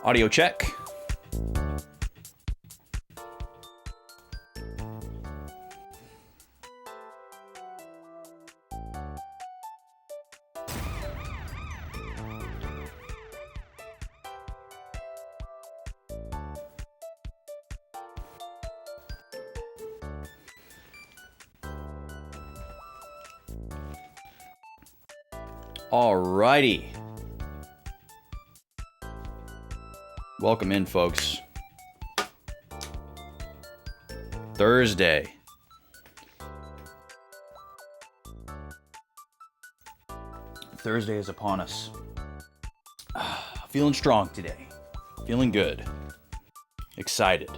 Audio check. Alrighty. Welcome in, folks. Thursday. Thursday is upon us. Feeling strong today. Feeling good. Excited.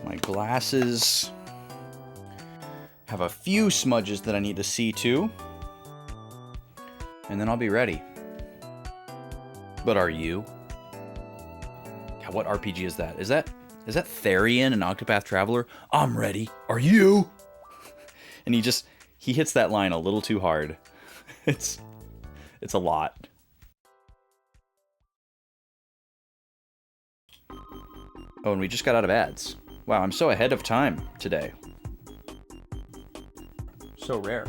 My glasses have a few smudges that I need to see to, and then I'll be ready. But are you? Yeah, what RPG is that? Is that Therian and Octopath Traveler? I'm ready. Are you? And he hits that line a little too hard. It's a lot. Oh, and we just got out of ads. Wow, I'm so ahead of time today. So rare.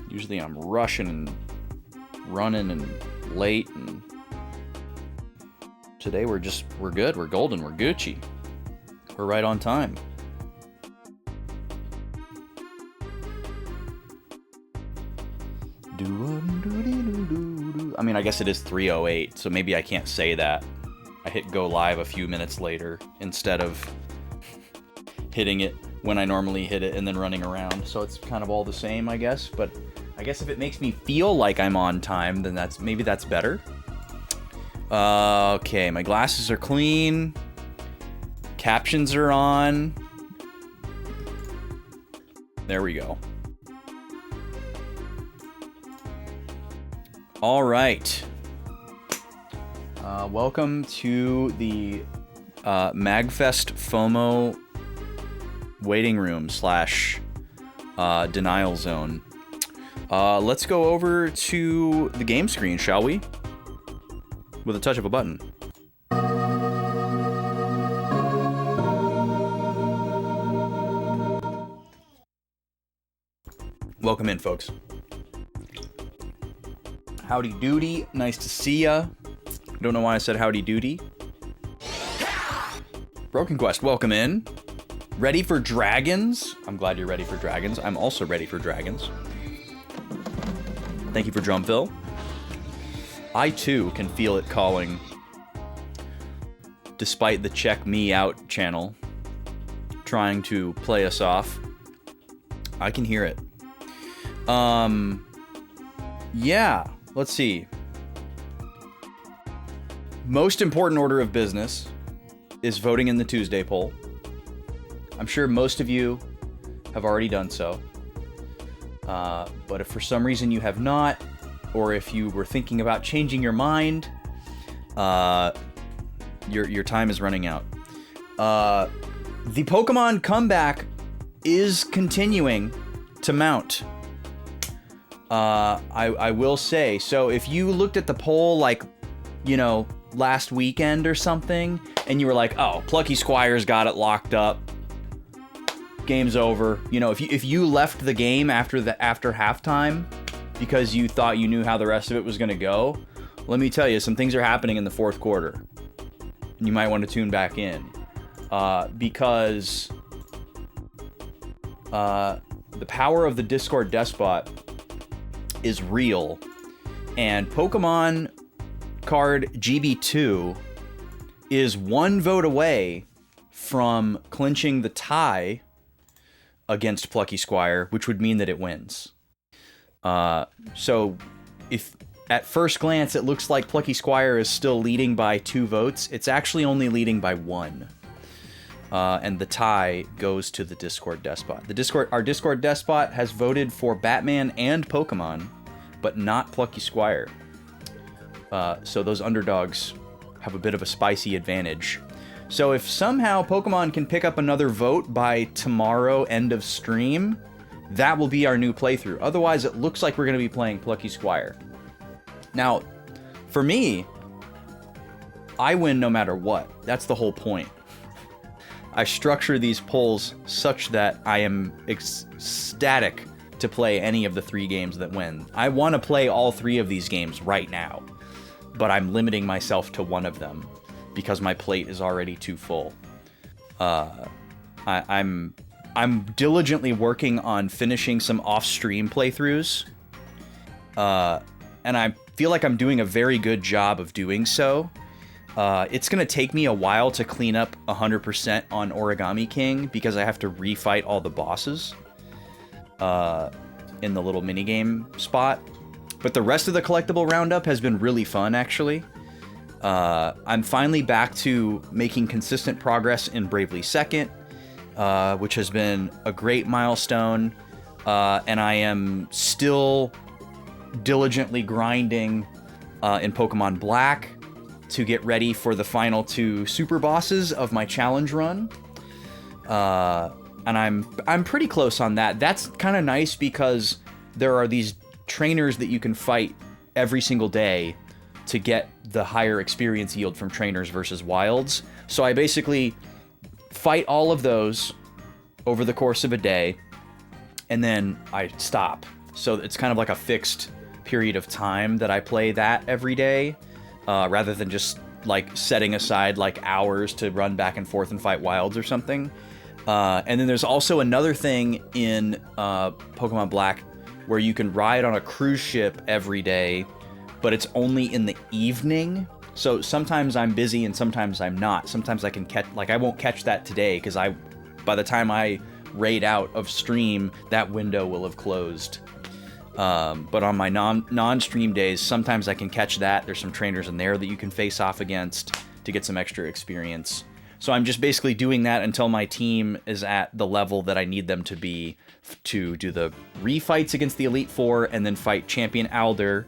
Usually I'm rushing and running and late, and today we're good, we're golden, we're Gucci. We're right on time. I mean, I guess it is 3:08, so maybe I can't say that. I hit go live a few minutes later instead of hitting it when I normally hit it and then running around. So it's kind of all the same, I guess. But I guess if it makes me feel like I'm on time, then maybe that's better. Okay, my glasses are clean. Captions are on. There we go. All right. Welcome to the MagFest FOMO waiting room / denial zone. Let's go over to the game screen, shall we? With a touch of a button. Welcome in, folks. Howdy doody. Nice to see ya. Don't know why I said howdy doody. Broken Quest, welcome in. Ready for dragons? I'm glad you're ready for dragons. I'm also ready for dragons. Thank you for Drumville. I too can feel it calling. Despite the check me out channel trying to play us off, I can hear it. Yeah, let's see. Most important order of business is voting in the Tuesday poll. I'm sure most of you have already done so. But if for some reason you have not, or if you were thinking about changing your mind, your time is running out. The Pokemon comeback is continuing to mount. I will say, so if you looked at the poll like, last weekend or something, and you were like, oh, Plucky Squire's got it locked up, game's over. If you left the game after halftime because you thought you knew how the rest of it was going to go, let me tell you, some things are happening in the fourth quarter. And you might want to tune back in. Because the power of the Discord despot is real. And Pokemon card GB2 is one vote away from clinching the tie against Plucky Squire, which would mean that it wins. So if at first glance it looks like Plucky Squire is still leading by 2 votes, it's actually only leading by 1. And the tie goes to the Discord despot. Our Discord despot has voted for Batman and Pokemon, but not Plucky Squire. So those underdogs have a bit of a spicy advantage. So if somehow Pokemon can pick up another vote by tomorrow, end of stream, that will be our new playthrough. Otherwise, it looks like we're going to be playing Plucky Squire. Now, for me, I win no matter what. That's the whole point. I structure these polls such that I am ecstatic to play any of the 3 games that win. I want to play all 3 of these games right now, but I'm limiting myself to one of them because my plate is already too full. I'm diligently working on finishing some off-stream playthroughs, and I feel like I'm doing a very good job of doing so. It's going to take me a while to clean up 100% on Origami King because I have to refight all the bosses in the little minigame spot. But the rest of the collectible roundup has been really fun, actually. I'm finally back to making consistent progress in Bravely Second, which has been a great milestone. And I am still diligently grinding in Pokemon Black to get ready for the final 2 super bosses of my challenge run. And I'm pretty close on that. That's kind of nice because there are these trainers that you can fight every single day to get the higher experience yield from trainers versus wilds. So I basically fight all of those over the course of a day, and then I stop. So it's kind of like a fixed period of time that I play that every day, rather than just like setting aside like hours to run back and forth and fight wilds or something. And then there's also another thing in Pokemon Black where you can ride on a cruise ship every day, but it's only in the evening. So sometimes I'm busy and sometimes I'm not. Sometimes I can catch, like I won't catch that today because by the time I raid out of stream, that window will have closed. But on my non-stream days, sometimes I can catch that. There's some trainers in there that you can face off against to get some extra experience. So I'm just basically doing that until my team is at the level that I need them to be to do the refights against the Elite Four and then fight Champion Alder.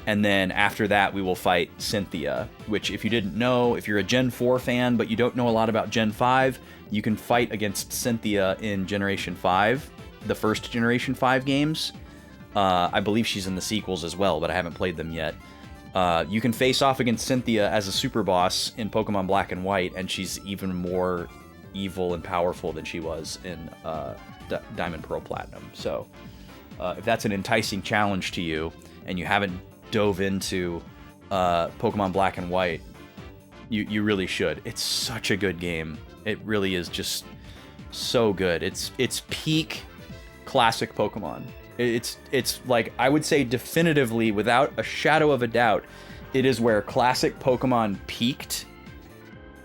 And then after that, we will fight Cynthia, which if you didn't know, if you're a Gen 4 fan, but you don't know a lot about Gen 5, you can fight against Cynthia in Generation 5, the first Generation 5 games. I believe she's in the sequels as well, but I haven't played them yet. You can face off against Cynthia as a super boss in Pokemon Black and White, and she's even more evil and powerful than she was in Diamond, Pearl, Platinum. So if that's an enticing challenge to you, and you haven't dove into Pokemon Black and White, you really should. It's such a good game. It really is just so good. It's peak classic Pokemon. It's like, I would say definitively, without a shadow of a doubt, it is where classic Pokemon peaked,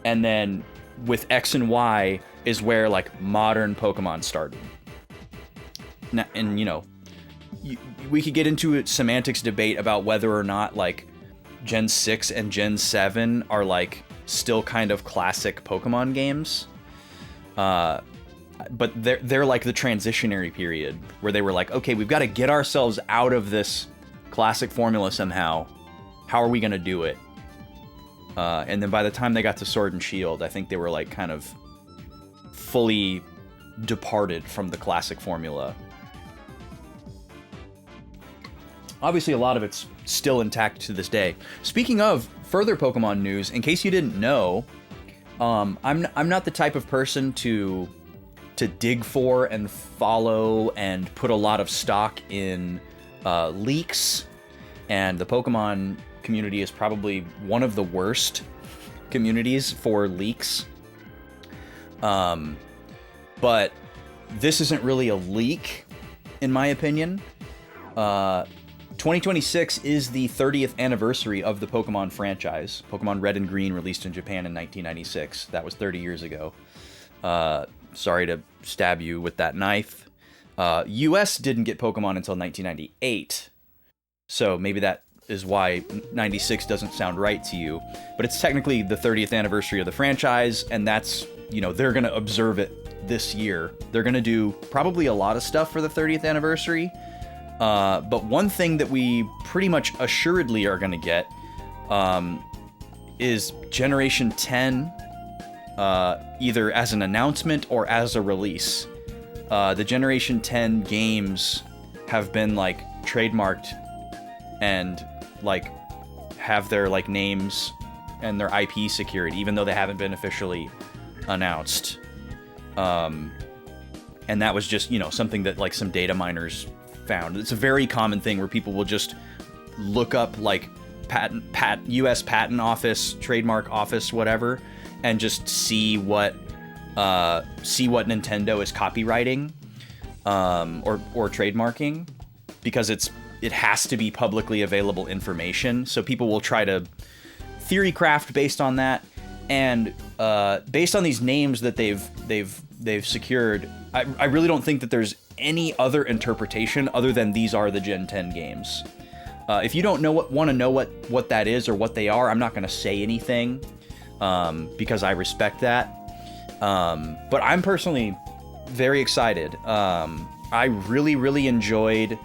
and then with X and Y is where like modern Pokemon started. Now, and you know, we could get into a semantics debate about whether or not like Gen 6 and Gen 7 are like still kind of classic Pokemon games. But they're like the transitionary period where they were like, okay, we've got to get ourselves out of this classic formula somehow. How are we going to do it? And then by the time they got to Sword and Shield, I think they were like kind of fully departed from the classic formula. Obviously, a lot of it's still intact to this day. Speaking of further Pokemon news, in case you didn't know, I'm not the type of person to dig for and follow and put a lot of stock in leaks, and the Pokemon community is probably one of the worst communities for leaks. But this isn't really a leak, in my opinion. 2026 is the 30th anniversary of the Pokemon franchise. Pokemon Red and Green released in Japan in 1996. That was 30 years ago. Sorry to stab you with that knife. US didn't get Pokemon until 1998. So maybe that is why 96 doesn't sound right to you. But it's technically the 30th anniversary of the franchise, and that's, you know, they're going to observe it this year. They're going to do probably a lot of stuff for the 30th anniversary. But one thing that we pretty much assuredly are going to get is Generation 10, either as an announcement or as a release. the Generation 10 games have been like trademarked and like have their like names and their IP secured, even though they haven't been officially announced. And that was just, you know, something that like some data miners found. It's a very common thing where people will just look up like U.S. Patent Office, Trademark Office, whatever, and just see what Nintendo is copywriting or trademarking, because it has to be publicly available information. So people will try to theory craft based on that, and based on these names that they've secured. I really don't think that there's any other interpretation other than these are the Gen 10 games. If you don't want to know what that is or what they are, I'm not going to say anything because I respect that. But I'm personally very excited. I really, really enjoyed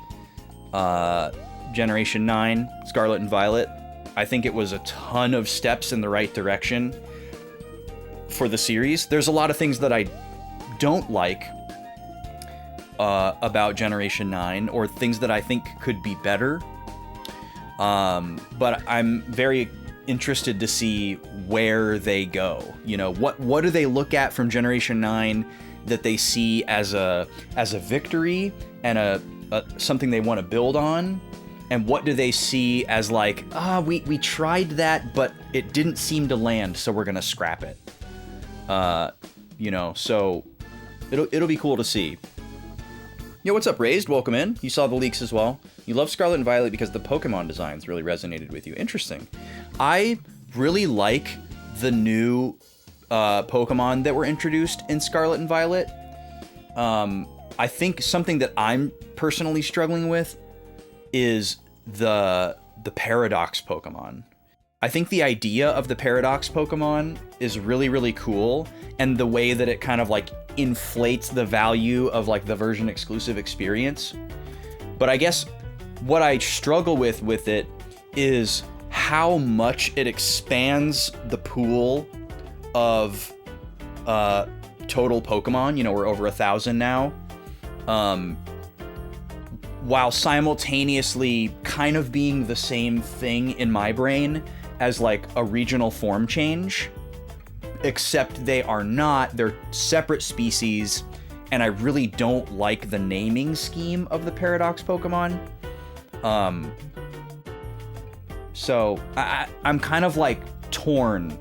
Generation 9, Scarlet and Violet. I think it was a ton of steps in the right direction for the series. There's a lot of things that I don't like about Generation 9, or things that I think could be better. But I'm very interested to see where they go. You know, what do they look at from Generation 9 that they see as a victory and a something they want to build on, and what do they see as like, we tried that but it didn't seem to land, so we're gonna scrap it. You know, so it'll be cool to see. Yo, what's up, Raised? Welcome in. You saw the leaks as well. You love Scarlet and Violet because the Pokemon designs really resonated with you. Interesting. I really like the new Pokemon that were introduced in Scarlet and Violet. I think something that I'm personally struggling with is the Paradox Pokemon. I think the idea of the Paradox Pokemon is really, really cool, and the way that it kind of like inflates the value of like the version exclusive experience. But I guess what I struggle with it is how much it expands the pool of total Pokemon. You know, we're over 1,000 now. While simultaneously kind of being the same thing in my brain as like a regional form change, except they are not. They're separate species, and I really don't like the naming scheme of the Paradox Pokemon. So I'm kind of like torn.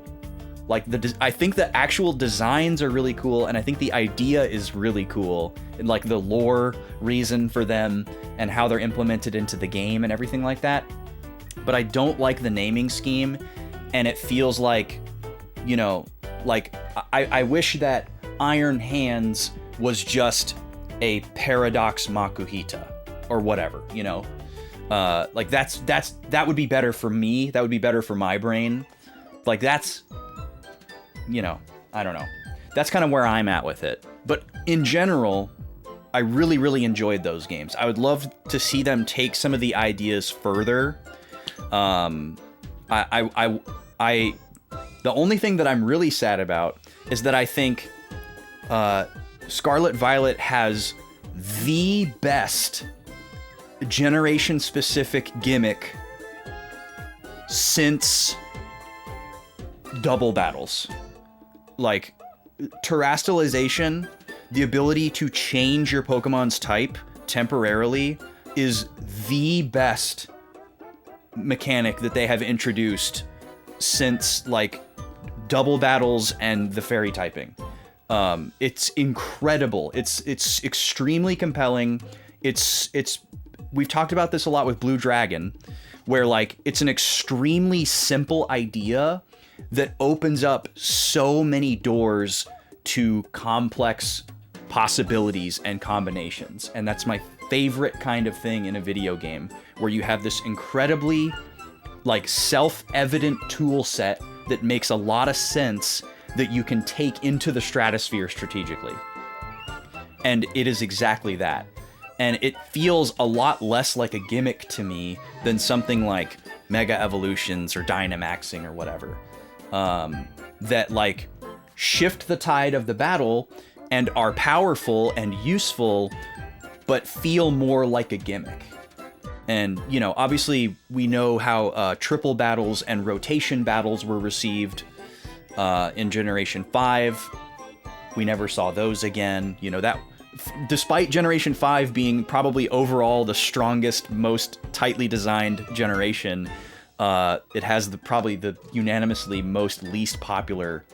Like I think the actual designs are really cool, and I think the idea is really cool, and like the lore reason for them and how they're implemented into the game and everything like that. But I don't like the naming scheme, and it feels like, you know, like I wish that Iron Hands was just a Paradox Makuhita or whatever, you know. Like that would be better for me. That would be better for my brain. Like that's, you know, I don't know. That's kind of where I'm at with it. But in general, I really, really enjoyed those games. I would love to see them take some of the ideas further. The only thing that I'm really sad about is that I think Scarlet Violet has the best generation-specific gimmick since double battles. Like, terastallization, the ability to change your Pokemon's type temporarily, is the best mechanic that they have introduced since, like, double battles and the fairy typing. It's incredible. It's extremely compelling. We've talked about this a lot with Blue Dragon, where like it's an extremely simple idea that opens up so many doors to complex possibilities and combinations. And that's my favorite kind of thing in a video game, where you have this incredibly like self-evident tool set that makes a lot of sense that you can take into the stratosphere strategically. And it is exactly that. And it feels a lot less like a gimmick to me than something like Mega Evolutions or Dynamaxing or whatever. That like shift the tide of the battle and are powerful and useful, but feel more like a gimmick. And, you know, obviously we know how triple battles and rotation battles were received in Generation 5. We never saw those again. You know, that despite Generation 5 being probably overall the strongest, most tightly designed generation, it has probably the unanimously most least popular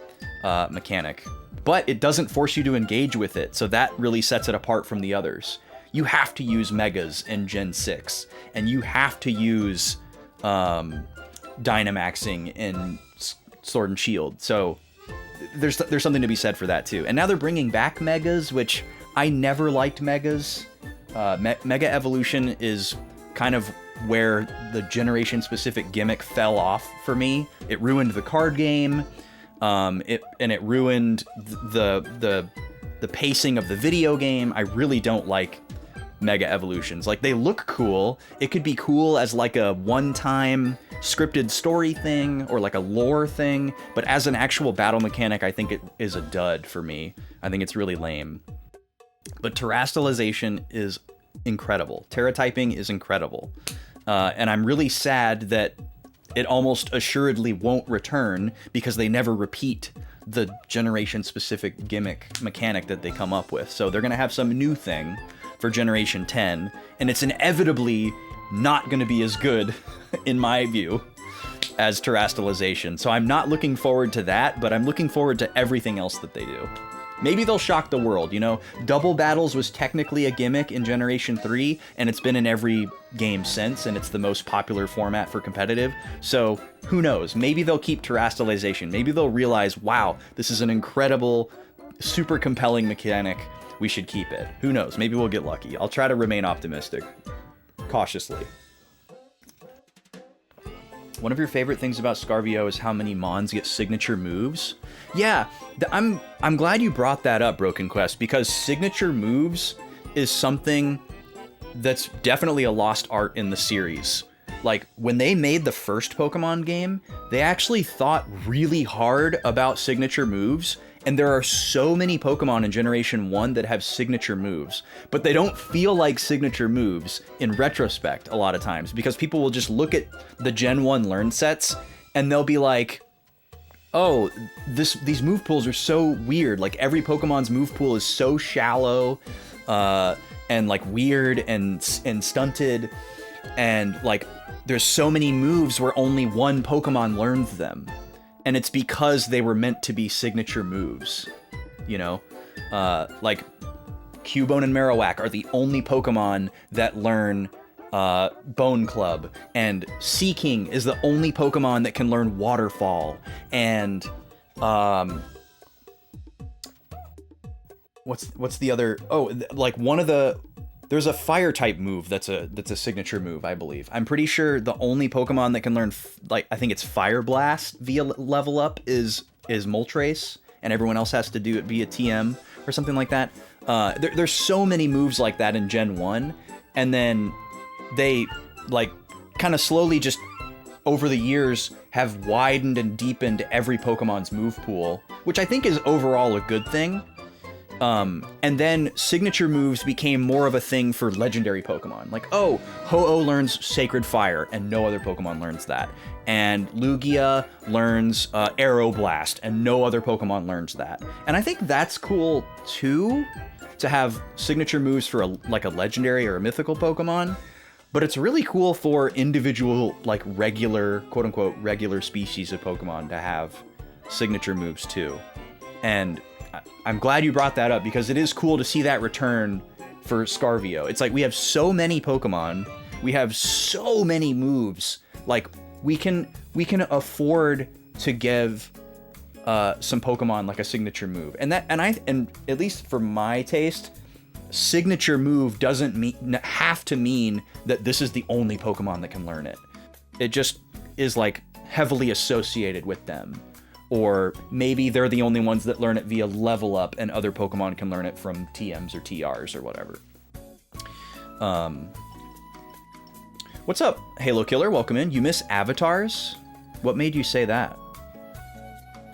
mechanic. But it doesn't force you to engage with it, so that really sets it apart from the others. You have to use Megas in Gen 6, and you have to use Dynamaxing in Sword and Shield. So there's something to be said for that too. And now they're bringing back Megas, which I never liked Megas. Mega Evolution is kind of where the generation-specific gimmick fell off for me. It ruined the card game. It ruined the pacing of the video game. I really don't like Mega Evolutions. Like, they look cool. It could be cool as like a one-time scripted story thing or like a lore thing, but as an actual battle mechanic, I think it is a dud for me. I think it's really lame. But terastallization is incredible. Terratyping is incredible. And I'm really sad that it almost assuredly won't return because they never repeat the generation-specific gimmick mechanic that they come up with. So they're going to have some new thing for Generation 10, and it's inevitably not going to be as good, in my view, as terastallization. So I'm not looking forward to that, but I'm looking forward to everything else that they do. Maybe they'll shock the world, you know? Double battles was technically a gimmick in Generation 3, and it's been in every game since, and it's the most popular format for competitive. So who knows? Maybe they'll keep terastallization. Maybe they'll realize, wow, this is an incredible, super compelling mechanic. We should keep it. Who knows? Maybe we'll get lucky. I'll try to remain optimistic. Cautiously. One of your favorite things about Scarvio is how many Mons get signature moves. Yeah, I'm glad you brought that up, Broken Quest, because signature moves is something that's definitely a lost art in the series. Like, when they made the first Pokemon game, they actually thought really hard about signature moves, and there are so many Pokemon in Generation 1 that have signature moves, but they don't feel like signature moves in retrospect a lot of times, because people will just look at the Gen 1 learn sets, and they'll be like, oh, these move pools are so weird. Like, every Pokemon's move pool is so shallow, and like weird and stunted, and like there's so many moves where only one Pokemon learns them. And it's because they were meant to be signature moves, you know? Like, Cubone and Marowak are the only Pokemon that learn Bone Club, and Seaking is the only Pokemon that can learn Waterfall, and what's the other? Oh, like one of the there's a fire type move that's a signature move, I believe. I'm pretty sure the only Pokemon that can learn like I think it's Fire Blast via level up is Moltres, and everyone else has to do it via TM or something like that. There's so many moves like that in Gen 1, and then they like kind of slowly just over the years have widened and deepened every Pokemon's move pool, which I think is overall a good thing. And then signature moves became more of a thing for legendary Pokemon. Like, oh, Ho-Oh learns Sacred Fire, and no other Pokemon learns that. And Lugia learns Aeroblast, and no other Pokemon learns that. And I think that's cool, too, to have signature moves for like a legendary or a mythical Pokemon. But it's really cool for individual, like, regular, quote-unquote, regular species of Pokemon to have signature moves, too. And I'm glad you brought that up, because it is cool to see that return for Scarvio. It's like we have so many Pokemon, we have so many moves. Like, we can afford to give some Pokemon like a signature move, and at least for my taste, signature move doesn't have to mean that this is the only Pokemon that can learn it. It just is like heavily associated with them. Or maybe they're the only ones that learn it via level up, and other Pokemon can learn it from TMs or TRs or whatever. What's up, Halo Killer? Welcome in. You miss avatars? What made you say that?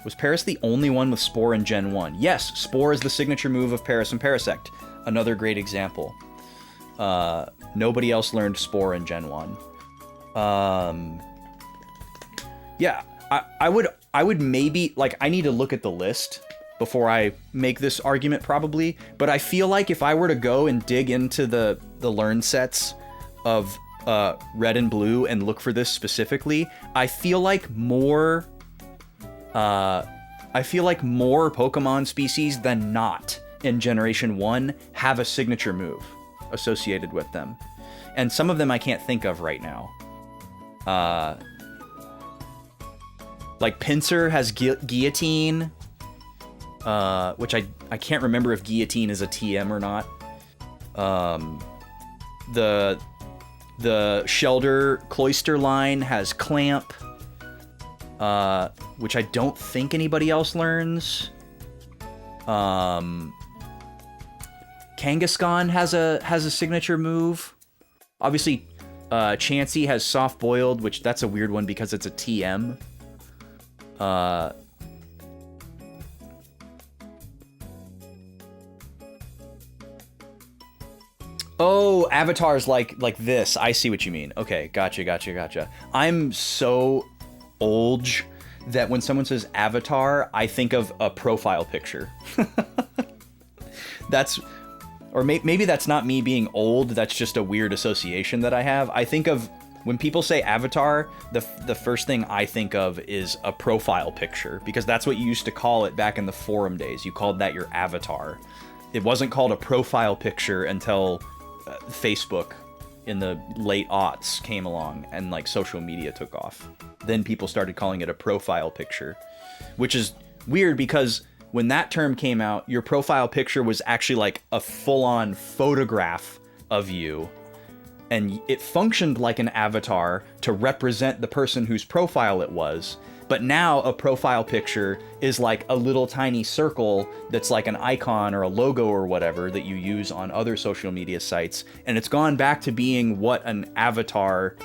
Was Paris the only one with Spore in Gen 1? Yes, Spore is the signature move of Paris and Parasect. Another great example. Nobody else learned Spore in Gen 1. Yeah, I would maybe, like, I need to look at the list before I make this argument probably, but I feel like if I were to go and dig into the learn sets of red and blue and look for this specifically, I feel like more Pokemon species than not in Generation 1 have a signature move associated with them. And some of them I can't think of right now. Like Pinsir has Guillotine, which I can't remember if Guillotine is a TM or not. The Shelder Cloister line has Clamp, which I don't think anybody else learns. Kangaskhan has a signature move. Obviously, Chansey has Soft Boiled, which that's a weird one because it's a TM. Oh, avatars like this. I see what you mean. Okay, gotcha. I'm so old that when someone says avatar, I think of a profile picture. Maybe that's not me being old, that's just a weird association that I have. I think of, when people say avatar, the first thing I think of is a profile picture, because that's what you used to call it back in the forum days. You called that your avatar. It wasn't called a profile picture until Facebook in the late aughts came along and like social media took off. Then people started calling it a profile picture, which is weird because when that term came out, your profile picture was actually like a full-on photograph of you, and it functioned like an avatar to represent the person whose profile it was. But now a profile picture is like a little tiny circle that's like an icon or a logo or whatever that you use on other social media sites. And it's gone back to being what an avatar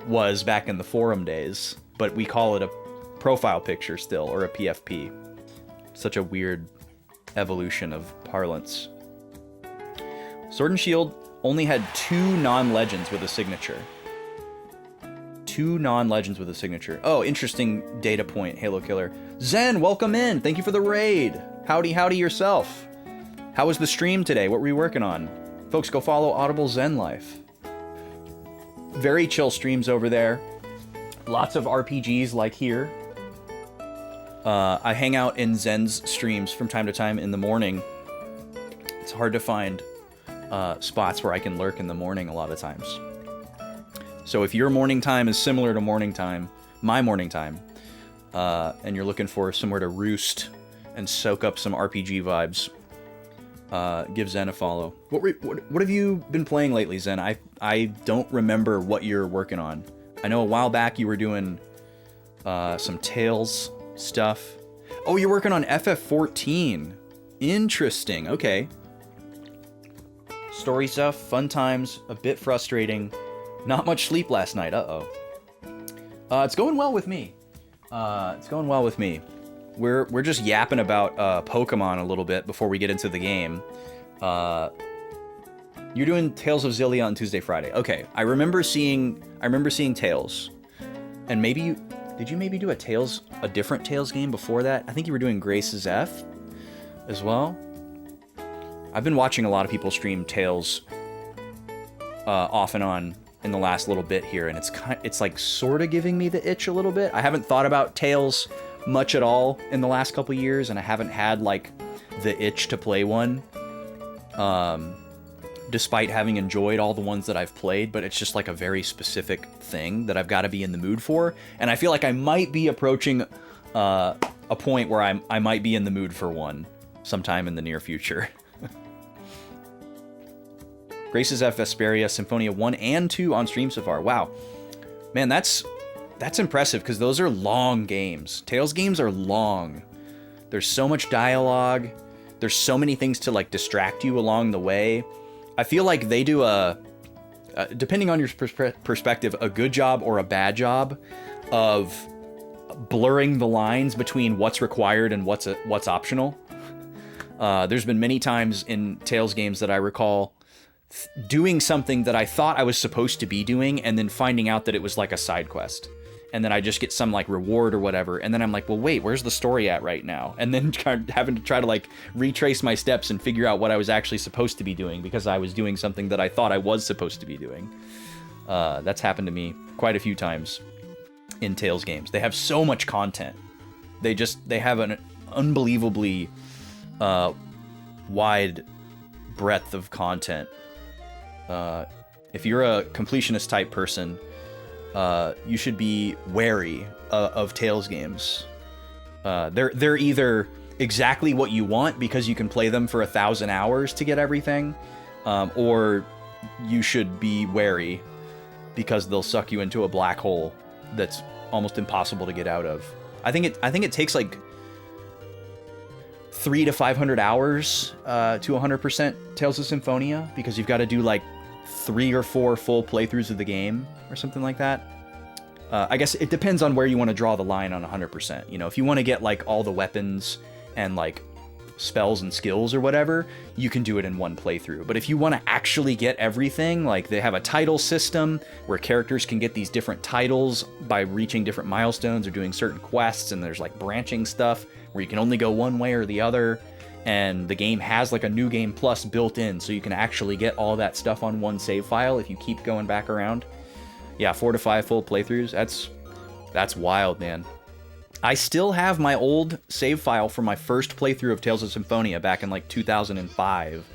was back in the forum days, but we call it a profile picture still, or a PFP. Such a weird evolution of parlance. Sword and Shield only had 2 non-legends with a signature. 2 non-legends with a signature. Oh, interesting data point, Halo Killer. Zen, welcome in. Thank you for the raid. Howdy yourself. How was the stream today? What were you working on? Folks, go follow Audible Zen Life. Very chill streams over there. Lots of RPGs like here. I hang out in Zen's streams from time to time in the morning. It's hard to find spots where I can lurk in the morning a lot of times. So if your morning time is similar to my morning time, and you're looking for somewhere to roost and soak up some RPG vibes, give Zen a follow. What have you been playing lately, Zen? I don't remember what you're working on. I know a while back you were doing some Tales stuff. Oh, you're working on FF14. Interesting. Okay. Story stuff, fun times, a bit frustrating. Not much sleep last night. It's going well with me. We're just yapping about Pokemon a little bit before we get into the game. You're doing Tales of Xillia on Tuesday, Friday. Okay, I remember seeing Tales, and did you maybe do a different Tales game before that? I think you were doing Grace's F as well. I've been watching a lot of people stream Tales off and on in the last little bit here, and it's like sort of giving me the itch a little bit. I haven't thought about Tales much at all in the last couple years, and I haven't had like the itch to play one, despite having enjoyed all the ones that I've played. But it's just like a very specific thing that I've got to be in the mood for, and I feel like I might be approaching a point where I might be in the mood for one sometime in the near future. Grace's F Vesperia, Symphonia 1 and 2 on stream so far. Wow. Man, that's impressive, because those are long games. Tales games are long. There's so much dialogue. There's so many things to like distract you along the way. I feel like they do depending on your perspective, a good job or a bad job of blurring the lines between what's required and what's optional. There's been many times in Tales games that I recall doing something that I thought I was supposed to be doing and then finding out that it was like a side quest. And then I just get some like reward or whatever. And then I'm like, well, wait, where's the story at right now? And then having to try to like retrace my steps and figure out what I was actually supposed to be doing because I was doing something that I thought I was supposed to be doing. That's happened to me quite a few times in Tales games. They have so much content. They have an unbelievably wide breadth of content. If you're a completionist type person, you should be wary of Tales games. They're either exactly what you want because you can play them for 1,000 hours to get everything, or you should be wary because they'll suck you into a black hole that's almost impossible to get out of. I think it takes like 300 to 500 hours to 100% Tales of Symphonia, because you've got to do like 3 or 4 full playthroughs of the game or something like that. I guess it depends on where you want to draw the line on 100%. You know, if you want to get like all the weapons and like spells and skills or whatever, you can do it in one playthrough. But if you want to actually get everything, like they have a title system where characters can get these different titles by reaching different milestones or doing certain quests, and there's like branching stuff where you can only go one way or the other, and the game has like a new game plus built in, so you can actually get all that stuff on one save file if you keep going back around. Yeah, 4 to 5 full playthroughs. That's wild, man. I still have my old save file from my first playthrough of Tales of Symphonia back in like 2005.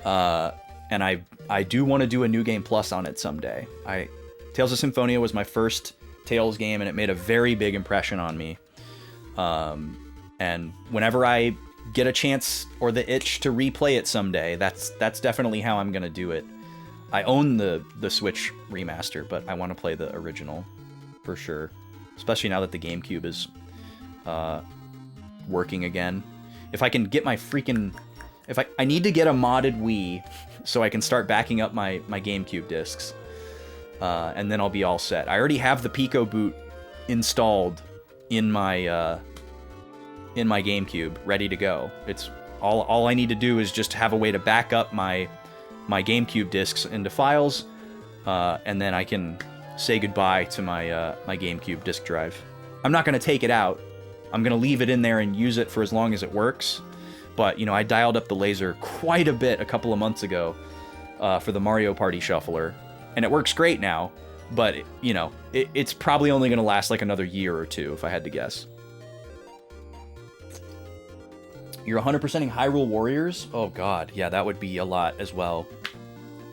And I do want to do a new game plus on it someday. Tales of Symphonia was my first Tales game, and it made a very big impression on me. And whenever I get a chance or the itch to replay it someday, that's definitely how I'm gonna do it. I own the Switch remaster, but I want to play the original for sure. Especially now that the GameCube is working again. If I can get my freaking... I need to get a modded Wii so I can start backing up my GameCube discs. And then I'll be all set. I already have the Pico boot installed in my GameCube, ready to go. It's all I need to do is just have a way to back up my GameCube discs into files, and then I can say goodbye to my GameCube disk drive. I'm not going to take it out. I'm going to leave it in there and use it for as long as it works. But, you know, I dialed up the laser quite a bit a couple of months ago for the Mario Party Shuffler, and it works great now. But, you know, it's probably only going to last like another year or two, if I had to guess. You're 100%ing Hyrule Warriors? Oh god, yeah, that would be a lot as well.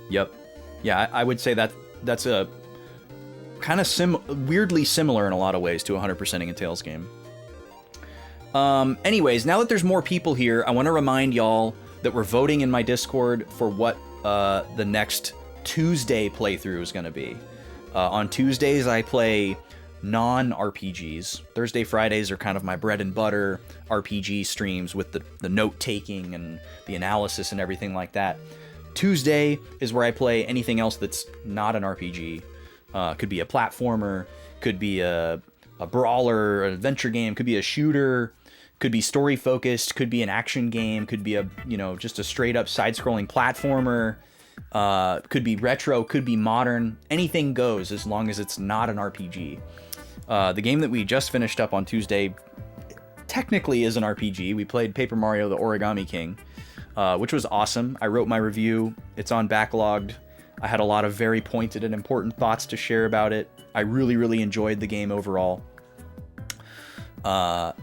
Yep. Yeah, I would say that's a kind of weirdly similar in a lot of ways to 100%ing a Tales game. Anyways, now that there's more people here, I want to remind y'all that we're voting in my Discord for what the next Tuesday playthrough is going to be. On Tuesdays, I play non-RPGs. Thursday, Fridays are kind of my bread and butter RPG streams with the note-taking and the analysis and everything like that. Tuesday is where I play anything else that's not an RPG. Could be a platformer, could be a brawler, an adventure game, could be a shooter, could be story-focused, could be an action game, could be just a straight-up side-scrolling platformer, could be retro, could be modern. Anything goes as long as it's not an RPG. The game that we just finished up on Tuesday technically is an RPG. We played Paper Mario the Origami King, which was awesome. I wrote my review. It's on Backlogged. I had a lot of very pointed and important thoughts to share about it. I really, really enjoyed the game overall. But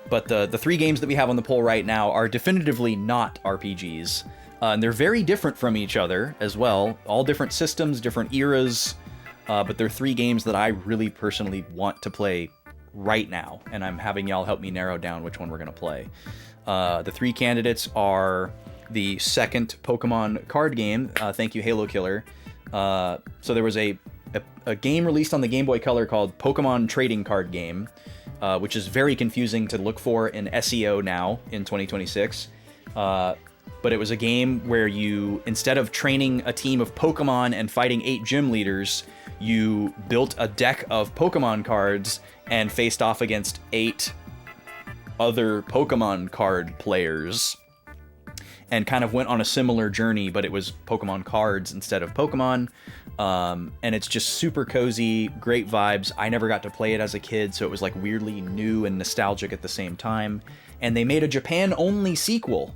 the 3 games that we have on the poll right now are definitively not RPGs. And they're very different from each other as well. All different systems, different eras. But they're 3 games that I really personally want to play right now. And I'm having y'all help me narrow down which one we're going to play. The 3 candidates are the second Pokemon card game. Thank you, Halo Killer. So there was a game released on the Game Boy Color called Pokemon Trading Card Game, which is very confusing to look for in SEO now in 2026. But it was a game where you, instead of training a team of Pokemon and fighting 8 gym leaders, you built a deck of Pokemon cards and faced off against 8 other Pokemon card players, and kind of went on a similar journey, but it was Pokemon cards instead of Pokemon. And it's just super cozy, great vibes. I never got to play it as a kid, so it was like weirdly new and nostalgic at the same time. And they made a Japan-only sequel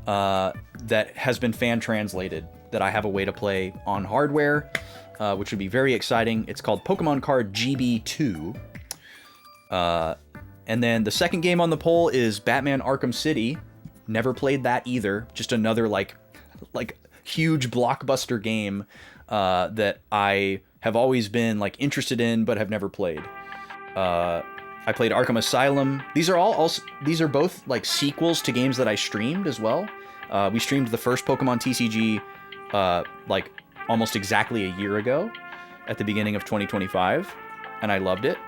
that has been fan-translated, that I have a way to play on hardware, which would be very exciting. It's called Pokemon Card GB2. And then the second game on the poll is Batman Arkham City. Never played that either. Just another like huge blockbuster game that I have always been like interested in but have never played. I played Arkham Asylum. These are both like sequels to games that I streamed as well. We streamed the first Pokemon TCG like almost exactly a year ago at the beginning of 2025, and I loved it.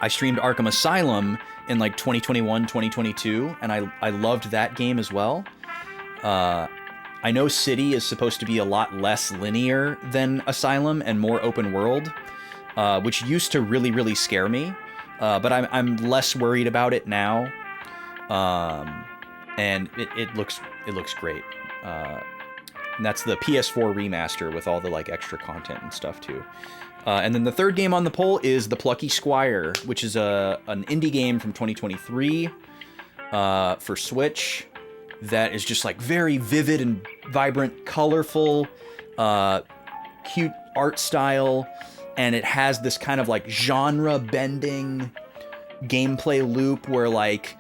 I streamed Arkham Asylum in like 2021, 2022, and I loved that game as well. I know City is supposed to be a lot less linear than Asylum and more open world, which used to really, really scare me. But I'm less worried about it now. And it looks great. And that's the PS4 remaster with all the like extra content and stuff too. And then the third game on the poll is The Plucky Squire, which is an indie game from 2023 for Switch that is just like very vivid and vibrant, colorful, cute art style, and it has this kind of like genre-bending gameplay loop where like,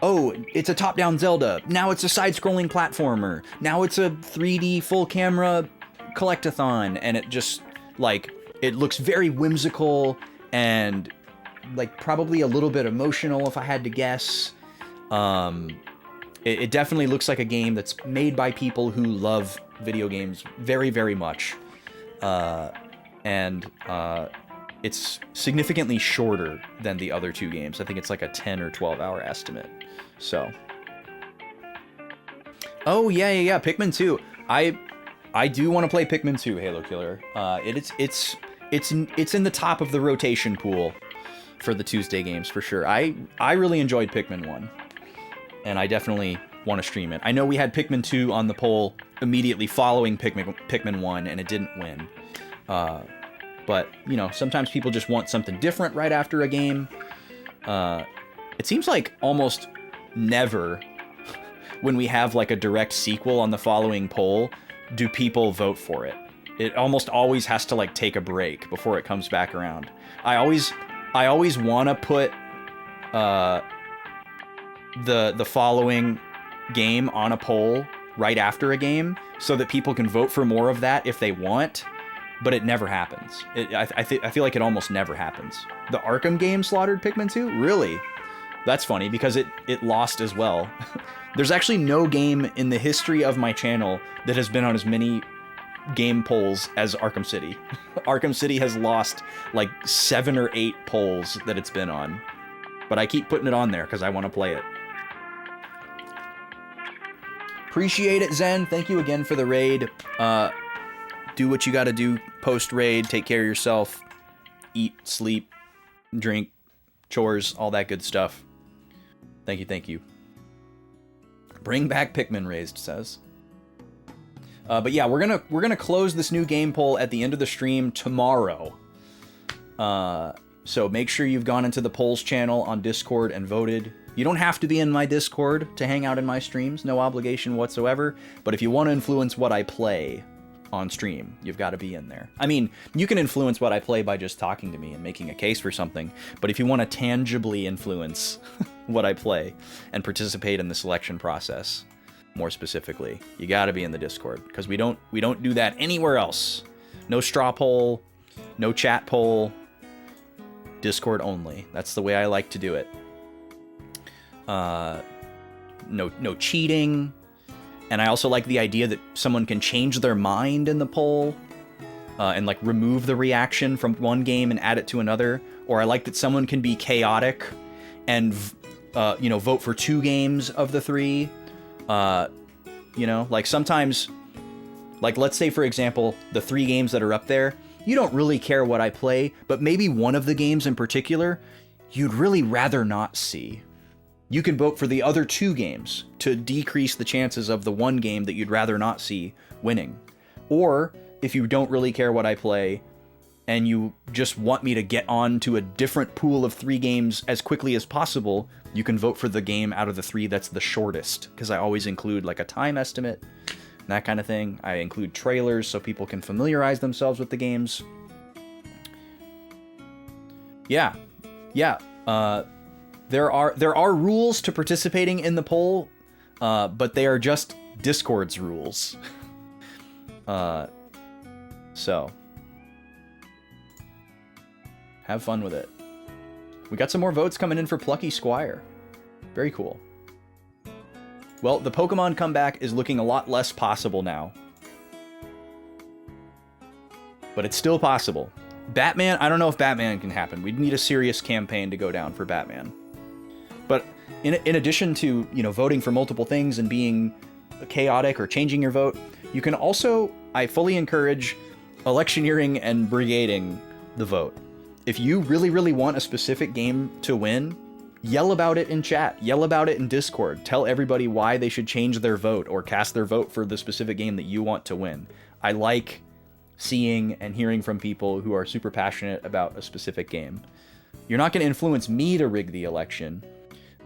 oh, it's a top-down Zelda, now it's a side-scrolling platformer, now it's a 3D full-camera collectathon, and it just like, it looks very whimsical and like probably a little bit emotional if I had to guess. It definitely looks like a game that's made by people who love video games very, very much. And it's significantly shorter than the other two games. I think it's like a 10 or 12 hour estimate. So. Oh, yeah. Pikmin 2. I do want to play Pikmin 2, Halo Killer. It's in the top of the rotation pool for the Tuesday games for sure. I really enjoyed Pikmin 1. And I definitely want to stream it. I know we had Pikmin 2 on the poll immediately following Pikmin 1, and it didn't win. But, you know, sometimes people just want something different right after a game. It seems like almost never, when we have like a direct sequel on the following poll, do people vote for it. It almost always has to like take a break before it comes back around. I always want to put the following game on a poll right after a game so that people can vote for more of that if they want, but it never happens. I feel like it almost never happens. The Arkham game slaughtered Pikmin 2? Really? That's funny because it lost as well. There's actually no game in the history of my channel that has been on as many game polls as Arkham City. Arkham City has lost like 7 or 8 polls that it's been on, but I keep putting it on there because I want to play it. Appreciate it, Zen. Thank you again for the raid. Do what you gotta do post-raid. Take care of yourself. Eat, sleep, drink, chores, all that good stuff. Thank you. Bring back Pikmin, Raised says. But yeah, we're gonna close this new game poll at the end of the stream tomorrow. So make sure you've gone into the polls channel on Discord and voted. You don't have to be in my Discord to hang out in my streams, no obligation whatsoever. But if you want to influence what I play on stream, you've got to be in there. I mean, you can influence what I play by just talking to me and making a case for something. But if you want to tangibly influence what I play and participate in the selection process, more specifically, you got to be in the Discord, because we don't do that anywhere else. No straw poll, no chat poll, Discord only. That's the way I like to do it. No cheating. And I also like the idea that someone can change their mind in the poll and like remove the reaction from one game and add it to another. Or I like that someone can be chaotic and vote for 2 games of the 3. Like sometimes, like let's say for example, the 3 games that are up there, you don't really care what I play, but maybe one of the games in particular you'd really rather not see. You can vote for the other 2 games to decrease the chances of the one game that you'd rather not see winning. Or if you don't really care what I play and you just want me to get on to a different pool of 3 games as quickly as possible, you can vote for the game out of the 3 that's the shortest, because I always include like a time estimate, that kind of thing. I include trailers so people can familiarize themselves with the games. Yeah. There are rules to participating in the poll, but they are just Discord's rules. So have fun with it. We got some more votes coming in for Plucky Squire. Very cool. Well, the Pokemon comeback is looking a lot less possible now, but it's still possible. Batman, I don't know if Batman can happen. We'd need a serious campaign to go down for Batman. But in addition to, voting for multiple things and being chaotic or changing your vote, you can also, I fully encourage electioneering and brigading the vote. If you really, really want a specific game to win, yell about it in chat, yell about it in Discord, tell everybody why they should change their vote or cast their vote for the specific game that you want to win. I like seeing and hearing from people who are super passionate about a specific game. You're not going to influence me to rig the election,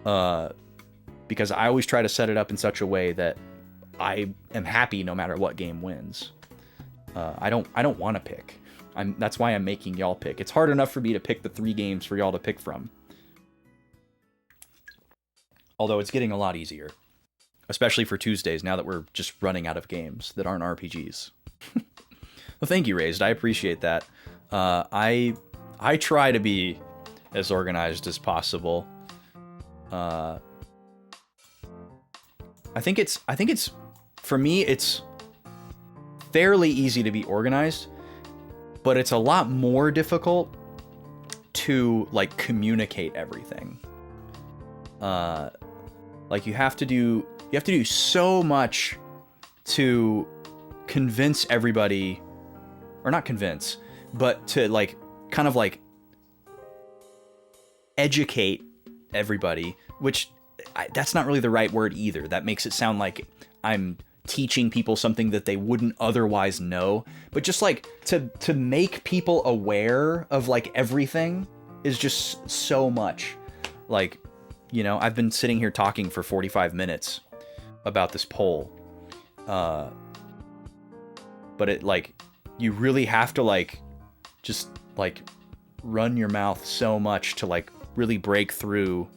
because I always try to set it up in such a way that I am happy no matter what game wins. I don't want to pick. That's why I'm making y'all pick. It's hard enough for me to pick the 3 games for y'all to pick from. Although it's getting a lot easier, especially for Tuesdays now that we're just running out of games that aren't RPGs. Well, thank you, Raised. I appreciate that. I try to be as organized as possible. I think it's for me it's fairly easy to be organized, but it's a lot more difficult to like communicate everything. Like you have to do so much to convince everybody, or not convince, but to like kind of like educate everybody, which that's not really the right word either. That makes it sound like I'm teaching people something that they wouldn't otherwise know. But just like to make people aware of like everything is just so much. Like, I've been sitting here talking for 45 minutes about this poll. But it like, you really have to like, just like run your mouth so much to like really break through,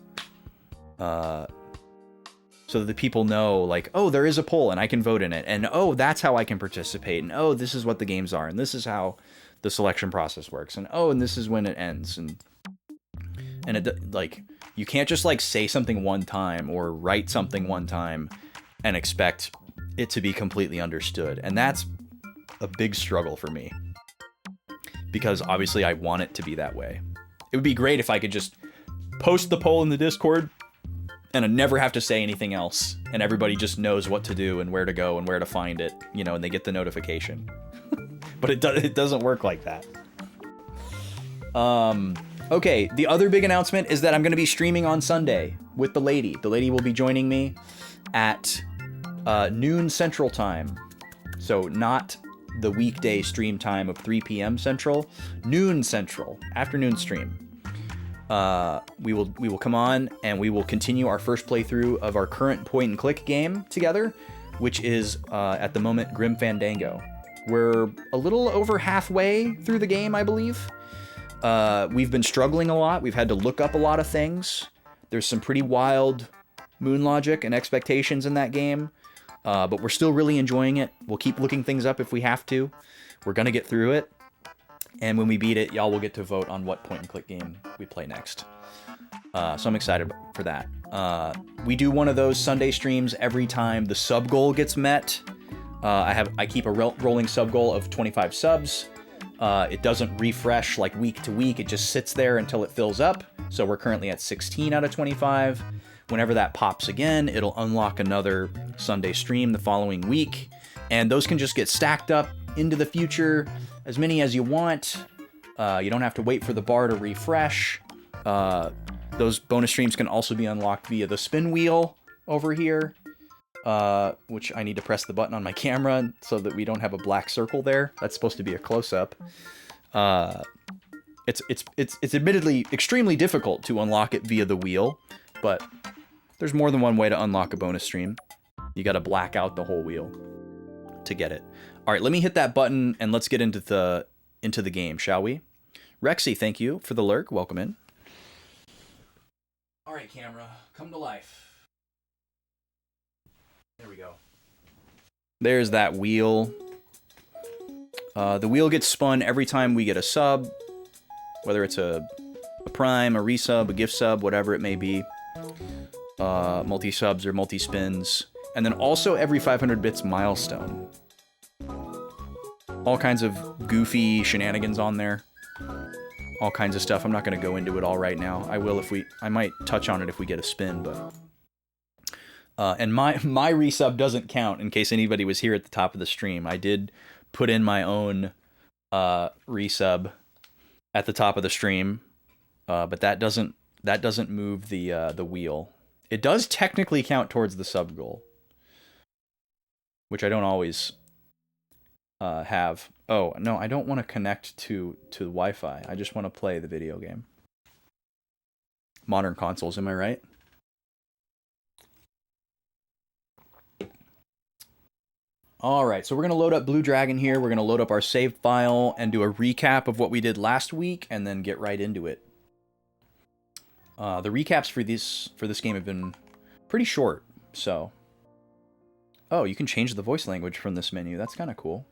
so that the people know like, oh, there is a poll and I can vote in it. And oh, that's how I can participate. And oh, this is what the games are. And this is how the selection process works. And oh, and this is when it ends. And it like, you can't just like say something one time or write something one time and expect it to be completely understood. And that's a big struggle for me, because obviously I want it to be that way. It would be great if I could just post the poll in the Discord and I never have to say anything else, and everybody just knows what to do and where to go and where to find it, and they get the notification. But it doesn't work like that. Okay, the other big announcement is that I'm going to be streaming on Sunday with the lady. The lady will be joining me at noon Central Time. So not the weekday stream time of 3 p.m. Central, noon Central, afternoon stream. We will come on and we will continue our first playthrough of our current point-and-click game together, which is, at the moment, Grim Fandango. We're a little over halfway through the game, I believe. We've been struggling a lot. We've had to look up a lot of things. There's some pretty wild moon logic and expectations in that game, but we're still really enjoying it. We'll keep looking things up if we have to. We're going to get through it. And when we beat it, y'all will get to vote on what point-and-click game we play next. So I'm excited for that. We do one of those Sunday streams every time the sub goal gets met. I keep a rolling sub goal of 25 subs. It doesn't refresh like week to week. It just sits there until it fills up. So we're currently at 16 out of 25. Whenever that pops again, it'll unlock another Sunday stream the following week. And those can just get stacked up into the future as many as you want. You don't have to wait for the bar to refresh. Those bonus streams can also be unlocked via the spin wheel over here, which I need to press the button on my camera so that we don't have a black circle there. That's supposed to be a close-up. It's admittedly extremely difficult to unlock it via the wheel, but there's more than one way to unlock a bonus stream. You gotta black out the whole wheel to get it. All right, let me hit that button and let's get into the game, shall we? Rexy, thank you for the lurk. Welcome in. All right, camera, come to life. There we go. There's that wheel. The wheel gets spun every time we get a sub, whether it's a prime, a resub, a gift sub, whatever it may be. Multi-subs or multi-spins. And then also every 500 bits milestone. All kinds of goofy shenanigans on there. All kinds of stuff. I'm not going to go into it all right now. I will if I might touch on it if we get a spin, but... and my resub doesn't count, in case anybody was here at the top of the stream. I did put in my own resub at the top of the stream, but that doesn't move the wheel. It does technically count towards the sub goal, which I don't always have. Oh, no, I don't want to connect to Wi-Fi. I just want to play the video game. Modern consoles, am I right? All right, so we're going to load up Blue Dragon here. We're going to load up our save file and do a recap of what we did last week and then get right into it. The recaps for this game have been pretty short, so... Oh, you can change the voice language from this menu. That's kind of cool.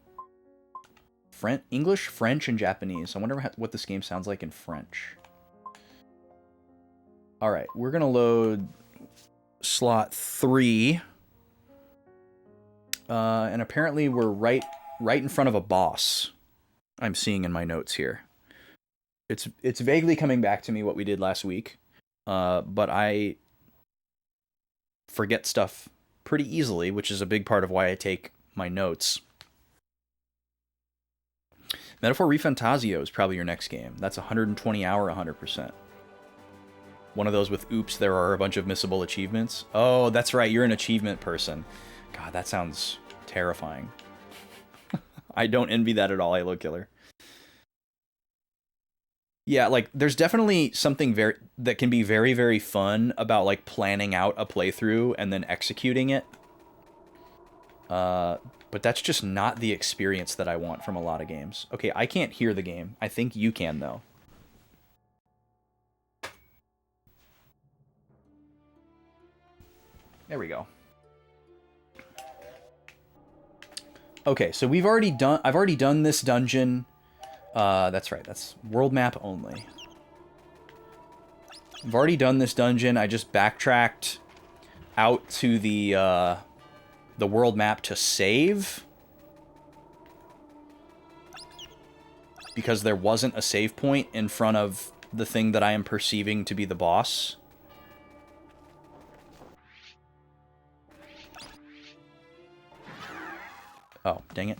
English, French, and Japanese. I wonder what this game sounds like in French. All right, we're going to load slot 3. And apparently we're right in front of a boss. I'm seeing in my notes here. It's vaguely coming back to me what we did last week. But I forget stuff pretty easily, which is a big part of why I take my notes. Metaphor Refantasio is probably your next game. That's 120 hour, 100%. One of those with, oops, there are a bunch of missable achievements. Oh, that's right, you're an achievement person. God, that sounds terrifying. I don't envy that at all, Halo Killer. Yeah, like, there's definitely something that can be very, very fun about, like, planning out a playthrough and then executing it. But that's just not the experience that I want from a lot of games. Okay, I can't hear the game. I think you can, though. There we go. Okay, so I've already done this dungeon. That's right, that's world map only. I've already done this dungeon. I just backtracked out to the world map to save, because there wasn't a save point in front of the thing that I am perceiving to be the boss. Oh, dang it.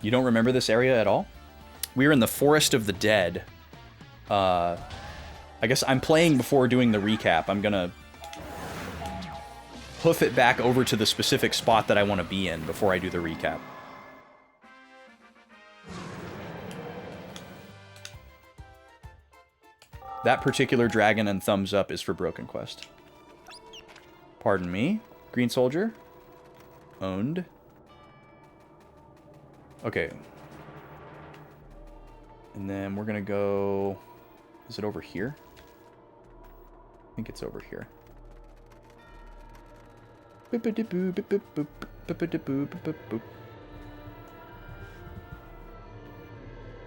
You don't remember this area at all? We were in the Forest of the Dead. I guess I'm playing before doing the recap. I'm gonna hoof it back over to the specific spot that I want to be in before I do the recap. That particular dragon and thumbs up is for Broken Quest. Pardon me, Green Soldier. Owned. Okay. And then we're gonna go... Is it over here? I think it's over here.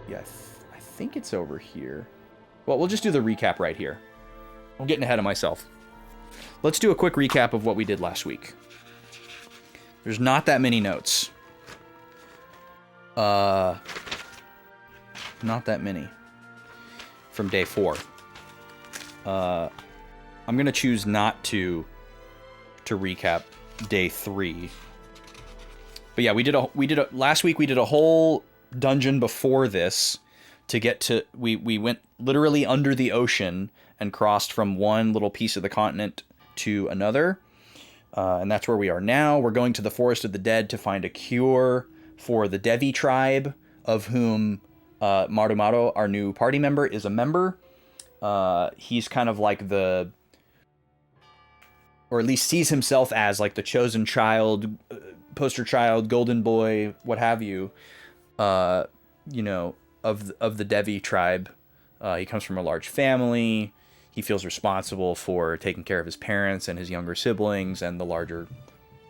Yeah, I think it's over here. Well, we'll just do the recap right here. I'm getting ahead of myself. Let's do a quick recap of what we did last week. There's not that many notes. Not that many. From day 4. I'm gonna choose not to recap day 3. But yeah, last week we did a whole dungeon before this to get to, we went literally under the ocean and crossed from one little piece of the continent to another. And that's where we are now. We're going to the Forest of the Dead to find a cure for the Devi tribe, of whom Marumaru, our new party member, is a member. He's kind of like the, or at least sees himself as like the chosen child, poster child, golden boy, what have you, you know, of the Devi tribe. He comes from a large family. He feels responsible for taking care of his parents and his younger siblings and the larger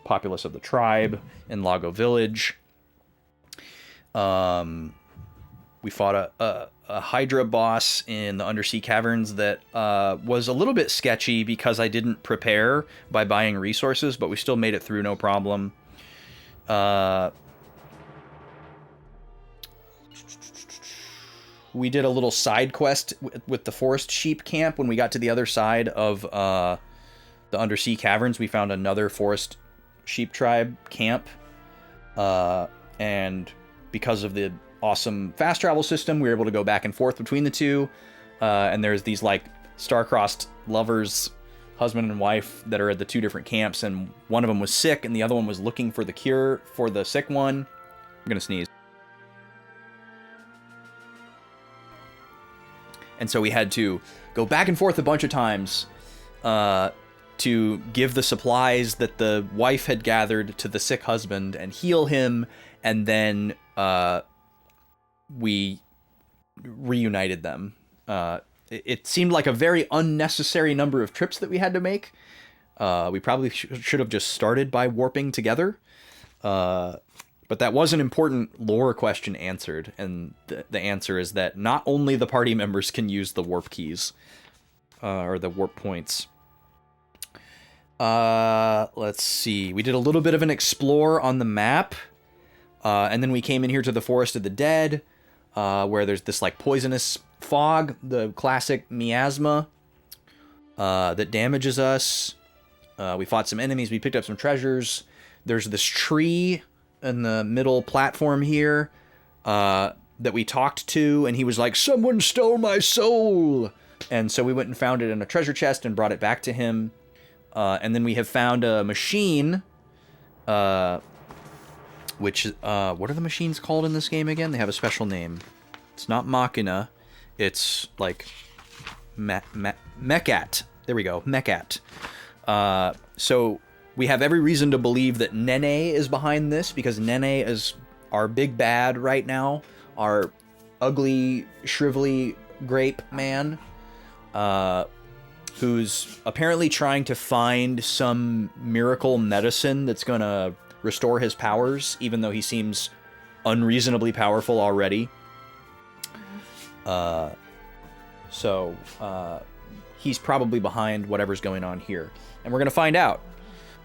populace of the tribe in Lago Village. We fought a Hydra boss in the undersea caverns that was a little bit sketchy because I didn't prepare by buying resources, but we still made it through no problem. We did a little side quest with the forest sheep camp. When we got to the other side of the undersea caverns, we found another forest sheep tribe camp. And because of the awesome fast travel system, we were able to go back and forth between the two. And there's these like star-crossed lovers, husband and wife, that are at the two different camps. And one of them was sick and the other one was looking for the cure for the sick one. I'm gonna sneeze. And so we had to go back and forth a bunch of times to give the supplies that the wife had gathered to the sick husband and heal him. And then we reunited them. It seemed like a very unnecessary number of trips that we had to make. We probably should have just started by warping together. But that was an important lore question answered, and the answer is that not only the party members can use the warp keys, or the warp points. Let's see. We did a little bit of an explore on the map, and then we came in here to the Forest of the Dead, where there's this like poisonous fog, the classic miasma, that damages us. We fought some enemies. We picked up some treasures. There's this tree in the middle platform here that we talked to, and he was like, "Someone stole my soul!" And so we went and found it in a treasure chest and brought it back to him. And then we have found a machine, which, what are the machines called in this game again? They have a special name. It's not Machina. It's like Mechat. There we go, Mechat. So we have every reason to believe that Nene is behind this, because Nene is our big bad right now, our ugly, shrivelly grape man, who's apparently trying to find some miracle medicine that's going to restore his powers, even though he seems unreasonably powerful already. So he's probably behind whatever's going on here. And we're going to find out.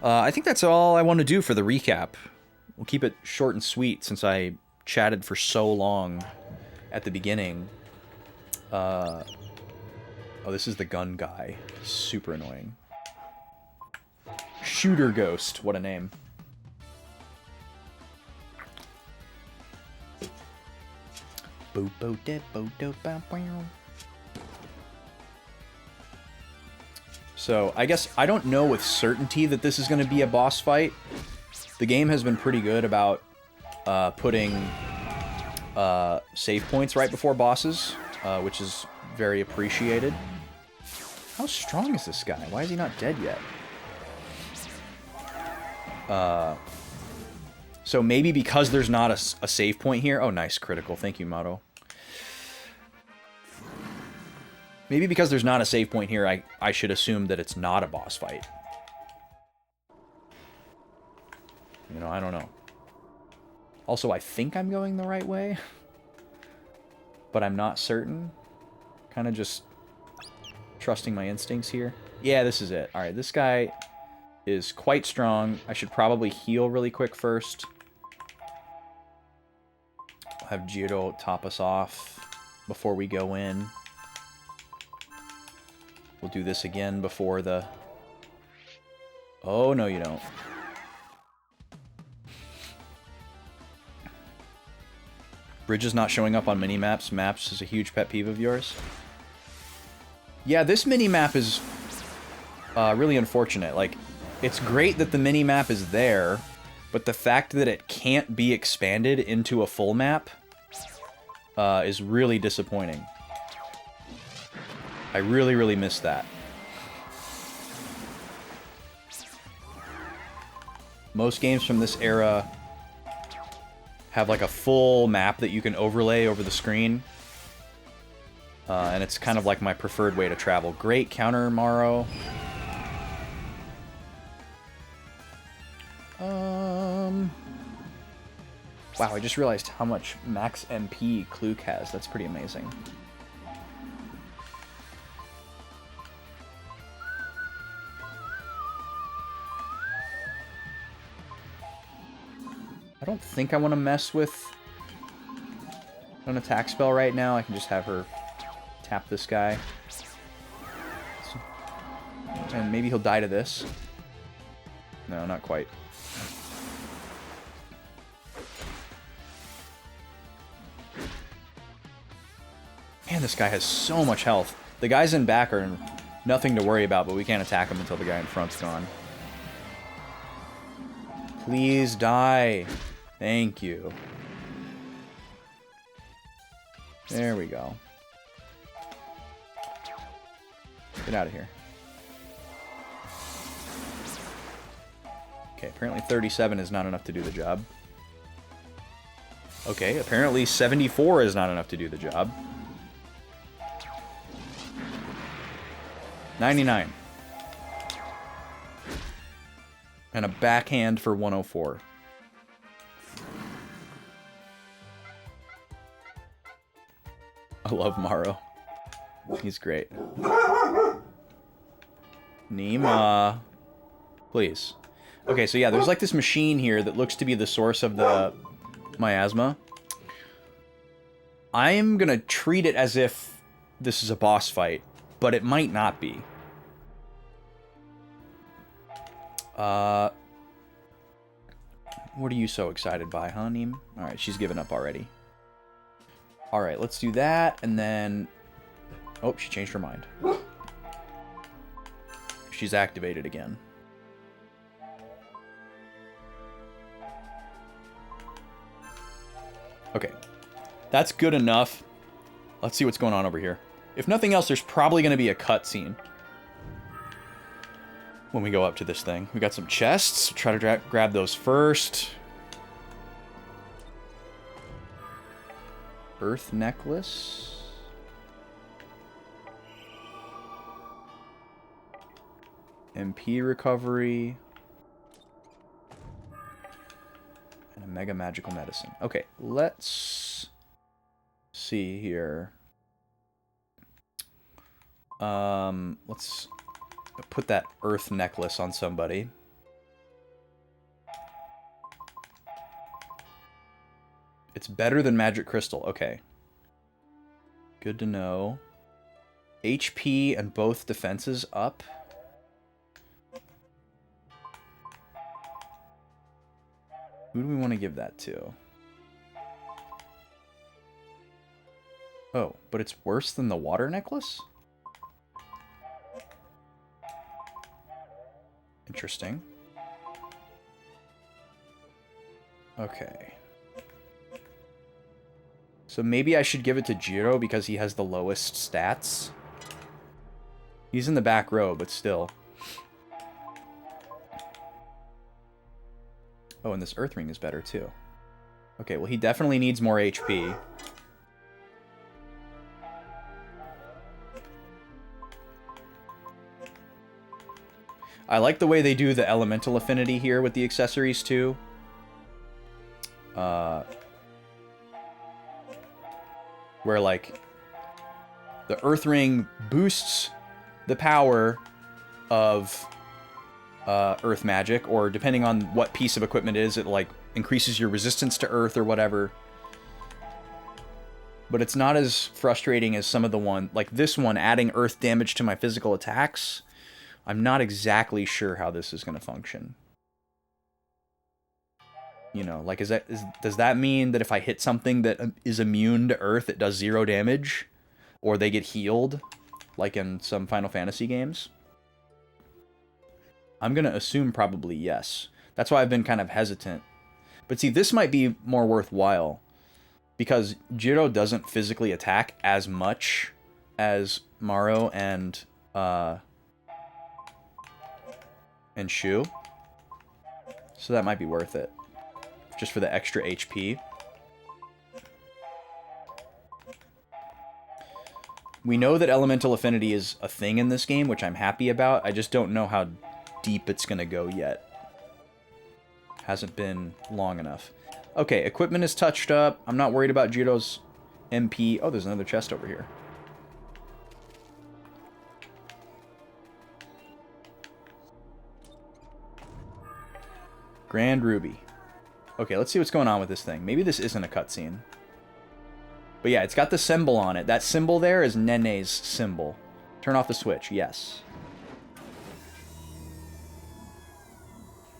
I think that's all I want to do for the recap. We'll keep it short and sweet since I chatted for so long at the beginning. Oh, this is the gun guy. Super annoying. Shooter Ghost. What a name. So, I guess I don't know with certainty that this is going to be a boss fight. The game has been pretty good about putting save points right before bosses, which is very appreciated. How strong is this guy? Why is he not dead yet? So maybe because there's not a save point here... Oh, nice, critical. Thank you, Mato. Maybe because there's not a save point here, I should assume that it's not a boss fight. You know, I don't know. Also, I think I'm going the right way. But I'm not certain. Kind of just trusting my instincts here. Yeah, this is it. Alright, this guy is quite strong. I should probably heal really quick first. I'll have Jiro top us off before we go in. We'll do this again before the... Oh, no you don't. Bridges not showing up on mini-maps. Maps is a huge pet peeve of yours. Yeah, this mini-map is really unfortunate. Like, it's great that the mini-map is there, but the fact that it can't be expanded into a full map is really disappointing. I really, really miss that. Most games from this era have like a full map that you can overlay over the screen. And it's kind of like my preferred way to travel. Great counter, Morrow. Wow, I just realized how much max MP Kluk has. That's pretty amazing. I don't think I want to mess with an attack spell right now. I can just have her tap this guy. And maybe he'll die to this. No, not quite. Man, this guy has so much health. The guys in back are nothing to worry about, but we can't attack him until the guy in front's gone. Please die. Thank you. There we go. Get out of here. Okay, apparently 37 is not enough to do the job. Okay, apparently 74 is not enough to do the job. 99. And a backhand for 104. I love Morrow. He's great. Nima. Please. Okay, so yeah, there's like this machine here that looks to be the source of the miasma. I am gonna treat it as if this is a boss fight, but it might not be. What are you so excited by, huh, Neem? Alright, she's given up already. Alright, let's do that, and then... Oh, she changed her mind. She's activated again. Okay. That's good enough. Let's see what's going on over here. If nothing else, there's probably going to be a cutscene when we go up to this thing. We got some chests. Try to grab those first. Earth necklace. MP recovery. And a mega magical medicine. Okay, let's see here. Let's put that earth necklace on somebody. It's better than magic crystal. Okay. Good to know. HP and both defenses up. Who do we want to give that to? Oh, but it's worse than the water necklace? Interesting. Okay. So maybe I should give it to Jiro because he has the lowest stats. He's in the back row, but still. Oh, and this earth ring is better too. Okay, well he definitely needs more HP. I like the way they do the elemental affinity here with the accessories too. Where like the earth ring boosts the power of earth magic, or depending on what piece of equipment it is, it like increases your resistance to earth or whatever. But it's not as frustrating as some of the one, like this one, adding earth damage to my physical attacks. I'm not exactly sure how this is going to function. You know, like, does that mean that if I hit something that is immune to Earth, it does 0 damage? Or they get healed, like in some Final Fantasy games? I'm going to assume probably yes. That's why I've been kind of hesitant. But see, this might be more worthwhile, because Jiro doesn't physically attack as much as Maro and Shu. So that might be worth it. Just for the extra HP. We know that elemental affinity is a thing in this game, which I'm happy about. I just don't know how deep it's going to go yet. Hasn't been long enough. Okay, equipment is touched up. I'm not worried about Jiro's MP. Oh, there's another chest over here. Grand Ruby. Okay, let's see what's going on with this thing. Maybe this isn't a cutscene. But yeah, it's got the symbol on it. That symbol there is Nene's symbol. Turn off the switch. Yes.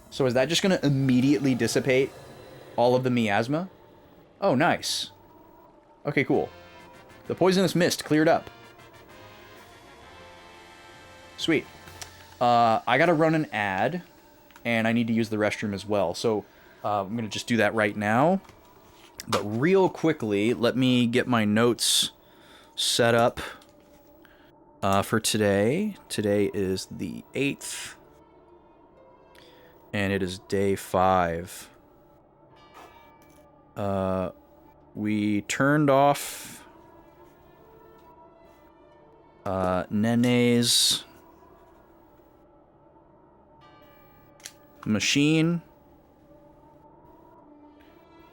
So is that just going to immediately dissipate all of the miasma? Oh, nice. Okay, cool. The poisonous mist cleared up. Sweet. I got to run an ad, and I need to use the restroom as well. So I'm going to just do that right now. But real quickly, let me get my notes set up for today. Today is the 8th. And it is day 5. We turned off Nene's machine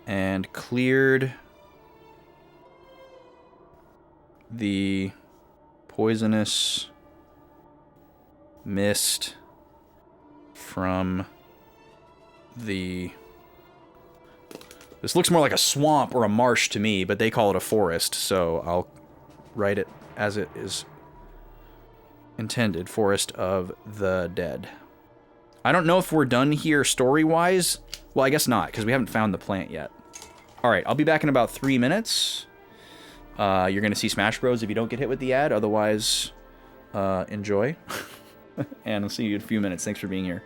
and cleared the poisonous mist from the... This looks more like a swamp or a marsh to me, but they call it a forest, so I'll write it as it is intended. Forest of the Dead. I don't know if we're done here story-wise. Well, I guess not, because we haven't found the plant yet. Alright, I'll be back in about 3 minutes. You're going to see Smash Bros. If you don't get hit with the ad. Otherwise, enjoy. And I'll see you in a few minutes. Thanks for being here.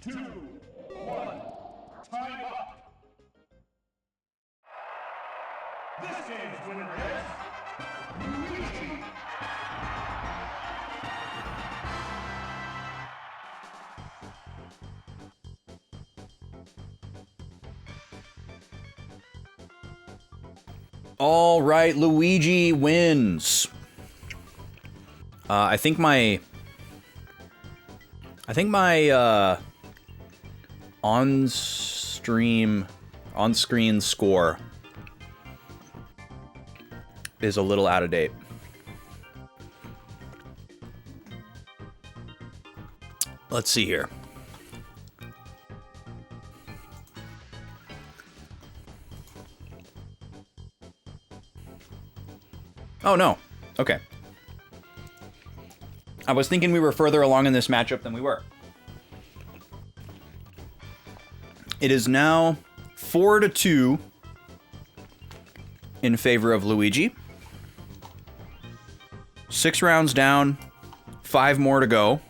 2, 1, time up! This game's winner is Luigi! All right, Luigi wins. I think my on-screen score is a little out of date. Let's see here. Oh, no. Okay. I was thinking we were further along in this matchup than we were. It is now 4-2 in favor of Luigi. 6 rounds down, 5 more to go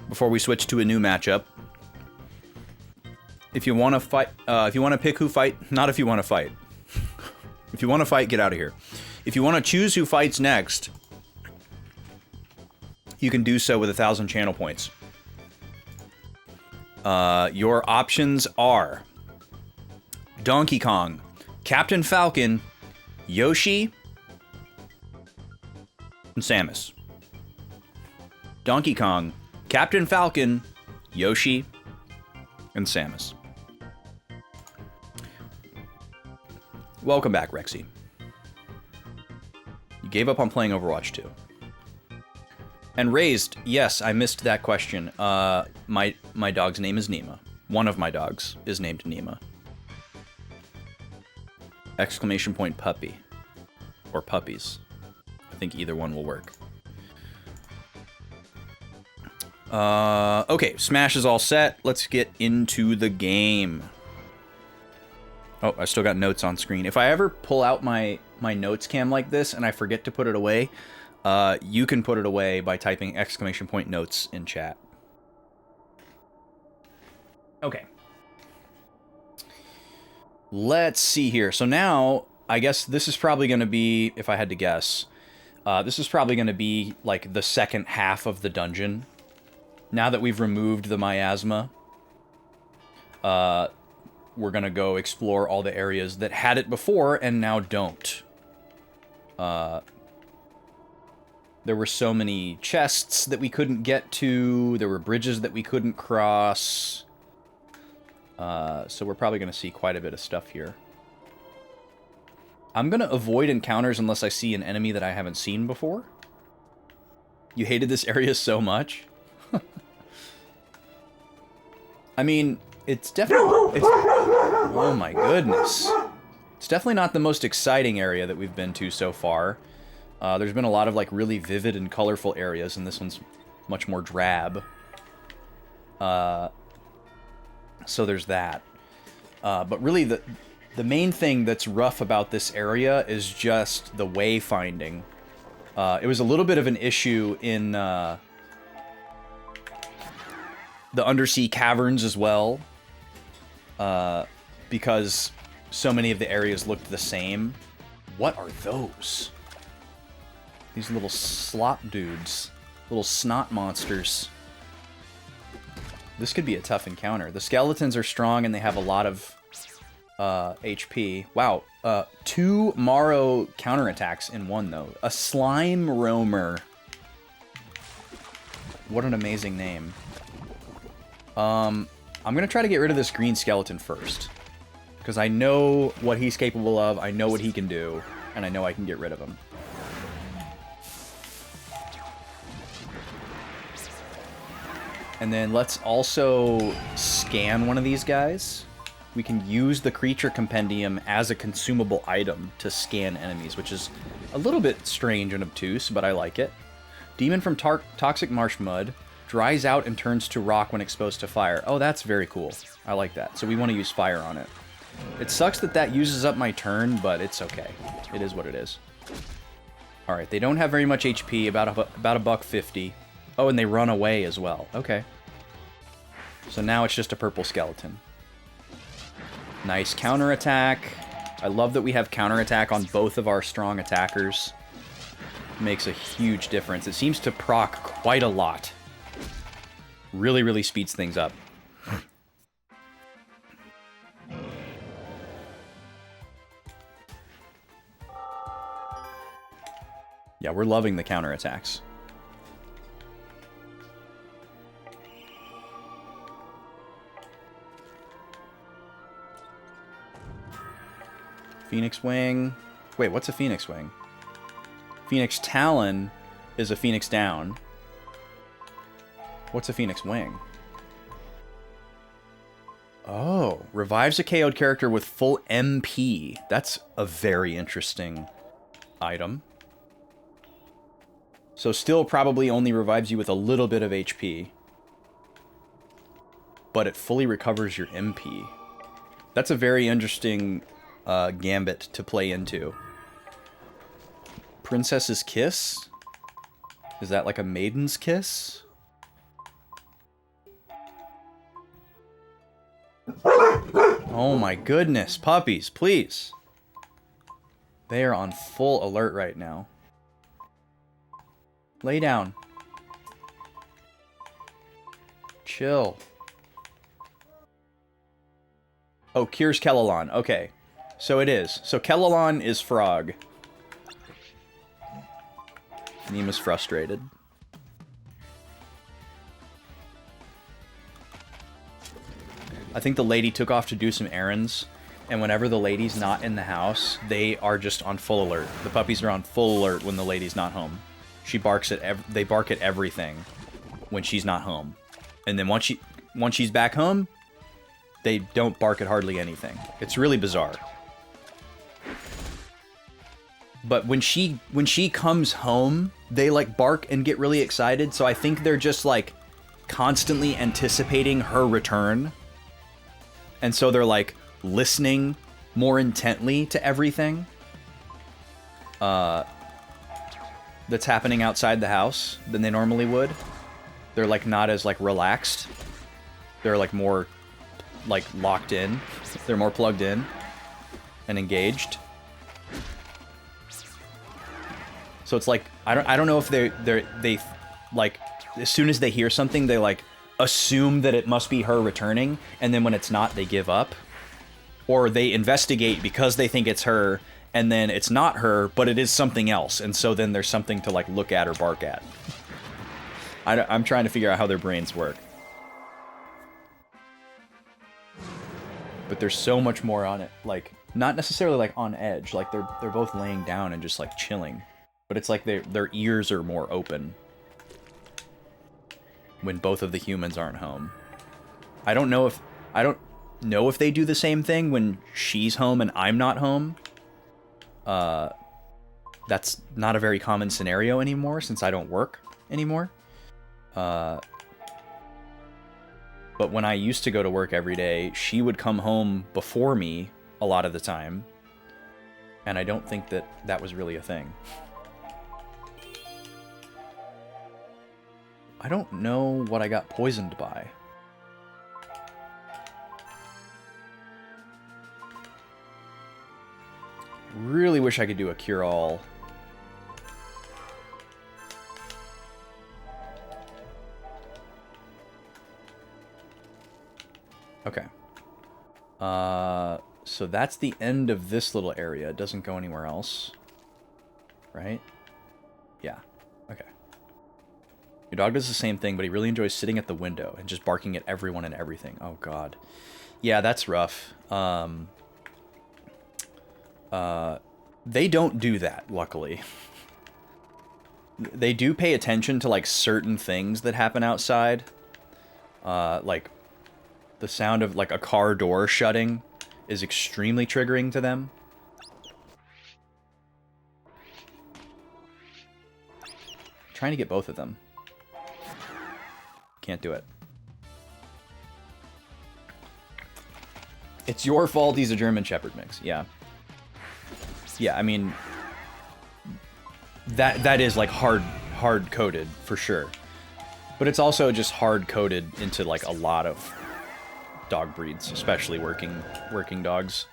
before we switch to a new matchup. If you want to fight, if you want to pick who fight, not if you want to fight. If you want to fight, get out of here. If you want to choose who fights next, you can do so with 1,000 channel points. Your options are Donkey Kong, Captain Falcon, Yoshi, and Samus. Donkey Kong, Captain Falcon, Yoshi, and Samus. Welcome back, Rexy. You gave up on playing Overwatch 2. And Raised, yes, I missed that question. My dog's name is Nima. One of my dogs is named Nima. Exclamation point puppy. Or puppies. I think either one will work. Okay, Smash is all set. Let's get into the game. Oh, I still got notes on screen. If I ever pull out my notes cam like this and I forget to put it away, you can put it away by typing exclamation point notes in chat. Okay. Let's see here. So now, I guess this is probably going to be, if I had to guess, this is probably going to be like the second half of the dungeon. Now that we've removed the miasma, we're going to go explore all the areas that had it before and now don't. There were so many chests that we couldn't get to. There were bridges that we couldn't cross. So we're probably going to see quite a bit of stuff here. I'm going to avoid encounters unless I see an enemy that I haven't seen before. You hated this area so much? I mean, it's definitely... oh my goodness. It's definitely not the most exciting area that we've been to so far. There's been a lot of like really vivid and colorful areas, and this one's much more drab. So there's that. But really, the main thing that's rough about this area is just the wayfinding. It was a little bit of an issue in the undersea caverns as well, because so many of the areas looked the same. What are those? These little slop dudes. Little snot monsters. This could be a tough encounter. The skeletons are strong and they have a lot of HP. Wow. 2 Morrow counterattacks in one, though. A slime roamer. What an amazing name. I'm going to try to get rid of this green skeleton first. Because I know what he's capable of, I know what he can do, and I know I can get rid of him. And then let's also scan one of these guys. We can use the creature compendium as a consumable item to scan enemies, which is a little bit strange and obtuse, but I like it. Demon from Toxic Marsh Mud dries out and turns to rock when exposed to fire. Oh, that's very cool. I like that. So we want to use fire on it. It sucks that that uses up my turn, but it's okay. It is what it is. All right, they don't have very much HP, about $150. Oh, and they run away as well. Okay. So now it's just a purple skeleton. Nice counterattack. I love that we have counterattack on both of our strong attackers. Makes a huge difference. It seems to proc quite a lot. Really, really speeds things up. Yeah, we're loving the counterattacks. Phoenix Wing. Wait, what's a Phoenix Wing? Phoenix Talon is a Phoenix Down. What's a Phoenix Wing? Oh, revives a KO'd character with full MP. That's a very interesting item. So still probably only revives you with a little bit of HP. But it fully recovers your MP. That's a very interesting gambit to play into. Princess's Kiss? Is that like a maiden's kiss? Oh my goodness, puppies, please. They are on full alert right now. Lay down. Chill. Oh, cures Kellalon. Okay. So it is. So Kellalon is Frog. Nima's frustrated. I think the lady took off to do some errands, and whenever the lady's not in the house, they are just on full alert. The puppies are on full alert when the lady's not home. She barks at they bark at everything when she's not home. And then once she's back home, they don't bark at hardly anything. It's really bizarre. But when she comes home, they like bark and get really excited, so I think they're just like constantly anticipating her return. And so they're like listening more intently to everything that's happening outside the house than they normally would. They're like not as like relaxed. They're like more like locked in. They're more plugged in and engaged. So it's like I don't know if they like as soon as they hear something they like assume that it must be her returning, and then when it's not they give up, or they investigate because they think it's her, and then it's not her but it is something else, and so then there's something to like look at or bark at. I'm trying to figure out how their brains work, but there's so much more on it, like not necessarily like on edge, like they're both laying down and just like chilling, but it's like their ears are more open when both of the humans aren't home. I don't know if they do the same thing when she's home and I'm not home. That's not a very common scenario anymore since I don't work anymore. But when I used to go to work every day, she would come home before me a lot of the time. And I don't think that was really a thing. I don't know what I got poisoned by. Really wish I could do a cure-all. Okay. So that's the end of this little area. It doesn't go anywhere else. Right? Yeah. Okay. Your dog does the same thing, but he really enjoys sitting at the window and just barking at everyone and everything. Oh, God. Yeah, that's rough. They don't do that, luckily. They do pay attention to, like, certain things that happen outside. Like, the sound of, like, a car door shutting is extremely triggering to them. I'm trying to get both of them. Can't do it. It's your fault he's a German Shepherd mix. Yeah. Yeah, I mean, that is like hard coded for sure. But it's also just hard-coded into, like, a lot of dog breeds, especially working dogs,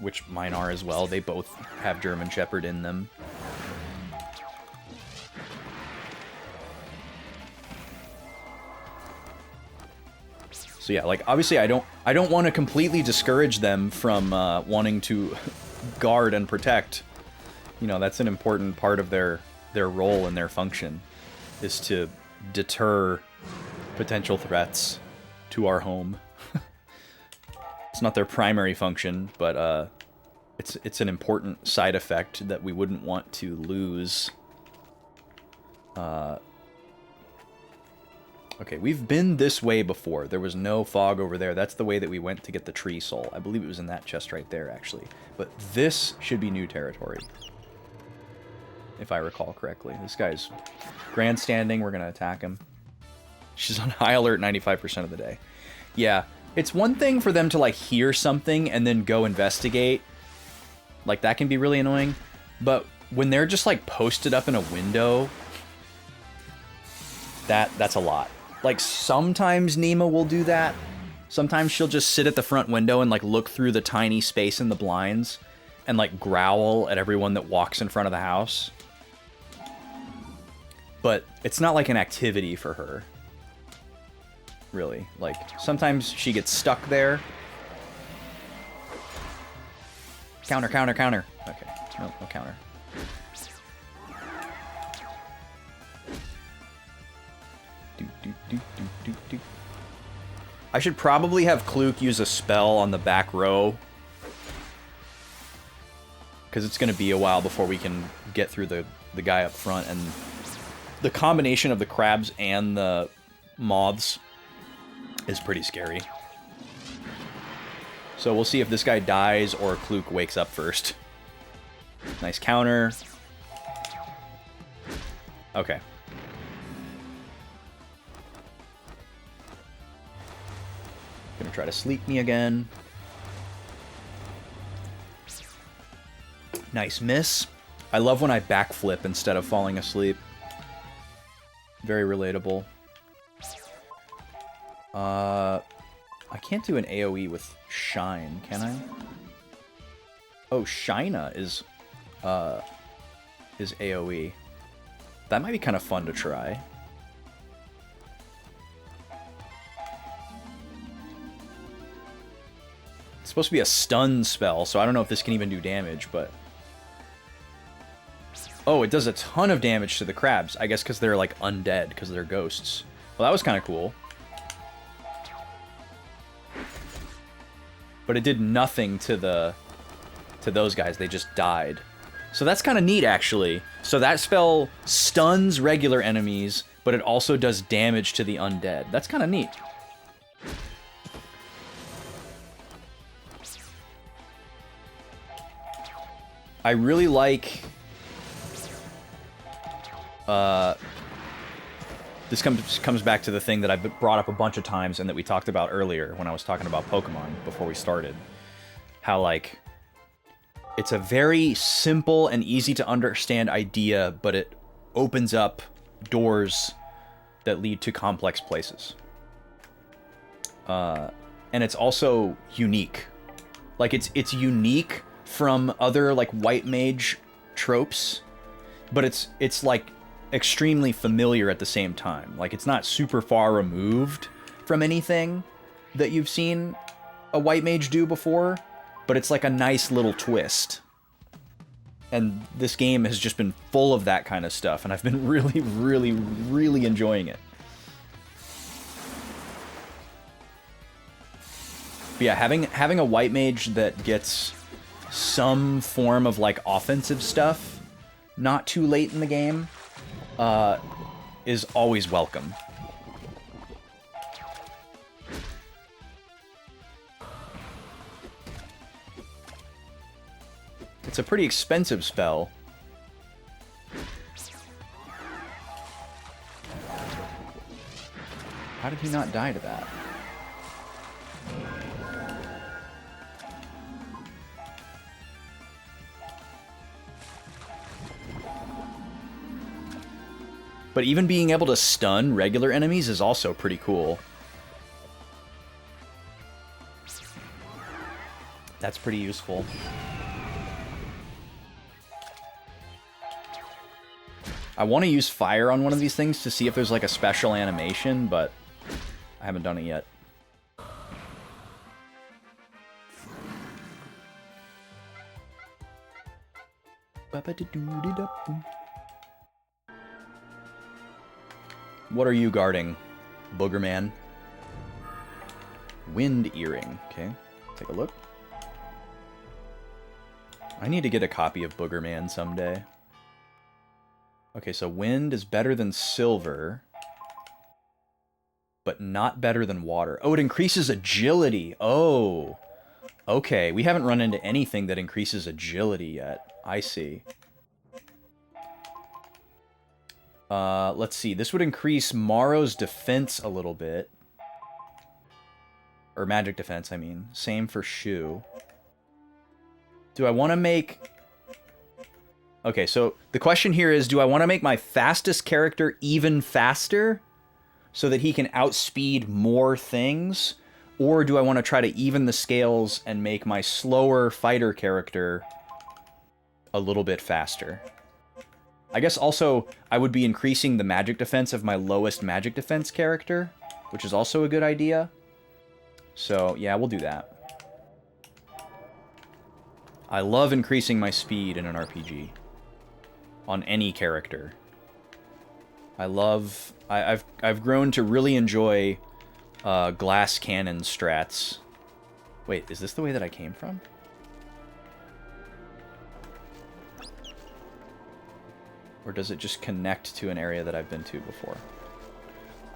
which mine are as well. They both have German Shepherd in them. So yeah, like, obviously I don't want to completely discourage them from wanting to guard and protect. You know, that's an important part of their role and their function, is to deter potential threats to our home. It's not their primary function, but it's an important side effect that we wouldn't want to lose. Okay, we've been this way before. There was no fog over there. That's the way that we went to get the tree soul. I believe it was in that chest right there, actually. But this should be new territory, if I recall correctly. This guy's grandstanding. We're going to attack him. She's on high alert 95% of the day. Yeah, it's one thing for them to, like, hear something and then go investigate. Like, that can be really annoying. But when they're just, like, posted up in a window, that's a lot. Like, sometimes Nima will do that. Sometimes she'll just sit at the front window and, like, look through the tiny space in the blinds and, like, growl at everyone that walks in front of the house. But it's not like an activity for her, really. Like, sometimes she gets stuck there. Counter, counter, counter. Okay, no counter. I should probably have Kluk use a spell on the back row, because it's going to be a while before we can get through the guy up front, and the combination of the crabs and the moths is pretty scary. So we'll see if this guy dies or Kluk wakes up first. Nice counter. Okay. Gonna try to sleep me again. Nice miss. I love when I backflip instead of falling asleep. Very relatable. I can't do an AoE with Shine, can I? Oh, Shina is AoE. That might be kind of fun to try. It's supposed to be a stun spell, so I don't know if this can even do damage, but... Oh, it does a ton of damage to the crabs. I guess because they're, like, undead, because they're ghosts. Well, that was kind of cool. But it did nothing to those guys. They just died. So that's kind of neat, actually. So that spell stuns regular enemies, but it also does damage to the undead. That's kind of neat. I really like... This comes back to the thing that I've brought up a bunch of times and that we talked about earlier when I was talking about Pokemon before we started. How, like, it's a very simple and easy to understand idea, but it opens up doors that lead to complex places. And it's also unique. Like, it's unique from other, like, white mage tropes, but it's like extremely familiar at the same time. Like, it's not super far removed from anything that you've seen a white mage do before, but it's like a nice little twist. And this game has just been full of that kind of stuff, and I've been really, really, really enjoying it. But yeah, having a white mage that gets some form of, like, offensive stuff not too late in the game is always welcome. It's a pretty expensive spell. How did he not die to that? But even being able to stun regular enemies is also pretty cool. That's pretty useful. I want to use fire on one of these things to see if there's like a special animation, but I haven't done it yet. What are you guarding, Booger Man? Wind earring. Okay, take a look. I need to get a copy of Booger Man someday. Okay, so wind is better than silver, but not better than water. Oh, it increases agility. Oh, okay. We haven't run into anything that increases agility yet. I see. Let's see. This would increase Morrow's defense a little bit. Or magic defense, I mean. Same for Shu. Do I want to make... Okay, so the question here is, do I want to make my fastest character even faster so that he can outspeed more things? Or do I want to try to even the scales and make my slower fighter character a little bit faster? I guess also I would be increasing the magic defense of my lowest magic defense character, which is also a good idea. So, yeah, we'll do that. I love increasing my speed in an RPG. On any character. I've grown to really enjoy glass cannon strats. Wait, is this the way that I came from? Or does it just connect to an area that I've been to before?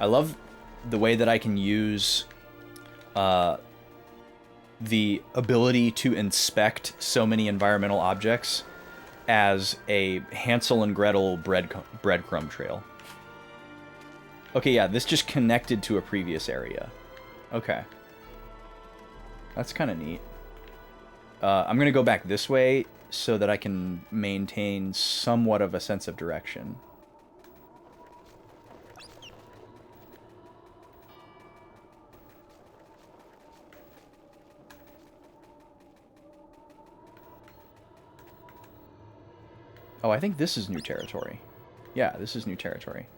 I love the way that I can use the ability to inspect so many environmental objects as a Hansel and Gretel breadcrumb trail. Okay, yeah, this just connected to a previous area. Okay. That's kind of neat. I'm going to go back this way so that I can maintain somewhat of a sense of direction. Oh, I think this is new territory. Yeah, this is new territory.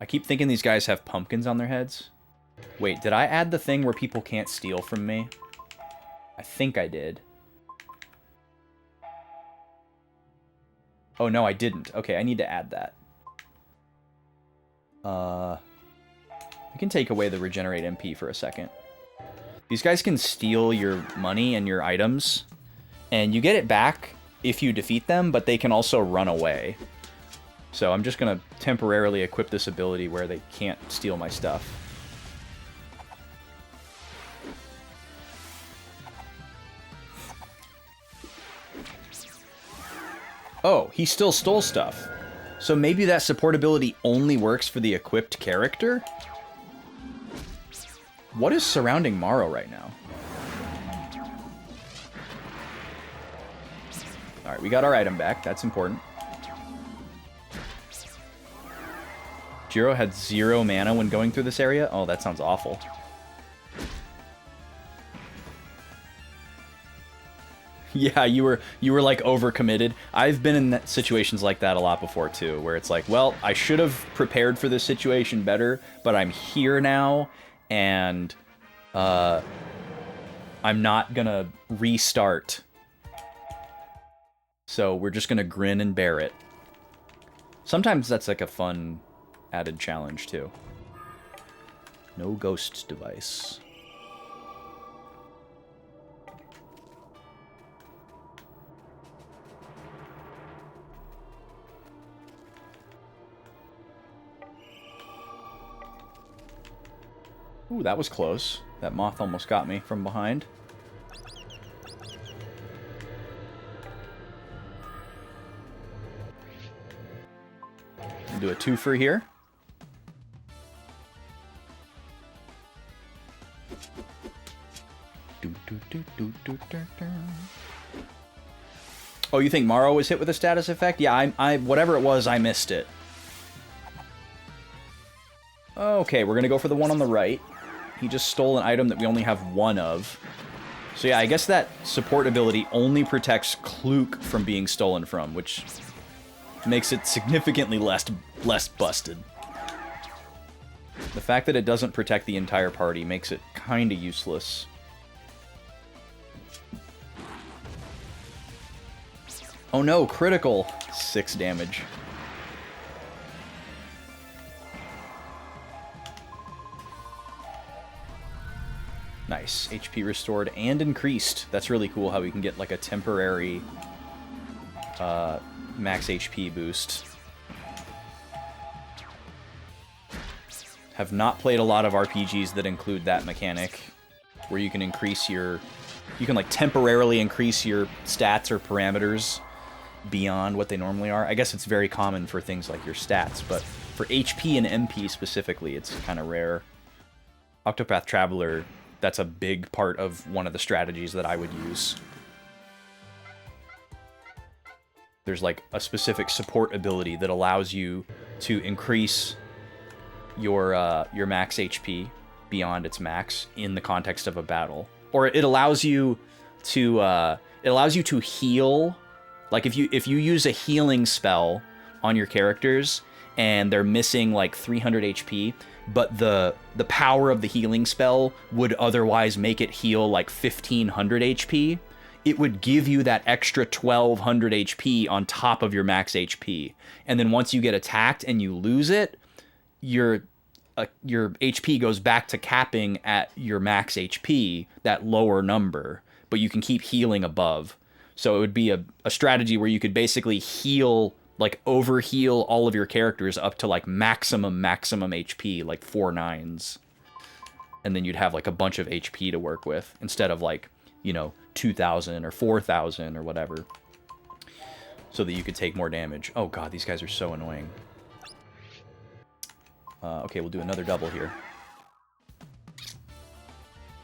I keep thinking these guys have pumpkins on their heads. Wait, did I add the thing where people can't steal from me? I think I did. Oh, no, I didn't. Okay, I need to add that. I can take away the regenerate MP for a second. These guys can steal your money and your items, and you get it back if you defeat them, but they can also run away. So I'm just going to temporarily equip this ability where they can't steal my stuff. Oh, he still stole stuff. So maybe that support ability only works for the equipped character? What is surrounding Morrow right now? Alright, we got our item back. That's important. Jiro had 0 mana when going through this area? Oh, that sounds awful. Yeah, you were like overcommitted. I've been in situations like that a lot before too, where it's like, well, I should have prepared for this situation better, but I'm here now, and I'm not gonna restart. So we're just gonna grin and bear it. Sometimes that's like a fun added challenge too. No ghost device. Ooh, that was close. That moth almost got me from behind. I'll do a twofer here. Oh, you think Morrow was hit with a status effect? Yeah, I whatever it was, I missed it. Okay, we're gonna go for the one on the right. He just stole an item that we only have one of. So yeah, I guess that support ability only protects Kluk from being stolen from, which makes it significantly less busted. The fact that it doesn't protect the entire party makes it kinda useless. Oh no, critical! 6 damage. Nice. HP restored and increased. That's really cool how we can get like a temporary max HP boost. Have not played a lot of RPGs that include that mechanic, where you can increase your... You can like temporarily increase your stats or parameters beyond what they normally are. I guess it's very common for things like your stats, but for HP and MP specifically, it's kind of rare. Octopath Traveler, that's a big part of one of the strategies that I would use. There's like a specific support ability that allows you to increase your max HP beyond its max in the context of a battle, or it allows you to heal. Like if you use a healing spell on your characters and they're missing like 300 HP, but the power of the healing spell would otherwise make it heal like 1500 HP, it would give you that extra 1200 HP on top of your max HP. And then once you get attacked and you lose it, your HP goes back to capping at your max HP, that lower number, but you can keep healing above. So it would be a strategy where you could basically heal, like overheal all of your characters up to like maximum HP, like 4 9s. And then you'd have like a bunch of HP to work with instead of like, you know, 2000 or 4000 or whatever. So that you could take more damage. Oh god, these guys are so annoying. Okay, we'll do another double here.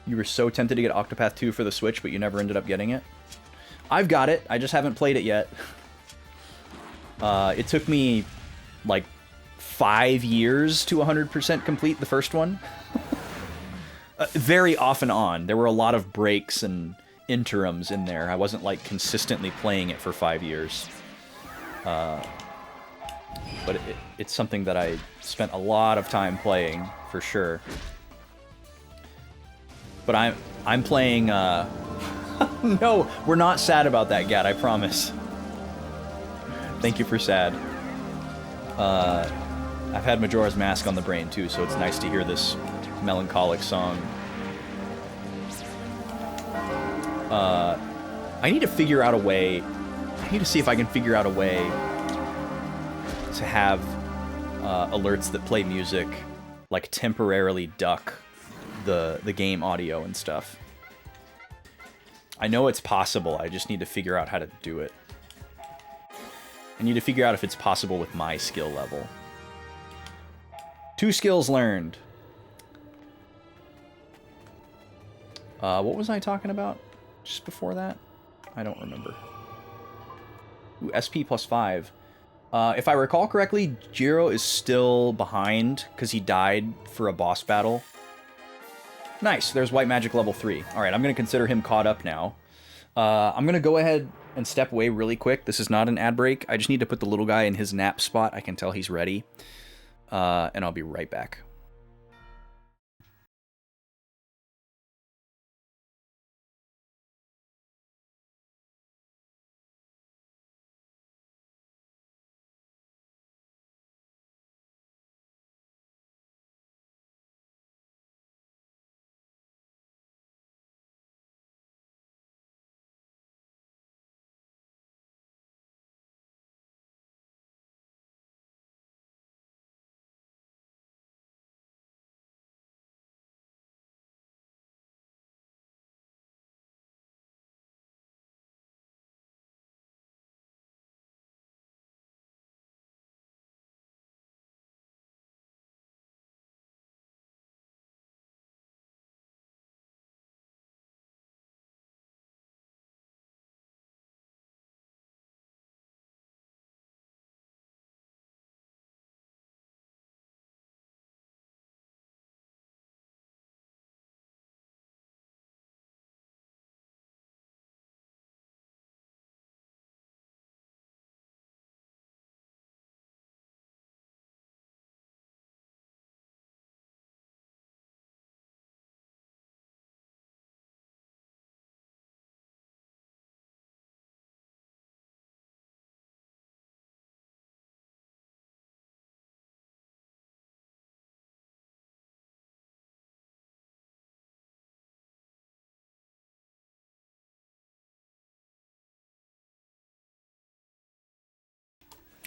You were so tempted to get Octopath 2 for the Switch, but you never ended up getting it? I've got it, I just haven't played it yet. It took me, like, 5 years to 100% complete the first one. Very off and on. There were a lot of breaks and interims in there. I wasn't, like, consistently playing it for 5 years. But it's something that I spent a lot of time playing, for sure. But I'm playing, No, we're not sad about that, Gat, I promise. Thank you for sad. I've had Majora's Mask on the brain, too, so it's nice to hear this melancholic song. I need to figure out a way... I need to see if I can figure out a way to have alerts that play music, like, temporarily duck the game audio and stuff. I know it's possible, I just need to figure out how to do it. I need to figure out if it's possible with my skill level. 2 skills learned. What was I talking about just before that? I don't remember. Ooh, SP plus 5. If I recall correctly, Jiro is still behind because he died for a boss battle. Nice, there's White Magic level 3. Alright, I'm going to consider him caught up now. I'm going to go ahead and step away really quick. This is not an ad break. I just need to put the little guy in his nap spot. I can tell he's ready. And I'll be right back.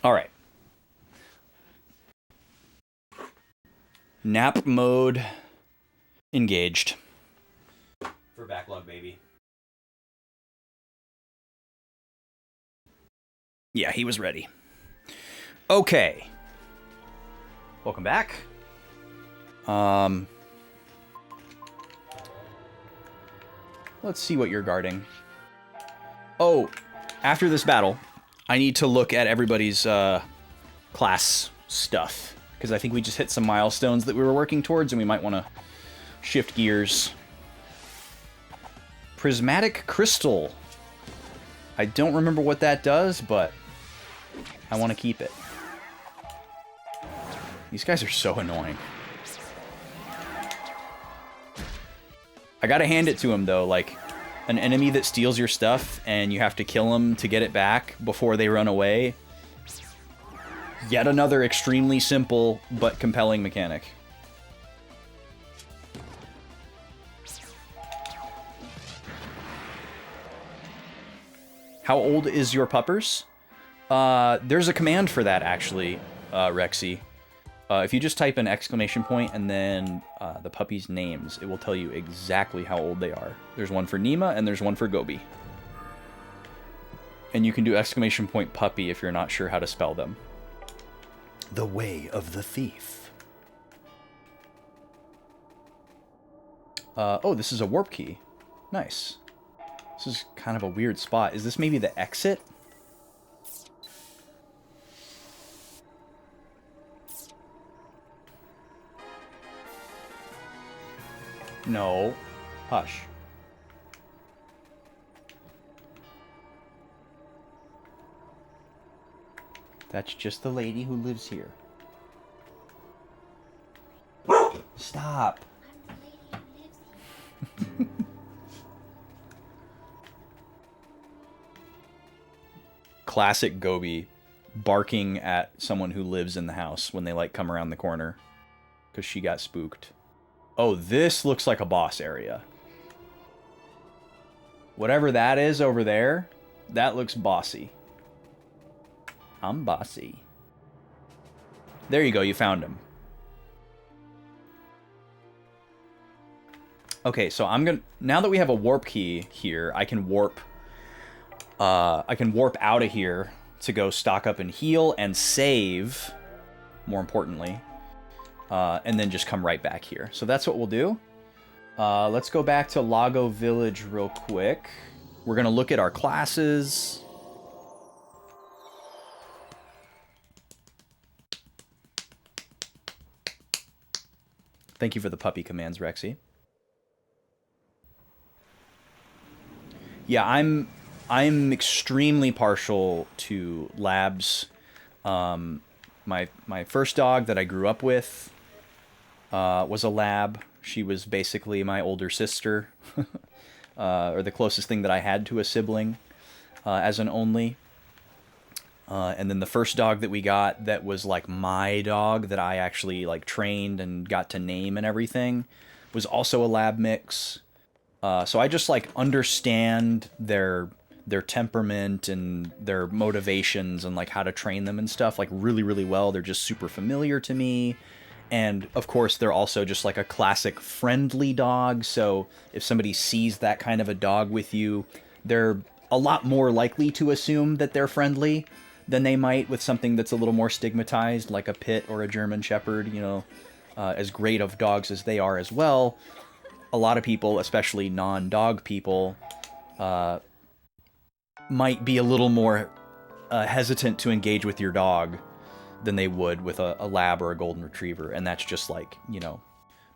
All right. Nap mode engaged. For Backlog, baby. Yeah, he was ready. Okay. Welcome back. Let's see what you're guarding. Oh, after this battle, I need to look at everybody's class stuff, because I think we just hit some milestones that we were working towards, and we might want to shift gears. Prismatic Crystal. I don't remember what that does, but I want to keep it. These guys are so annoying. I gotta hand it to him, though. Like, an enemy that steals your stuff and you have to kill them to get it back before they run away. Yet another extremely simple but compelling mechanic. How old is your puppers? There's a command for that, actually, Rexy. If you just type an exclamation point and then the puppy's names, it will tell you exactly how old they are. There's one for Nima and there's one for Gobi. And you can do exclamation point puppy if you're not sure how to spell them. The Way of the Thief. Oh, this is a warp key. Nice. This is kind of a weird spot. Is this maybe the exit? No. Hush. That's just the lady who lives here. Stop. Classic Gobi barking at someone who lives in the house when they like come around the corner because she got spooked. Oh, this looks like a boss area. Whatever that is over there, that looks bossy. I'm bossy. There you go, you found him. Okay, so I'm gonna, now that we have a warp key here, I can warp out of here to go stock up and heal and save, more importantly, and then just come right back here. So that's what we'll do. Let's go back to Lago Village real quick. We're gonna look at our classes. Thank you for the puppy commands, Rexy. Yeah, I'm extremely partial to labs. My first dog that I grew up with was a lab. She was basically my older sister, or the closest thing that I had to a sibling as an only. And then the first dog that we got that was like my dog that I actually like trained and got to name and everything was also a lab mix. So I just like understand their temperament and their motivations and like how to train them and stuff like really, really well. They're just super familiar to me. And of course, they're also just like a classic friendly dog. So if somebody sees that kind of a dog with you, they're a lot more likely to assume that they're friendly than they might with something that's a little more stigmatized, like a pit or a German Shepherd, you know, as great of dogs as they are as well. A lot of people, especially non-dog people, might be a little more hesitant to engage with your dog than they would with a lab or a golden retriever. And that's just like, you know,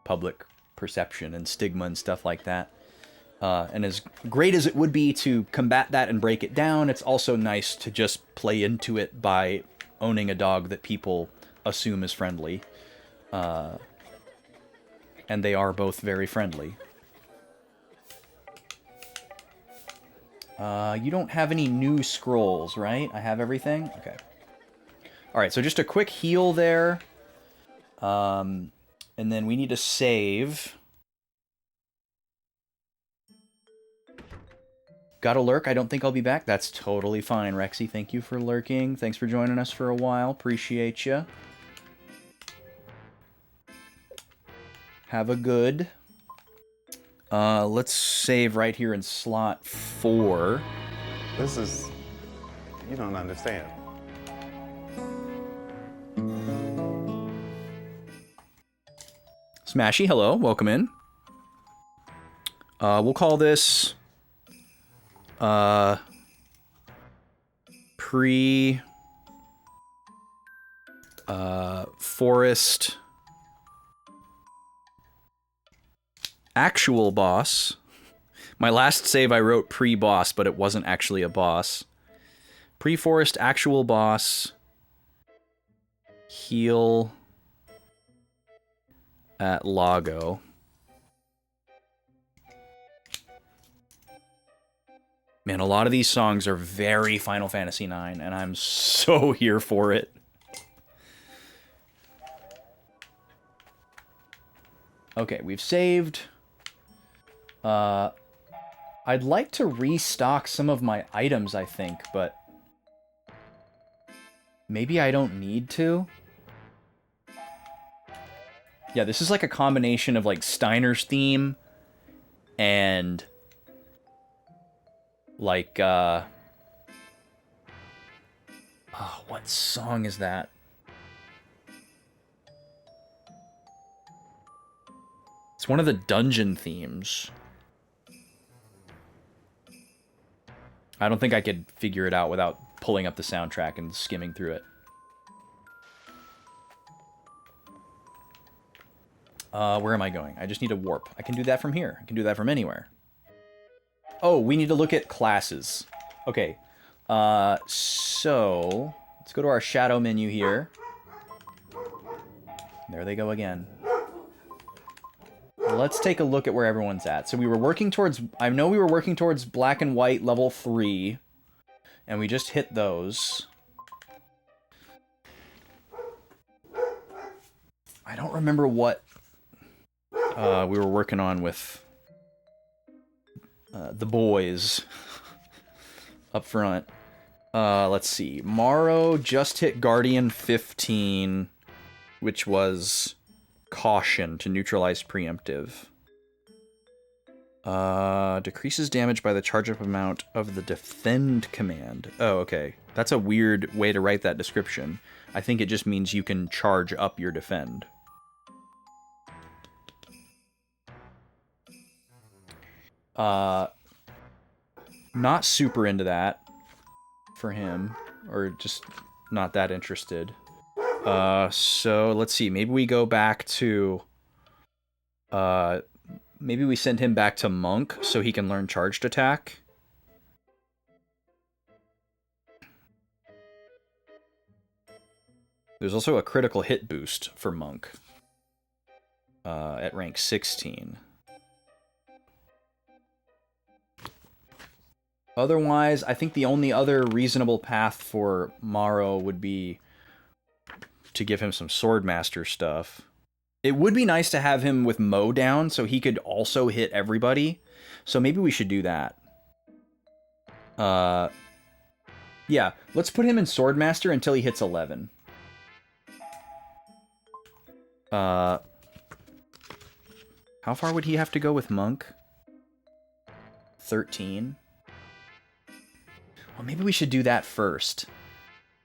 public perception and stigma and stuff like that. And as great as it would be to combat that and break it down, it's also nice to just play into it by owning a dog that people assume is friendly. And they are both very friendly. You don't have any new scrolls, right? I have everything? Okay. Alright, so just a quick heal there. And then we need to save. Gotta lurk. I don't think I'll be back. That's totally fine, Rexy. Thank you for lurking. Thanks for joining us for a while. Appreciate you. Have a good. Let's save right here in slot 4. This is, you don't understand. Smashy, hello. Welcome in. We'll call this forest actual boss. My last save I wrote pre-boss, but it wasn't actually a boss. Pre-forest actual boss. Heal at Lago. Man, a lot of these songs are very Final Fantasy IX, and I'm so here for it. Okay, we've saved. I'd like to restock some of my items, I think, but maybe I don't need to. Yeah, this is like a combination of like Steiner's theme and like oh, what song is that? It's one of the dungeon themes. I don't think I could figure it out without pulling up the soundtrack and skimming through it. Where am I going? I just need a warp. I can do that from here. I can do that from anywhere. Oh, we need to look at classes. Okay. So let's go to our shadow menu here. There they go again. Let's take a look at where everyone's at. So we were working towards... I know we were working towards black and white level 3. And we just hit those. I don't remember what we were working on with the boys up front. Let's see. Morrow just hit Guardian 15, which was... Caution to neutralize preemptive. Decreases damage by the charge-up amount of the defend command. Oh, okay. That's a weird way to write that description. I think it just means you can charge up your defend. Not super into that for him, or just not that interested. So let's see. Maybe we go back to, maybe we send him back to Monk so he can learn charged attack. There's also a critical hit boost for Monk, at rank 16. Otherwise, I think the only other reasonable path for Morrow would be to give him some Swordmaster stuff. It would be nice to have him with Mow down so he could also hit everybody. So maybe we should do that. Yeah, let's put him in Swordmaster until he hits 11. How far would he have to go with Monk? 13? Well, maybe we should do that first.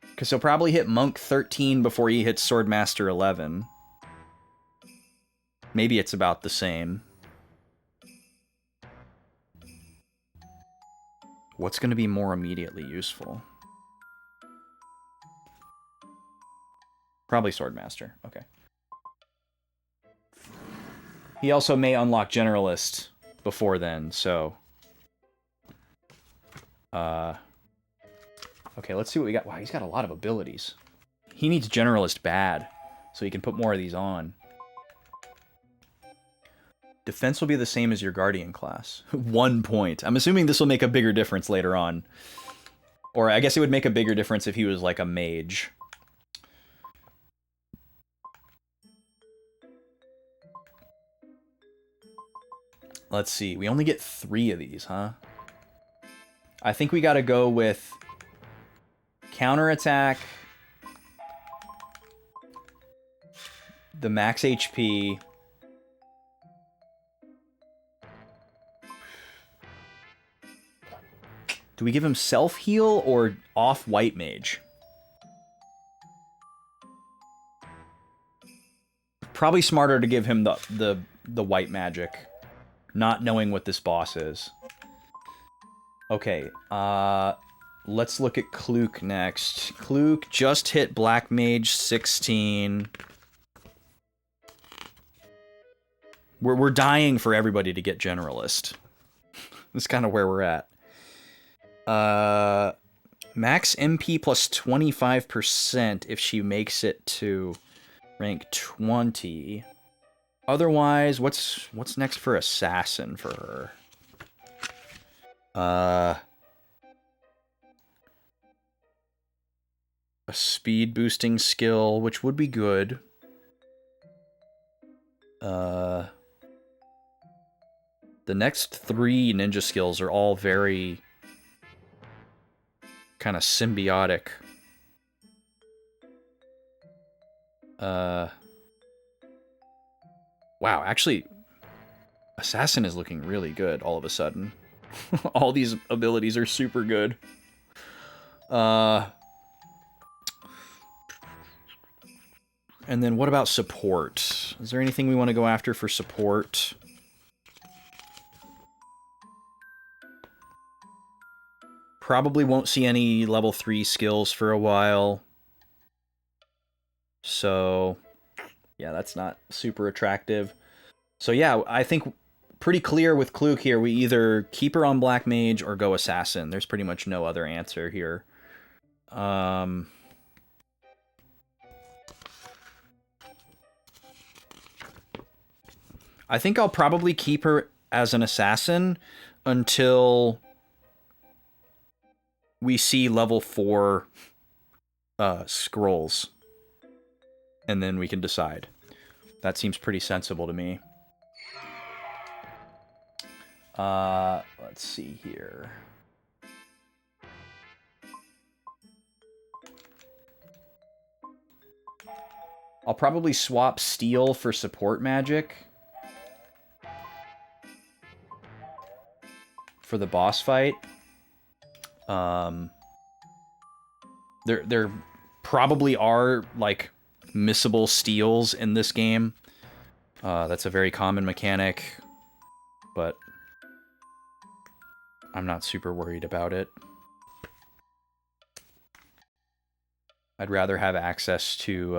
Because he'll probably hit Monk 13 before he hits Swordmaster 11. Maybe it's about the same. What's going to be more immediately useful? Probably Swordmaster. Okay. He also may unlock Generalist before then, so... Okay, let's see what we got. Wow, he's got a lot of abilities. He needs Generalist bad, so he can put more of these on. Defense will be the same as your Guardian class. 1 point. I'm assuming this will make a bigger difference later on. Or I guess it would make a bigger difference if he was like a mage. Let's see. We only get 3 of these, huh? I think we got to go with counterattack, the max HP, do we give him self-heal or off White Mage? Probably smarter to give him the white magic, not knowing what this boss is. Okay, let's look at Kluk next. Kluk just hit Black Mage 16. We're dying for everybody to get Generalist. That's kind of where we're at. Max MP plus 25% if she makes it to rank 20. Otherwise, what's next for Assassin for her? A speed boosting skill, which would be good. The next 3 ninja skills are all very kind of symbiotic. Wow, actually, Assassin is looking really good all of a sudden. All these abilities are super good. And then what about support? Is there anything we want to go after for support? Probably won't see any level 3 skills for a while. So, yeah, that's not super attractive. So yeah, I think pretty clear with Kluk here. We either keep her on Black Mage or go Assassin. There's pretty much no other answer here. I think I'll probably keep her as an Assassin until we see level 4 scrolls. And then we can decide. That seems pretty sensible to me. Let's see here. I'll probably swap Steel for support magic for the boss fight. There probably are, like, missable steals in this game. That's a very common mechanic, but I'm not super worried about it. I'd rather have access to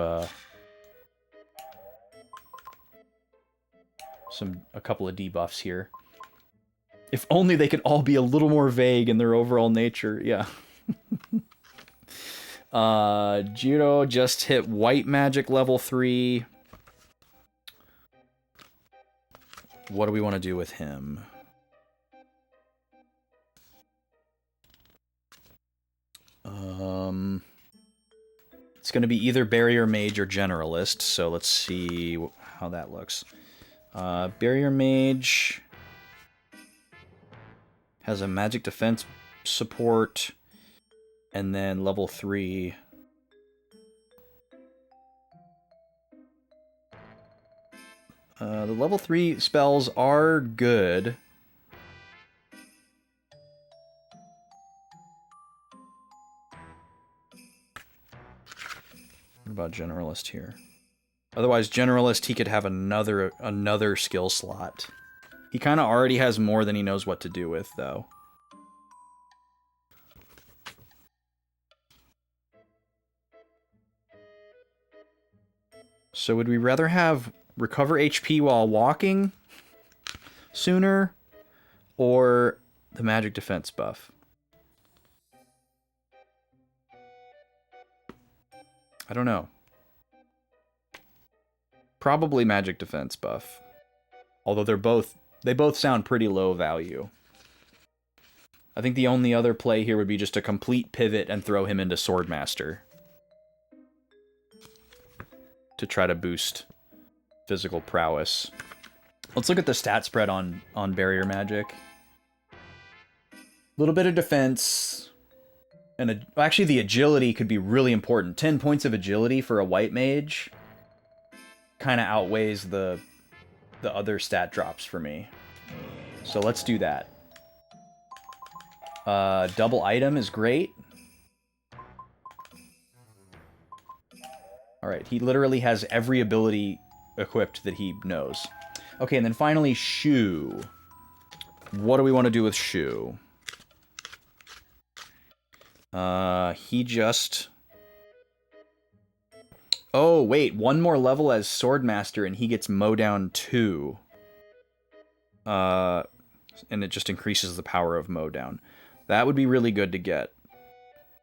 a couple of debuffs here. If only they could all be a little more vague in their overall nature. Yeah. Jiro just hit White Magic level 3. What do we want to do with him? It's going to be either Barrier Mage or Generalist, so let's see how that looks. Barrier Mage has a magic defense support, and then level 3. The level 3 spells are good. What about Generalist here? Otherwise, Generalist, he could have another skill slot. He kind of already has more than he knows what to do with, though. So would we rather have recover HP while walking sooner, or the magic defense buff? I don't know. Probably magic defense buff. Although they both sound pretty low value. I think the only other play here would be just a complete pivot and throw him into Swordmaster to try to boost physical prowess. Let's look at the stat spread on Barrier Magic. little bit of defense. And actually, the agility could be really important. 10 points of agility for a white mage kind of outweighs the other stat drops for me. So let's do that. Double item is great. Alright, he literally has every ability equipped that he knows. Okay, and then finally, Shu. What do we want to do with Shu? He just... Oh, wait, one more level as Swordmaster and he gets Mow Down 2. And it just increases the power of Mow Down. That would be really good to get.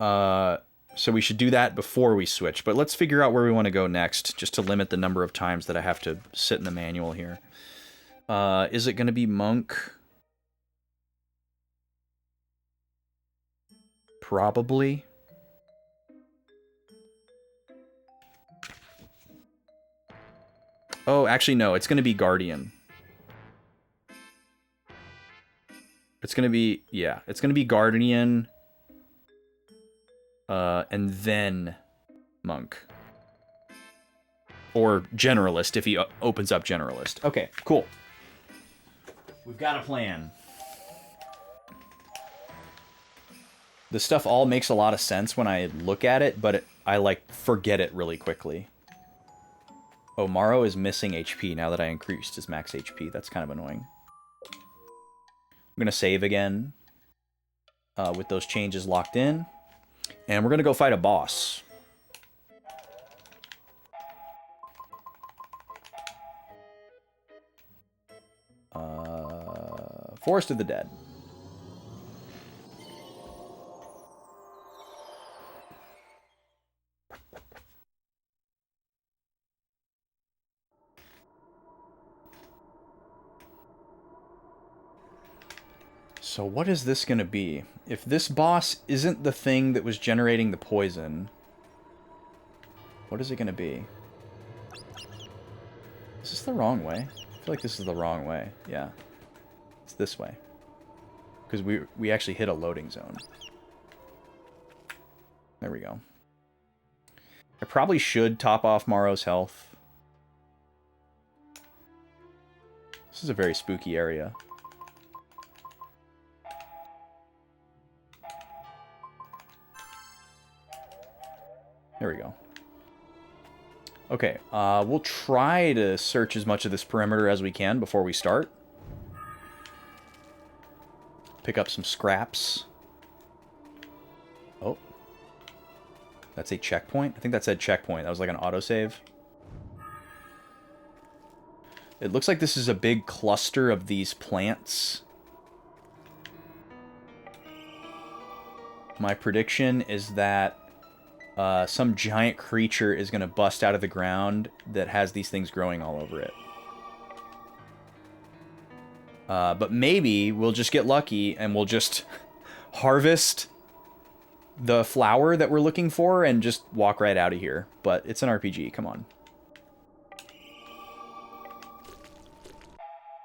So we should do that before we switch. But let's figure out where we want to go next, just to limit the number of times that I have to sit in the manual here. Is it going to be Monk? Probably. Oh, actually, no. It's going to be Guardian. It's going to be... Yeah, it's going to be Guardian... and then Monk. Or Generalist, if he opens up Generalist. Okay, cool. We've got a plan. This stuff all makes a lot of sense when I look at it, but I, like, forget it really quickly. Oh, Morrow is missing HP now that I increased his max HP. That's kind of annoying. I'm going to save again with those changes locked in. And we're going to go fight a boss. Forest of the Dead. So what is this going to be? If this boss isn't the thing that was generating the poison, what is it going to be? Is this the wrong way? I feel like this is the wrong way. Yeah. It's this way. Because we actually hit a loading zone. There we go. I probably should top off Morrow's health. This is a very spooky area. There we go. Okay, we'll try to search as much of this perimeter as we can before we start. Pick up some scraps. Oh. That's a checkpoint? I think that said checkpoint. That was like an autosave. It looks like this is a big cluster of these plants. My prediction is that some giant creature is going to bust out of the ground that has these things growing all over it. But maybe we'll just get lucky and we'll just harvest the flower that we're looking for and just walk right out of here. But it's an RPG, come on.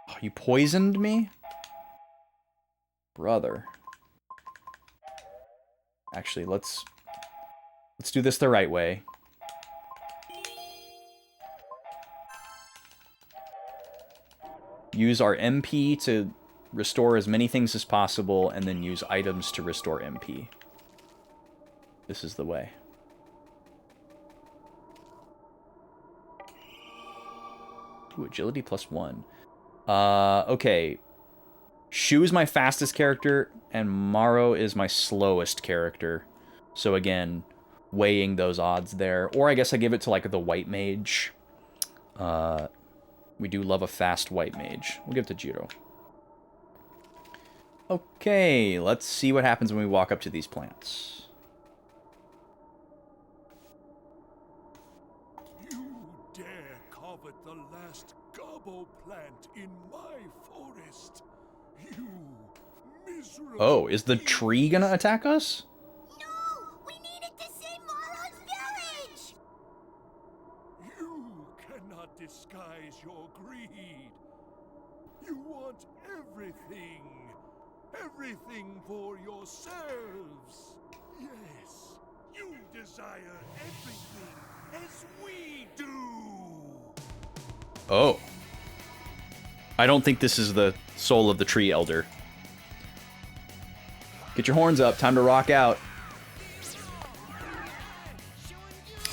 Oh, you poisoned me? Brother. Actually, let's do this the right way. Use our MP to restore as many things as possible, and then use items to restore MP. This is the way. Ooh, agility +1. Okay. Shu is my fastest character, and Morrow is my slowest character. So again, weighing those odds there. Or I guess I give it to, like, the white mage. We do love a fast white mage. We'll give it to Jiro. Okay, let's see what happens when we walk up to these plants. You dare covet the last gobbo plant in my forest. You miserable... Oh, is the tree gonna attack us? No! We needed to save Morrow's village! You cannot disguise your greed. You want everything. everything for yourselves. Yes, you desire everything as we do. Oh. I don't think this is the soul of the tree elder. Get your horns up. Time to rock out.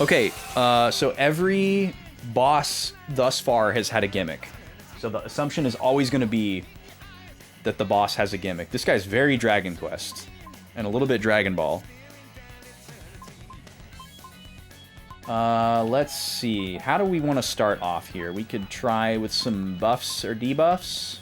Okay, so every boss thus far has had a gimmick. So the assumption is always going to be that the boss has a gimmick. This guy's very Dragon Quest. And a little bit Dragon Ball. Let's see. How do we want to start off here? We could try with some buffs or debuffs.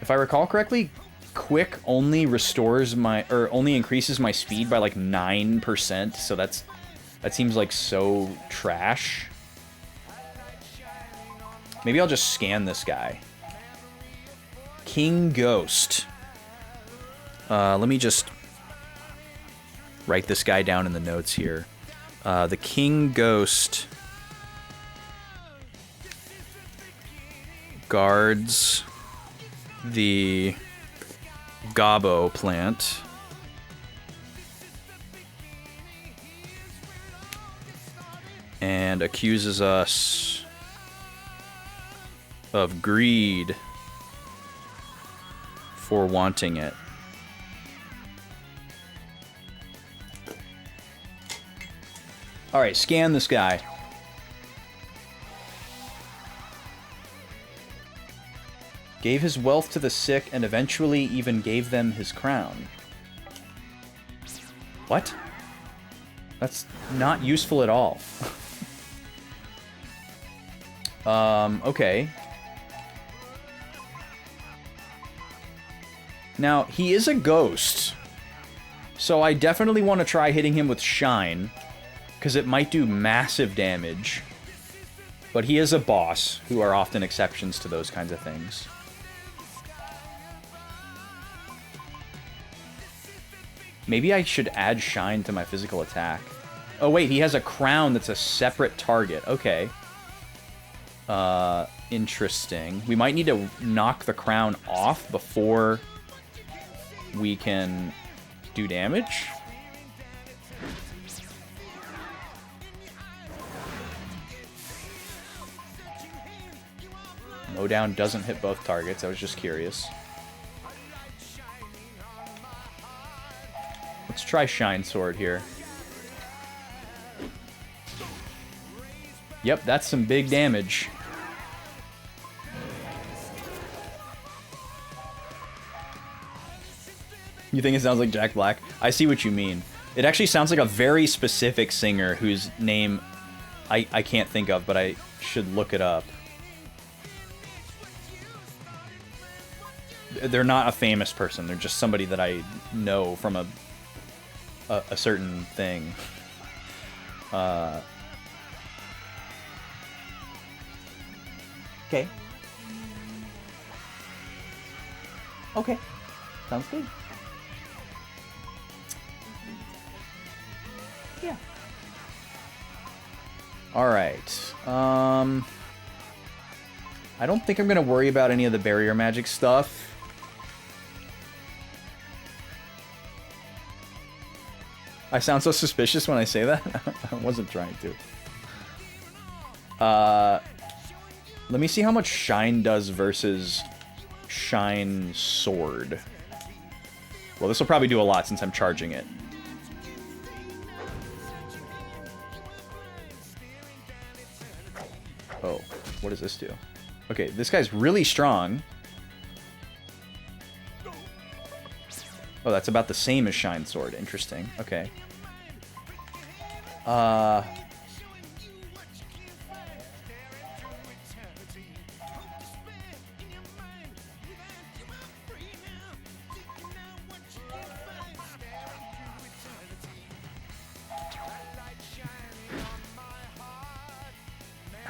If I recall correctly, quick only restores my, or only increases my speed by like 9%, so that seems like so trash. Maybe I'll just scan this guy. King Ghost. Let me just write this guy down in the notes here. The King Ghost guards the Gabo plant. And accuses us of greed for wanting it. Alright, scan this guy. Gave his wealth to the sick and eventually even gave them his crown. What? That's not useful at all. Okay. Now, he is a ghost, so I definitely want to try hitting him with Shine, because it might do massive damage. But he is a boss, who are often exceptions to those kinds of things. Maybe I should add Shine to my physical attack. Oh wait, he has a crown that's a separate target. Okay. Interesting. We might need to knock the crown off before we can do damage. Mowdown doesn't hit both targets. I was just curious. Let's try Shine Sword here. Yep, that's some big damage. You think it sounds like Jack Black? I see what you mean. It actually sounds like a very specific singer whose name I can't think of, but I should look it up. They're not a famous person. They're just somebody that I know from a certain thing. Okay. Okay. Sounds good. Yeah. Alright. I don't think I'm going to worry about any of the barrier magic stuff. I sound so suspicious when I say that. I wasn't trying to. Let me see how much Shine does versus Shine Sword. Well, this will probably do a lot since I'm charging it. Oh, what does this do? Okay, this guy's really strong. Oh, that's about the same as Shine Sword. Interesting. Okay. I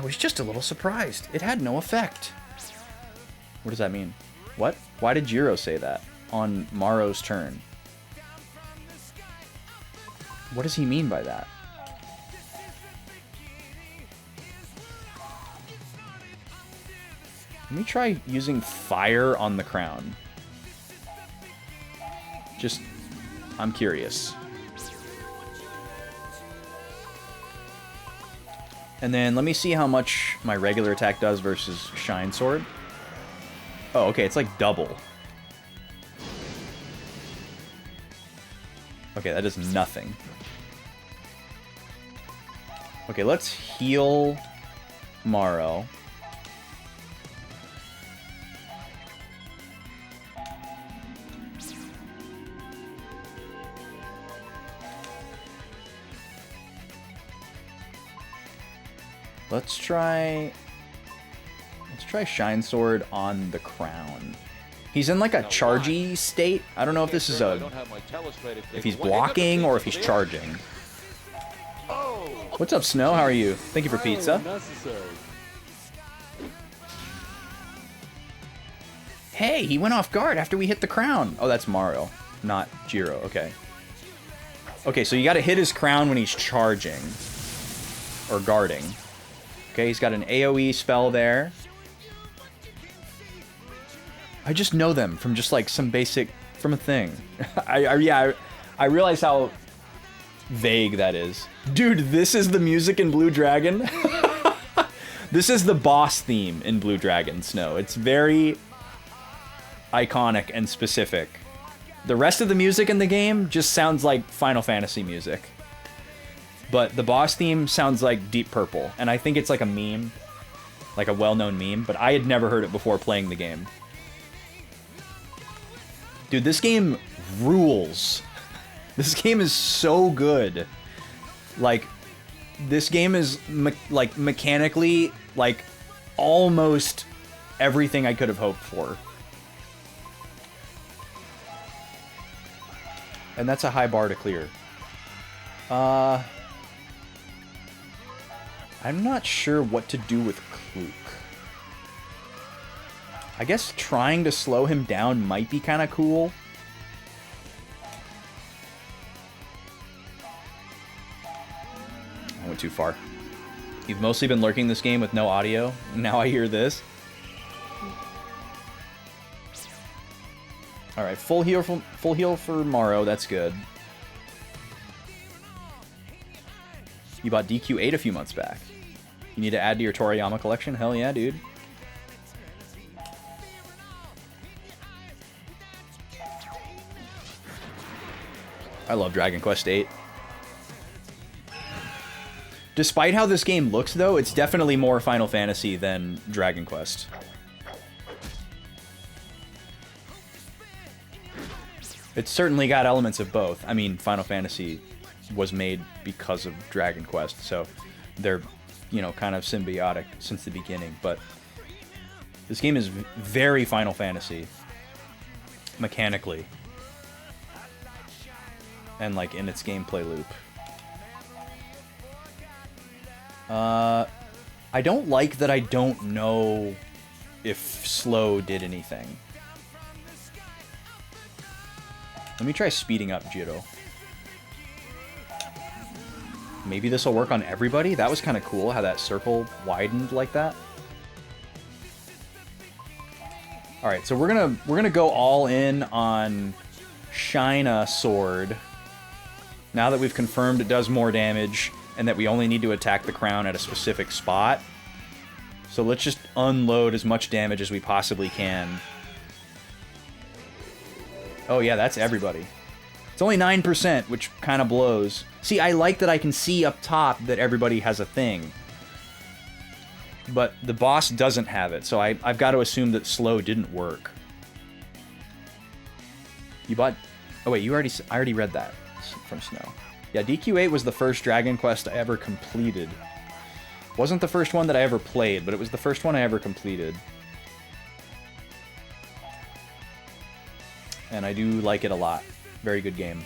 was just a little surprised. It had no effect. What does that mean? What? Why did Jiro say that on Maro's turn? What does he mean by that? Let me try using fire on the crown. Just, I'm curious. And then let me see how much my regular attack does versus Shine Sword. Oh, okay, it's like double. Okay, that does nothing. Okay, let's heal Morrow. Let's try Shine Sword on the crown. He's in like a chargy state. I don't know if this is if he's blocking or if he's charging. What's up, Snow? How are you? Thank you for pizza. Hey, he went off guard after we hit the crown. Oh, that's Mario, not Jiro. Okay. Okay, so you got to hit his crown when he's charging or guarding. Okay, he's got an AoE spell there. I just know them from just like some basic, from a thing. I realize how vague that is. Dude, this is the music in Blue Dragon. This is the boss theme in Blue Dragon, Snow. It's very iconic and specific. The rest of the music in the game just sounds like Final Fantasy music. But the boss theme sounds like Deep Purple, and I think it's like a meme, like a well-known meme, but I had never heard it before playing the game. Dude, this game rules. This game is so good. Like, this game is mechanically like almost everything I could have hoped for. And that's a high bar to clear. I'm not sure what to do with Kluk. I guess trying to slow him down might be kind of cool. I went too far. You've mostly been lurking this game with no audio. Now I hear this. All right, full heal for Morrow. That's good. You bought DQ8 a few months back. You need to add to your Toriyama collection? Hell yeah, dude. I love Dragon Quest VIII. Despite how this game looks, though, it's definitely more Final Fantasy than Dragon Quest. It's certainly got elements of both. I mean, Final Fantasy was made because of Dragon Quest, so they're, you know, kind of symbiotic since the beginning, but this game is very Final Fantasy mechanically and like in its gameplay loop. I don't like that I don't know if slow did anything. Let me try speeding up Jiro. Maybe this will work on everybody? That was kind of cool, how that circle widened like that. Alright, so we're gonna go all in on Shina Sword. Now that we've confirmed it does more damage, and that we only need to attack the crown at a specific spot. So let's just unload as much damage as we possibly can. Oh yeah, that's everybody. It's only 9%, which kind of blows. See, I like that I can see up top that everybody has a thing. But the boss doesn't have it, so I've got to assume that slow didn't work. You bought... Oh wait, I already read that from Snow. Yeah, DQ8 was the first Dragon Quest I ever completed. Wasn't the first one that I ever played, but it was the first one I ever completed. And I do like it a lot. Very good game.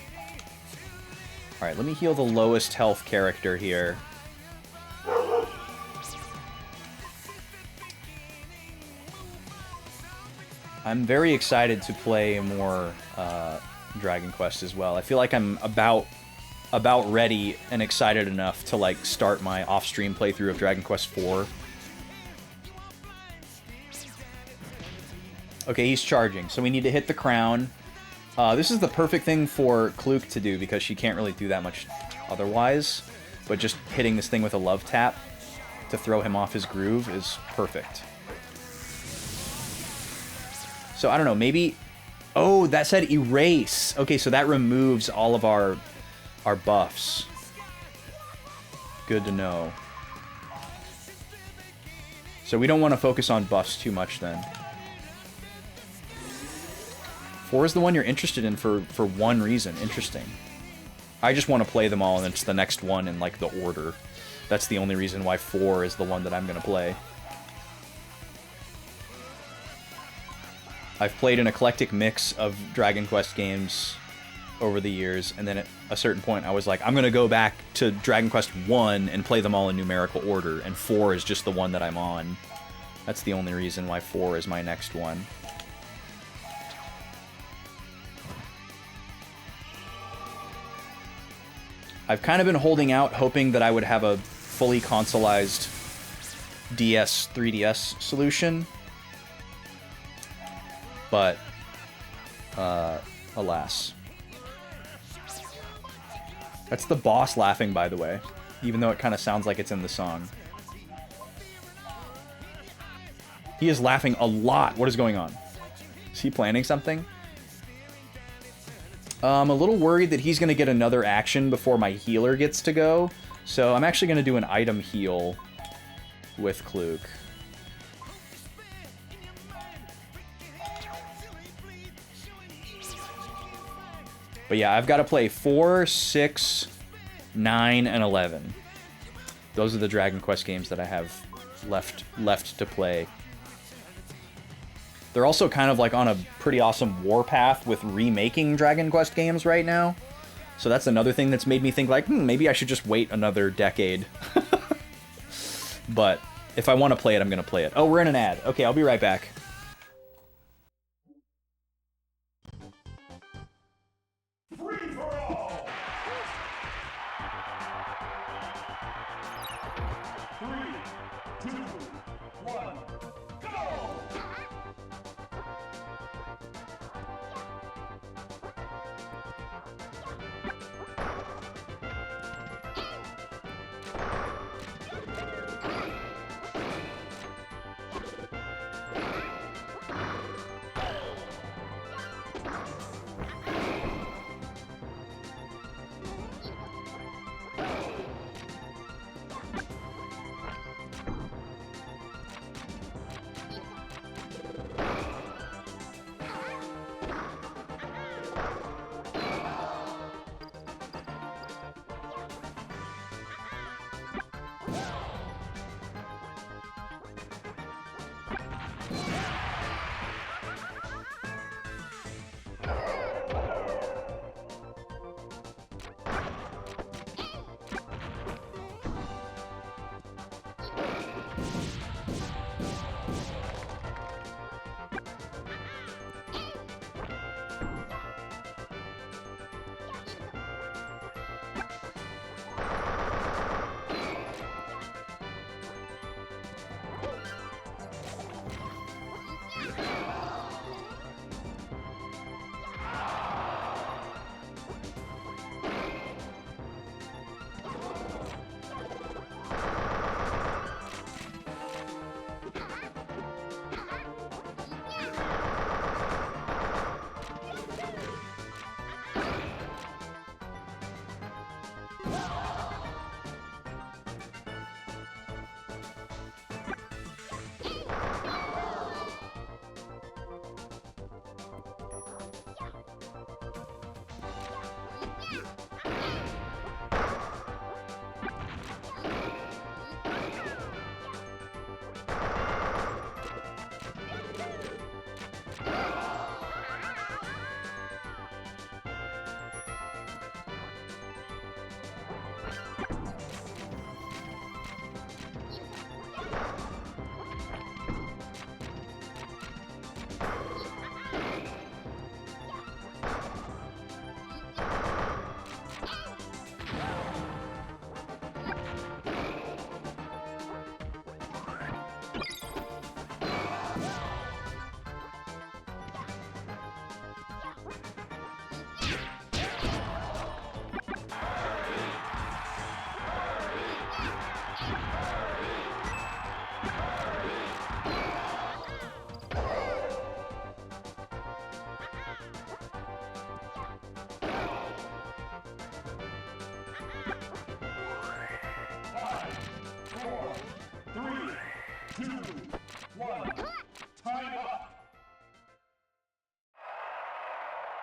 Alright, let me heal the lowest health character here. I'm very excited to play more Dragon Quest as well. I feel like I'm about ready and excited enough to like start my off-stream playthrough of Dragon Quest IV. Okay, he's charging, so we need to hit the crown. This is the perfect thing for Kluk to do because she can't really do that much otherwise. But just hitting this thing with a love tap to throw him off his groove is perfect. So I don't know, maybe... Oh, that said erase. Okay, so that removes all of our buffs. Good to know. So we don't want to focus on buffs too much then. 4 is the one you're interested in for one reason. Interesting. I just want to play them all and it's the next one in like the order. That's the only reason why 4 is the one that I'm going to play. I've played an eclectic mix of Dragon Quest games over the years, and then at a certain point I was like, I'm going to go back to Dragon Quest 1 and play them all in numerical order, and 4 is just the one that I'm on. That's the only reason why 4 is my next one. I've kind of been holding out, hoping that I would have a fully consoleized DS, 3DS solution. But, alas. That's the boss laughing, by the way. Even though it kind of sounds like it's in the song. He is laughing a lot. What is going on? Is he planning something? I'm a little worried that he's going to get another action before my healer gets to go. So I'm actually going to do an item heal with Kluk. But yeah, I've got to play 4, 6, 9, and 11. Those are the Dragon Quest games that I have left to play. They're also kind of like on a pretty awesome warpath with remaking Dragon Quest games right now. So that's another thing that's made me think like, maybe I should just wait another decade. But if I want to play it, I'm going to play it. Oh, we're in an ad. Okay, I'll be right back.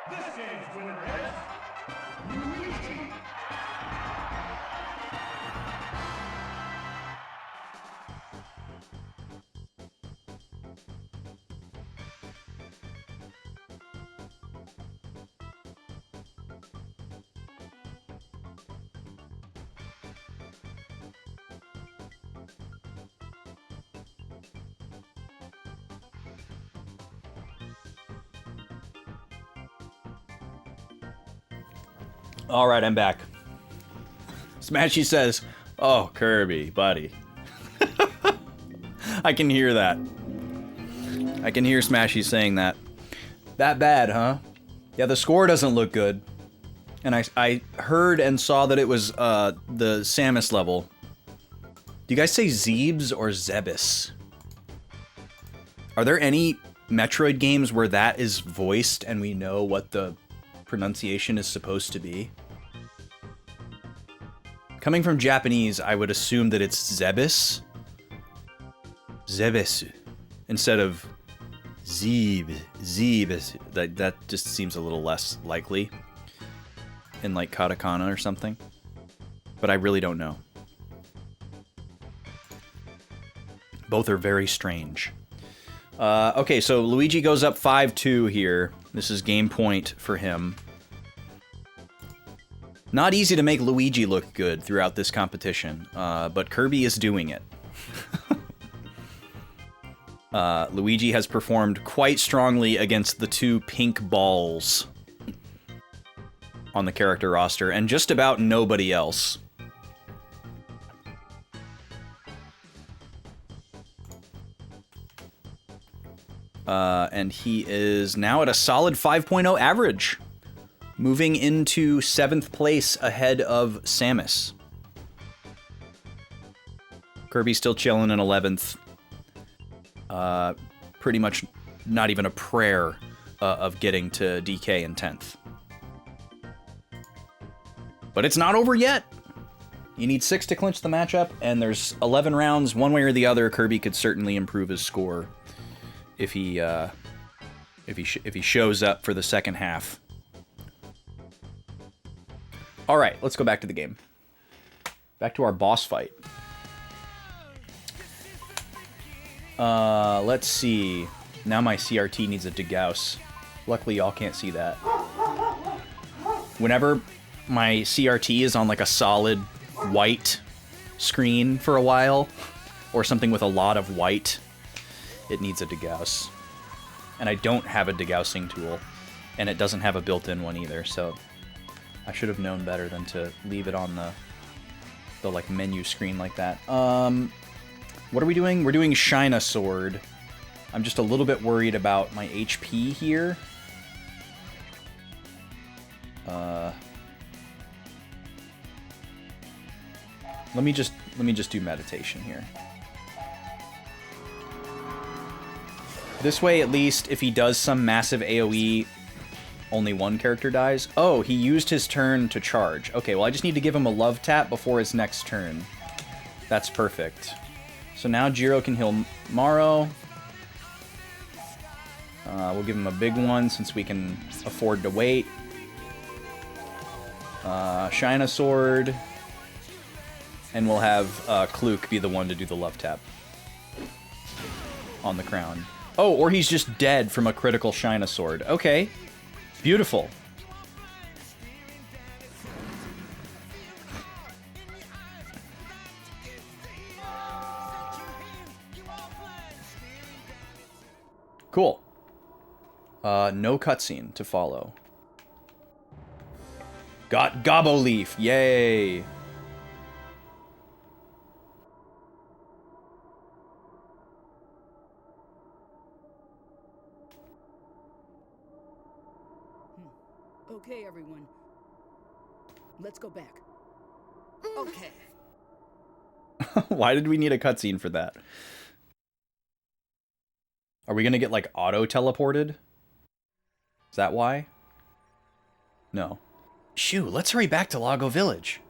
This game's winner is Luigi. All right, I'm back. Smashy says, "Oh, Kirby, buddy." I can hear that. I can hear Smashy saying that. That bad, huh? Yeah, the score doesn't look good. And I heard and saw that it was the Samus level. Do you guys say Zeebs or Zebus? Are there any Metroid games where that is voiced and we know what the pronunciation is supposed to be? Coming from Japanese, I would assume that it's Zebus. Zebus. Instead of Zeeb. That just seems a little less likely. In like katakana or something. But I really don't know. Both are very strange. Okay, so Luigi goes up 5-2 here. This is game point for him. Not easy to make Luigi look good throughout this competition, but Kirby is doing it. Luigi has performed quite strongly against the two pink balls on the character roster, and just about nobody else. And he is now at a solid 5.0 average, moving into 7th place ahead of Samus. Kirby's still chilling in 11th. Pretty much not even a prayer of getting to DK in 10th. But it's not over yet. You need 6 to clinch the matchup, and there's 11 rounds. One way or the other, Kirby could certainly improve his score if he shows up for the second half. All right, let's go back to the game. Back to our boss fight. Let's see. Now my CRT needs a degauss. Luckily, y'all can't see that. Whenever my CRT is on like a solid white screen for a while, or something with a lot of white, it needs a degauss. And I don't have a degaussing tool, and it doesn't have a built-in one either, so I should have known better than to leave it on the like menu screen like that. What are we doing? We're doing Shina Sword. I'm just a little bit worried about my HP here. Let me just do meditation here. This way, at least, if he does some massive AoE, only one character dies. Oh, he used his turn to charge. Okay, well, I just need to give him a love tap before his next turn. That's perfect. So now Jiro can heal Maro. We'll give him a big one since we can afford to wait. Shina Sword. And we'll have Kluk be the one to do the love tap on the crown. Oh, or he's just dead from a critical Shina Sword. Okay. Beautiful. Cool. No cutscene to follow. Got Gobbo Leaf. Yay. Okay, everyone. Let's go back. Okay. Why did we need a cutscene for that? Are we gonna get, like, auto-teleported? Is that why? No. Shoo, let's hurry back to Lago Village.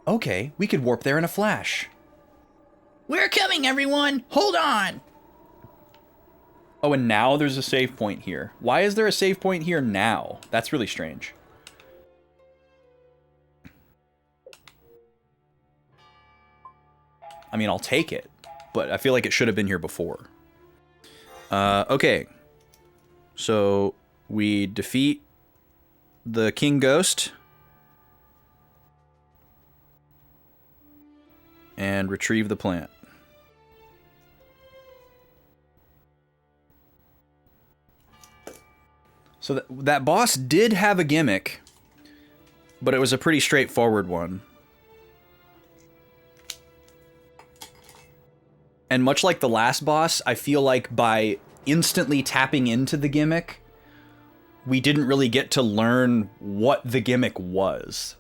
Okay, we could warp there in a flash. We're coming, everyone! Hold on! Oh, and now there's a save point here. Why is there a save point here now? That's really strange. I mean, I'll take it, but I feel like it should have been here before. Okay. So, we defeat the King Ghost. And retrieve the plant. So that boss did have a gimmick, but it was a pretty straightforward one. And much like the last boss, I feel like by instantly tapping into the gimmick, we didn't really get to learn what the gimmick was.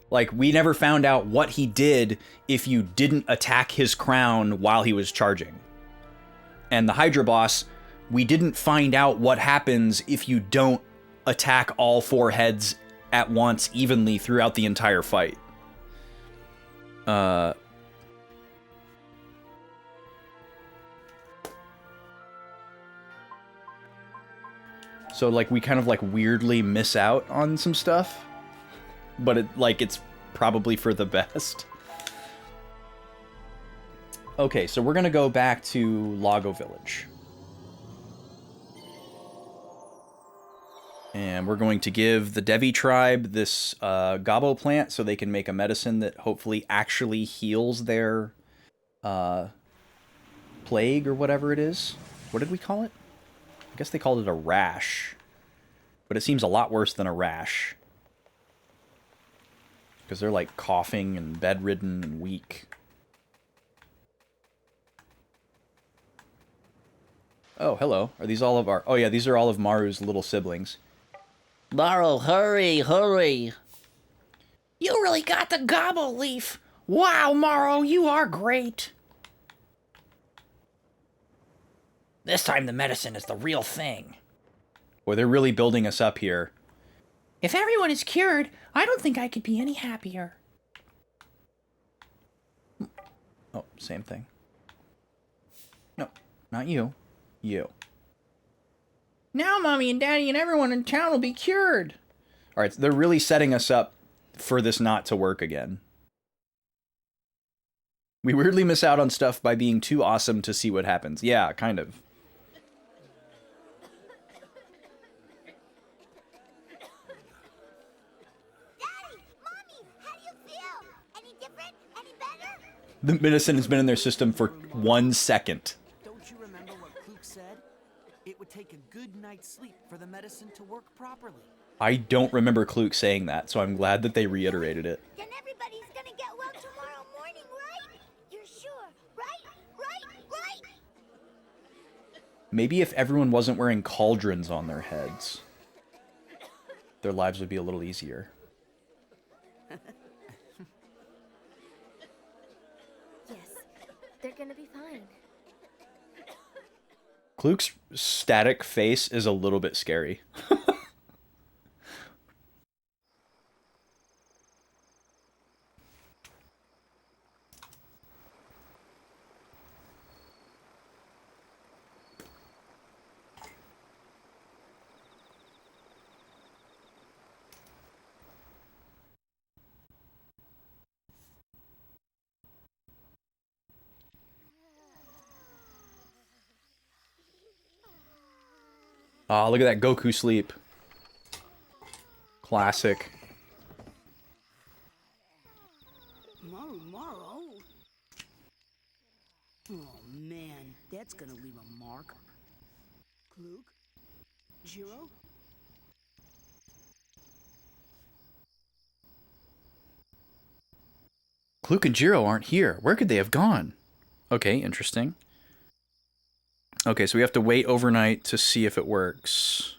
Like, we never found out what he did if you didn't attack his crown while he was charging. And the Hydra boss, we didn't find out what happens if you don't attack all 4 heads at once evenly throughout the entire fight. So, like, we kind of, like, weirdly miss out on some stuff. But, it's probably for the best. Okay, so we're gonna go back to Lago Village. And we're going to give the Devi tribe this Gabo plant so they can make a medicine that hopefully actually heals their plague or whatever it is. What did we call it? I guess they called it a rash. But it seems a lot worse than a rash. Because they're like coughing and bedridden and weak. Oh, hello. Are these all of our... Oh yeah, these are all of Maru's little siblings. Maru, hurry, hurry. You really got the gobble leaf. Wow, Maru, you are great. This time the medicine is the real thing. Boy, they're really building us up here. If everyone is cured, I don't think I could be any happier. Oh, same thing. No, not you. You. Now Mommy and Daddy and everyone in town will be cured. Alright, they're really setting us up for this not to work again. We weirdly miss out on stuff by being too awesome to see what happens. Yeah, kind of. Daddy, Mommy, how do you feel? Any different? Any better? The medicine has been in their system for 1 second. Don't you remember what Klook said? It would take a good night's sleep for the medicine to work properly. I don't remember Klook saying that, so I'm glad that they reiterated it. Then everybody's gonna get well tomorrow morning, right? You're sure, right? Right? Maybe if everyone wasn't wearing cauldrons on their heads, their lives would be a little easier. Yes, they're gonna be fine. Klook's static face is a little bit scary. Oh, look at that Goku sleep. Classic. Maru. Oh man, that's gonna leave a mark. Klook? Jiro? Klook and Jiro aren't here. Where could they have gone? Okay, interesting. Okay, so we have to wait overnight to see if it works.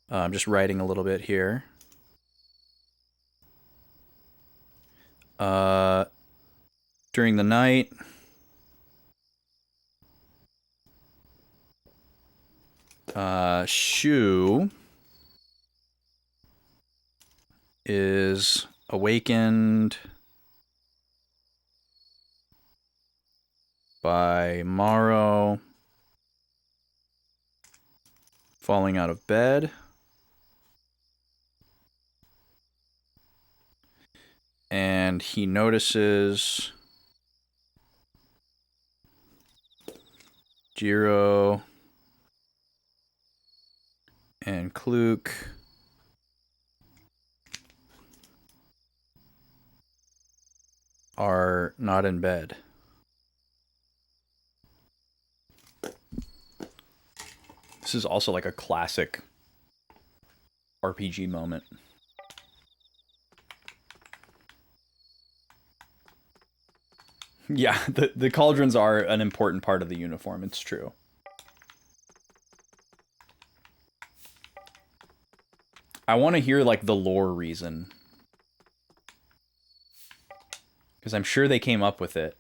I'm just writing a little bit here. During the night, Shu is awakened by Morrow. Falling out of bed. And he notices Jiro and Kluk are not in bed. This is also like a classic RPG moment. Yeah, the cauldrons are an important part of the uniform, it's true. I want to hear, like, the lore reason. Because I'm sure they came up with it.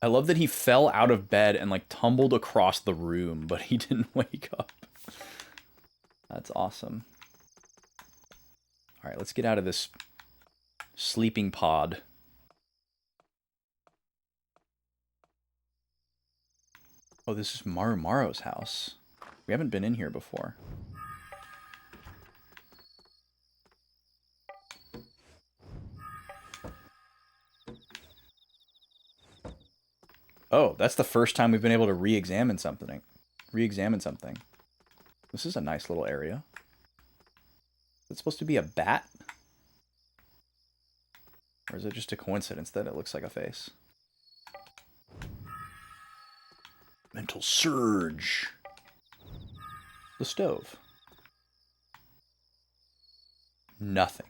I love that he fell out of bed and, like, tumbled across the room, but he didn't wake up. That's awesome. Alright, let's get out of this sleeping pod. Oh, this is Maru's house. We haven't been in here before. Oh, that's the first time we've been able to re-examine something. This is a nice little area. Is it supposed to be a bat? Or is it just a coincidence that it looks like a face? Mental surge. The stove. Nothing.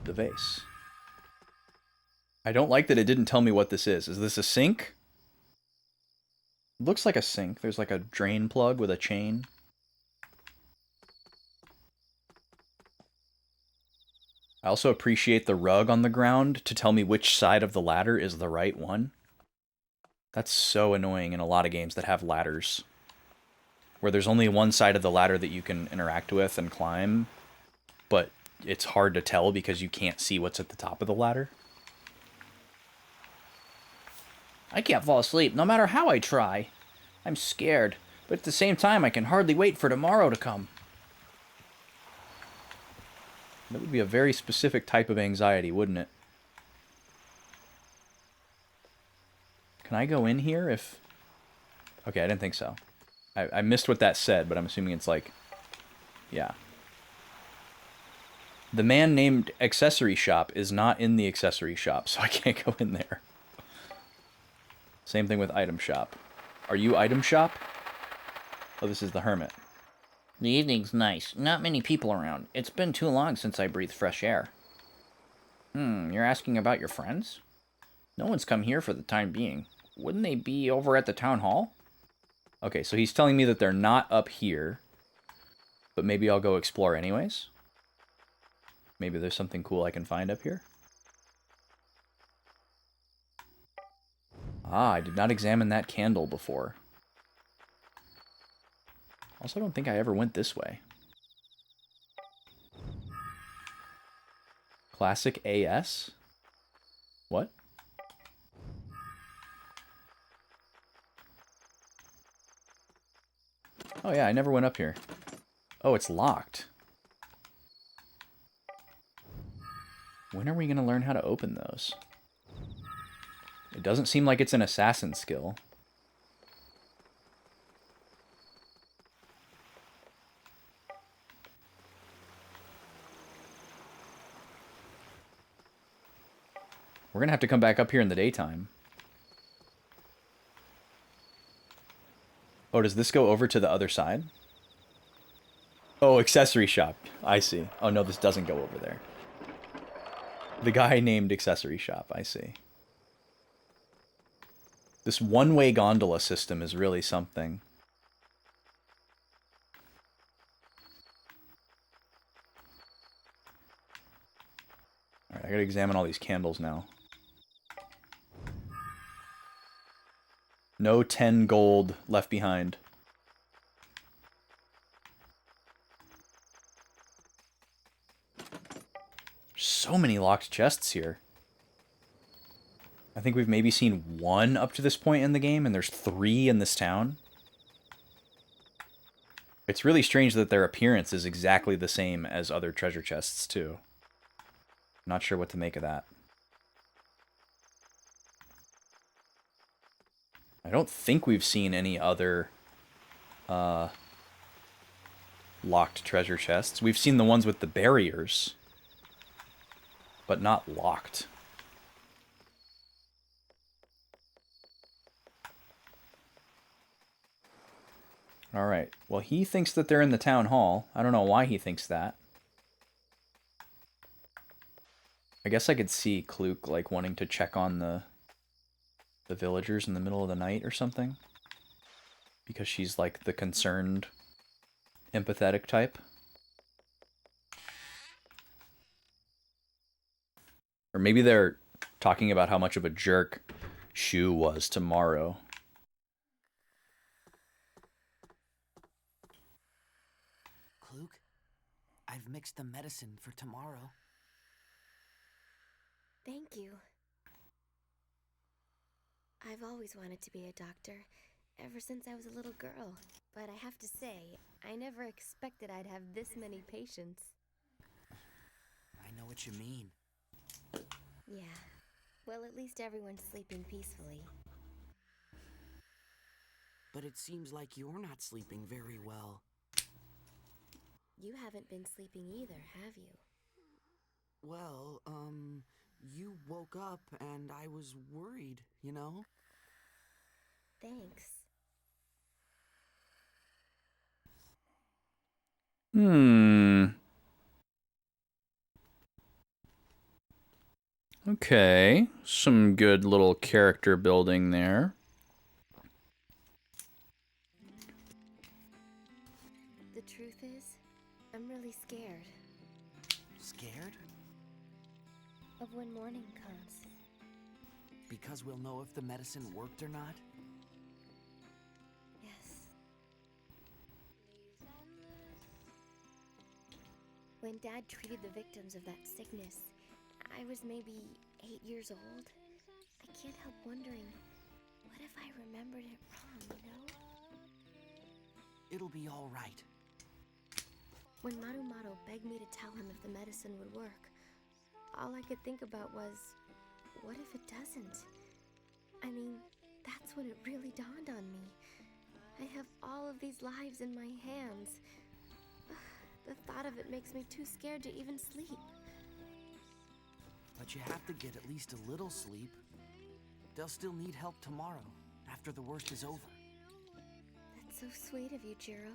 The vase. I don't like that it didn't tell me what this is. Is this a sink? It looks like a sink. There's like a drain plug with a chain. I also appreciate the rug on the ground to tell me which side of the ladder is the right one. That's so annoying in a lot of games that have ladders, where there's only one side of the ladder that you can interact with and climb, but it's hard to tell because you can't see what's at the top of the ladder. I can't fall asleep no matter how I try. I'm scared, but at the same time I can hardly wait for tomorrow to come. That would be a very specific type of anxiety, wouldn't it? Can I go in here if... Okay, I didn't think so. I missed what that said, but I'm assuming it's like... Yeah. The man named Accessory Shop is not in the Accessory Shop, so I can't go in there. Same thing with Item Shop. Are you Item Shop? Oh, this is the Hermit. The evening's nice. Not many people around. It's been too long since I breathed fresh air. You're asking about your friends? No one's come here for the time being. Wouldn't they be over at the town hall? Okay, so he's telling me that they're not up here, but maybe I'll go explore anyways. Maybe there's something cool I can find up here. Ah, I did not examine that candle before. Also, don't think I ever went this way. Classic AS? What? Oh yeah, I never went up here. Oh, it's locked. When are we going to learn how to open those? It doesn't seem like it's an assassin skill. We're going to have to come back up here in the daytime. Oh, does this go over to the other side? Oh, accessory shop. I see. Oh, no, this doesn't go over there. The guy named Accessory Shop. I see. This one-way gondola system is really something. Alright, I gotta examine all these candles now. No 10 gold left behind. So many locked chests here. I think we've maybe seen one up to this point in the game, and there's 3 in this town. It's really strange that their appearance is exactly the same as other treasure chests, too. Not sure what to make of that. I don't think we've seen any other locked treasure chests. We've seen the ones with the barriers, but not locked. Alright, well, he thinks that they're in the town hall. I don't know why he thinks that. I guess I could see Kluk, like, wanting to check on the villagers in the middle of the night or something. Because she's, like, the concerned, empathetic type. Or maybe they're talking about how much of a jerk Shu was to Morrow. Kluk, I've mixed the medicine for tomorrow. Thank you. I've always wanted to be a doctor, ever since I was a little girl. But I have to say, I never expected I'd have this many patients. I know what you mean. Yeah. Well, at least everyone's sleeping peacefully. But it seems like you're not sleeping very well. You haven't been sleeping either, have you? Well, you woke up and I was worried, you know? Thanks. Okay, some good little character building there. The truth is, I'm really scared Scared? of when morning comes. Because we'll know if the medicine worked or not? Yes. When Dad treated the victims of that sickness, I was maybe 8 years old. I can't help wondering, what if I remembered it wrong, you know? It'll be all right. When Marumato begged me to tell him if the medicine would work, all I could think about was, what if it doesn't? I mean, that's when it really dawned on me. I have all of these lives in my hands. The thought of it makes me too scared to even sleep. But you have to get at least a little sleep. They'll still need help tomorrow, after the worst is over. That's so sweet of you, Jiro.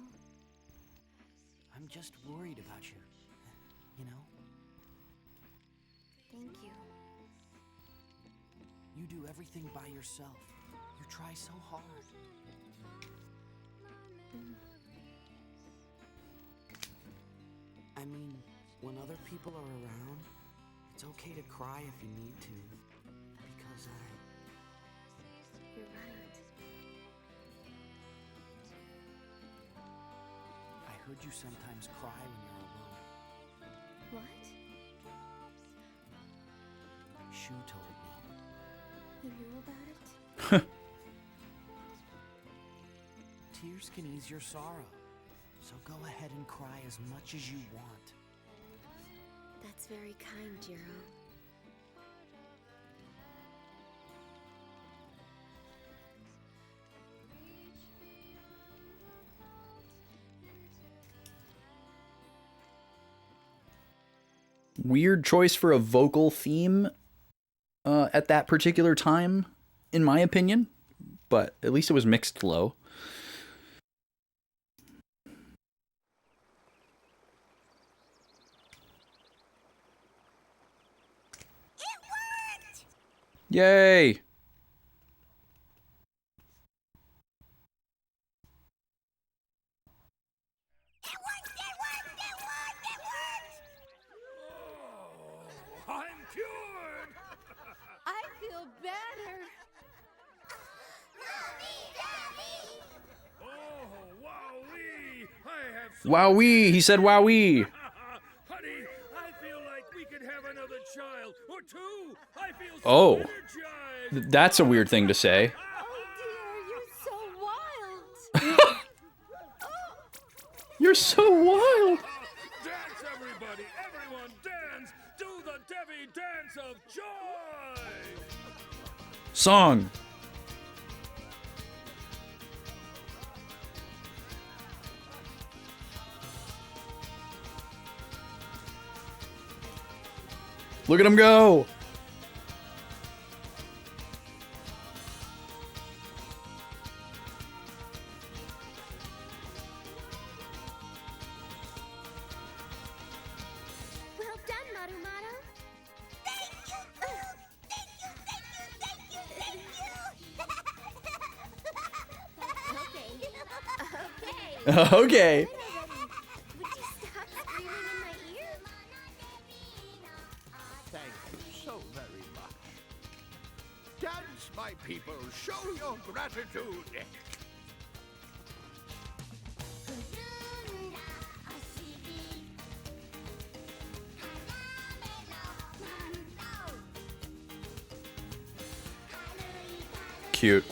I'm just worried about you, you know? Thank you. You do everything by yourself. You try so hard. I mean, when other people are around, it's okay to cry if you need to. Because You're right. I heard you sometimes cry when you're alone. What? Shu told me. You knew about it? Tears can ease your sorrow. So go ahead and cry as much as you want. That's very kind, Jiro. Weird choice for a vocal theme at that particular time, in my opinion. But at least it was mixed low. Yay! I'm cured! I feel better. Oh, wowee! I have so Wowee! He said wowee! Honey, I feel like we could have another child or two. I Oh. That's a weird thing to say. Oh dear, you're so wild. You're so wild. Dance, everybody! Everyone dance! Do the Devi dance of joy! Song. Look at him go. Well done, Marumaru. Thank you! Thank you, thank you, thank you, thank you! Okay. Okay. Would you stop screaming in my ear? Thank you so very much. Dance, my people. Show your gratitude. Cute.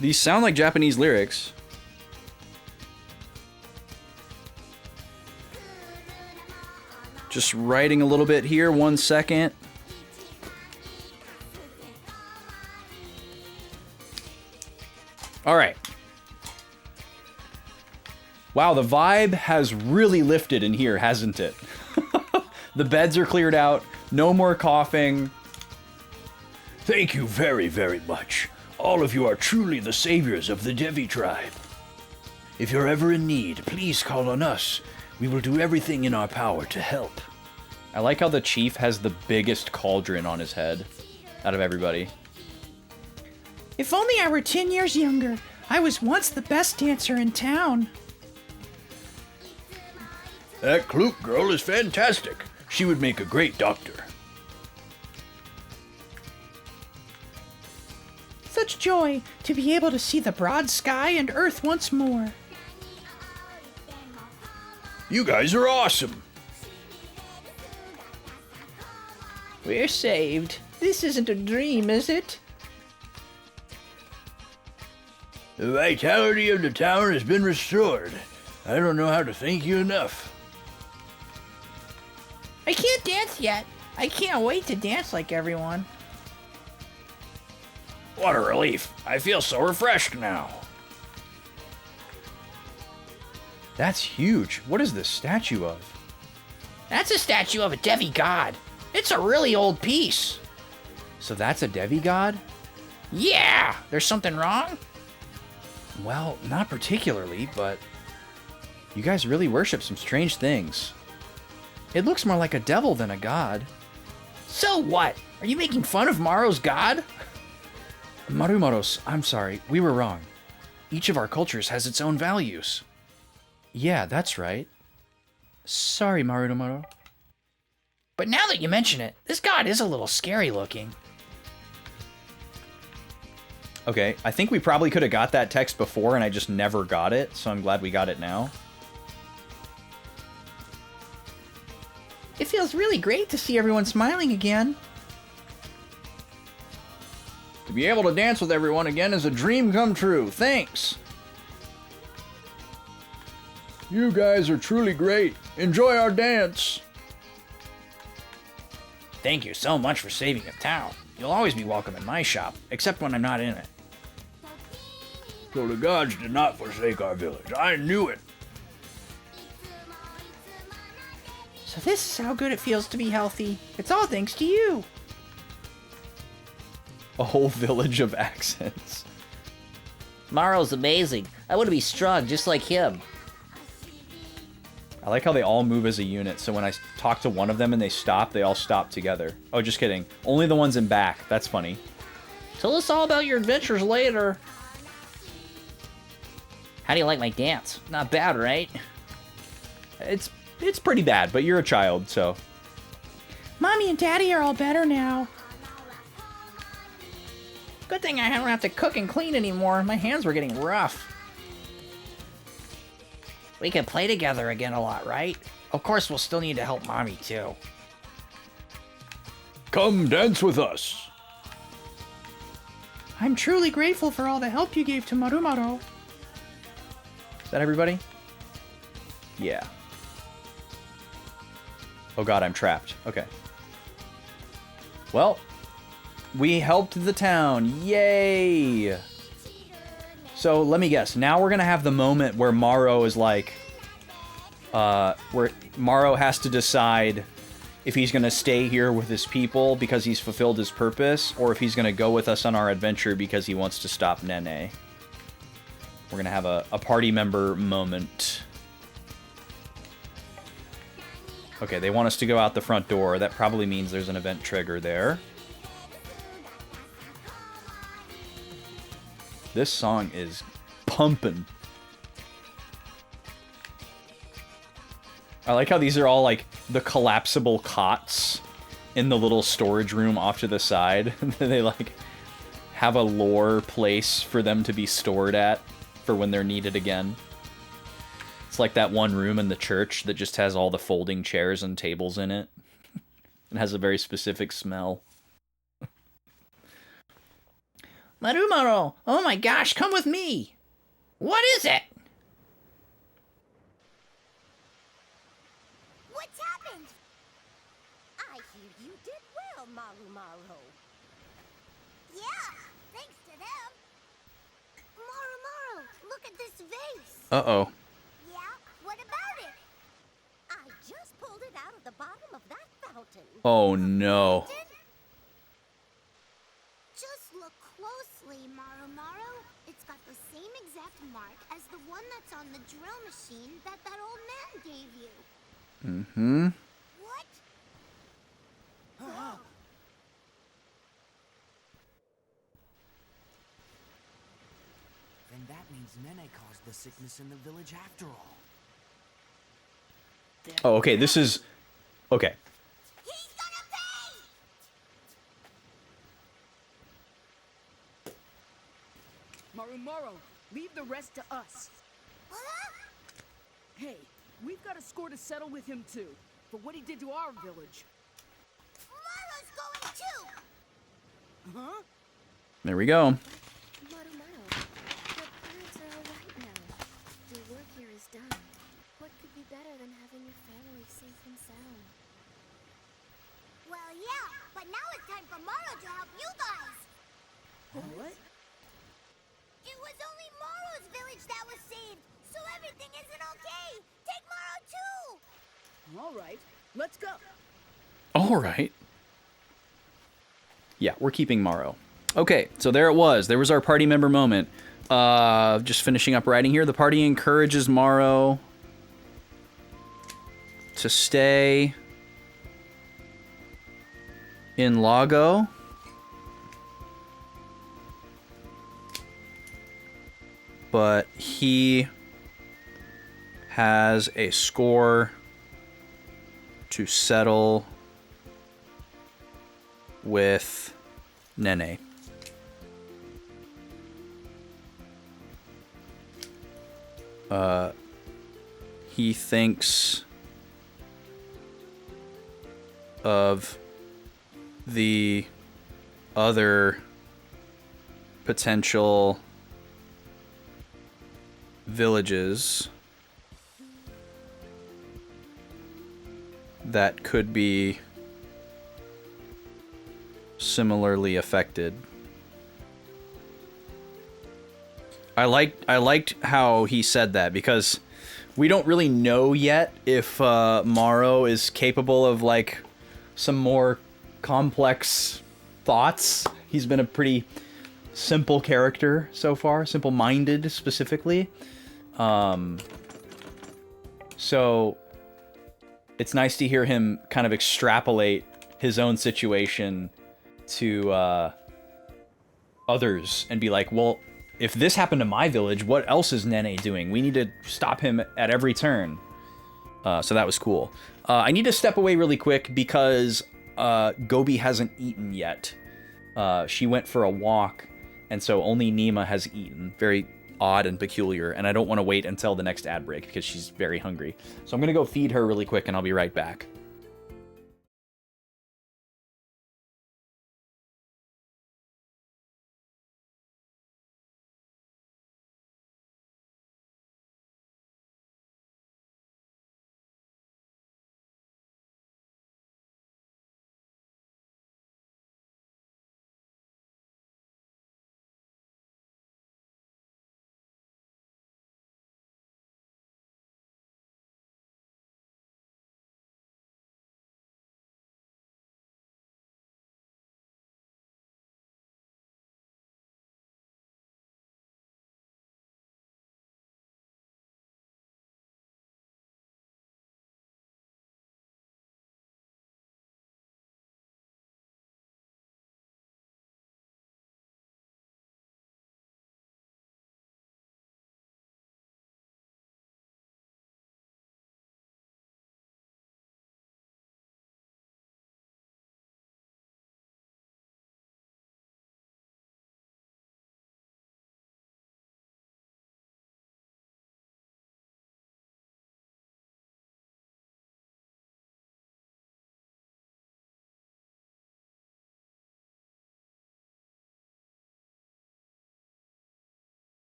These sound like Japanese lyrics. Just writing a little bit here, 1 second. All right. Wow, the vibe has really lifted in here, hasn't it? The beds are cleared out. No more coughing. Thank you very, very much. All of you are truly the saviors of the Devi tribe. If you're ever in need, please call on us. We will do everything in our power to help. I like how the chief has the biggest cauldron on his head out of everybody. If only I were 10 years younger. I was once the best dancer in town. That Kloop girl is fantastic. She would make a great doctor. Such joy to be able to see the broad sky and earth once more. You guys are awesome. We're saved. This isn't a dream, is it? The vitality of the tower has been restored. I don't know how to thank you enough. I can't dance yet. I can't wait to dance like everyone. What a relief. I feel so refreshed now. That's huge. What is this statue of? That's a statue of a Devi god. It's a really old piece. So that's a Devi god? Yeah! There's something wrong? Well, not particularly, but you guys really worship some strange things. It looks more like a devil than a god. So what? Are you making fun of Maro's god? Marumaros, I'm sorry, we were wrong. Each of our cultures has its own values. Yeah, that's right. Sorry, Marumaro. But now that you mention it, this god is a little scary looking. Okay, I think we probably could have got that text before and I just never got it, so I'm glad we got it now. It feels really great to see everyone smiling again. To be able to dance with everyone again is a dream come true. Thanks. You guys are truly great. Enjoy our dance. Thank you so much for saving the town. You'll always be welcome in my shop, except when I'm not in it. So the gods did not forsake our village. I knew it. So this is how good it feels to be healthy. It's all thanks to you. A whole village of accents. Maro's amazing. I want to be strong just like him. I like how they all move as a unit, so when I talk to one of them and they stop, they all stop together. Oh, just kidding. Only the ones in back. That's funny. Tell us all about your adventures later. How do you like my dance? Not bad, right? It's pretty bad, but you're a child, so. Mommy and Daddy are all better now. Good thing I don't have to cook and clean anymore. My hands were getting rough. We can play together again a lot, right? Of course, we'll still need to help Mommy, too. Come dance with us. I'm truly grateful for all the help you gave to Marumaro. Is that everybody? Yeah. Oh god, I'm trapped. Okay. Well, we helped the town. Yay! So, let me guess. Now we're gonna have the moment where Maro is like... where Maro has to decide if he's gonna stay here with his people because he's fulfilled his purpose, or if he's gonna go with us on our adventure because he wants to stop Nene. We're gonna have a party member moment. Okay, they want us to go out the front door. That probably means there's an event trigger there. This song is pumping. I like how these are all like the collapsible cots in the little storage room off to the side. They like have a lore place for them to be stored at for when they're needed again. It's like that one room in the church that just has all the folding chairs and tables in it. It has a very specific smell. Marumaro! Oh my gosh, come with me! What is it? What's happened? I hear you did well, Marumaro. Yeah, thanks to them. Marumaro, look at this vase. Uh-oh. Yeah, what about it? I just pulled it out of the bottom of that fountain. Oh no. Just look closely, Marumaro. It's got the same exact mark as the one that's on the drill machine that old man gave you. Mm-hmm. What? Then that means Nene caused the sickness in the village after all. Oh, okay, this is... Okay. He's gonna pay! Marumaro, leave the rest to us. Huh? Hey, we've got a score to settle with him too, for what he did to our village. Maro's going too! Huh? There we go. Marumaro, your parents are all right now. Your work here is done. What could be better than having your family safe and sound? Well, yeah, but now it's time for Maro to help you guys! What? It was only Maro's village that was saved, so everything isn't okay! Take Maro too! All right, let's go. All right. Yeah, we're keeping Maro. Okay, so there it was. There was our party member moment. Just finishing up writing here. The party encourages Maro to stay in Lago. But he has a score to settle with Nene. He thinks of the other potential villages that could be similarly affected. I liked how he said that, because we don't really know yet if Maro is capable of like some more complex thoughts. He's been a pretty simple character so far, simple-minded specifically. So it's nice to hear him kind of extrapolate his own situation to others and be like, well, if this happened to my village, what else is Nene doing? We need to stop him at every turn. So that was cool. I need to step away really quick because Gobi hasn't eaten yet. She went for a walk, and so only Nima has eaten. Very odd and peculiar, and I don't want to wait until the next ad break because she's very hungry. So I'm going to go feed her really quick, and I'll be right back.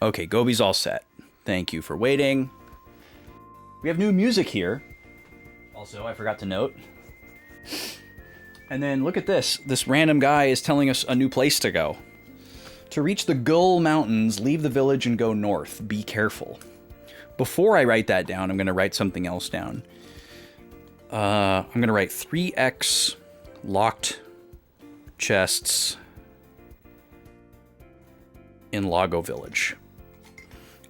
Okay, Gobi's all set. Thank you for waiting. We have new music here. Also, I forgot to note. And then look at this. This random guy is telling us a new place to go. To reach the Gull Mountains, leave the village and go north. Be careful. Before I write that down, I'm going to write something else down. I'm going to write 3x locked chests in Lago Village.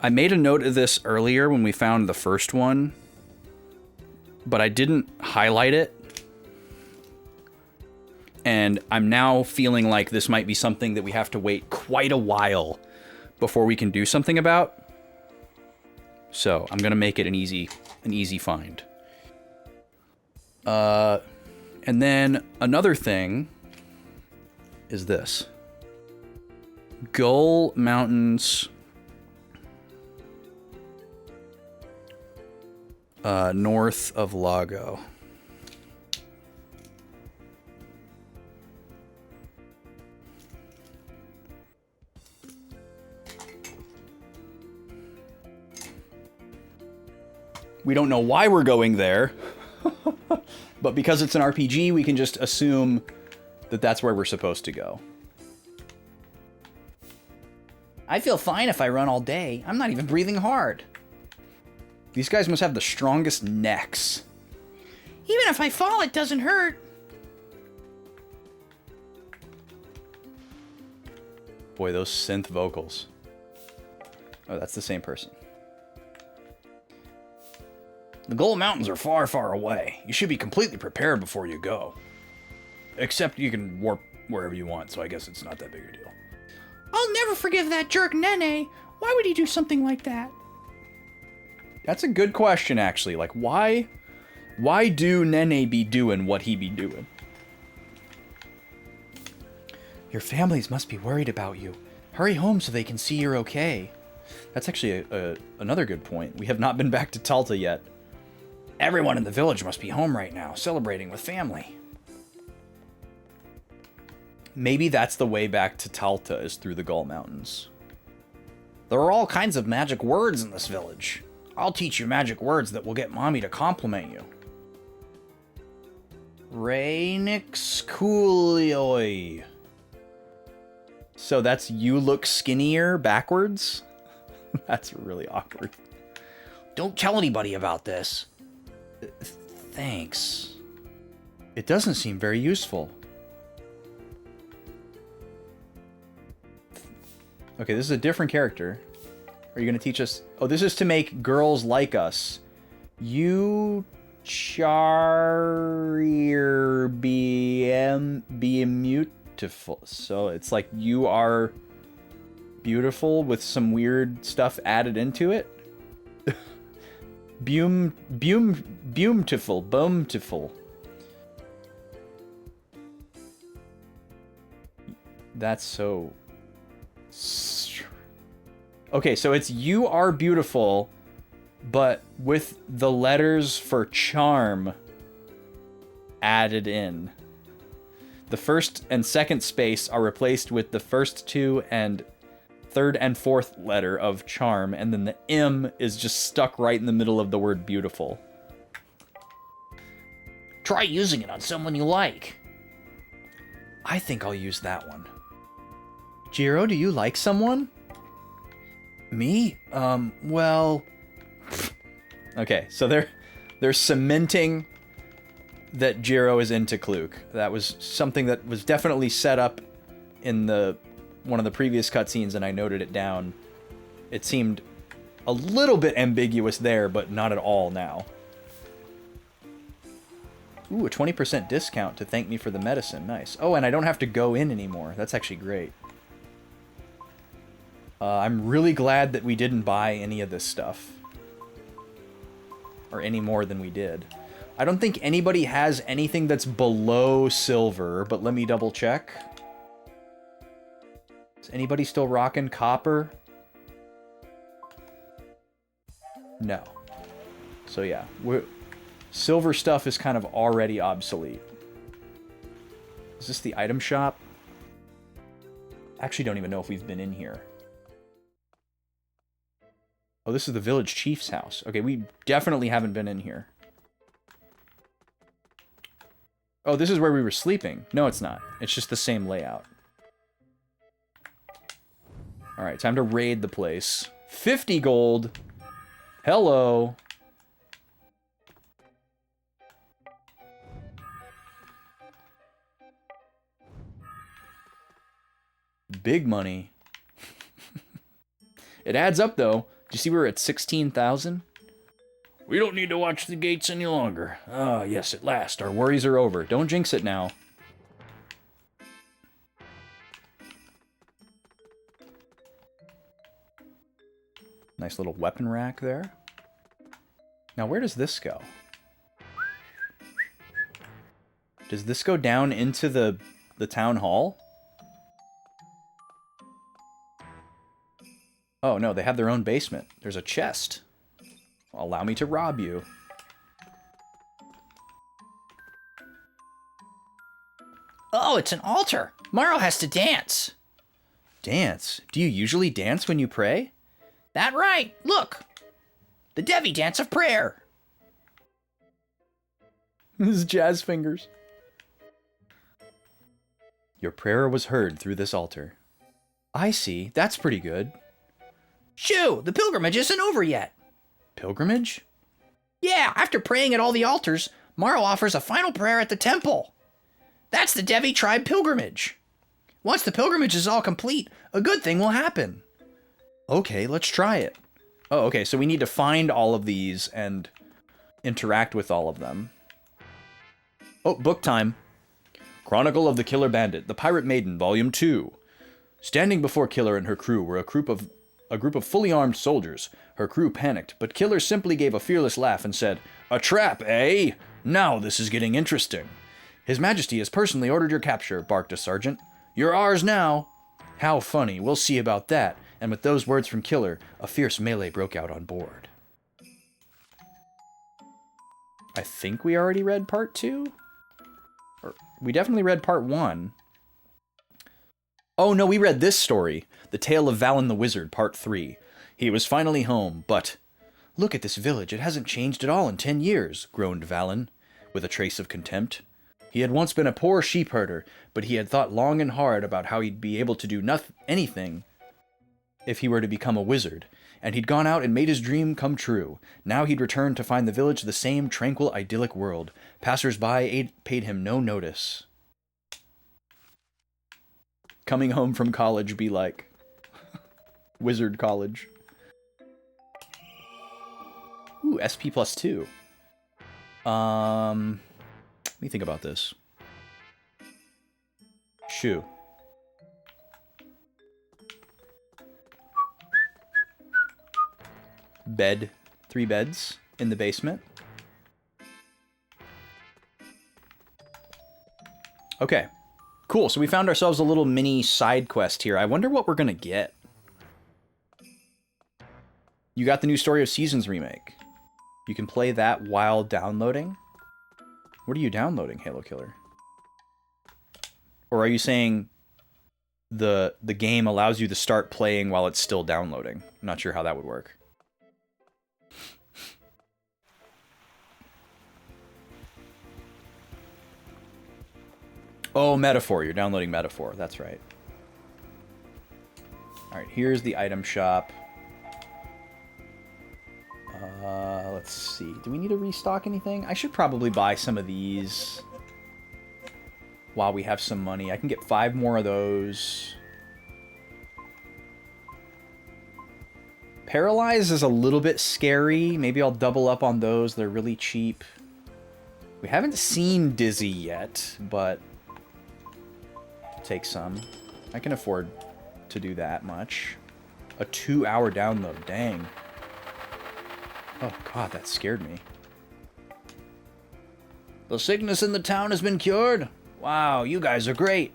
I made a note of this earlier when we found the first one, but I didn't highlight it. And I'm now feeling like this might be something that we have to wait quite a while before we can do something about. So I'm going to make it an easy find. And then another thing is this. Gull Mountains north of Lago. We don't know why we're going there, but because it's an RPG, we can just assume that that's where we're supposed to go. I feel fine if I run all day. I'm not even breathing hard. These guys must have the strongest necks. Even if I fall, it doesn't hurt. Boy, those synth vocals. Oh, that's the same person. The Gull Mountains are far, far away. You should be completely prepared before you go. Except you can warp wherever you want, so I guess it's not that big a deal. I'll never forgive that jerk Nene. Why would he do something like that? That's a good question, actually. Like, why do Nene be doing what he be doing? Your families must be worried about you. Hurry home so they can see you're okay. That's actually another good point. We have not been back to Talta yet. Everyone in the village must be home right now, celebrating with family. Maybe that's the way back to Talta, is through the Gull Mountains. There are all kinds of magic words in this village. I'll teach you magic words that will get Mommy to compliment you. Rainix Coolioi. So that's you look skinnier backwards? That's really awkward. Don't tell anybody about this. Thanks. It doesn't seem very useful. Okay, this is a different character. Are you going to teach us? Oh, this is to make girls like us. You be beautiful. So it's like you are beautiful with some weird stuff added into it. Beautiful. That's so... Okay, so it's you are beautiful, but with the letters for charm added in. The first and second space are replaced with the first two and third and fourth letter of charm, and then the M is just stuck right in the middle of the word beautiful. Try using it on someone you like. I think I'll use that one. Jiro, do you like someone? Me? Well... Okay, so they're cementing that Jiro is into Kluk. That was something that was definitely set up in one of the previous cutscenes, and I noted it down. It seemed a little bit ambiguous there, but not at all now. Ooh, a 20% discount to thank me for the medicine. Nice. Oh, and I don't have to go in anymore. That's actually great. I'm really glad that we didn't buy any of this stuff. Or any more than we did. I don't think anybody has anything that's below silver, but let me double check. Is anybody still rocking copper? No. So yeah, silver stuff is kind of already obsolete. Is this the item shop? I actually don't even know if we've been in here. Oh, this is the village chief's house. Okay, we definitely haven't been in here. Oh, this is where we were sleeping. No, it's not. It's just the same layout. Alright, time to raid the place. 50 gold. Hello. Big money. It adds up, though. Do you see we're at 16,000? We don't need to watch the gates any longer. Ah, yes, at last. Our worries are over. Don't jinx it now. Nice little weapon rack there. Now, where does this go? Does this go down into the town hall? Oh, no, they have their own basement. There's a chest. Allow me to rob you. Oh, it's an altar. Morrow has to dance. Dance? Do you usually dance when you pray? That right. Look. The Devi dance of prayer. This is jazz fingers. Your prayer was heard through this altar. I see. That's pretty good. Shoo! The pilgrimage isn't over yet. Pilgrimage? Yeah, after praying at all the altars, Morrow offers a final prayer at the temple. That's the Devi tribe pilgrimage. Once the pilgrimage is all complete, a good thing will happen. Okay, let's try it. Oh, okay, so we need to find all of these and interact with all of them. Oh, book time. Chronicle of the Killer Bandit, the Pirate Maiden, Volume 2. Standing before Killer and her crew were a group of fully armed soldiers. Her crew panicked, but Killer simply gave a fearless laugh and said, "A trap, eh? Now this is getting interesting." "His Majesty has personally ordered your capture," barked a sergeant. "You're ours now." How funny, we'll see about that. And with those words from Killer, a fierce melee broke out on board. I think we already read part 2? Or, we definitely read part 1. Oh no, we read this story. The Tale of Valen the Wizard, Part 3. He was finally home, but... "Look at this village, it hasn't changed at all in 10 years, groaned Valen, with a trace of contempt. He had once been a poor sheep herder, but he had thought long and hard about how he'd be able to do anything if he were to become a wizard, and he'd gone out and made his dream come true. Now he'd returned to find the village the same tranquil, idyllic world. Passers-by paid him no notice. Coming home from college be like... Wizard college. Ooh, SP plus 2. Let me think about this. Shoo. three beds in the basement. Okay, cool. So we found ourselves a little mini side quest here. I wonder what we're gonna get. You got the new Story of Seasons remake. You can play that while downloading. What are you downloading, Halo Killer? Or are you saying the game allows you to start playing while it's still downloading? I'm not sure how that would work. Oh, Metaphor. You're downloading Metaphor. That's right. Alright, here's the item shop. Let's see. Do we need to restock anything? I should probably buy some of these while we have some money. I can get 5 more of those. Paralyze is a little bit scary. Maybe I'll double up on those. They're really cheap. We haven't seen Dizzy yet, but take some. I can afford to do that much. A 2-hour download. Dang. Oh god, that scared me. The sickness in the town has been cured. Wow, you guys are great.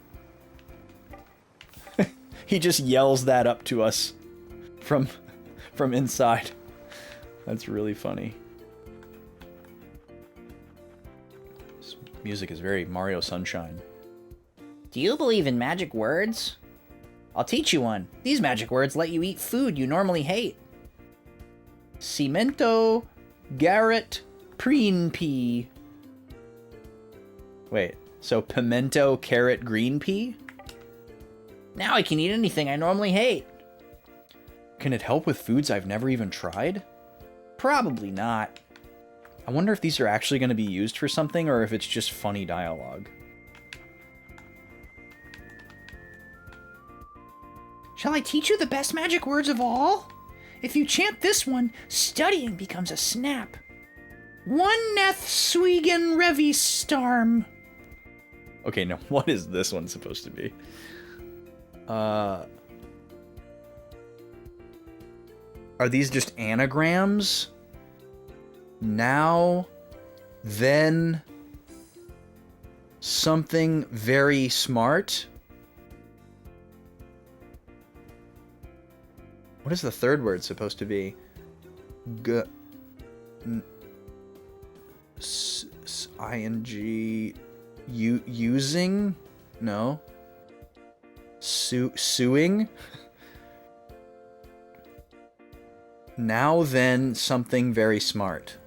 He just yells that up to us from inside. That's really funny. This music is very Mario Sunshine. Do you believe in magic words? I'll teach you one. These magic words let you eat food you normally hate. Cemento, Garrett, Preen Pea. Wait, so pimento, carrot, green pea? Now I can eat anything I normally hate. Can it help with foods I've never even tried? Probably not. I wonder if these are actually going to be used for something or if it's just funny dialogue. Shall I teach you the best magic words of all? If you chant this one, studying becomes a snap. One neth swigen revi starm. Okay, now what is this one supposed to be? Are these just anagrams? Now, then, something very smart? What is the third word supposed to be? Ing... using? No. Suing? Now then, something very smart.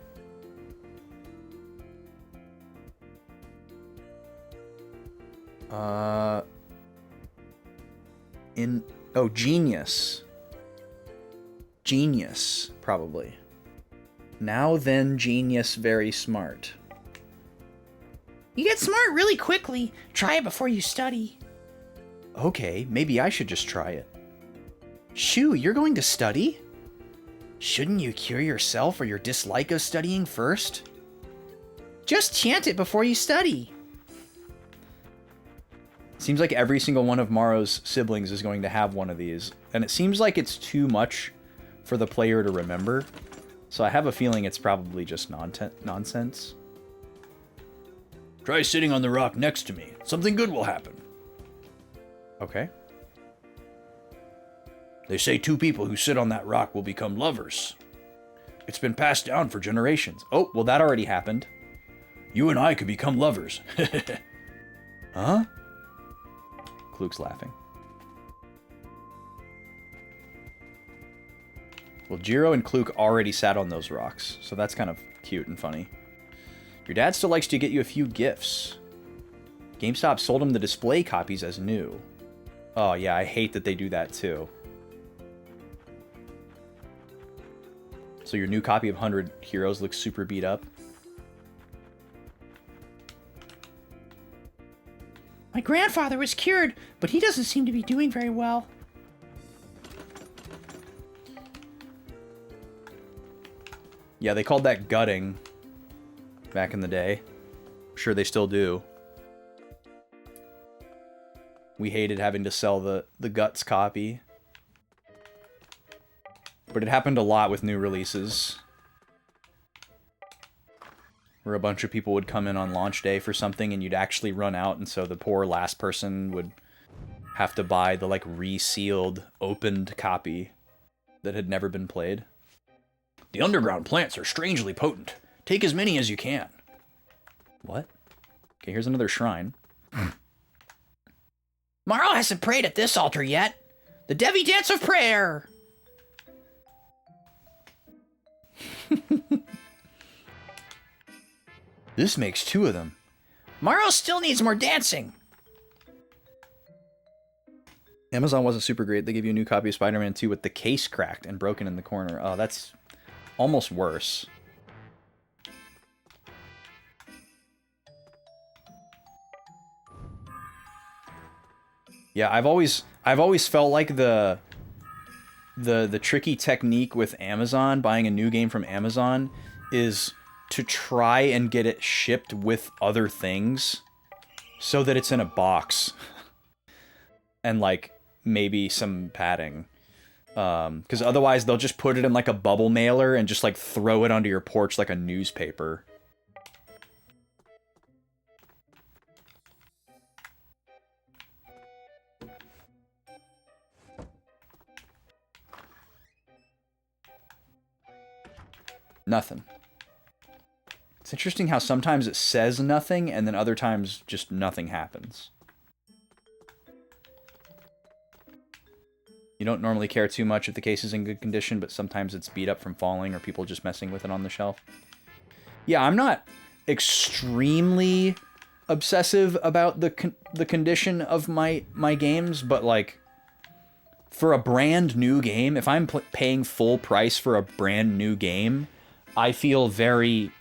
Genius. Genius, probably. Now then, genius, very smart. You get smart really quickly. Try it before you study. Okay, maybe I should just try it. Shoo, you're going to study? Shouldn't you cure yourself or your dislike of studying first? Just chant it before you study. Seems like every single one of Maro's siblings is going to have one of these, and it seems like it's too much for the player to remember, so I have a feeling it's probably just nonsense. Try sitting on the rock next to me. Something good will happen. Okay. They say 2 people who sit on that rock will become lovers. It's been passed down for generations. Oh, well that already happened. You and I could become lovers. Huh? Kluke's laughing. Well, Jiro and Kluke already sat on those rocks, so that's kind of cute and funny. Your dad still likes to get you a few gifts. GameStop sold him the display copies as new. Oh yeah, I hate that they do that too. So your new copy of 100 Heroes looks super beat up. My grandfather was cured, but he doesn't seem to be doing very well. Yeah, they called that gutting back in the day. I'm sure they still do. We hated having to sell the guts copy. But it happened a lot with new releases. Where a bunch of people would come in on launch day for something and you'd actually run out, and so the poor last person would have to buy the, like, resealed, opened copy that had never been played. The underground plants are strangely potent. Take as many as you can. What? Okay, here's another shrine. Morrow hasn't prayed at this altar yet. The Devi Dance of Prayer! This makes 2 of them. Morrow still needs more dancing. Amazon wasn't super great. They gave you a new copy of Spider-Man 2 with the case cracked and broken in the corner. Oh, that's almost worse. Yeah, I've always felt like the tricky technique with Amazon, buying a new game from Amazon, is to try and get it shipped with other things so that it's in a box and, like, maybe some padding. Because otherwise they'll just put it in, like, a bubble mailer and just, like, throw it onto your porch like a newspaper. Nothing. It's interesting how sometimes it says nothing, and then other times just nothing happens. You don't normally care too much if the case is in good condition, but sometimes it's beat up from falling or people just messing with it on the shelf. Yeah, I'm not extremely obsessive about the condition of my games, but, like, for a brand new game, if I'm paying full price for a brand new game, I feel very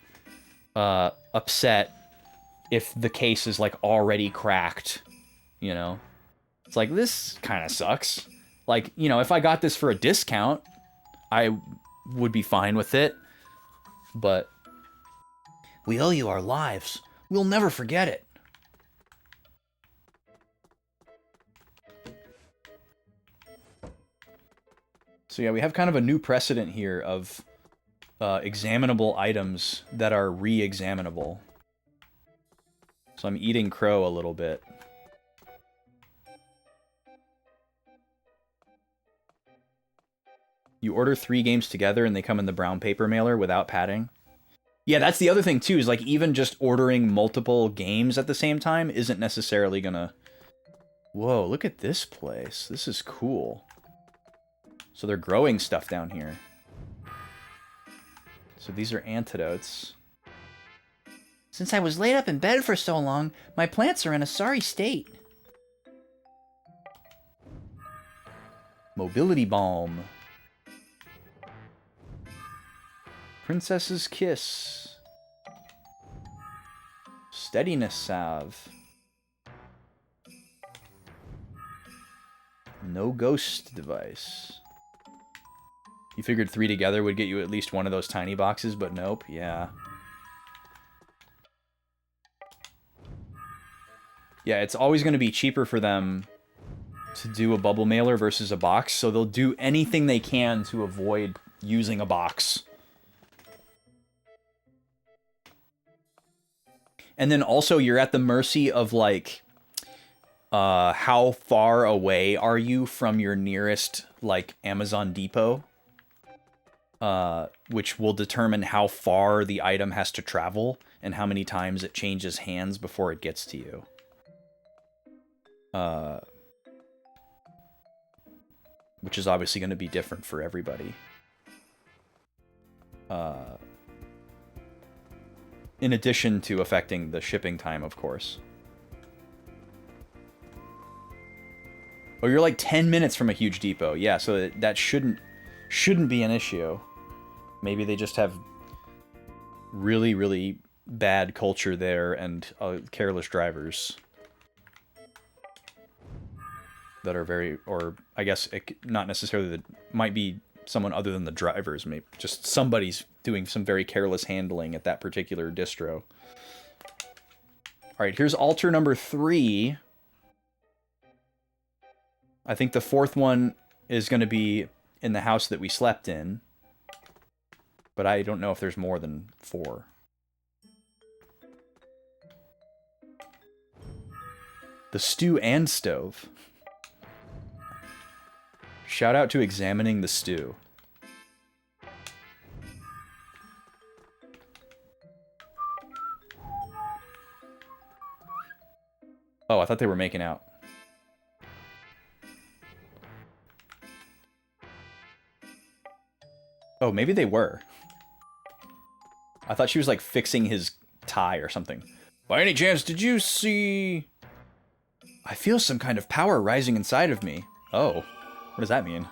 upset if the case is, like, already cracked, you know? It's like, this kind of sucks. Like, you know, if I got this for a discount, I would be fine with it. But we owe you our lives. We'll never forget it. So yeah, we have kind of a new precedent here of examinable items that are re-examinable. So I'm eating crow a little bit. You order 3 games together and they come in the brown paper mailer without padding. Yeah, that's the other thing too, is, like, even just ordering multiple games at the same time isn't necessarily gonna... Whoa, look at this place. This is cool. So they're growing stuff down here. So these are antidotes. Since I was laid up in bed for so long, my plants are in a sorry state. Mobility balm. Princess's kiss. Steadiness salve. No ghost device. You figured 3 together would get you at least one of those tiny boxes, but nope, yeah. Yeah, it's always going to be cheaper for them to do a bubble mailer versus a box, so they'll do anything they can to avoid using a box. And then also you're at the mercy of, like, how far away are you from your nearest, like, Amazon Depot? Which will determine how far the item has to travel and how many times it changes hands before it gets to you. Which is obviously going to be different for everybody. In addition to affecting the shipping time, of course. Oh, you're like 10 minutes from a huge depot. Yeah, so that shouldn't be an issue. Maybe they just have really, really bad culture there and careless drivers that are very, or I guess not necessarily that, might be someone other than the drivers, maybe just somebody's doing some very careless handling at that particular distro. All right, here's altar number 3. I think the 4th one is going to be in the house that we slept in. But I don't know if there's more than 4. The stew and stove. Shout out to examining the stew. Oh, I thought they were making out. Oh, maybe they were. I thought she was like fixing his tie or something. By any chance, did you see... I feel some kind of power rising inside of me. Oh, what does that mean?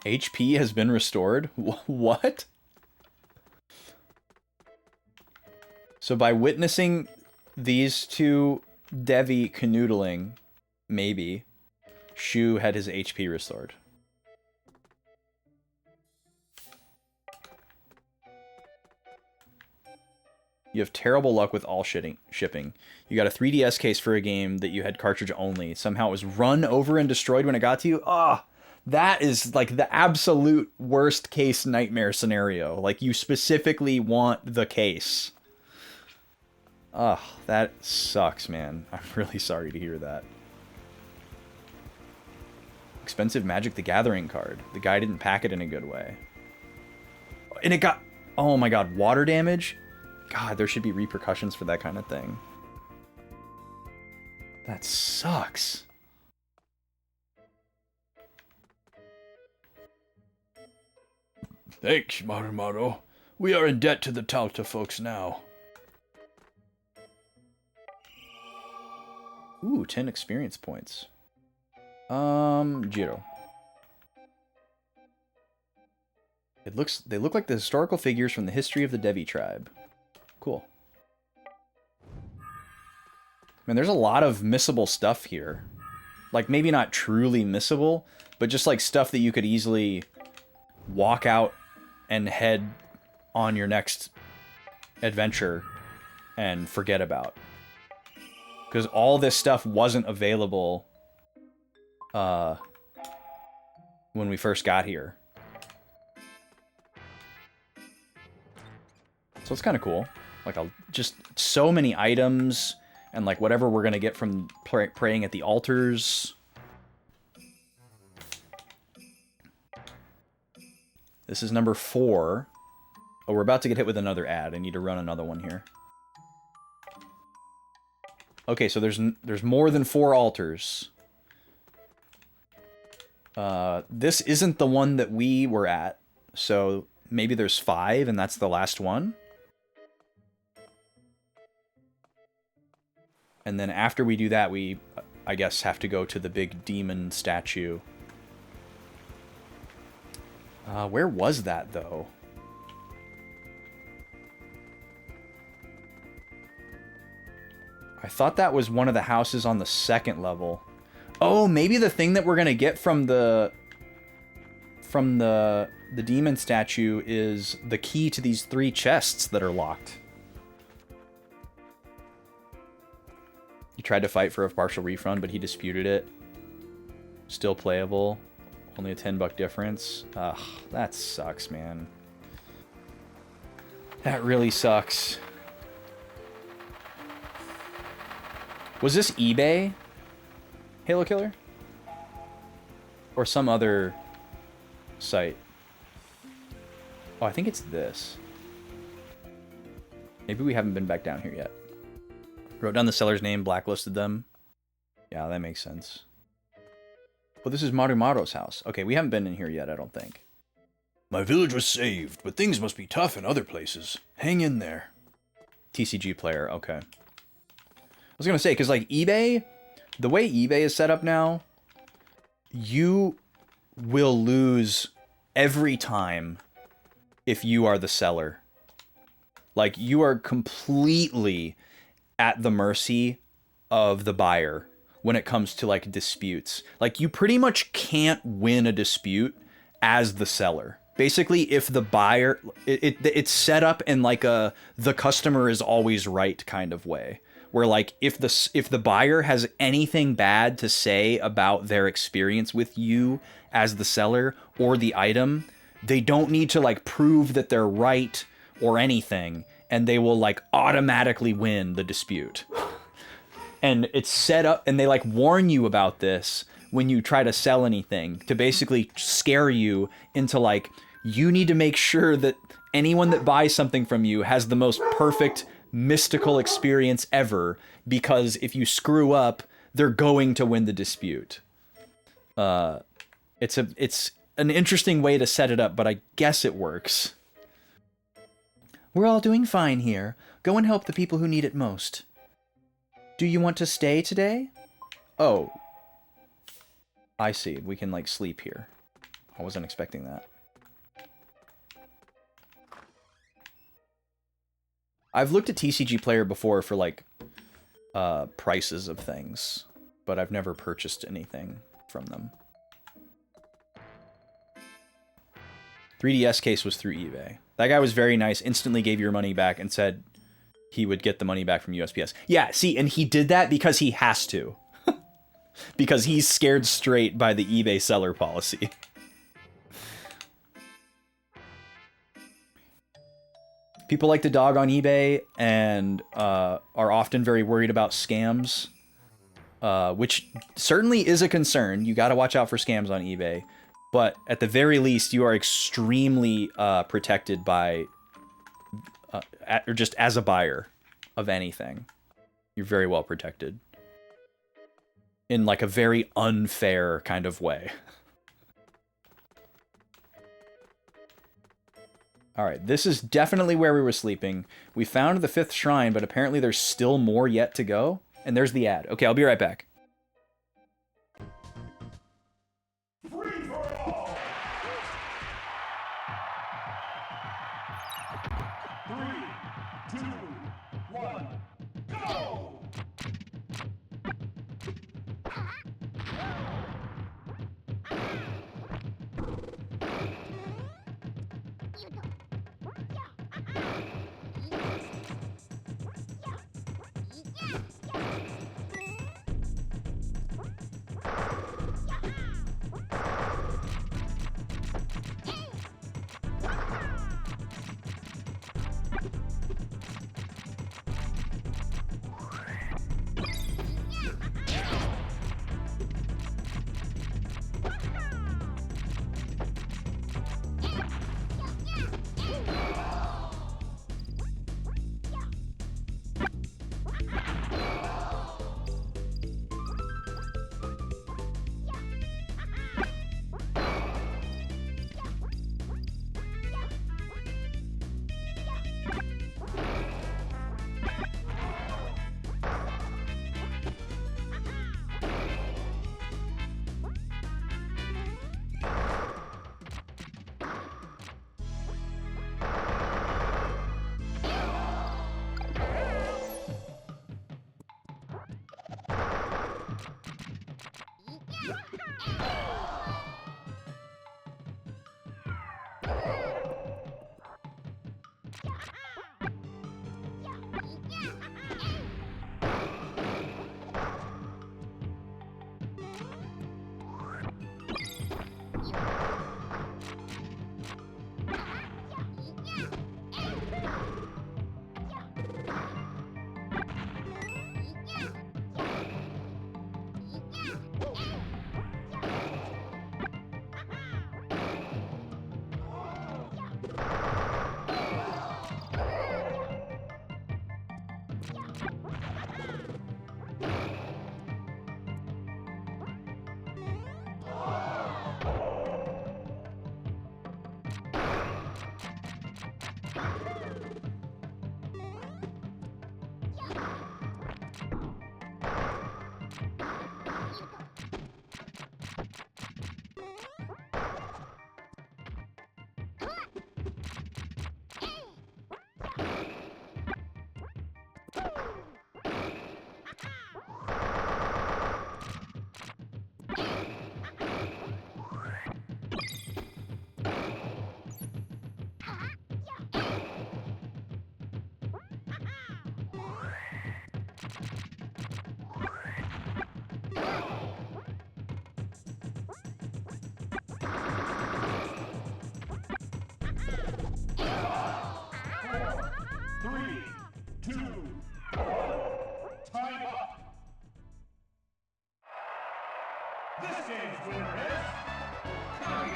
HP has been restored? What? So by witnessing these two Devi canoodling, maybe, Shu had his HP restored. You have terrible luck with all shipping. You got a 3DS case for a game that you had cartridge only. Somehow it was run over and destroyed when it got to you. Ah, that is like the absolute worst case nightmare scenario. Like you specifically want the case. Ugh, that sucks, man. I'm really sorry to hear that. Expensive Magic the Gathering card. The guy didn't pack it in a good way. And it got... Oh my god, water damage? God, there should be repercussions for that kind of thing. That sucks. Thanks, Marumaru. We are in debt to the Talta folks now. Ooh, 10 experience points. Jiro. They look like the historical figures from the history of the Devi tribe. Cool. Man, there's a lot of missable stuff here. Like, maybe not truly missable, but just like stuff that you could easily walk out and head on your next adventure and forget about. Because all this stuff wasn't available when we first got here. So it's kind of cool. Like, just so many items, and like whatever we're gonna get from praying at the altars. This is number 4. Oh, we're about to get hit with another ad. I need to run another one here. Okay, so there's more than 4 altars. This isn't the one that we were at, so maybe there's 5, and that's the last one. And then after we do that, we, I guess, have to go to the big demon statue. Where was that, though? I thought that was one of the houses on the 2nd level. Oh, maybe the thing that we're gonna get from the demon statue is the key to these 3 chests that are locked. He tried to fight for a partial refund, but he disputed it. Still playable. Only a $10 difference. Ugh, that sucks, man. That really sucks. Was this eBay, Halo Killer? Or some other site? Oh, I think it's this. Maybe we haven't been back down here yet. Wrote down the seller's name, blacklisted them. Yeah, that makes sense. Well, this is Marumaru's house. Okay, we haven't been in here yet, I don't think. My village was saved, but things must be tough in other places. Hang in there. TCG player, okay. I was gonna say, because like eBay, the way eBay is set up now, you will lose every time if you are the seller. Like, you are completely at the mercy of the buyer when it comes to like disputes. Like, you pretty much can't win a dispute as the seller. Basically, if the buyer, it's set up in like a the customer is always right kind of way, where like if the buyer has anything bad to say about their experience with you as the seller or the item, they don't need to like prove that they're right or anything, and they will like automatically win the dispute. And it's set up, and they like warn you about this when you try to sell anything, to basically scare you into like, you need to make sure that anyone that buys something from you has the most perfect mystical experience ever, because if you screw up, they're going to win the dispute. It's an interesting way to set it up, but I guess it works. We're all doing fine here. Go and help the people who need it most. Do you want to stay today? Oh. I see. We can, like, sleep here. I wasn't expecting that. I've looked at TCG Player before for, like, prices of things, but I've never purchased anything from them. 3DS case was through eBay. That guy was very nice, instantly gave your money back and said he would get the money back from USPS. Yeah, see, and he did that because he has to. Because he's scared straight by the eBay seller policy. People like to dog on eBay and are often very worried about scams, which certainly is a concern. You got to watch out for scams on eBay. But at the very least, you are extremely protected by, or just as a buyer of anything. You're very well protected. In like a very unfair kind of way. Alright, this is definitely where we were sleeping. We found the 5th shrine, but apparently there's still more yet to go. And there's the ad. Okay, I'll be right back. This game's winner is Tommy.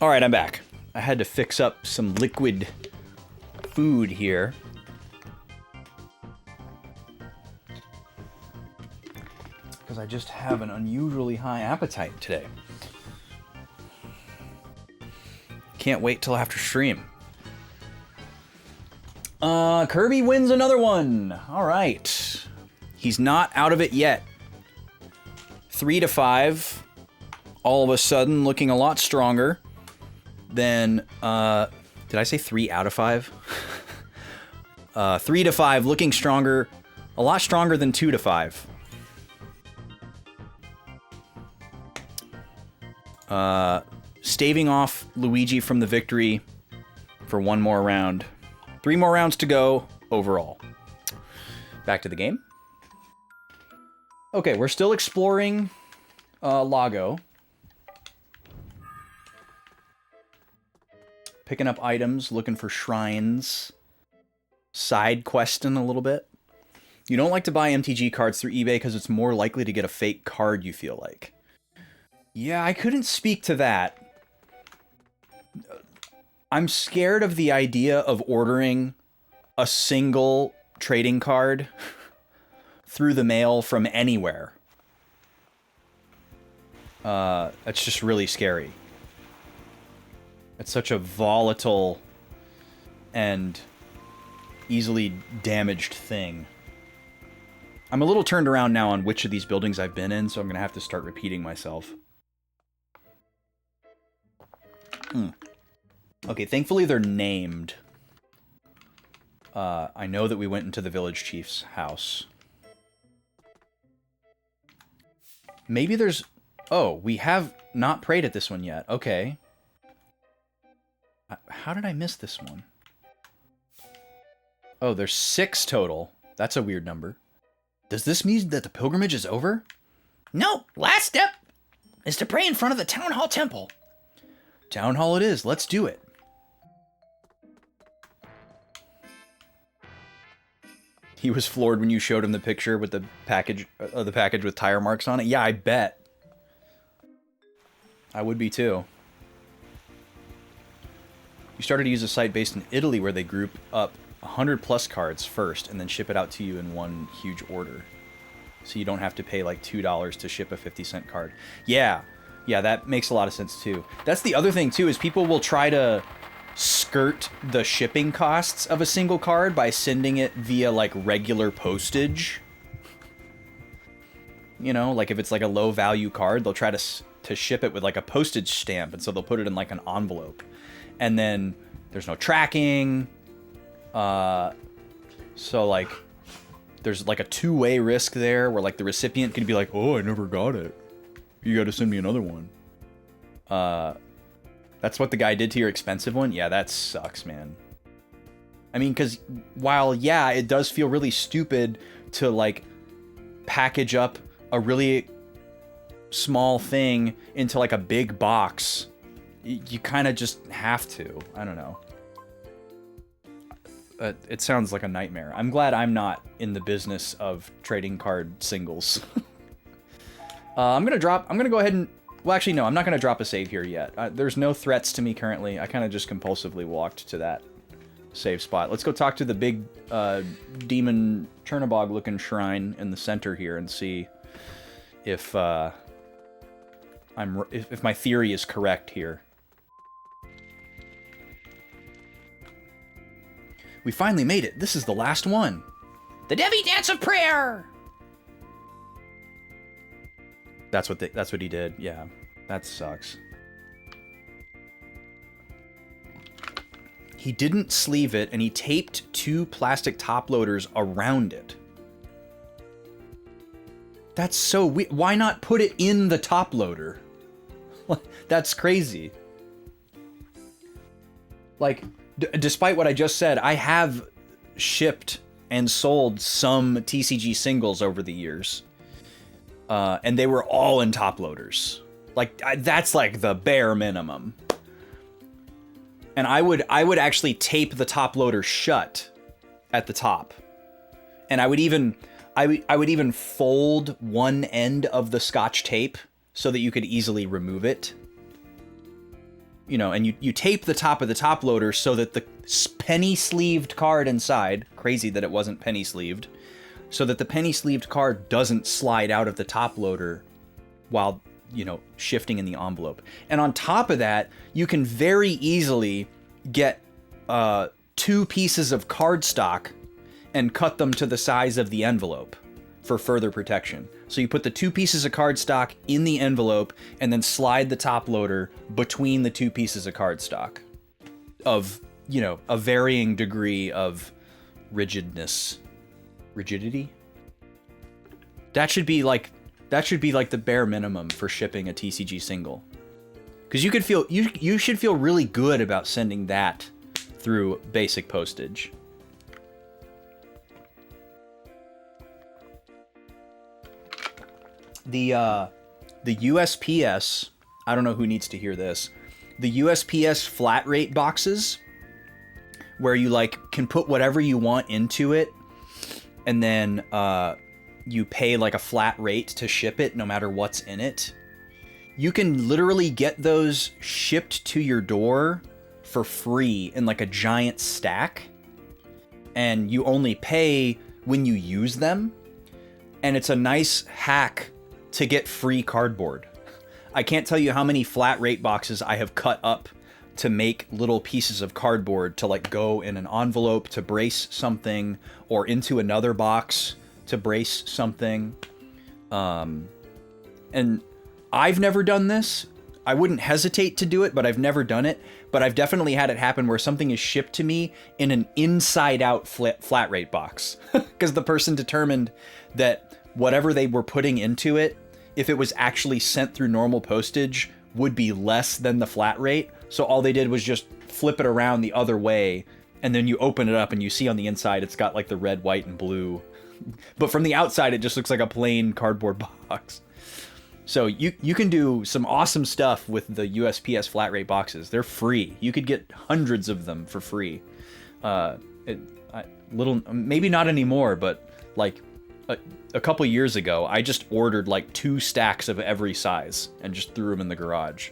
All right, I'm back. I had to fix up some liquid food here. Because I just have an unusually high appetite today. Can't wait till after stream. Kirby wins another one. All right. He's not out of it yet. 3-5. All of a sudden looking a lot stronger than, did I say 3 out of 5? 3-5 looking stronger, a lot stronger than 2-5. Staving off Luigi from the victory for one more round. 3 more rounds to go overall. Back to the game. Okay, we're still exploring Lago. Picking up items, looking for shrines. Side questing a little bit. You don't like to buy MTG cards through eBay because it's more likely to get a fake card, you feel like. Yeah, I couldn't speak to that. I'm scared of the idea of ordering a single trading card through the mail from anywhere. That's just really scary. It's such a volatile and easily damaged thing. I'm a little turned around now on which of these buildings I've been in, so I'm going to have to start repeating myself. Okay, thankfully they're named. I know that we went into the village chief's house. Maybe there's... Oh, we have not prayed at this one yet. Okay. How did I miss this one? Oh, there's 6 total. That's a weird number. Does this mean that the pilgrimage is over? No, last step is to pray in front of the town hall temple. Town hall it is. Let's do it. He was floored when you showed him the picture with the package with tire marks on it. Yeah, I bet. I would be too. You started to use a site based in Italy where they group up 100 plus cards first and then ship it out to you in one huge order. So you don't have to pay like $2 to ship a 50-cent card. Yeah, that makes a lot of sense too. That's the other thing too, is people will try to skirt the shipping costs of a single card by sending it via like regular postage. You know, like if it's like a low value card, they'll try to ship it with like a postage stamp, and so they'll put it in like an envelope. And then there's no tracking. So like there's like a two-way risk there where like the recipient could be like, "Oh, I never got it. You got to send me another one." That's what the guy did to your expensive one? Yeah, that sucks, man. I mean, because while, yeah, it does feel really stupid to like package up a really small thing into like a big box, you kind of just have to. I don't know. It sounds like a nightmare. I'm glad I'm not in the business of trading card singles. I'm gonna go ahead and... Well, actually, no, I'm not gonna drop a save here yet. There's no threats to me currently. I kind of just compulsively walked to that save spot. Let's go talk to the big demon Chernobog looking shrine in the center here and see if if my theory is correct here. We finally made it. This is the last one. The Devi Dance of Prayer! That's what he did. Yeah. That sucks. He didn't sleeve it, and he taped 2 plastic top loaders around it. That's so weird. Why not put it in the top loader? That's crazy. Like, despite what I just said, I have shipped and sold some TCG singles over the years. and they were all in top loaders. Like, that's like the bare minimum. And I would actually tape the top loader shut at the top. And I would even fold one end of the Scotch tape so that you could easily remove it. You know, and you tape the top of the top loader so that the penny sleeved card inside, crazy that it wasn't penny sleeved, so that the penny sleeved card doesn't slide out of the top loader while, you know, shifting in the envelope. And on top of that, you can very easily get 2 pieces of cardstock and cut them to the size of the envelope for further protection. So you put the 2 pieces of cardstock in the envelope and then slide the top loader between the 2 pieces of cardstock of, you know, a varying degree of rigidity. That should be like the bare minimum for shipping a TCG single. Because you should feel really good about sending that through basic postage. The USPS, I don't know who needs to hear this. The USPS flat rate boxes, where you like can put whatever you want into it, and then you pay like a flat rate to ship it no matter what's in it. You can literally get those shipped to your door for free in like a giant stack, and you only pay when you use them. And it's a nice hack to get free cardboard. I can't tell you how many flat rate boxes I have cut up to make little pieces of cardboard to like go in an envelope to brace something, or into another box to brace something. And I've never done this. I wouldn't hesitate to do it, but I've never done it. But I've definitely had it happen where something is shipped to me in an inside-out flat rate box. Because the person determined that whatever they were putting into it, if it was actually sent through normal postage, would be less than the flat rate. So all they did was just flip it around the other way, and then you open it up and you see on the inside it's got like the red, white, and blue. But from the outside it just looks like a plain cardboard box. So you can do some awesome stuff with the USPS flat rate boxes. They're free. You could get hundreds of them for free. Maybe not anymore, but like a couple years ago, I just ordered like 2 stacks of every size and just threw them in the garage.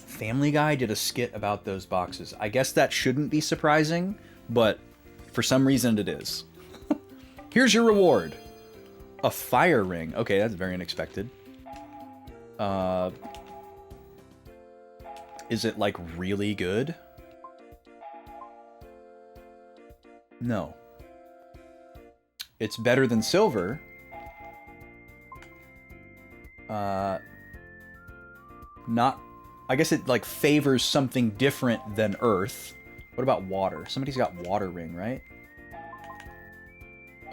Family Guy did a skit about those boxes. I guess that shouldn't be surprising, but for some reason it is. Here's your reward. A fire ring. Okay, that's very unexpected. Is it like really good? No. It's better than silver. Not... I guess it like favors something different than earth. What about water? Somebody's got water ring, right?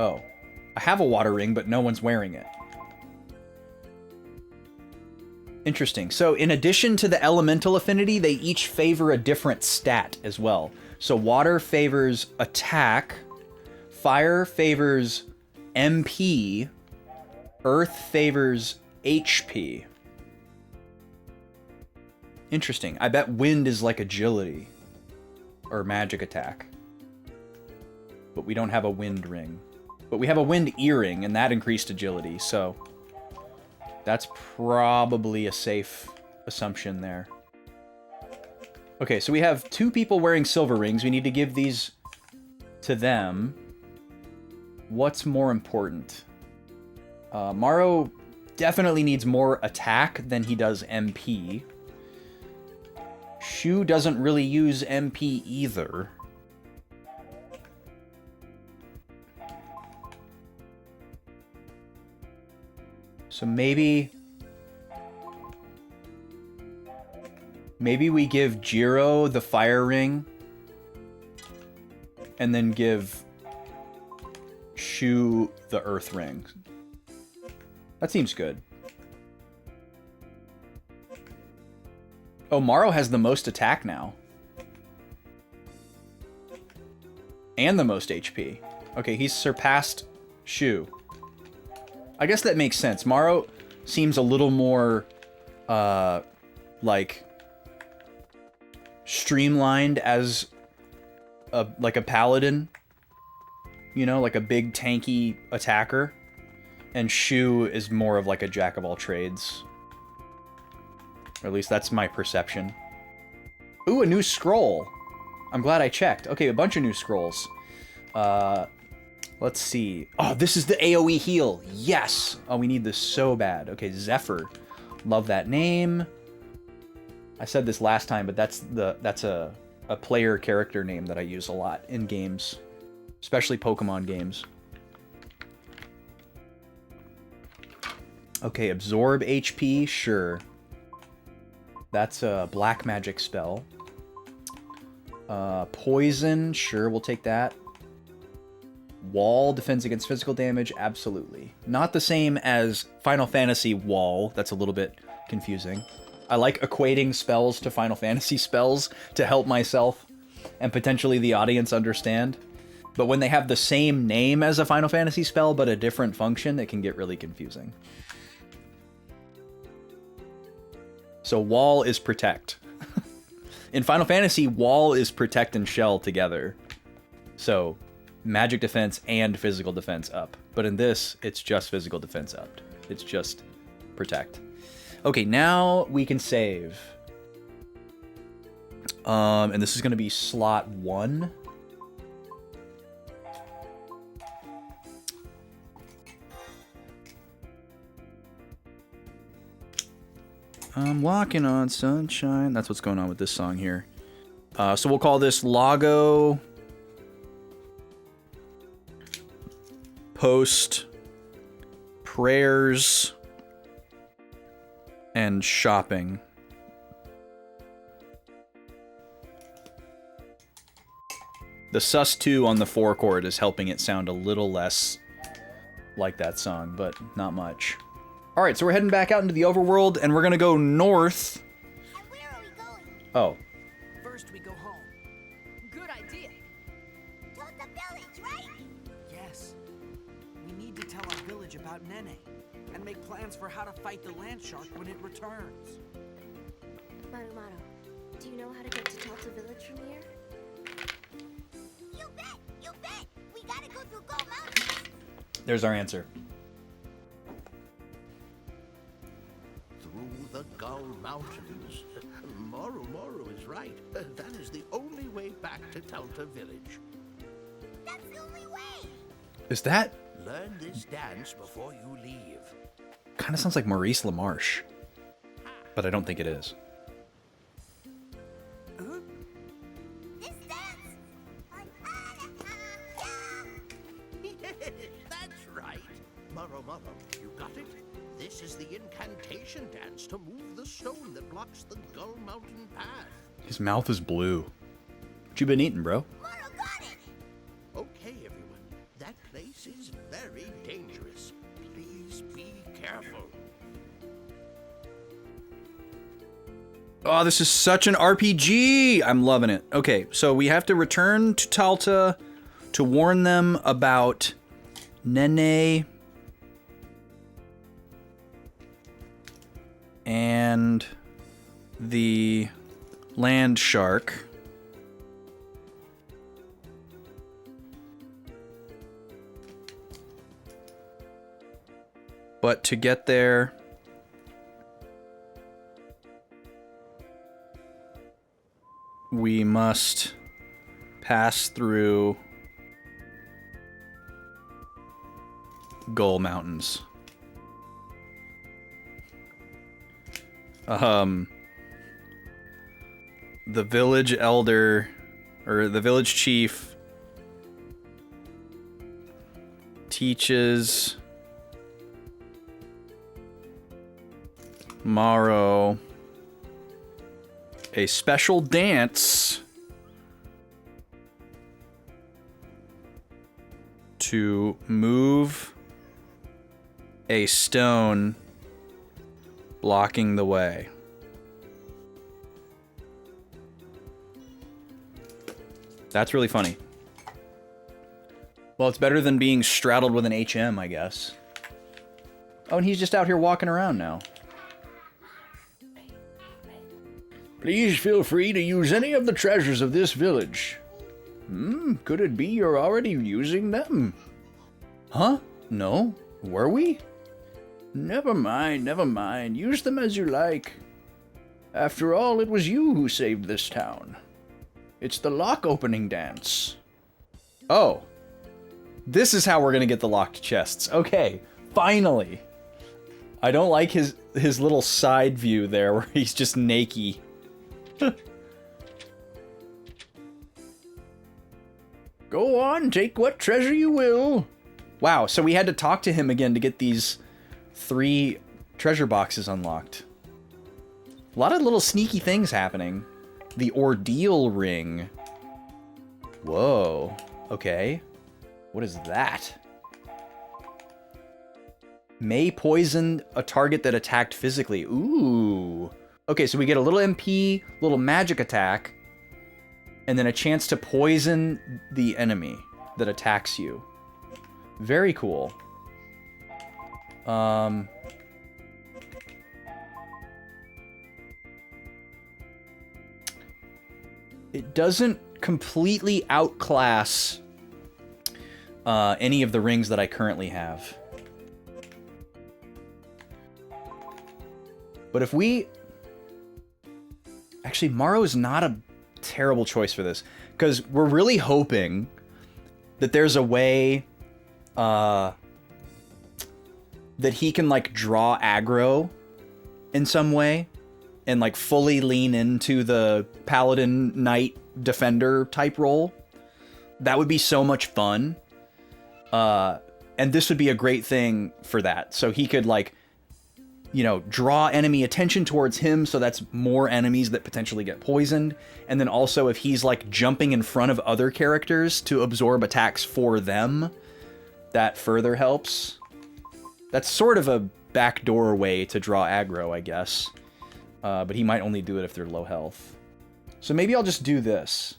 Oh. I have a water ring, but no one's wearing it. Interesting. So in addition to the elemental affinity, they each favor a different stat as well. So water favors attack, fire favors MP, earth favors HP. Interesting. I bet wind is like agility or magic attack. But we don't have a wind ring. But we have a wind earring, and that increased agility, so that's probably a safe assumption there. Okay, so we have 2 people wearing silver rings. We need to give these to them. What's more important? Morrow definitely needs more attack than he does MP. Shu doesn't really use MP either. So maybe we give Jiro the fire ring and then give Shu the earth ring. That seems good. Oh, Morrow has the most attack now. And the most HP. Okay, he's surpassed Shu. I guess that makes sense. Maro seems a little more, like, streamlined as like a paladin. You know, like a big tanky attacker. And Shu is more of like a jack of all trades. Or at least that's my perception. Ooh, a new scroll. I'm glad I checked. Okay, a bunch of new scrolls. Let's see. Oh, this is the AoE heal. Yes. Oh, we need this so bad. Okay, Zephyr. Love that name. I said this last time, but that's a player character name that I use a lot in games. Especially Pokemon games. Okay, absorb HP, sure. That's a black magic spell. Poison, sure, we'll take that. Wall, defends against physical damage, absolutely. Not the same as Final Fantasy Wall, that's a little bit confusing. I like equating spells to Final Fantasy spells to help myself and potentially the audience understand. But when they have the same name as a Final Fantasy spell but a different function, it can get really confusing. So Wall is Protect. In Final Fantasy, Wall is Protect and Shell together. So magic defense and physical defense up. But in this, it's just physical defense up. It's just Protect. Okay, now we can save. And this is going to be slot 1. I'm walking on sunshine. That's what's going on with this song here. So we'll call this Lago Post Prayers and Shopping. The sus2 on the 4 chord is helping it sound a little less like that song, but not much. Alright, so we're heading back out into the overworld, and we're gonna go north. And where are we going? Oh. First, we go home. Good idea. To the village, right? Yes. We need to tell our village about Nene and make plans for how to fight the land shark when it returns. Marumaru, do you know how to get to Talta Village from here? You bet! You bet! We gotta go through Gold Mountain. There's our answer. Through the Gull Mountains. Moru is right. That is the only way back to Talta Village. That's the only way! Is that? Learn this dance before you leave. Kind of sounds like Maurice LaMarche. But I don't think it is. This dance! Yes, that's right. Moru, you got it? This is the incantation dance to move the stone that blocks the Gull Mountain path. His mouth is blue. What you been eating, bro? Moro got it! Okay, everyone. That place is very dangerous. Please be careful. Oh, this is such an RPG! I'm loving it. Okay, so we have to return to Talta to warn them about Nene and the land shark. But to get there, we must pass through Gull Mountains. The village elder, or the village chief, teaches Maro a special dance to move a stone blocking the way. That's really funny. Well, it's better than being straddled with an HM, I guess. Oh, and he's just out here walking around now. Please feel free to use any of the treasures of this village. Could it be you're already using them? Huh? No? Were we? Never mind, never mind. Use them as you like. After all, it was you who saved this town. It's the lock opening dance. Oh. This is how we're gonna get the locked chests. Okay, finally. I don't like his little side view there where he's just naked. Go on, take what treasure you will. Wow, so we had to talk to him again to get these 3 treasure boxes unlocked. A lot of little sneaky things happening. The ordeal ring. Whoa. Okay. What is that? May poison a target that attacked physically. Ooh. Okay, so we get a little MP, little magic attack, and then a chance to poison the enemy that attacks you. Very cool. It doesn't completely outclass any of the rings that I currently have. But if we... Actually, Morrow is not a terrible choice for this, because we're really hoping that there's a way that he can, like, draw aggro in some way and, like, fully lean into the Paladin Knight Defender type role. That would be so much fun. And this would be a great thing for that. So he could, like, you know, draw enemy attention towards him, so that's more enemies that potentially get poisoned. And then also if he's, like, jumping in front of other characters to absorb attacks for them, that further helps. That's sort of a backdoor way to draw aggro, I guess. But he might only do it if they're low health. So maybe I'll just do this.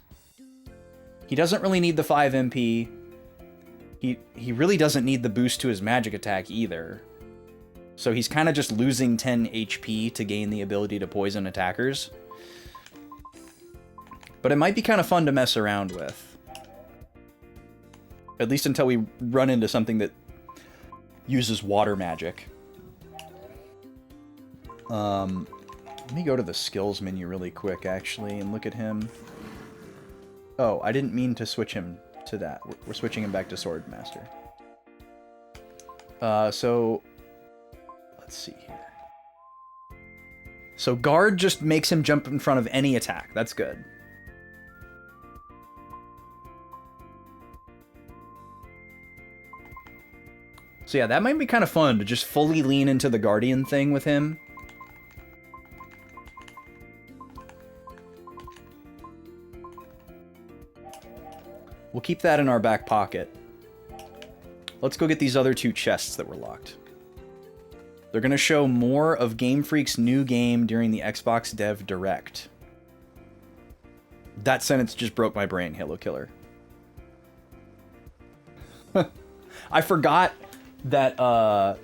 He doesn't really need the 5 MP. He really doesn't need the boost to his magic attack either. So he's kind of just losing 10 HP to gain the ability to poison attackers. But it might be kind of fun to mess around with. At least until we run into something that uses water magic. Let me go to the skills menu really quick, actually, and look at him. Oh, I didn't mean to switch him to that. We're switching him back to Swordmaster. So... Let's see here. So guard just makes him jump in front of any attack. That's good. So yeah, that might be kind of fun to just fully lean into the Guardian thing with him. We'll keep that in our back pocket. Let's go get these other 2 chests that were locked. They're going to show more of Game Freak's new game during the Xbox Dev Direct. That sentence just broke my brain, Halo Killer. I forgot that, oh,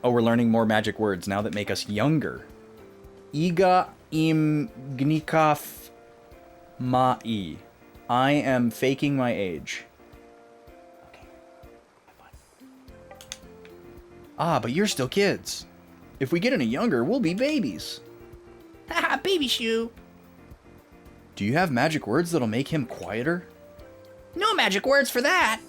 we're learning more magic words now that make us younger. Iga im gnikaf ma'i. I am faking my age. Ah, but you're still kids. If we get any younger, we'll be babies. Haha, baby shoe. Do you have magic words that'll make him quieter? No magic words for that.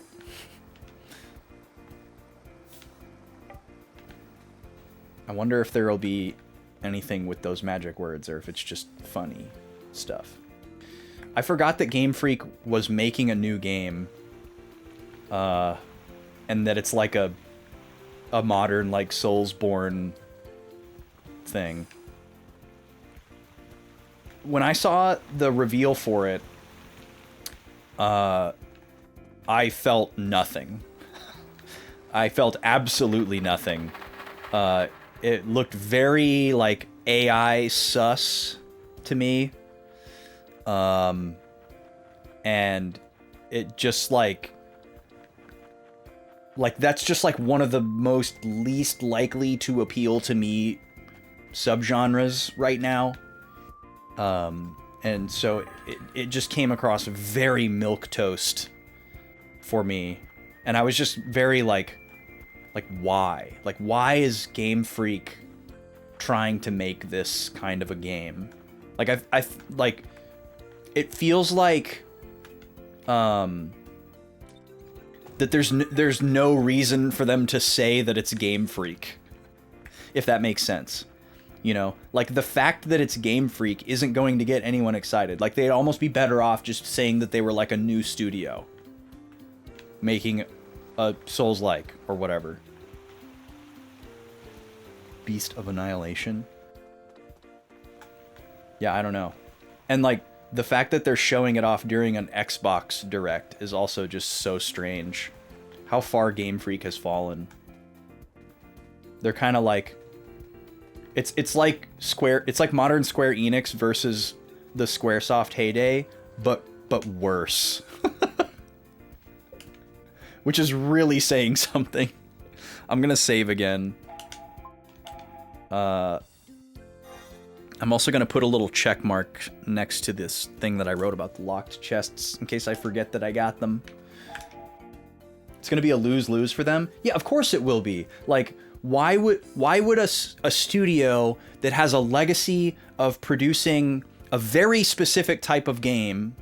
I wonder if there'll be anything with those magic words, or if it's just funny stuff. I forgot that Game Freak was making a new game. And that it's like a modern, like, Soulsborne thing. When I saw the reveal for it, I felt nothing. I felt absolutely nothing. It looked very, like, AI sus to me. And it just like that's just like one of the most least likely to appeal to me subgenres right now. And so it just came across very milquetoast for me. And I was just very like why? Like, why is Game Freak trying to make this kind of a game? Like, I like, it feels like, that there's no reason for them to say that it's Game Freak, if that makes sense. You know, like the fact that it's Game Freak isn't going to get anyone excited. Like they'd almost be better off just saying that they were like a new studio making a Souls-like or whatever. Beast of Annihilation. Yeah, I don't know. And like the fact that they're showing it off during an Xbox Direct is also just so strange. How far Game Freak has fallen. They're kind of like, it's like modern Square Enix versus the Squaresoft heyday, but worse. Which is really saying something. I'm gonna save again. I'm also gonna put a little check mark next to this thing that I wrote about the locked chests in case I forget that I got them. It's gonna be a lose-lose for them. Yeah, of course it will be. Like, why would a studio that has a legacy of producing a very specific type of game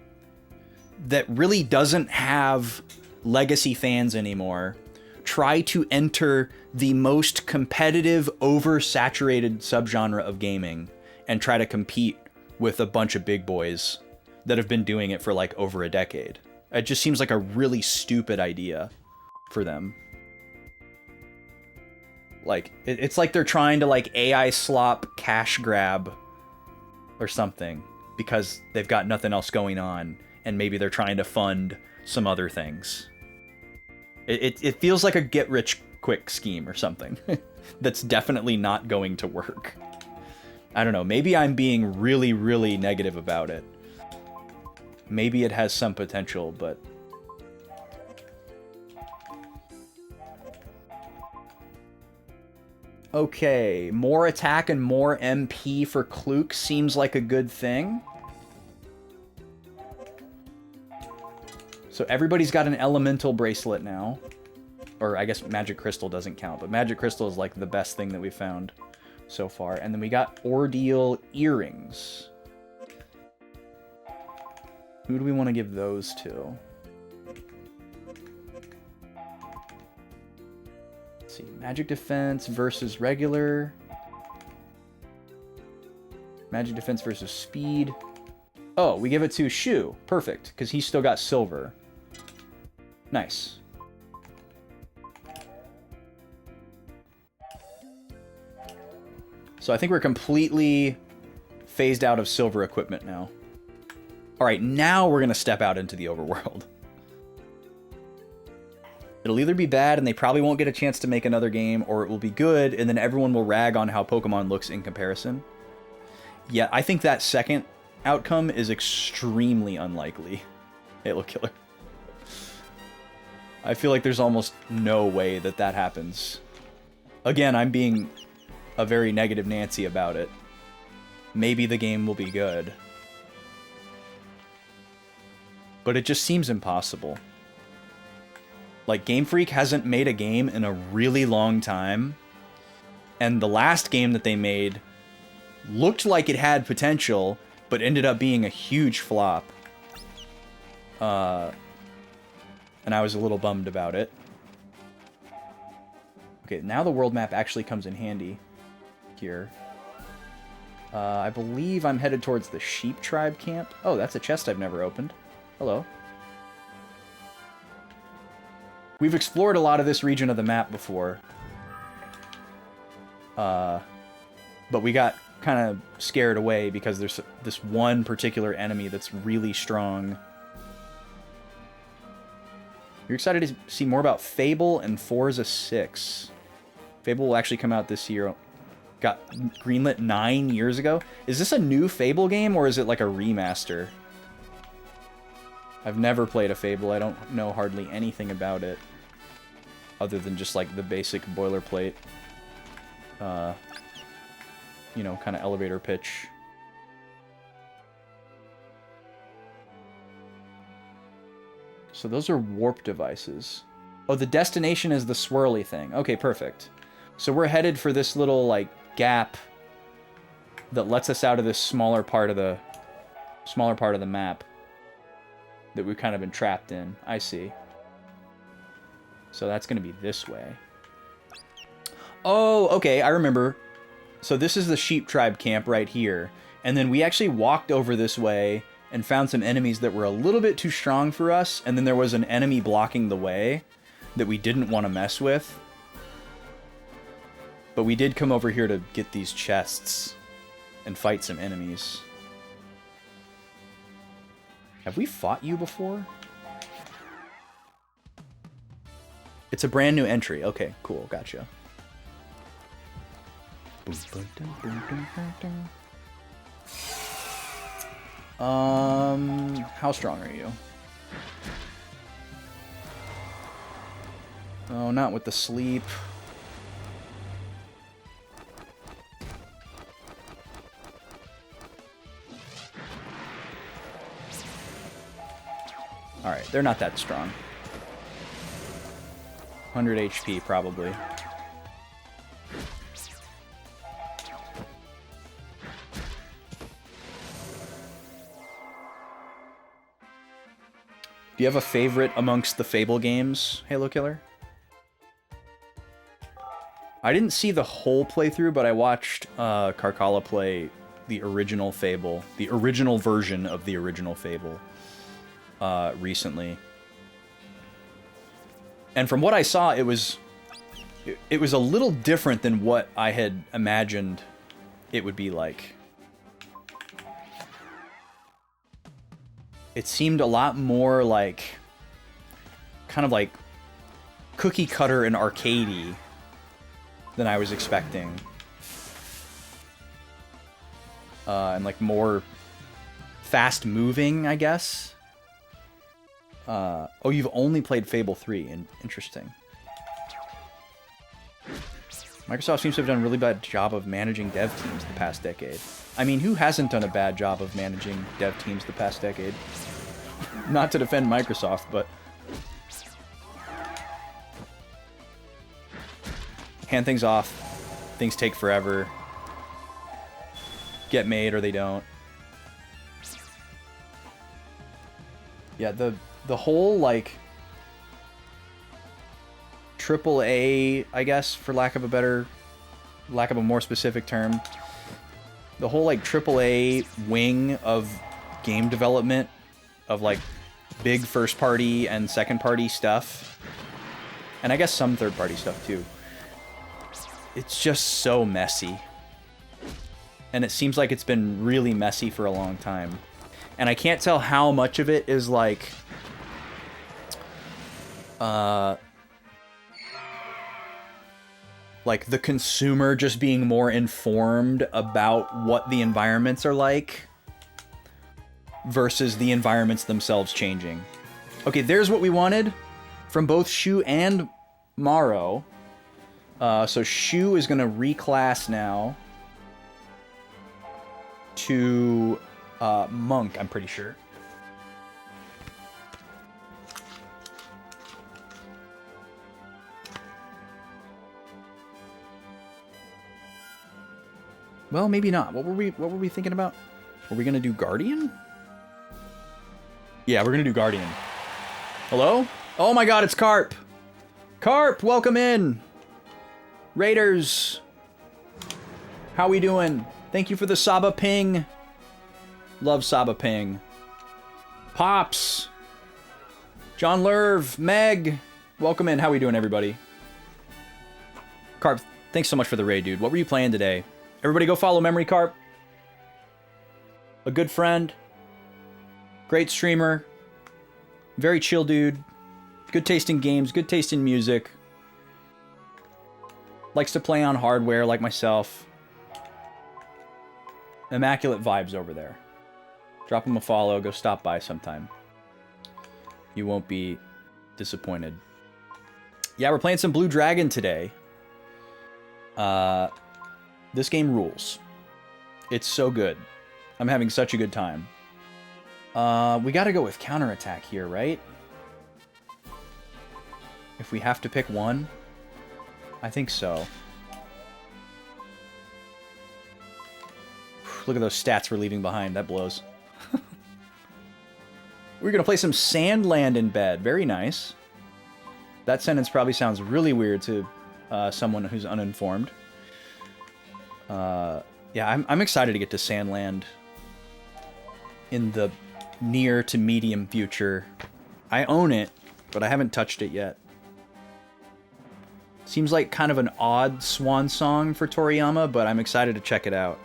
that really doesn't have legacy fans anymore try to enter the most competitive, oversaturated subgenre of gaming and try to compete with a bunch of big boys that have been doing it for like over a decade? It just seems like a really stupid idea for them. Like, it's like they're trying to like AI slop cash grab or something because they've got nothing else going on, and maybe they're trying to fund some other things. It feels like a get-rich-quick scheme or something that's definitely not going to work. I don't know, maybe I'm being really, really negative about it. Maybe it has some potential, but... Okay, more attack and more MP for Kluk seems like a good thing. So everybody's got an elemental bracelet now. Or I guess magic crystal doesn't count, but magic crystal is like the best thing that we found so far. And then we got ordeal earrings. Who do we want to give those to? Let's see, magic defense versus regular. Magic defense versus speed. Oh, we give it to Shu. Perfect, because he's still got silver. Nice. So I think we're completely phased out of silver equipment now. Alright, now we're going to step out into the overworld. It'll either be bad and they probably won't get a chance to make another game, or it will be good and then everyone will rag on how Pokemon looks in comparison. Yeah, I think that second outcome is extremely unlikely. Halo Killer. I feel like there's almost no way that that happens. Again, I'm being a very negative Nancy about it. Maybe the game will be good. But it just seems impossible. Like, Game Freak hasn't made a game in a really long time. And the last game that they made looked like it had potential, but ended up being a huge flop. And I was a little bummed about it. Okay, now the world map actually comes in handy here. I believe I'm headed towards the Sheep Tribe camp. Oh, that's a chest I've never opened. Hello. We've explored a lot of this region of the map before. But we got kind of scared away because there's this one particular enemy that's really strong. You're excited to see more about Fable and Forza 6. Fable will actually come out this year. Got greenlit 9 years ago. Is this a new Fable game or is it like a remaster? I've never played a Fable. I don't know hardly anything about it. Other than just, like, the basic boilerplate, you know, kind of elevator pitch. So those are warp devices. Oh, the destination is the swirly thing. Okay, perfect. So we're headed for this little, like, gap that lets us out of this smaller part of the map that we've kind of been trapped in. I see. So that's going to be this way. Oh, okay, I remember. So this is the sheep tribe camp right here. And then we actually walked over this way and found some enemies that were a little bit too strong for us. And then there was an enemy blocking the way that we didn't want to mess with. But we did come over here to get these chests and fight some enemies. Have we fought you before? It's a brand new entry. Okay, cool. Gotcha. How strong are you? Oh, not with the sleep. Alright, they're not that strong. 100 HP, probably. Do you have a favorite amongst the Fable games, Halo Killer? I didn't see the whole playthrough, but I watched Karkala play the original Fable, the original version of the original Fable, recently. And from what I saw, it was a little different than what I had imagined it would be like. It seemed a lot more like, kind of like cookie cutter and arcadey than I was expecting. And like more fast moving, I guess. Oh, you've only played Fable 3. Interesting. Microsoft seems to have done a really bad job of managing dev teams the past decade. I mean, who hasn't done a bad job of managing dev teams the past decade? Not to defend Microsoft, but... hand things off. Things take forever. Get made or they don't. Yeah, the whole, like... AAA, I guess, for lack of a more specific term. The whole, like, AAA wing of game development, of, like, big first-party and second-party stuff, and I guess some third-party stuff, too. It's just so messy. And it seems like it's been really messy for a long time. And I can't tell how much of it is, like... like the consumer just being more informed about what the environments are like versus the environments themselves changing. Okay, there's what we wanted from both Shu and Maro. So Shu is going to reclass now to Monk, I'm pretty sure. Well, maybe not. What were we thinking about? Were we gonna do Guardian? Yeah, we're gonna do Guardian. Hello? Oh my god, it's Carp! Carp, welcome in! Raiders! How we doing? Thank you for the Saba ping. Love Saba ping. Pops! John Lerv, Meg! Welcome in. How we doing, everybody? Carp, thanks so much for the raid, dude. What were you playing today? Everybody go follow Memory Carp. A good friend. Great streamer. Very chill dude. Good taste in games. Good taste in music. Likes to play on hardware like myself. Immaculate vibes over there. Drop him a follow. Go stop by sometime. You won't be disappointed. Yeah, we're playing some Blue Dragon today. This game rules. It's so good. I'm having such a good time. We gotta go with counterattack here, right? If we have to pick one, I think so. Look at those stats we're leaving behind. That blows. We're gonna play some Sandland in bed. Very nice. That sentence probably sounds really weird to someone who's uninformed. Yeah, I'm excited to get to Sandland in the near to medium future. I own it, but I haven't touched it yet. Seems like kind of an odd swan song for Toriyama, but I'm excited to check it out.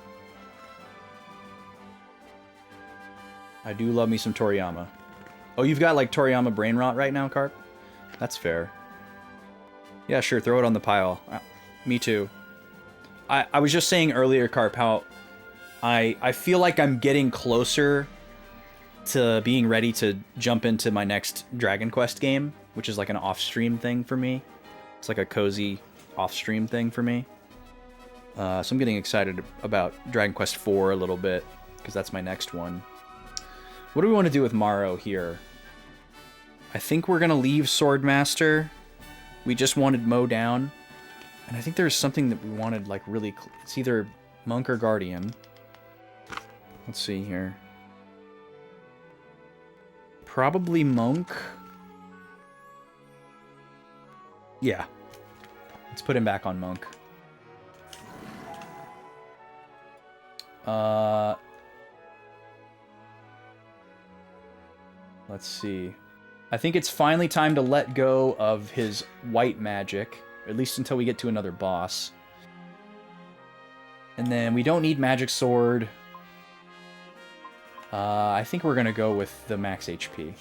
I do love me some Toriyama. Oh, you've got like Toriyama brain rot right now, Carp? That's fair. Yeah, sure, throw it on the pile. Me too. I was just saying earlier, Carp, how I feel like I'm getting closer to being ready to jump into my next Dragon Quest game, which is like an off-stream thing for me. It's like a cozy off-stream thing for me. So I'm getting excited about Dragon Quest IV a little bit, because that's my next one. What do we want to do with Maro here? I think we're going to leave Swordmaster. We just wanted Mo down. And I think there's something that we wanted, like, really... It's either Monk or Guardian. Let's see here. Probably Monk. Yeah. Let's put him back on Monk. Let's see. I think it's finally time to let go of his white magic, at least until we get to another boss. And then we don't need Magic Sword. I think we're going to go with the max HP.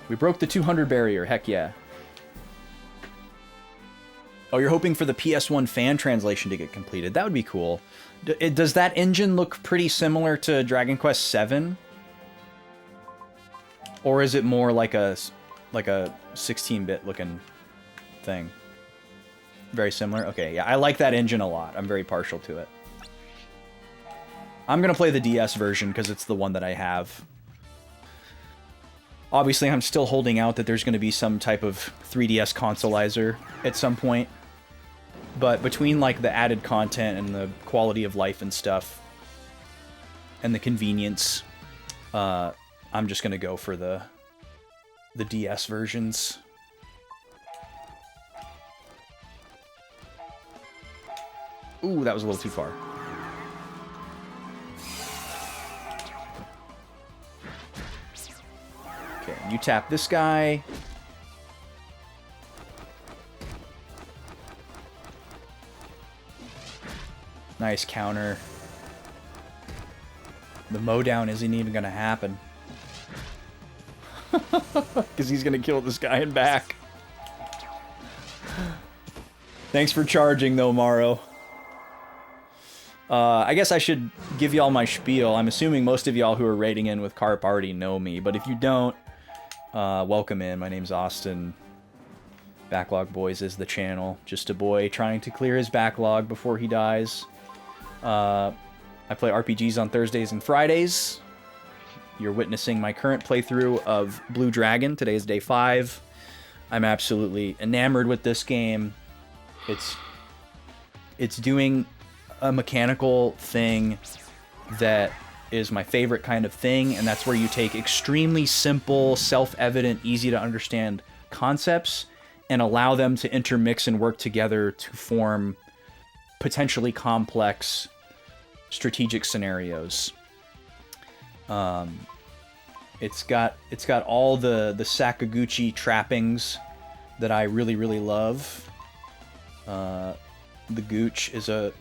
We broke the 200 barrier, heck yeah. Oh, you're hoping for the PS1 fan translation to get completed. That would be cool. Does that engine look pretty similar to Dragon Quest VII? Or is it more like a 16-bit looking thing? Very similar? Okay, yeah, I like that engine a lot. I'm very partial to it. I'm going to play the DS version because it's the one that I have. Obviously, I'm still holding out that there's going to be some type of 3DS consoleizer at some point. But between like the added content and the quality of life and stuff, and the convenience, I'm just gonna go for the DS versions. Ooh, that was a little too far. Okay, you tap this guy. Nice counter. The mowdown isn't even gonna happen. Because he's gonna kill this guy in back. Thanks for charging though, Maro. I guess I should give y'all my spiel. I'm assuming most of y'all who are raiding in with Carp already know me, but if you don't, welcome in. My name's Austin. Backlog Boys is the channel. Just a boy trying to clear his backlog before he dies. I play RPGs on Thursdays and Fridays. You're witnessing my current playthrough of Blue Dragon. Today is day 5. I'm absolutely enamored with this game. It's doing a mechanical thing that is my favorite kind of thing, and that's where you take extremely simple, self-evident, easy to understand concepts and allow them to intermix and work together to form potentially complex strategic scenarios. It's got all the Sakaguchi trappings that I really, really love. The Gooch is a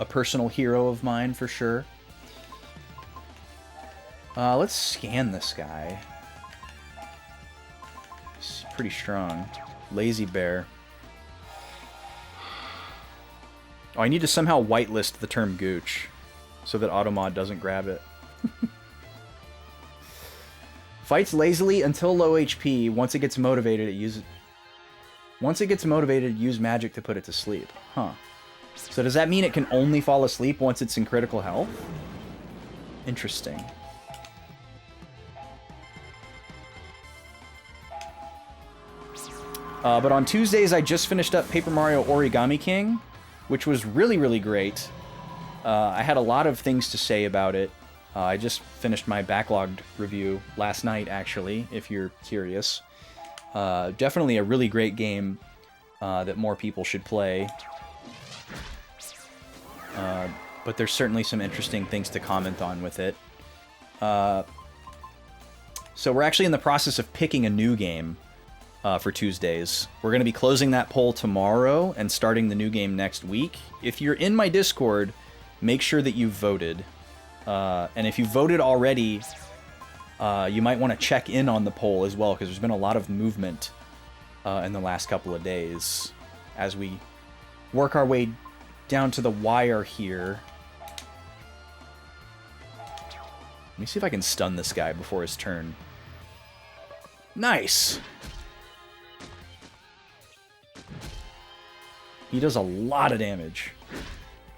personal hero of mine for sure. Let's scan this guy. He's pretty strong. Lazy Bear. Oh, I need to somehow whitelist the term Gooch so that Automod doesn't grab it. Fights lazily until low HP. Once it gets motivated, use magic to put it to sleep. Huh. So does that mean it can only fall asleep once it's in critical health? Interesting. But on Tuesdays, I just finished up Paper Mario Origami King, which was really, really great. I had a lot of things to say about it. I just finished my backlogged review last night, actually, if you're curious. Definitely a really great game that more people should play. But there's certainly some interesting things to comment on with it. So we're actually in the process of picking a new game for Tuesdays. We're going to be closing that poll tomorrow and starting the new game next week. If you're in my Discord, make sure that you've voted. And if you voted already, you might want to check in on the poll as well, because there's been a lot of movement in the last couple of days as we work our way down to the wire here. Let me see if I can stun this guy before his turn. Nice! He does a lot of damage.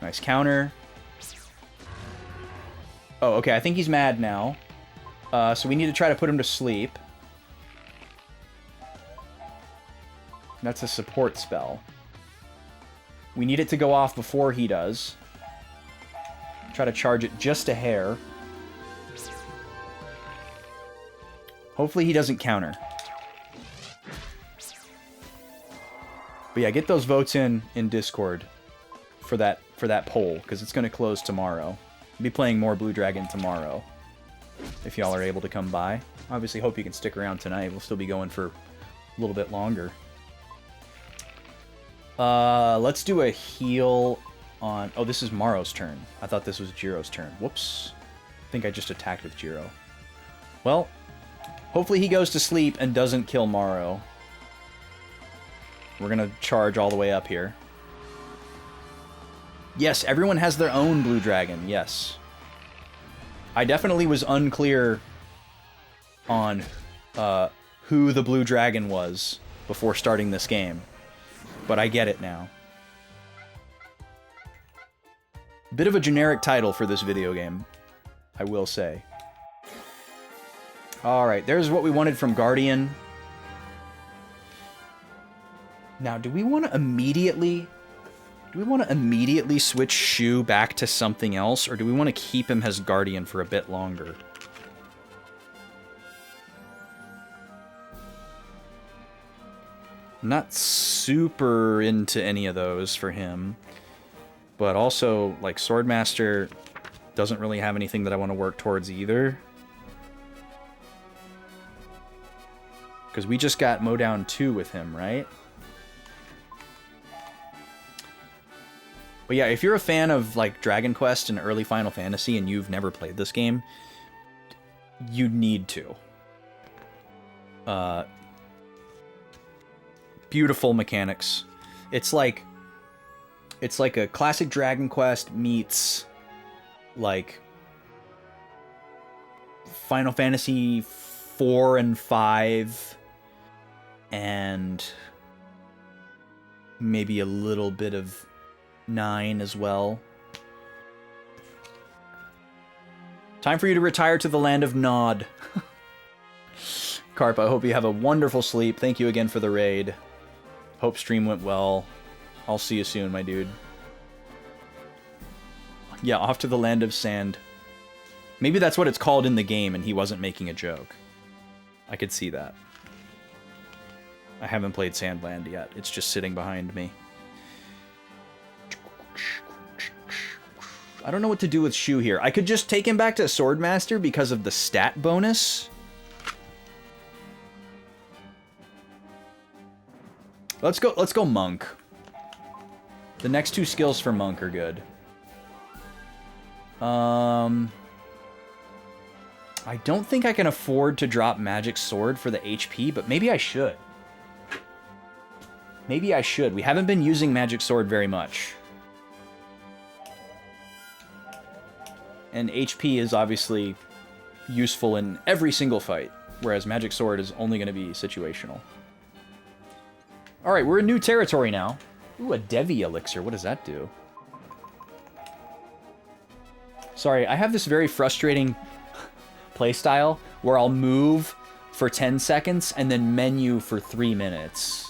Nice counter. Oh, okay, I think he's mad now. So we need to try to put him to sleep. That's a support spell. We need it to go off before he does. Try to charge it just a hair. Hopefully he doesn't counter. But yeah, get those votes in Discord for that poll, because it's going to close tomorrow. I'll be playing more Blue Dragon tomorrow, if y'all are able to come by. Obviously, hope you can stick around tonight. We'll still be going for a little bit longer. Let's do a heal on... Oh, this is Maro's turn. I thought this was Jiro's turn. Whoops. I think I just attacked with Jiro. Well, hopefully he goes to sleep and doesn't kill Maro. We're gonna charge all the way up here. Yes, everyone has their own Blue Dragon, yes. I definitely was unclear on who the Blue Dragon was before starting this game, but I get it now. Bit of a generic title for this video game, I will say. Alright, there's what we wanted from Guardian. Now, do we want to immediately switch Shu back to something else, or do we want to keep him as Guardian for a bit longer? I'm not super into any of those for him, but also, like, Swordmaster doesn't really have anything that I want to work towards either. Because we just got Modown 2 with him, right? But yeah, if you're a fan of, like, Dragon Quest and early Final Fantasy and you've never played this game, you need to. Beautiful mechanics. It's like a classic Dragon Quest meets, like, Final Fantasy 4 and 5, and maybe a little bit of 9 as well. Time for you to retire to the land of Nod. Carp, I hope you have a wonderful sleep. Thank you again for the raid. Hope stream went well. I'll see you soon, my dude. Yeah, off to the land of sand. Maybe that's what it's called in the game and he wasn't making a joke. I could see that. I haven't played Sandland yet. It's just sitting behind me. I don't know what to do with Shu here. I could just take him back to Swordmaster because of the stat bonus. Let's go Monk. The next two skills for Monk are good. I don't think I can afford to drop Magic Sword for the HP, but maybe I should. Maybe I should. We haven't been using Magic Sword very much. And HP is obviously useful in every single fight. whereas Magic Sword is only going to be situational. Alright, we're in new territory now. Ooh, a Devi Elixir. What does that do? Sorry, I have this very frustrating playstyle where I'll move for 10 seconds and then menu for 3 minutes.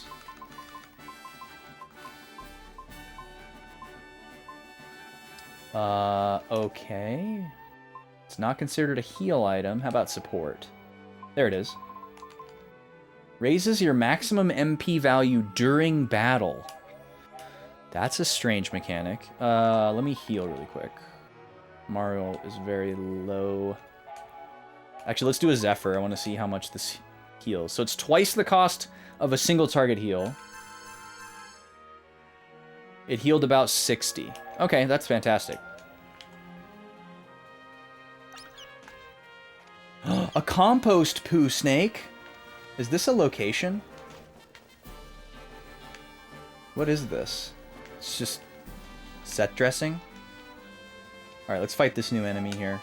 Okay. It's not considered a heal item. How about support? There it is. Raises your maximum MP value during battle. That's a strange mechanic. Let me heal really quick. Mario is very low. Actually, let's do a Zephyr. I want to see how much this heals. So it's twice the cost of a single target heal. It healed about 60. Okay, that's fantastic. A compost poo snake? Is this a location? What is this? It's just set dressing? Alright, let's fight this new enemy here.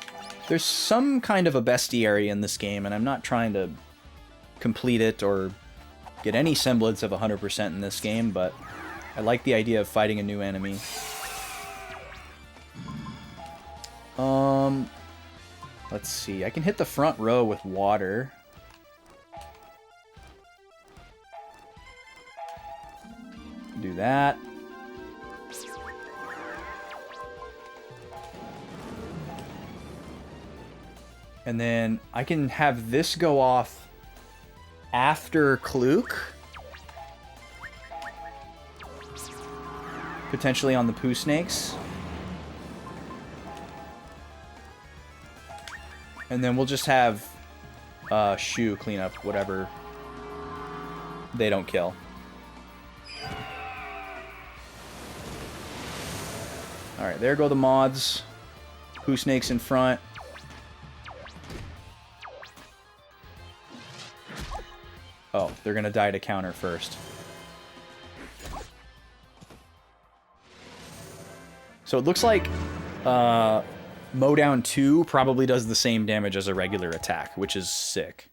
There's some kind of a bestiary in this game, and I'm not trying to complete it or get any semblance of 100% in this game, but I like the idea of fighting a new enemy. Let's see. I can hit the front row with water. Do that. And then I can have this go off after Kluk. Potentially on the poo snakes. And then we'll just have Shu clean up whatever they don't kill. Alright, there go the mods. Poo snakes in front. Oh, they're gonna die to counter first. So it looks like Mowdown 2 probably does the same damage as a regular attack, which is sick.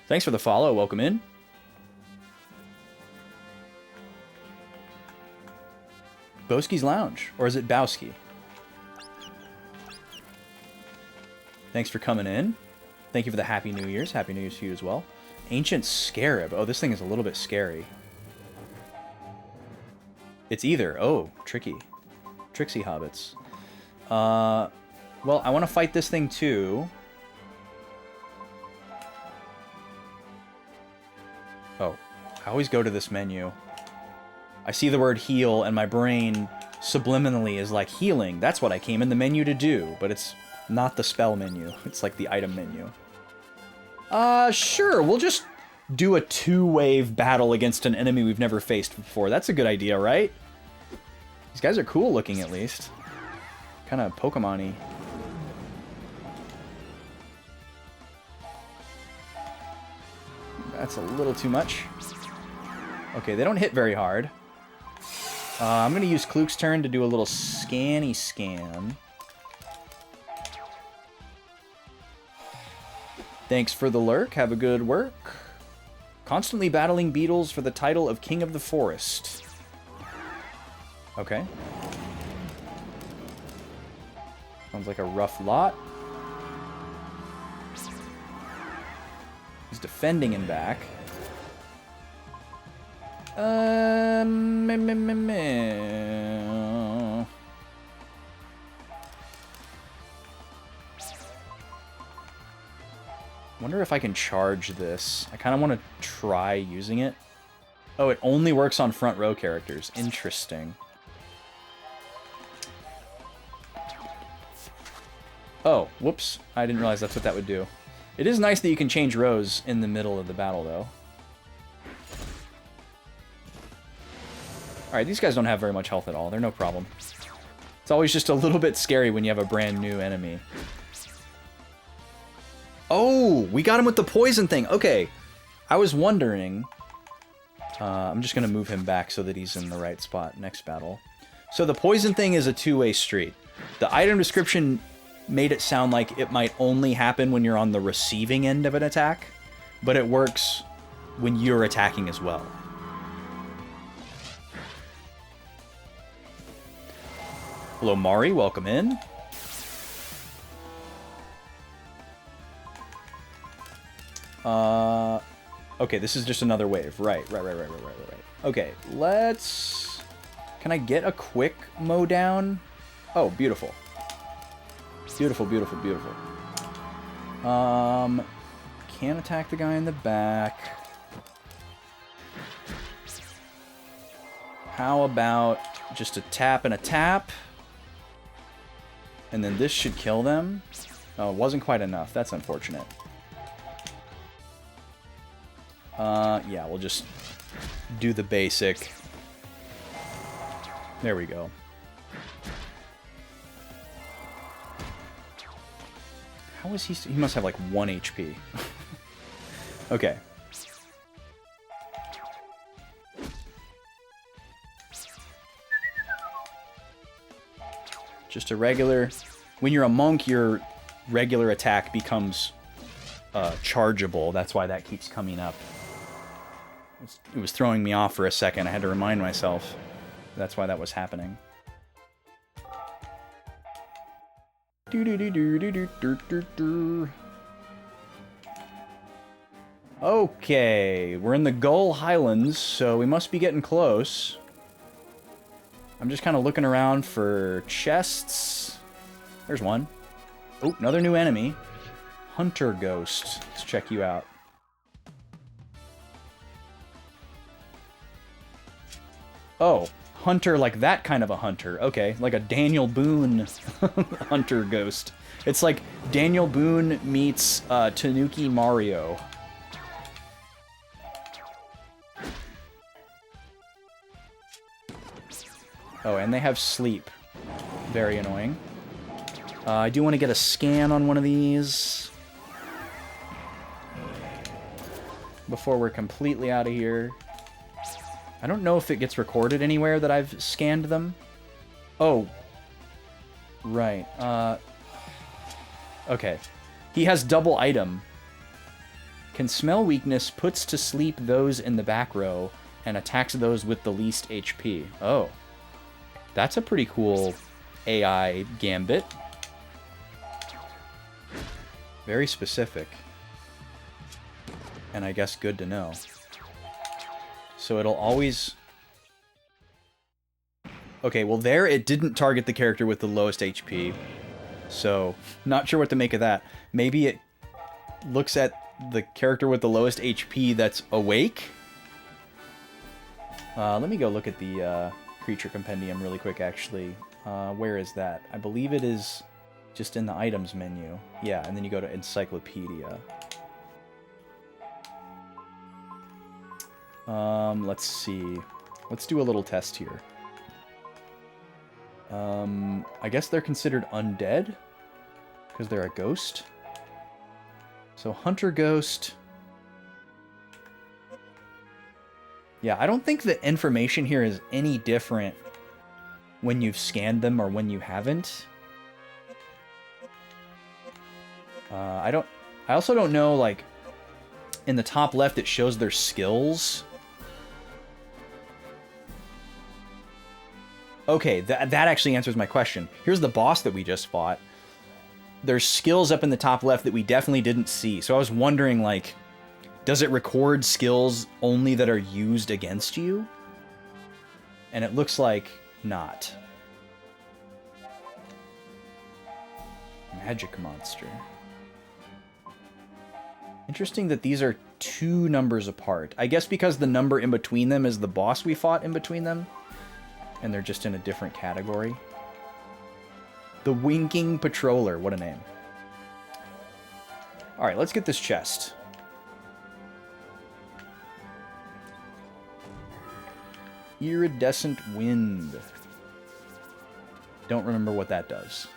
Thanks for the follow. Welcome in. Bowski's Lounge. Or is it Bowski? Thanks for coming in. Thank you for the Happy New Year's. Happy New Year's to you as well. Ancient Scarab. Oh, this thing is a little bit scary. It's either. Oh, tricky. Tricksy hobbits. Well, I want to fight this thing too. Oh, I always go to this menu. I see the word heal and my brain subliminally is like healing. That's what I came in the menu to do, but it's not the spell menu. It's like the item menu. Sure, we'll just do a 2-wave battle against an enemy we've never faced before. That's a good idea, right? These guys are cool looking, at least. Kind of Pokemon-y. That's a little too much. Okay, they don't hit very hard. I'm going to use Kluk's turn to do a little scanny scan. Thanks for the lurk. Have a good work. Constantly battling beetles for the title of King of the Forest. Okay. Sounds like a rough lot. He's defending him back. Wonder if I can charge this. I kind of want to try using it. Oh, it only works on front row characters. Interesting. Oh, whoops. I didn't realize that's what that would do. It is nice that you can change rows in the middle of the battle, though. Alright, these guys don't have very much health at all. They're no problem. It's always just a little bit scary when you have a brand new enemy. Oh, we got him with the poison thing. Okay. I was wondering... I'm just going to move him back so that he's in the right spot next battle. So the poison thing is a two-way street. The item description made it sound like it might only happen when you're on the receiving end of an attack. but it works when you're attacking as well. Hello, Mari. Welcome in. Okay, this is just another wave. Right. Okay, let's... Can I get a quick mow down? Oh, beautiful. Beautiful. Can't attack the guy in the back. How about just a tap and a tap? And then this should kill them. Oh, it wasn't quite enough. That's unfortunate. Yeah, we'll just do the basic. There we go. How is he? He must have like 1 HP. Okay. Just a regular... When you're a monk, your regular attack becomes chargeable. That's why that keeps coming up. It was throwing me off for a second. I had to remind myself. That's why that was happening. Okay, we're in the Gull Highlands, so we must be getting close. I'm just kind of looking around for chests. There's one. Oh, another new enemy. Hunter Ghost. Let's check you out. Oh, hunter like that kind of a hunter. Okay, like a Daniel Boone Hunter Ghost. It's like Daniel Boone meets Tanuki Mario. Oh, and they have sleep. Very annoying. I do want to get a scan on one of these before we're completely out of here. I don't know if it gets recorded anywhere that I've scanned them. Oh. Right. Okay. He has double item. Can smell weakness, puts to sleep those in the back row, and attacks those with the least HP. Oh. That's a pretty cool AI gambit. Very specific. And I guess good to know. So it'll always... Okay, well there it didn't target the character with the lowest HP. So, not sure what to make of that. Maybe it looks at the character with the lowest HP that's awake? Let me go look at the creature compendium really quick, actually. Where is that? I believe it is just in the items menu. Yeah, and then you go to encyclopedia. Let's see. Let's do a little test here. I guess they're considered undead because they're a ghost. So Hunter Ghost. Yeah, I don't think the information here is any different when you've scanned them or when you haven't. I also don't know, like, in the top left it shows their skills. Okay, that actually answers my question. Here's the boss that we just fought. There's skills up in the top left that we definitely didn't see. So I was wondering, like, does it record skills only that are used against you? And it looks like not. Magic monster. Interesting that these are 2 numbers apart. I guess because the number in between them is the boss we fought in between them. And they're just in a different category. The Winking Patroller. What a name. Alright, let's get this chest. Iridescent Wind. Don't remember what that does.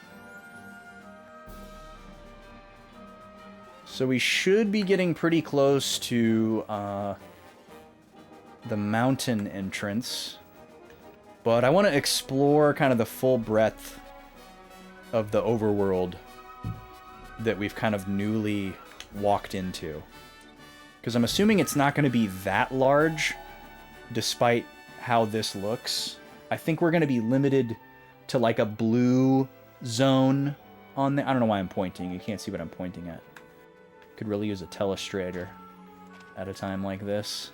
So we should be getting pretty close to the mountain entrance. But I want to explore kind of the full breadth of the overworld that we've kind of newly walked into. Because I'm assuming it's not going to be that large, despite how this looks. I think we're going to be limited to like a blue zone on the... I don't know why I'm pointing. You can't see what I'm pointing at. Could really use a telestrator at a time like this.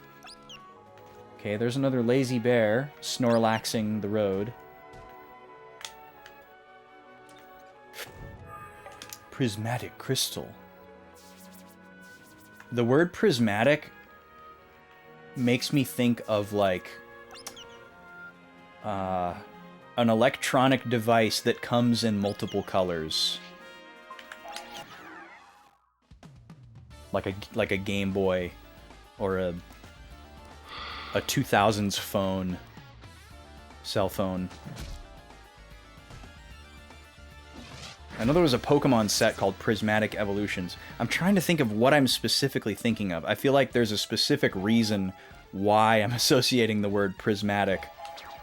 Okay, there's another lazy bear snorlaxing the road. Prismatic crystal. The word prismatic makes me think of like an electronic device that comes in multiple colors. Like a Game Boy or a 2000s phone, cell phone. I know there was a Pokemon set called Prismatic Evolutions. I'm trying to think of what I'm specifically thinking of. I feel like there's a specific reason why I'm associating the word prismatic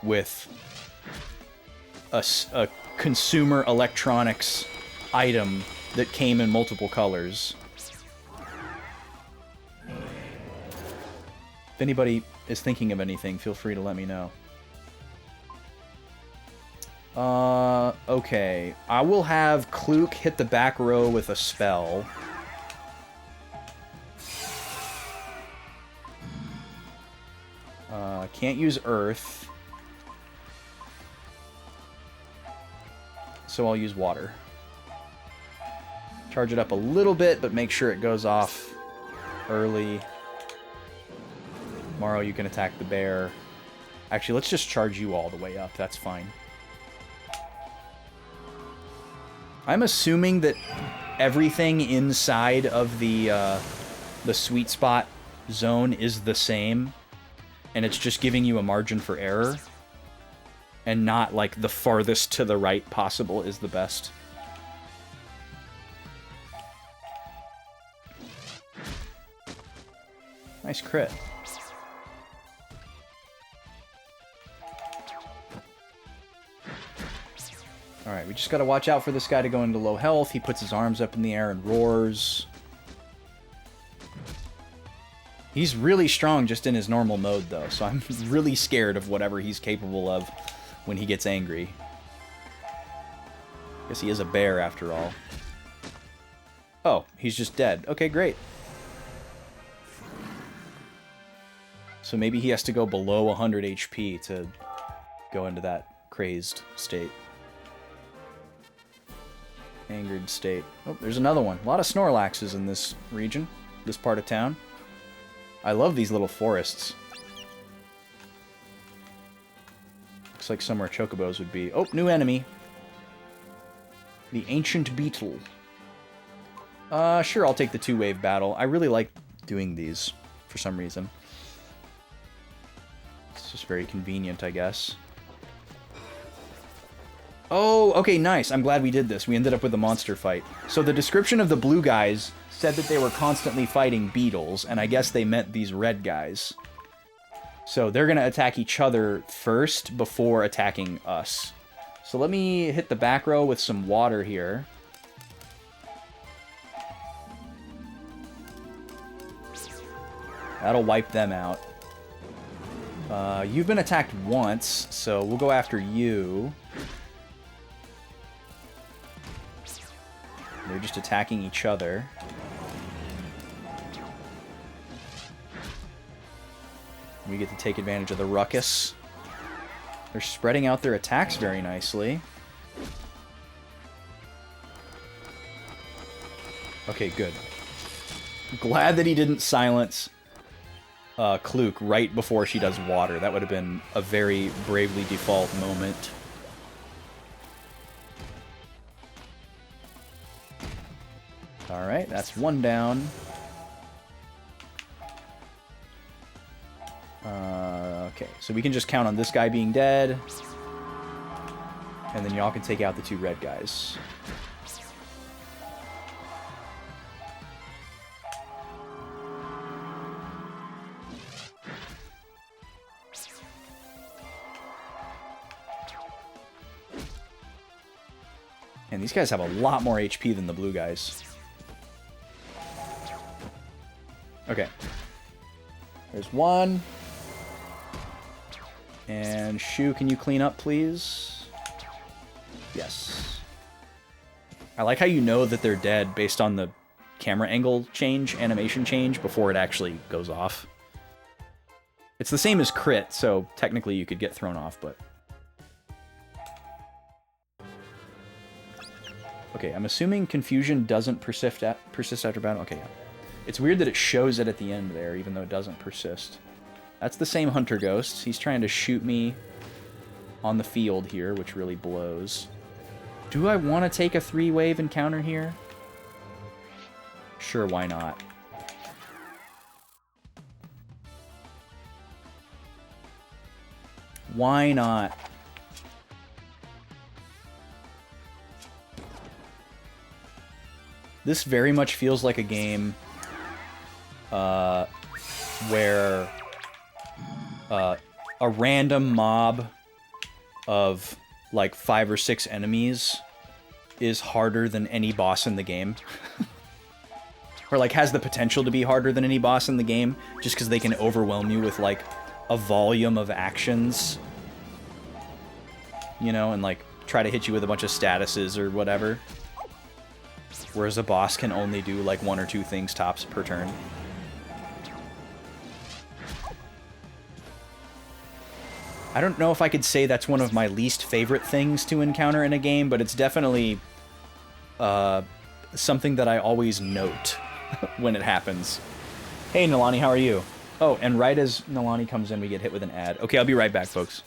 with a consumer electronics item that came in multiple colors. If anybody is thinking of anything, feel free to let me know. Okay. I will have Kluk hit the back row with a spell. Can't use Earth. So I'll use Water. Charge it up a little bit, but make sure it goes off early. Morrow, you can attack the bear. Actually, let's just charge you all the way up. That's fine. I'm assuming that everything inside of the sweet spot zone is the same, and it's just giving you a margin for error, and not like the farthest to the right possible is the best. Nice crit. Alright, we just gotta watch out for this guy to go into low health. He puts his arms up in the air and roars. He's really strong just in his normal mode, though, so I'm really scared of whatever he's capable of when he gets angry. Guess he is a bear, after all. Oh, he's just dead. Okay, great. So maybe he has to go below 100 HP to go into that crazed state. Angered state. Oh, there's another one. A lot of Snorlaxes in this region, this part of town. I love these little forests. Looks like somewhere Chocobos would be. Oh, new enemy. The Ancient Beetle. Sure, I'll take the two-wave battle. I really like doing these for some reason. It's just very convenient, I guess. Oh, okay, nice. I'm glad we did this. We ended up with a monster fight. So the description of the blue guys said that they were constantly fighting beetles, and I guess they meant these red guys. So they're going to attack each other first before attacking us. So let me hit the back row with some water here. That'll wipe them out. You've been attacked once, so we'll go after you. They're just attacking each other. We get to take advantage of the ruckus. They're spreading out their attacks very nicely. Okay, good. Glad that he didn't silence Kluk right before she does water. That would have been a very Bravely Default moment. Alright, that's one down. Okay, so we can just count on this guy being dead. And then y'all can take out the two red guys. And these guys have a lot more HP than the blue guys. Okay. There's one. And Shu, can you clean up, please? Yes. I like how you know that they're dead based on the camera angle change, animation change, before it actually goes off. It's the same as crit, so technically you could get thrown off, but... Okay, I'm assuming confusion doesn't persist after battle. Okay, yeah. It's weird that it shows it at the end there, even though it doesn't persist. That's the same Hunter Ghost. He's trying to shoot me on the field here, which really blows. Do I want to take a 3-wave encounter here? Sure, why not? Why not? This very much feels like a game where a random mob of like 5 or 6 enemies is harder than any boss in the game. Or like has the potential to be harder than any boss in the game just because they can overwhelm you with like a volume of actions. You know, and like try to hit you with a bunch of statuses or whatever. Whereas a boss can only do like 1 or 2 things tops per turn. I don't know if I could say that's one of my least favorite things to encounter in a game, but it's definitely something that I always note when it happens. Hey, Nalani, how are you? Oh, and right as Nalani comes in, we get hit with an ad. Okay, I'll be right back, folks.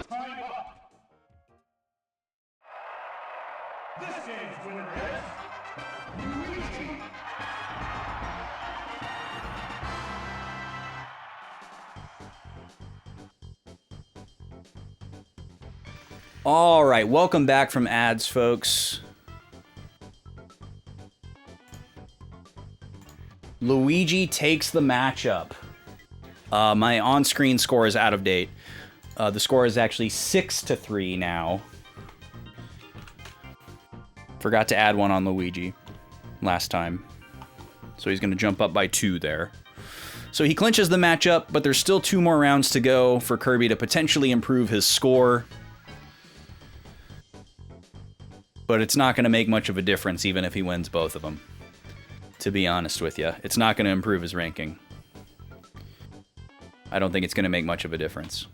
Time up. This game's winner is Luigi. All right, welcome back from ads, folks. Luigi takes the matchup. My on-screen score is out of date. The score is actually 6-3 now. Forgot to add one on Luigi last time. So he's going to jump up by 2 there. So he clinches the matchup, but there's still 2 more rounds to go for Kirby to potentially improve his score. But it's not going to make much of a difference even if he wins both of them. To be honest with you, it's not going to improve his ranking. I don't think it's going to make much of a difference.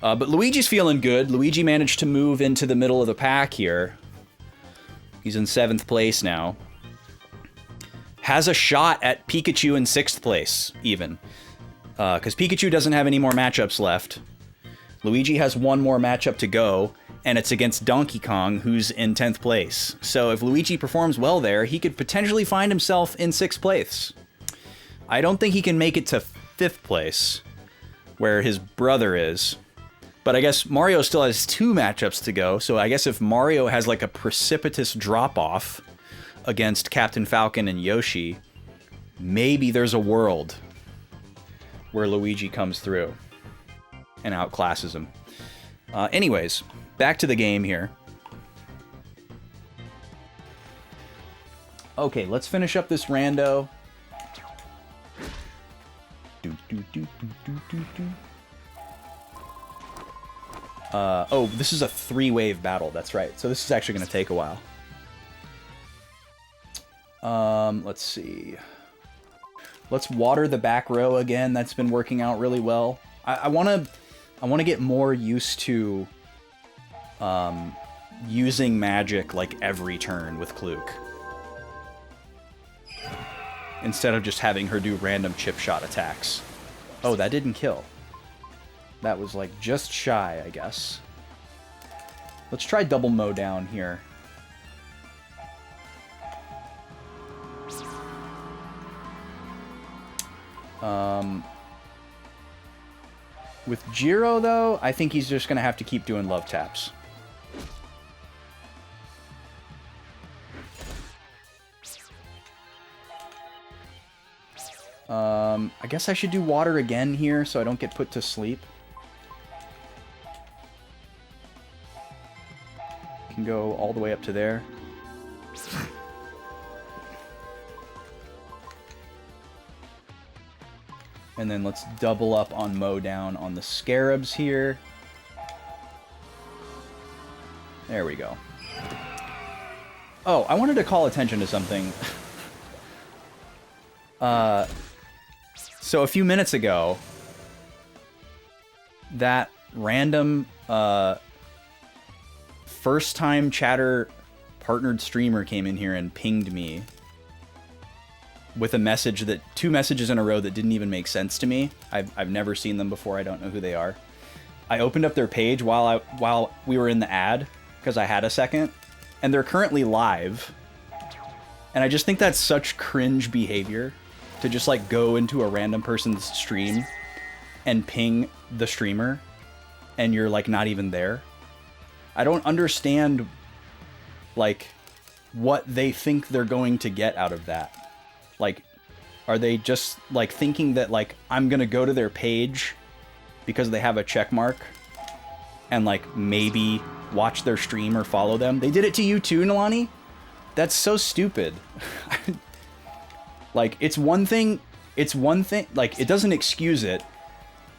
But Luigi's feeling good. Luigi managed to move into the middle of the pack here. He's in 7th place now. Has a shot at Pikachu in 6th place, even. Because Pikachu doesn't have any more matchups left. Luigi has 1 more matchup to go, and it's against Donkey Kong, who's in 10th place. So if Luigi performs well there, he could potentially find himself in 6th place. I don't think he can make it to 5th place, where his brother is. But I guess Mario still has 2 matchups to go, so I guess if Mario has like a precipitous drop-off against Captain Falcon and Yoshi, maybe there's a world where Luigi comes through and outclasses him. Anyways, back to the game here. Okay, let's finish up this rando. Oh, this is a 3-wave battle, that's right. So this is actually going to take a while. Let's see. Let's water the back row again. That's been working out really well. I want to get more used to using magic like every turn with Kluke, instead of just having her do random chip shot attacks. Oh, that didn't kill. That was like just shy, I guess. Let's try double mow down here. With Jiro, though, I think he's just going to have to keep doing love taps. I guess I should do water again here so I don't get put to sleep. Can go all the way up to there. And then let's double up on mow down on the scarabs here. There we go. Oh, I wanted to call attention to something. So a few minutes ago, that random first-time chatter partnered streamer came in here and pinged me with a message that 2 messages in a row that didn't even make sense to me. I've never seen them before. I don't know who they are. I opened up their page while we were in the ad because I had a second, and they're currently live. And I just think that's such cringe behavior to just like go into a random person's stream and ping the streamer and you're like not even there. I don't understand like what they think they're going to get out of that. Like, are they just like thinking that like I'm gonna go to their page because they have a check mark and like maybe watch their stream or follow them? They did it to you too, Nalani? That's so stupid. Like, it's one thing, like, it doesn't excuse it,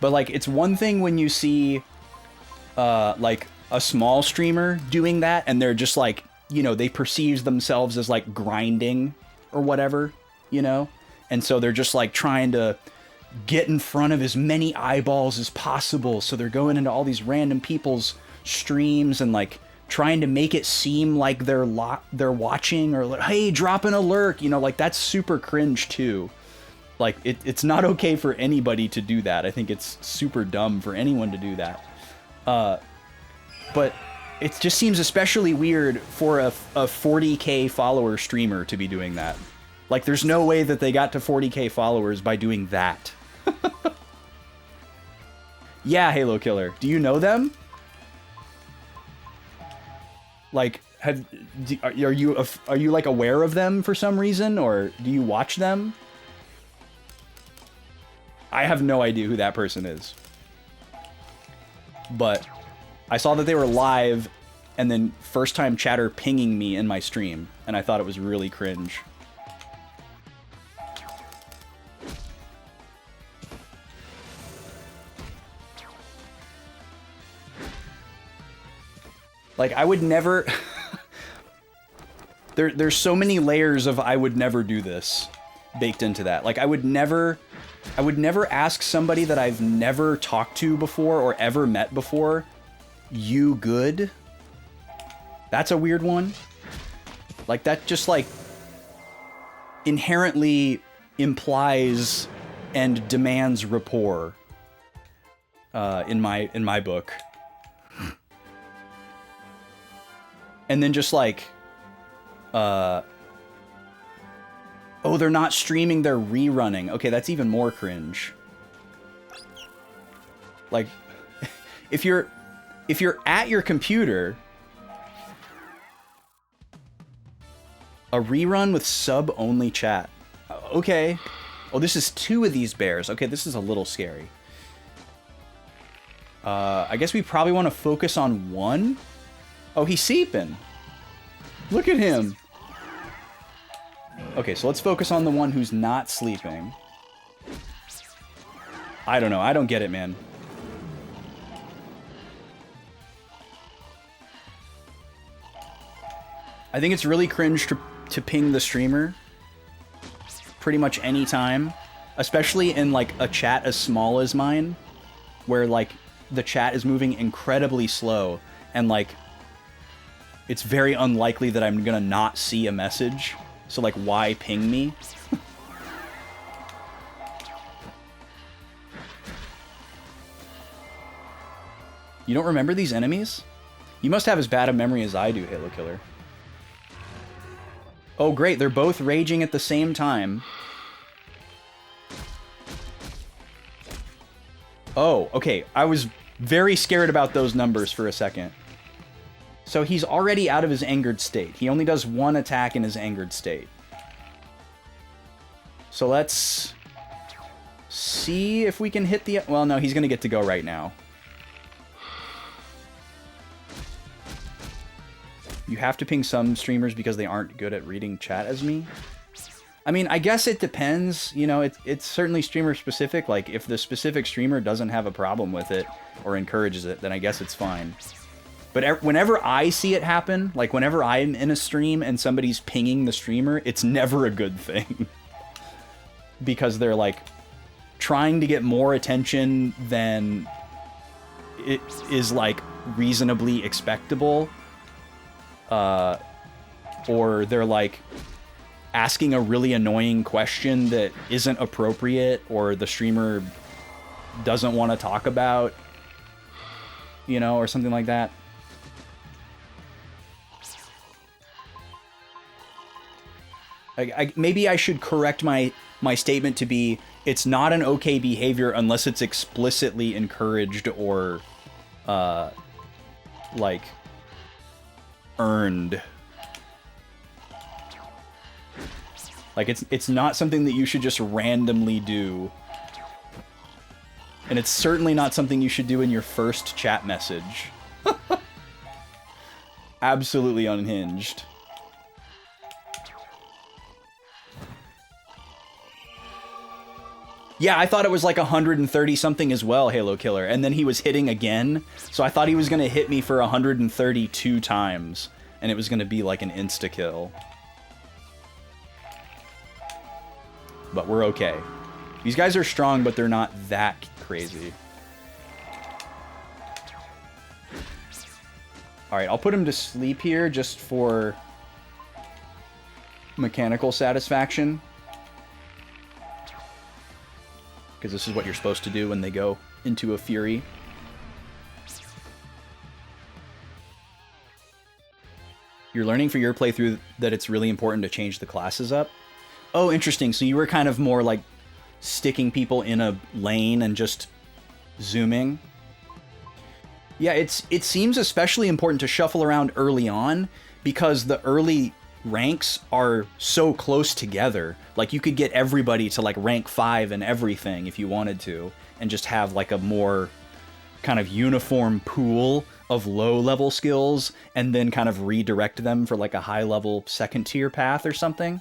but, like, it's one thing when you see, like, a small streamer doing that, and they're just, like, you know, they perceive themselves as, like, grinding or whatever, you know? And so they're just, like, trying to get in front of as many eyeballs as possible, so they're going into all these random people's streams and, like, trying to make it seem like they're watching, or like, hey, drop an alert, you know, like that's super cringe too. Like it's not okay for anybody to do that. I think it's super dumb for anyone to do that. But it just seems especially weird for a 40k follower streamer to be doing that. Like, there's no way that they got to 40k followers by doing that. Yeah, Halo Killer. Do you know them? Like, are you like aware of them for some reason, or do you watch them? I have no idea who that person is. But I saw that they were live, and then first time chatter pinging me in my stream, and I thought it was really cringe. Like, I would never... There's so many layers of I would never do this baked into that. Like, I would never ask somebody that I've never talked to before or ever met before, "You good?" That's a weird one. Like, that just, like, inherently implies and demands rapport in my book. And then just like, oh, they're not streaming, they're rerunning. Okay, that's even more cringe. Like, if you're at your computer, a rerun with sub-only chat. Okay. Oh, this is 2 of these bears. Okay, this is a little scary. I guess we probably want to focus on one. Oh, he's sleeping. Look at him. Okay, so let's focus on the one who's not sleeping. I don't know. I don't get it, man. I think it's really cringe to ping the streamer pretty much any time, especially in like a chat as small as mine, where like the chat is moving incredibly slow and like it's very unlikely that I'm gonna not see a message. So like, why ping me? You don't remember these enemies? You must have as bad a memory as I do, Halo Killer. Oh great, they're both raging at the same time. Oh, okay. I was very scared about those numbers for a second. So he's already out of his angered state. He only does 1 attack in his angered state. So let's see if we can hit the... Well, no, he's going to get to go right now. You have to ping some streamers because they aren't good at reading chat as me. I mean, I guess it depends. You know, it's certainly streamer specific. Like, if the specific streamer doesn't have a problem with it or encourages it, then I guess it's fine. But whenever I see it happen, like whenever I'm in a stream and somebody's pinging the streamer, it's never a good thing. Because they're like trying to get more attention than it is like reasonably expectable. Or they're like asking a really annoying question that isn't appropriate or the streamer doesn't want to talk about, you know, or something like that. Maybe I should correct my statement to be, it's not an okay behavior unless it's explicitly encouraged or, like, earned. Like, it's not something that you should just randomly do. And it's certainly not something you should do in your first chat message. Absolutely unhinged. Yeah, I thought it was like 130 something as well, Halo Killer, and then he was hitting again, so I thought he was gonna hit me for 132 times, and it was gonna be like an insta-kill. But we're okay. These guys are strong, but they're not that crazy. Alright, I'll put him to sleep here just for mechanical satisfaction. Because this is what you're supposed to do when they go into a fury. You're learning for your playthrough that it's really important to change the classes up. Oh, interesting. So you were kind of more like sticking people in a lane and just zooming. Yeah, it seems especially important to shuffle around early on because the early ranks are so close together. Like, you could get everybody to like rank 5 and everything if you wanted to, and just have like a more kind of uniform pool of low-level skills and then kind of redirect them for like a high-level second-tier path or something.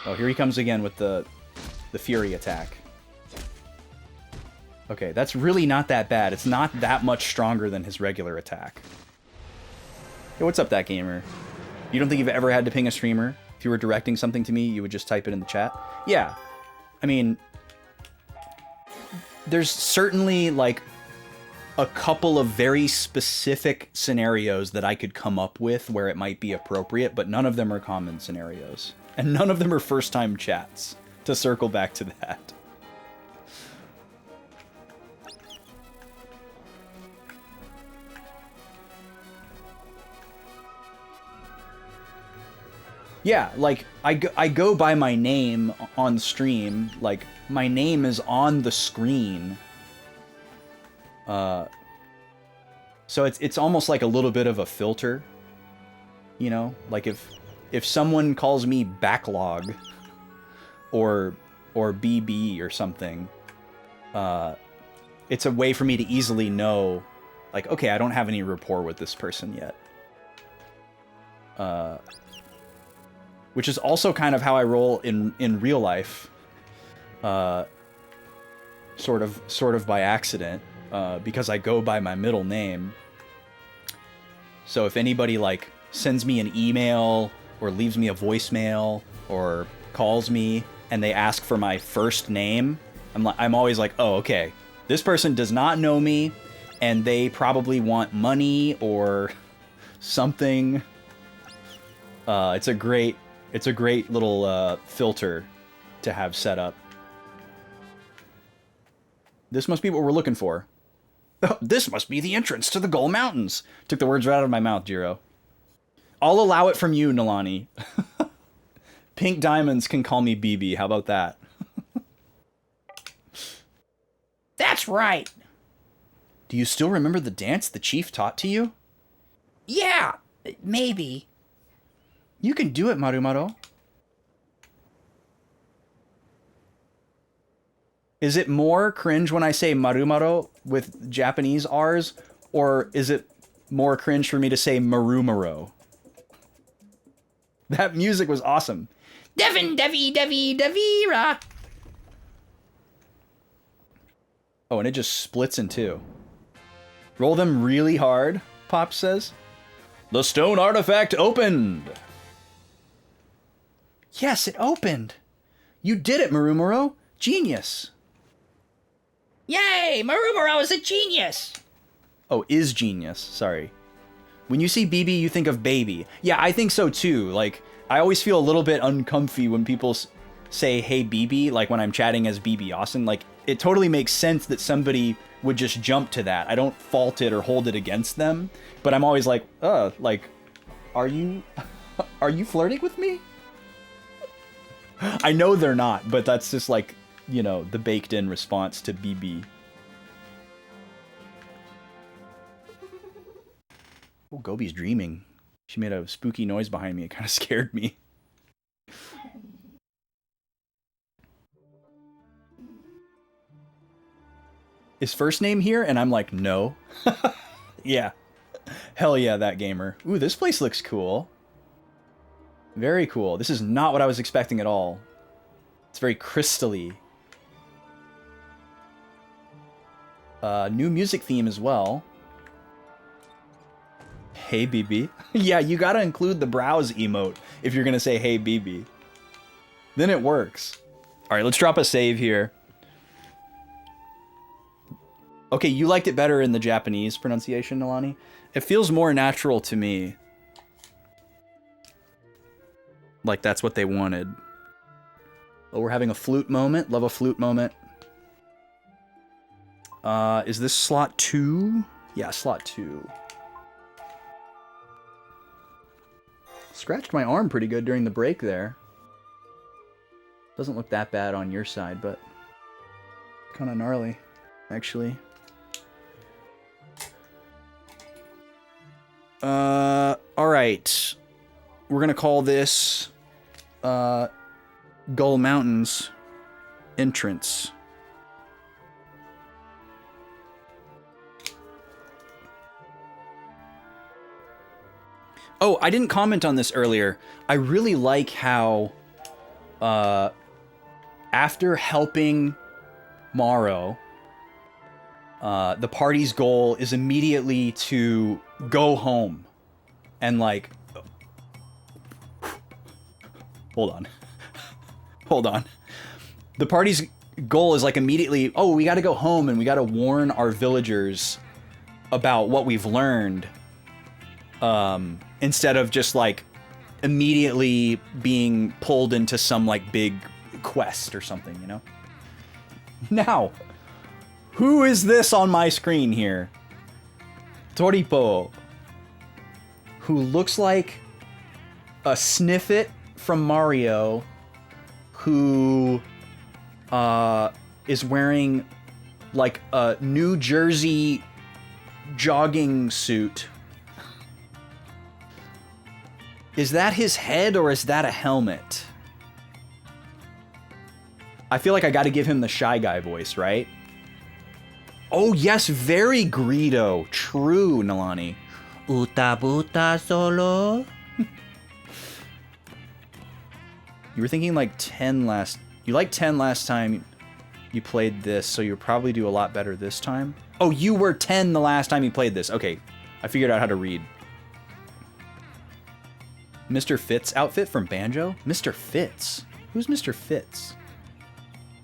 Oh, here he comes again with the Fury attack. Okay, that's really not that bad. It's not that much stronger than his regular attack. Hey, what's up, that gamer? You don't think you've ever had to ping a streamer? If you were directing something to me, you would just type it in the chat? Yeah. I mean, there's certainly, like, a couple of very specific scenarios that I could come up with where it might be appropriate, but none of them are common scenarios. And none of them are first-time chats, to circle back to that. Yeah, like, I go by my name on stream. Like, my name is on the screen. So it's almost like a little bit of a filter. You know? Like, if someone calls me Backlog or BB or something, it's a way for me to easily know, like, okay, I don't have any rapport with this person yet. Which is also kind of how I roll in real life, sort of by accident, because I go by my middle name. So if anybody like sends me an email or leaves me a voicemail or calls me and they ask for my first name, I'm always like, oh, okay, this person does not know me, and they probably want money or something. It's a great little filter to have set up. This must be what we're looking for. This must be the entrance to the Gull Mountains. Took the words right out of my mouth, Jiro. I'll allow it from you, Nalani. Pink Diamonds can call me BB. How about that? That's right. Do you still remember the dance the chief taught to you? Yeah, maybe. You can do it, Marumaro. Is it more cringe when I say Marumaro with Japanese R's, or is it more cringe for me to say Marumaro? That music was awesome. Devin, Devira. Oh, and it just splits in two. Roll them really hard, Pop says. The stone artifact opened! Yes, it opened! You did it, Marumaro! Genius! Yay! Marumaro is a genius! Oh, is genius. Sorry. When you see BB, you think of baby. Yeah, I think so too. Like, I always feel a little bit uncomfy when people say, hey, BB, like when I'm chatting as BB Austin. Like, it totally makes sense that somebody would just jump to that. I don't fault it or hold it against them, but I'm always like, like, are you flirting with me? I know they're not, but that's just like, you know, the baked in response to BB. Oh, Gobi's dreaming. She made a spooky noise behind me. It kind of scared me. Is first name here? And I'm like, no. Yeah. Hell yeah, that gamer. Ooh, this place looks cool. Very cool. This is not what I was expecting at all. It's very crystally. New music theme as well. Hey, BB. Yeah, you gotta include the browse emote if you're gonna say, hey, BB. Then it works. Alright, let's drop a save here. Okay, you liked it better in the Japanese pronunciation, Nalani? It feels more natural to me. Like that's what they wanted. Oh, we're having a flute moment. Love a flute moment. Is this slot 2? Yeah, slot 2. Scratched my arm pretty good during the break there. Doesn't look that bad on your side, but kind of gnarly, actually. Alright. We're gonna call this Gull Mountains entrance. Oh, I didn't comment on this earlier. I really like how after helping Morrow, the party's goal is immediately to go home and like... Hold on. Hold on. The party's goal is like immediately, oh, we gotta go home and we gotta warn our villagers about what we've learned. Instead of just like immediately being pulled into some like big quest or something, you know? Now, who is this on my screen here? Toripo, who looks like a Sniffit from Mario, who is wearing like a New Jersey jogging suit. Is that his head or is that a helmet? I feel like I gotta give him the Shy Guy voice, right? Oh yes, very Greedo. True, Nalani. Uta buta solo? You were thinking like 10 last... You liked 10 last time you played this, so you'll probably do a lot better this time. Oh, you were 10 the last time you played this. Okay, I figured out how to read. Mr. Fitz outfit from Banjo? Mr. Fitz? Who's Mr. Fitz?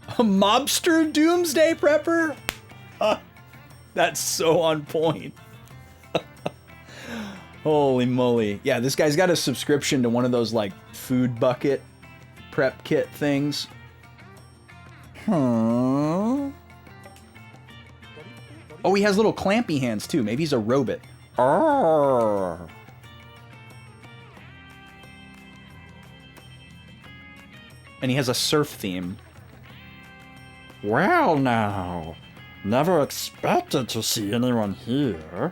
A mobster doomsday prepper? That's so on point. Holy moly. Yeah, this guy's got a subscription to one of those like food bucket prep kit things. Huh? Oh, he has little clampy hands too. Maybe he's a robot. Arrgh. And he has a surf theme. Well now, never expected to see anyone here.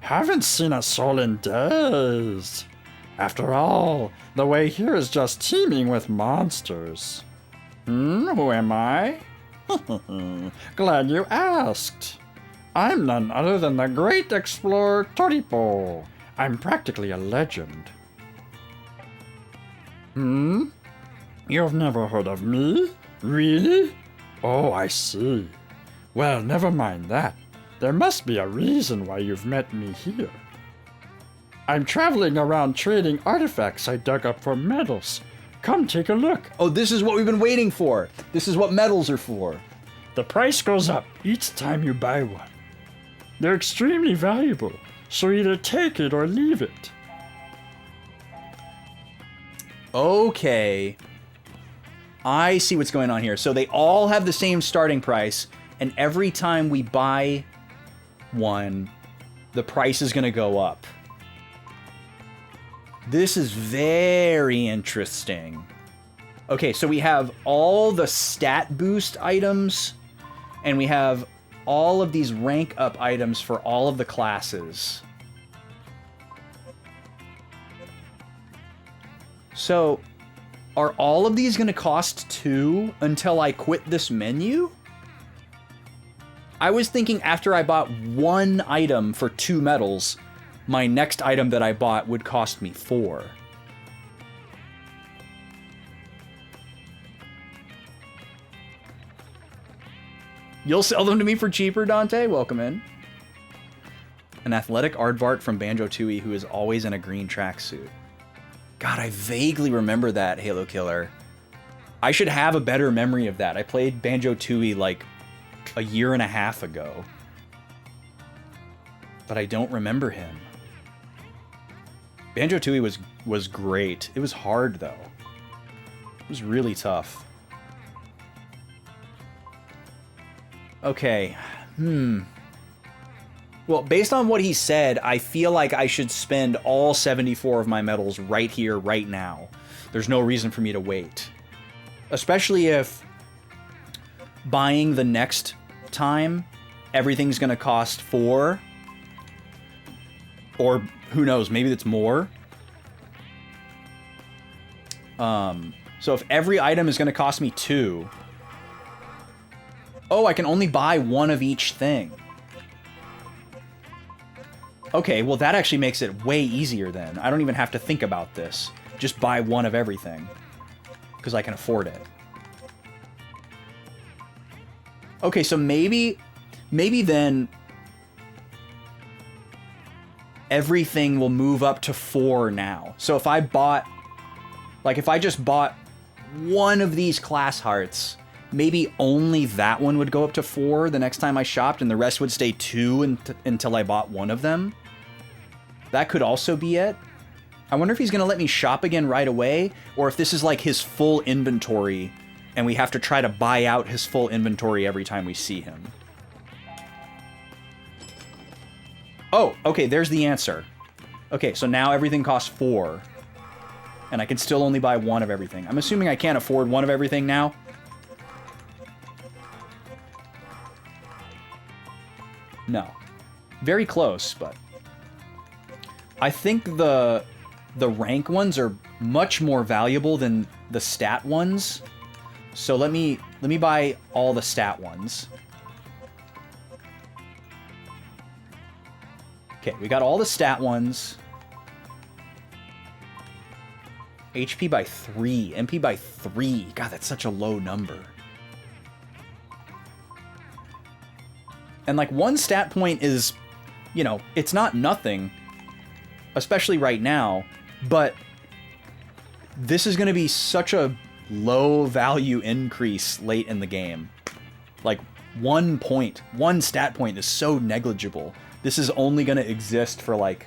Haven't seen a soul in days. After all, the way here is just teeming with monsters. Who am I? Glad you asked. I'm none other than the great explorer Toripo. I'm practically a legend. You've never heard of me? Really? Oh, I see. Well, never mind that. There must be a reason why you've met me here. I'm traveling around trading artifacts I dug up for medals. Come take a look. Oh, this is what we've been waiting for. This is what medals are for. The price goes up each time you buy one. They're extremely valuable, so either take it or leave it. Okay. I see what's going on here. So they all have the same starting price, and every time we buy one, the price is going to go up. This is very interesting. Okay, so we have all the stat boost items, and we have all of these rank up items for all of the classes. So, are all of these going to cost 2 until I quit this menu? I was thinking after I bought one item for 2 medals, my next item that I bought would cost me 4. You'll sell them to me for cheaper, Dante? Welcome in. An athletic aardvark from Banjo-Tooie who is always in a green tracksuit. God, I vaguely remember that, Halo Killer. I should have a better memory of that. I played Banjo-Tooie like a year and a half ago. But I don't remember him. Banjo-Tooie was great. It was hard, though. It was really tough. Okay, Well, based on what he said, I feel like I should spend all 74 of my medals right here, right now. There's no reason for me to wait. Especially if buying the next time, everything's going to cost 4. Or who knows, maybe it's more. So if every item is going to cost me 2... Oh, I can only buy 1 of each thing. Okay, well that actually makes it way easier then. I don't even have to think about this. Just buy 1 of everything. Because I can afford it. Okay, so maybe then everything will move up to 4 now. So if I bought, like if I just bought 1 of these class hearts, maybe only that one would go up to 4 the next time I shopped, and the rest would stay 2 until I bought 1 of them. That could also be it. I wonder if he's going to let me shop again right away, or if this is like his full inventory, and we have to try to buy out his full inventory every time we see him. Oh, okay, there's the answer. Okay, so now everything costs 4, and I can still only buy 1 of everything. I'm assuming I can't afford 1 of everything now. No. Very close, but I think the rank ones are much more valuable than the stat ones. So let me buy all the stat ones. Okay, we got all the stat ones. HP by 3, MP by 3. God, that's such a low number. And like 1 stat point is, you know, it's not nothing, especially right now, but this is going to be such a low value increase late in the game. Like 1 point, 1 stat point is so negligible. This is only going to exist for like,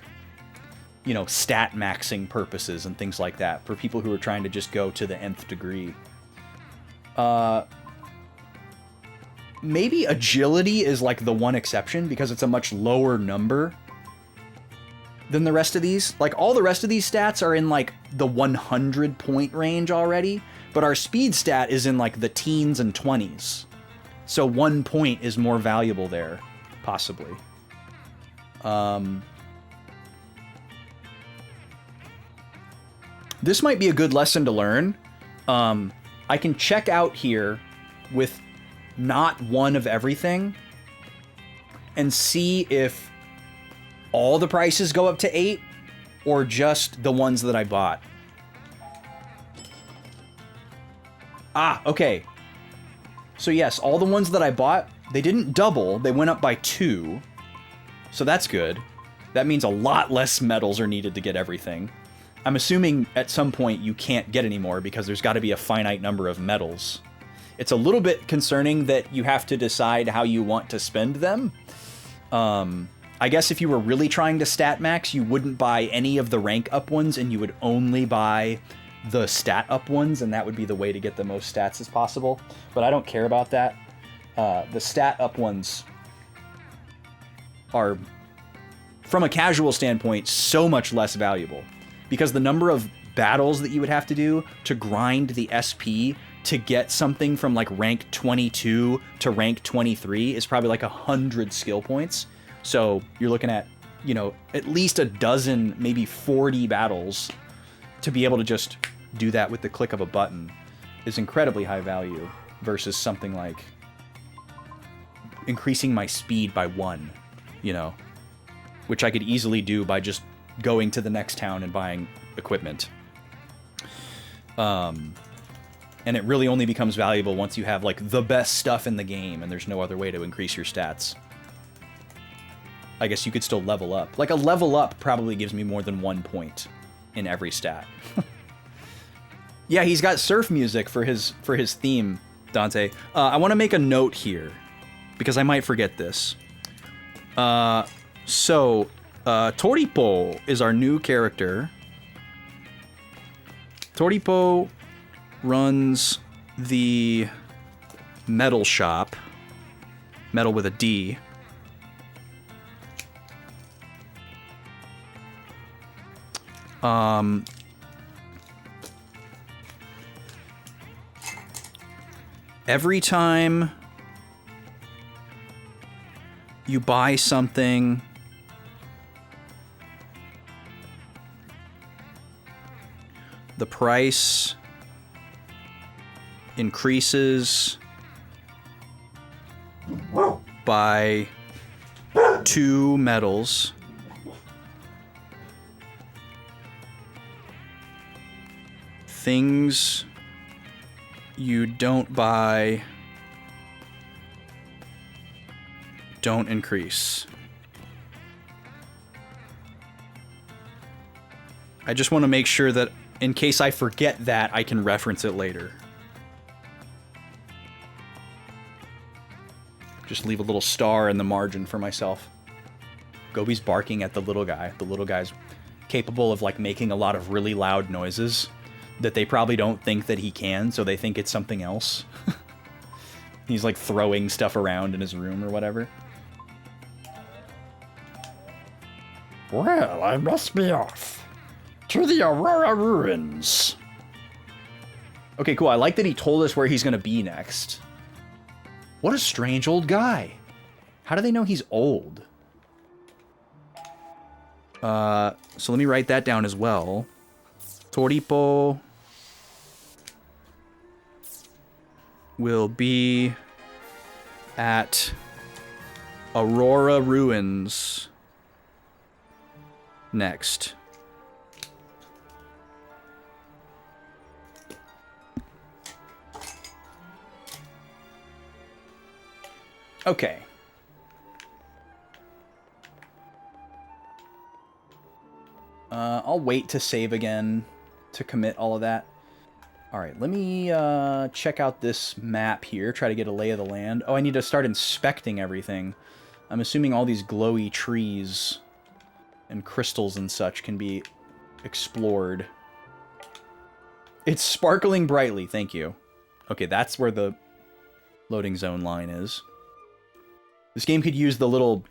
you know, stat maxing purposes and things like that for people who are trying to just go to the nth degree. Maybe agility is like the one exception because it's a much lower number than the rest of these. Like all the rest of these stats are in like the 100 point range already, but our speed stat is in like the teens and 20s. So 1 point is more valuable there, possibly. This might be a good lesson to learn. I can check out here with not 1 of everything and see if all the prices go up to 8 or just the ones that I bought. Ah, okay. So yes, all the ones that I bought, they didn't double, they went up by 2. So that's good. That means a lot less medals are needed to get everything. I'm assuming at some point you can't get any more because there's got to be a finite number of medals. It's a little bit concerning that you have to decide how you want to spend them. I guess if you were really trying to stat max, you wouldn't buy any of the rank up ones and you would only buy the stat up ones, and that would be the way to get the most stats as possible. But I don't care about that. The stat up ones are, from a casual standpoint, so much less valuable because the number of battles that you would have to do to grind the SP to get something from like rank 22 to rank 23 is probably like 100 skill points. So you're looking at, you know, at least a dozen, maybe 40 battles to be able to just do that with the click of a button is incredibly high value versus something like increasing my speed by 1, you know, which I could easily do by just going to the next town and buying equipment. And it really only becomes valuable once you have like the best stuff in the game and there's no other way to increase your stats. I guess you could still level up. Like a level up probably gives me more than 1 point in every stat. Yeah, he's got surf music for his theme, Dante. I want to make a note here because I might forget this. So Toripo is our new character. Toripo runs the metal shop. Metal with a D. Every time you buy something, the price increases by 2 metals. Things you don't buy don't increase. I just want to make sure that in case I forget that, I can reference it later. Just leave a little star in the margin for myself. Gobi's barking at the little guy. The little guy's capable of like making a lot of really loud noises that they probably don't think that he can, so they think it's something else. He's like throwing stuff around in his room or whatever. Well, I must be off. To the Aurora Ruins. Okay, cool. I like that he told us where he's gonna be next. What a strange old guy. How do they know he's old? So let me write that down as well. Toripo will be at Aurora Ruins next. Okay. I'll wait to save again to commit all of that. Alright, let me check out this map here, try to get a lay of the land. Oh, I need to start inspecting everything. I'm assuming all these glowy trees and crystals and such can be explored. It's sparkling brightly, thank you. Okay, that's where the loading zone line is. This game could use the little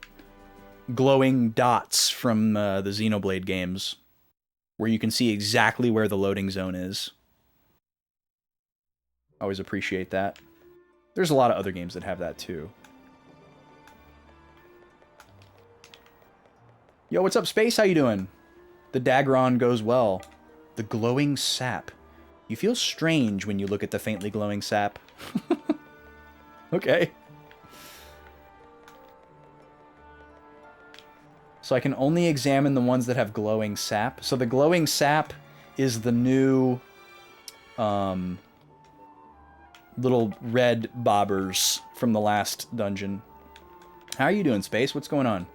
glowing dots from the Xenoblade games, where you can see exactly where the loading zone is. Always appreciate that. There's a lot of other games that have that too. Yo, what's up, Space? How you doing? The Dagron goes well. The glowing sap. You feel strange when you look at the faintly glowing sap. Okay. So I can only examine the ones that have glowing sap. So the glowing sap is the new little red bobbers from the last dungeon. How are you doing, Space? What's going on?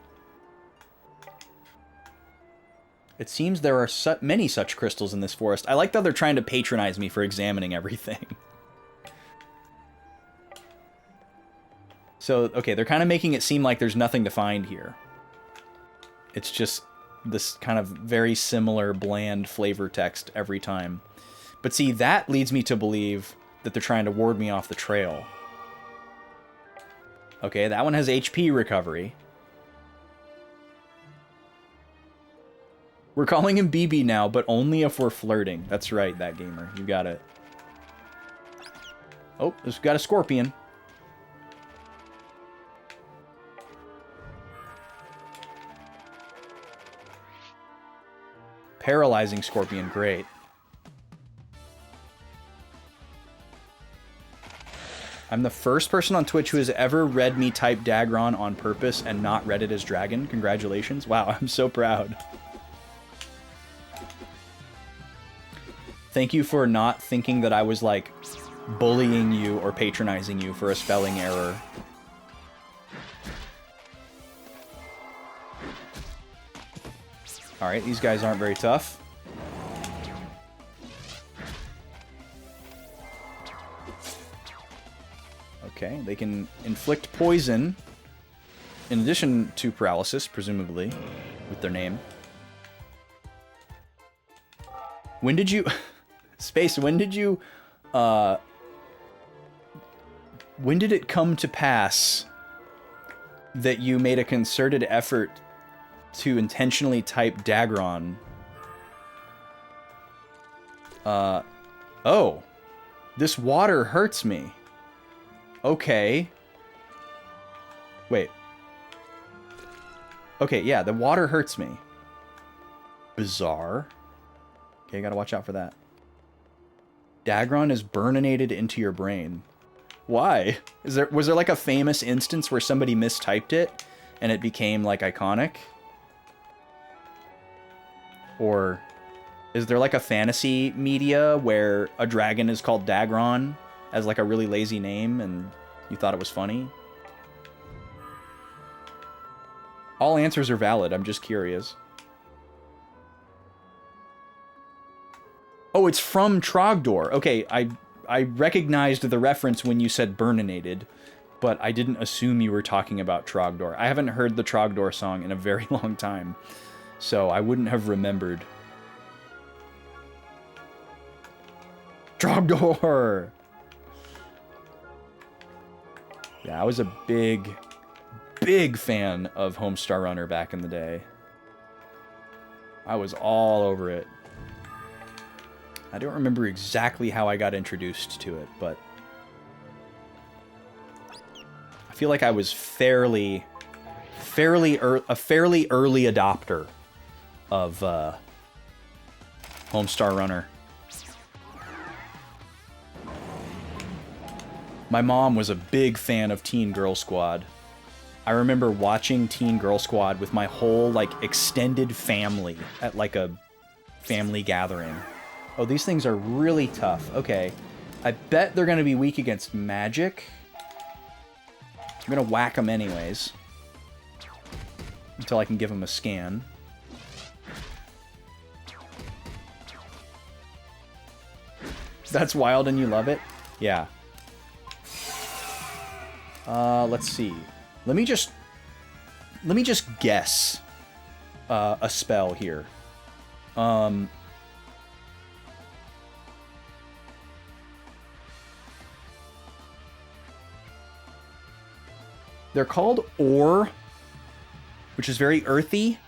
It seems there are many such crystals in this forest. I like that they're trying to patronize me for examining everything. So, okay, they're kind of making it seem like there's nothing to find here. It's just this kind of very similar bland flavor text every time. But see, that leads me to believe that they're trying to ward me off the trail. Okay, that one has HP recovery. We're calling him BB now, but only if we're flirting. That's right, that gamer. You got it. Oh, we've got a scorpion. Paralyzing scorpion, great. I'm the first person on Twitch who has ever read me type Dagron on purpose and not read it as dragon. Congratulations. Wow, I'm so proud. Thank you for not thinking that I was, like, bullying you or patronizing you for a spelling error. Alright, these guys aren't very tough. Okay, they can inflict poison in addition to paralysis, presumably, with their name. When did you... Space, when did you... when did it come to pass that you made a concerted effort to intentionally type Dagron. Oh. This water hurts me. Okay. Wait. Okay, yeah, the water hurts me. Bizarre. Okay, gotta watch out for that. Dagron is burninated into your brain. Why? Was there like a famous instance where somebody mistyped it and it became like iconic? Or is there like a fantasy media where a dragon is called Dagron as like a really lazy name and you thought it was funny? All answers are valid, I'm just curious. Oh, it's from Trogdor. Okay, I recognized the reference when you said burninated, but I didn't assume you were talking about Trogdor. I haven't heard the Trogdor song in a very long time, so I wouldn't have remembered. Trogdor! Yeah, I was a big fan of Homestar Runner back in the day. I was all over it. I don't remember exactly how I got introduced to it, but I feel like I was a fairly early adopter of Homestar Runner. My mom was a big fan of Teen Girl Squad. I remember watching Teen Girl Squad with my whole, like, extended family at, like, a family gathering. Oh, these things are really tough. Okay. I bet they're going to be weak against magic. I'm going to whack them anyways. Until I can give them a scan. That's wild and you love it? Yeah. Let's see. Let me just guess a spell here. They're called ore, which is very earthy.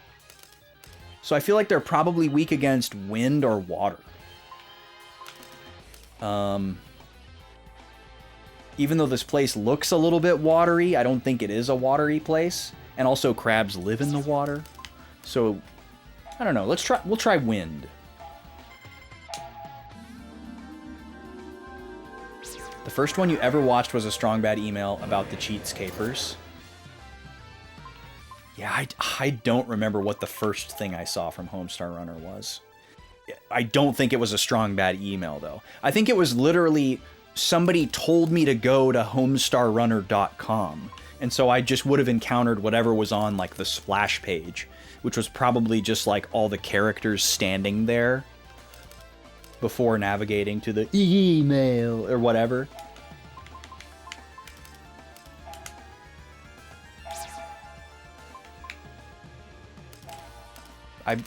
So I feel like they're probably weak against wind or water. Even though this place looks a little bit watery, I don't think it is a watery place. And also crabs live in the water. So, I don't know. We'll try wind. The first one you ever watched was a Strong Bad email about the Cheatscapers. Yeah, I don't remember what the first thing I saw from Homestar Runner was. I don't think it was a Strong Bad email, though. I think it was literally somebody told me to go to homestarrunner.com. And so I just would have encountered whatever was on, like, the splash page, which was probably just, like, all the characters standing there before navigating to the email or whatever.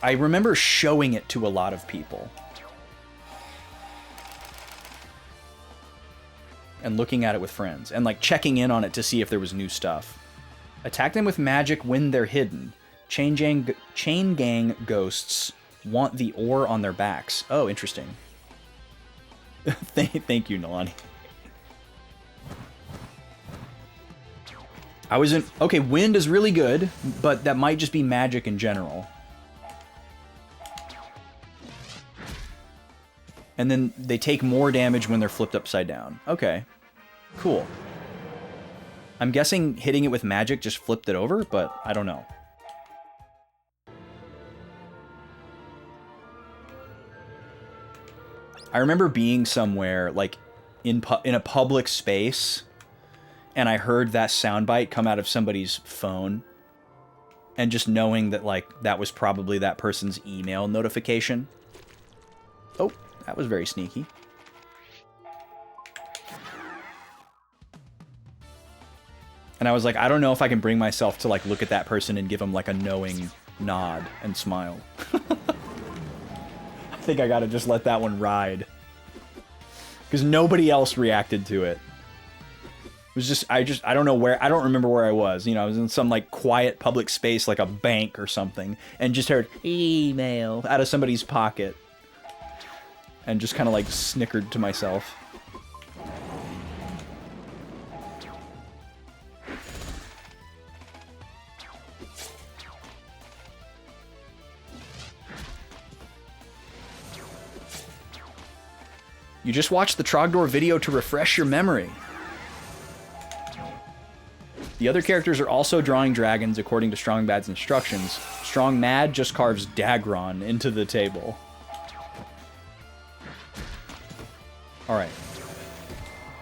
I remember showing it to a lot of people. And looking at it with friends. And, like, checking in on it to see if there was new stuff. Attack them with magic when they're hidden. Chain gang ghosts want the ore on their backs. Oh, interesting. Thank you, Nalani. I was in... Okay, wind is really good, but that might just be magic in general. And then they take more damage when they're flipped upside down. Okay. Cool. I'm guessing hitting it with magic just flipped it over, but I don't know. I remember being somewhere, like, in a public space, and I heard that soundbite come out of somebody's phone, and just knowing that, like, that was probably that person's email notification. Oh, that was very sneaky. And I was like, I don't know if I can bring myself to, like, look at that person and give them, like, a knowing nod and smile. I think I gotta just let that one ride. Because nobody else reacted to it. was just I don't know where, I don't remember where I was. You know, I was in some like quiet public space like a bank or something and just heard email out of somebody's pocket and just kind of like snickered to myself. You just watched the Trogdor video to refresh your memory. The other characters are also drawing dragons according to Strong Mad's instructions. Strong Mad just carves Dagron into the table. Alright.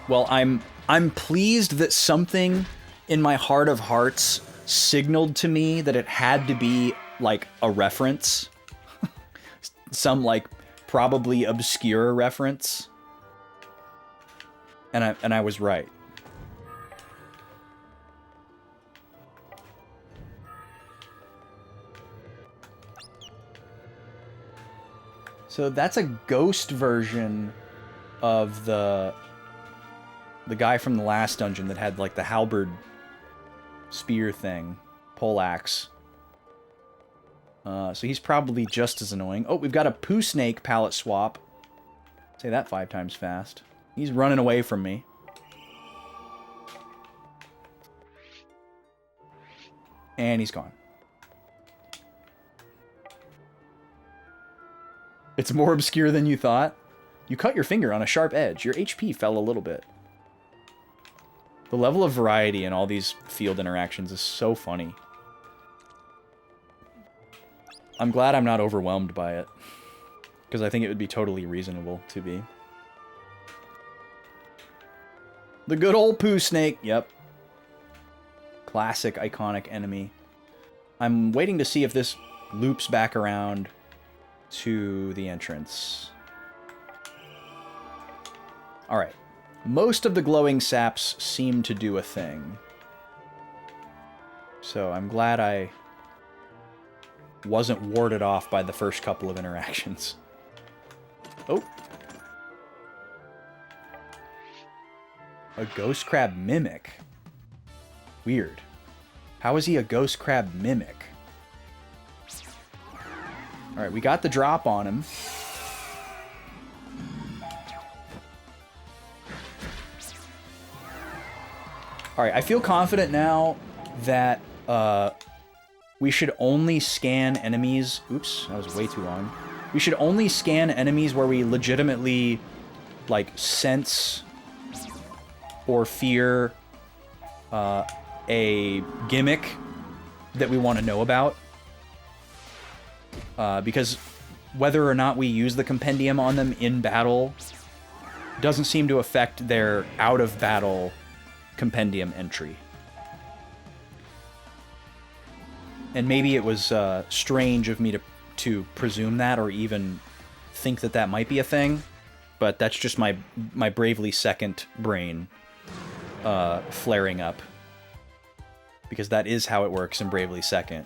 Well, I'm pleased that something in my heart of hearts signaled to me that it had to be, like, a reference. Some, like, probably obscure reference. And I was right. So that's a ghost version of the guy from the last dungeon that had like the halberd spear thing, poleaxe. So he's probably just as annoying. Oh, we've got a poo snake palette swap. Say that 5 times fast. He's running away from me. And he's gone. It's more obscure than you thought. You cut your finger on a sharp edge. Your HP fell a little bit. The level of variety in all these field interactions is so funny. I'm glad I'm not overwhelmed by it. Because I think it would be totally reasonable to be. The good old poo snake. Yep. Classic, iconic enemy. I'm waiting to see if this loops back around to the entrance. Alright. Most of the glowing saps seem to do a thing. So I'm glad I wasn't warded off by the first couple of interactions. Oh. A ghost crab mimic. Weird. How is he a ghost crab mimic? Alright, we got the drop on him. Alright, I feel confident now that we should only scan enemies... Oops, that was way too long. We should only scan enemies where we legitimately, like, sense or fear a gimmick that we want to know about. Because whether or not we use the compendium on them in battle doesn't seem to affect their out-of-battle compendium entry. And maybe it was strange of me to presume that or even think that that might be a thing, but that's just my Bravely Second brain flaring up. Because that is how it works in Bravely Second.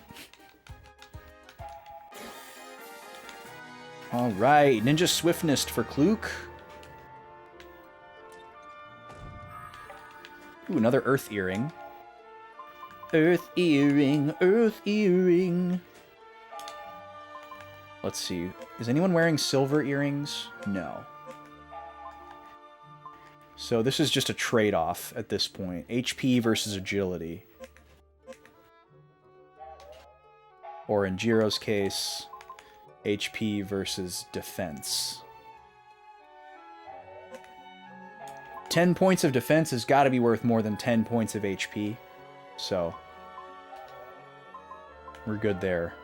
Alright, Ninja Swiftness for Kluk. Ooh, another Earth Earring. Earth Earring, Earth Earring. Let's see. Is anyone wearing silver earrings? No. So this is just a trade-off at this point. HP versus agility. Or in Jiro's case, HP versus defense. 10 points of defense has got to be worth more than 10 points of HP. So, we're good there.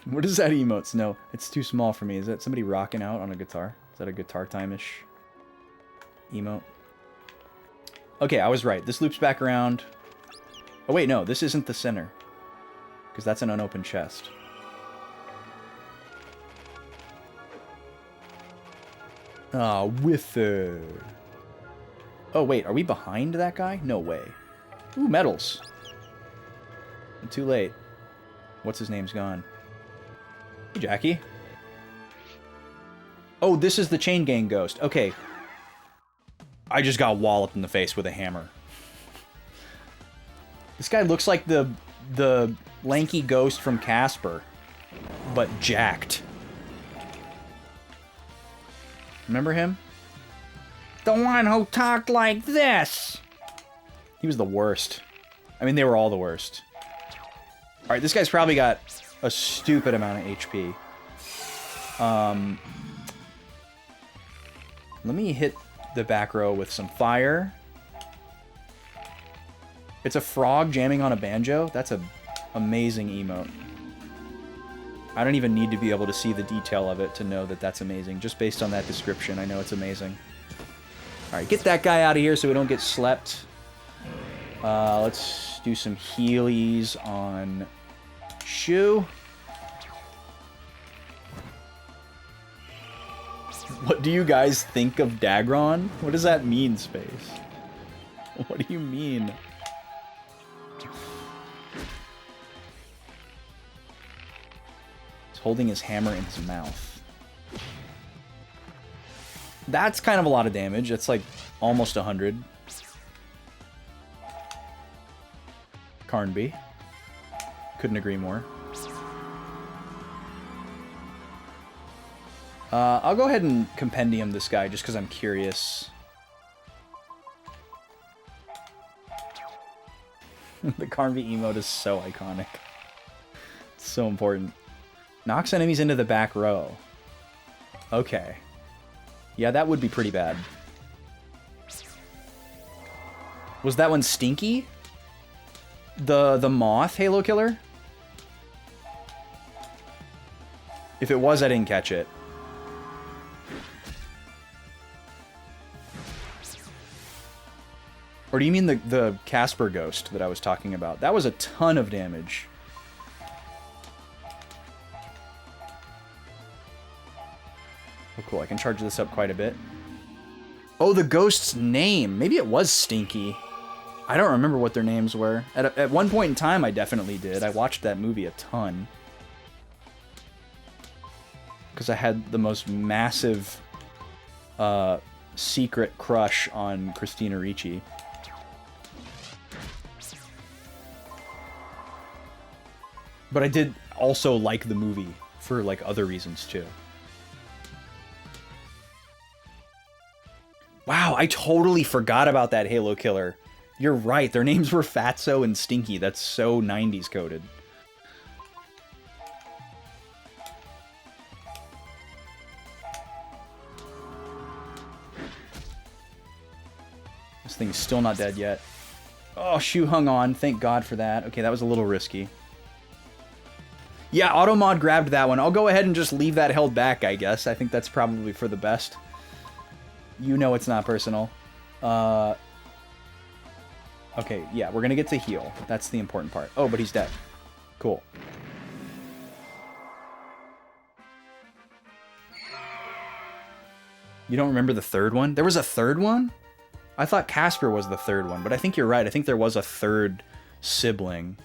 What is that emotes? No, it's too small for me. Is that somebody rocking out on a guitar? Is that a guitar time-ish emote? Okay, I was right. This loops back around. Oh wait, no, this isn't the center. Because that's an unopened chest. Ah, Wither. Oh wait, are we behind that guy? No way. Ooh, medals. Too late. What's his name's gone? Hey, Jackie. Oh, this is the Chain Gang ghost. Okay. I just got walloped in the face with a hammer. This guy looks like the lanky ghost from Casper, but jacked. Remember him? The one who talked like this! He was the worst. I mean, they were all the worst. Alright, this guy's probably got a stupid amount of HP. Let me hit the back row with some fire. It's a frog jamming on a banjo? That's an amazing emote. I don't even need to be able to see the detail of it to know that that's amazing. Just based on that description, I know it's amazing. Alright, get that guy out of here so we don't get slept. Let's do some healies on Shu. What do you guys think of Dagron? What does that mean, Space? What do you mean? He's holding his hammer in his mouth. That's kind of a lot of damage. That's like almost 100. Carnby. Couldn't agree more. I'll go ahead and compendium this guy just because I'm curious. The Carnby emote is so iconic. It's so important. Knocks enemies into the back row. Okay. Yeah, that would be pretty bad. Was that one Stinky? The moth Halo killer? If it was, I didn't catch it. Or do you mean the Casper ghost that I was talking about? That was a ton of damage. Oh, cool. I can charge this up quite a bit. Oh, the ghost's name. Maybe it was Stinky. I don't remember what their names were. At one point in time, I definitely did. I watched that movie a ton. Because I had the most massive secret crush on Christina Ricci. But I did also like the movie for like other reasons too. Wow, I totally forgot about that Halo killer. You're right, their names were Fatso and Stinky. That's so 90s coded. This thing's still not dead yet. Oh, Shu hung on. Thank God for that. Okay, that was a little risky. Yeah, Automod grabbed that one. I'll go ahead and just leave that held back, I guess. I think that's probably for the best. You know it's not personal. Okay, yeah, we're gonna get to heal. That's the important part. Oh, but he's dead. Cool. You don't remember the third one? There was a third one? I thought Casper was the third one, but I think you're right. I think there was a third sibling.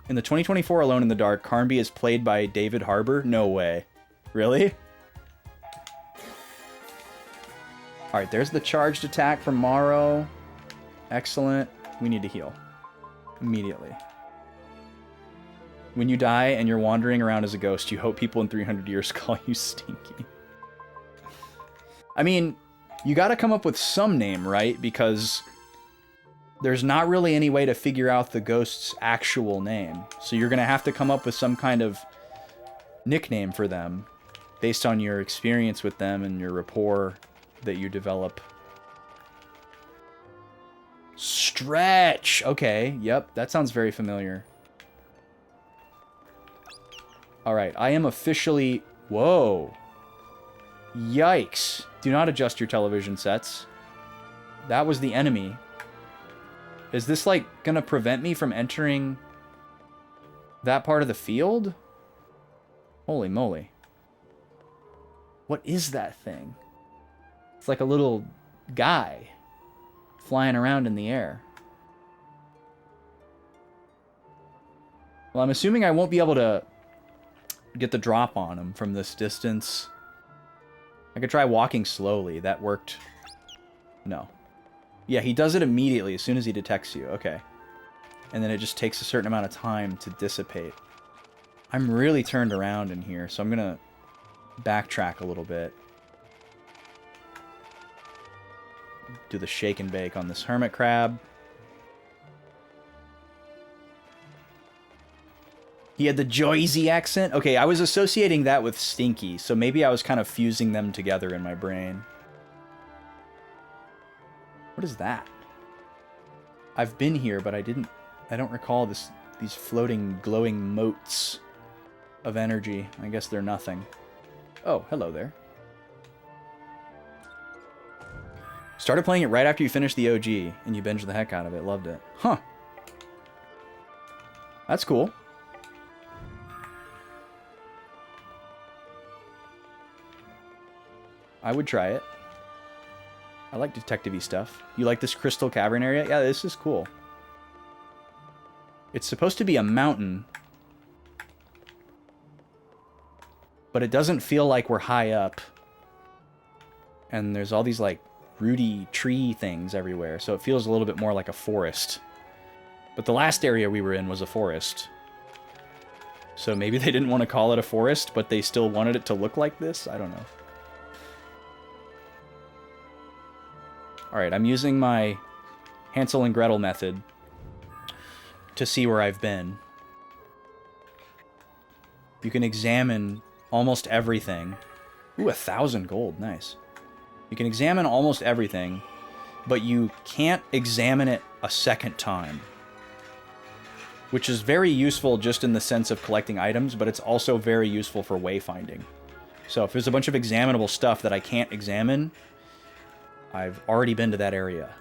In the 2024 Alone in the Dark, Carnby is played by David Harbour? No way. Really? Alright, there's the charged attack from Morrow. Excellent. We need to heal. Immediately. When you die and you're wandering around as a ghost, you hope people in 300 years call you Stinky. I mean, you gotta come up with some name, right? Because there's not really any way to figure out the ghost's actual name. So you're gonna have to come up with some kind of nickname for them based on your experience with them and your rapport that you develop. Stretch! Okay, yep, that sounds very familiar. Alright, I am officially... Whoa! Yikes! Do not adjust your television sets. That was the enemy. Is this, like, gonna prevent me from entering that part of the field? Holy moly. What is that thing? It's like a little guy flying around in the air. Well, I'm assuming I won't be able to get the drop on him from this distance. I could try walking slowly. That worked. No. Yeah, he does it immediately as soon as he detects you. Okay. And then it just takes a certain amount of time to dissipate. I'm really turned around in here, so I'm going to backtrack a little bit. Do the shake and bake on this hermit crab. He had the Joyzy accent? Okay, I was associating that with Stinky, so maybe I was kind of fusing them together in my brain. What is that? I've been here, but I don't recall these floating, glowing motes of energy. I guess they're nothing. Oh, hello there. Started playing it right after you finished the OG, and you binged the heck out of it. Loved it. Huh. That's cool. I would try it. I like detective-y stuff. You like this crystal cavern area? Yeah, this is cool. It's supposed to be a mountain, but it doesn't feel like we're high up. And there's all these, like, rooty tree things everywhere, so it feels a little bit more like a forest. But the last area we were in was a forest. So maybe they didn't want to call it a forest, but they still wanted it to look like this? I don't know. Alright, I'm using my Hansel and Gretel method to see where I've been. You can examine almost everything. Ooh, 1,000 gold. Nice. You can examine almost everything, but you can't examine it a second time. Which is very useful just in the sense of collecting items, but it's also very useful for wayfinding. So if there's a bunch of examinable stuff that I can't examine, I've already been to that area.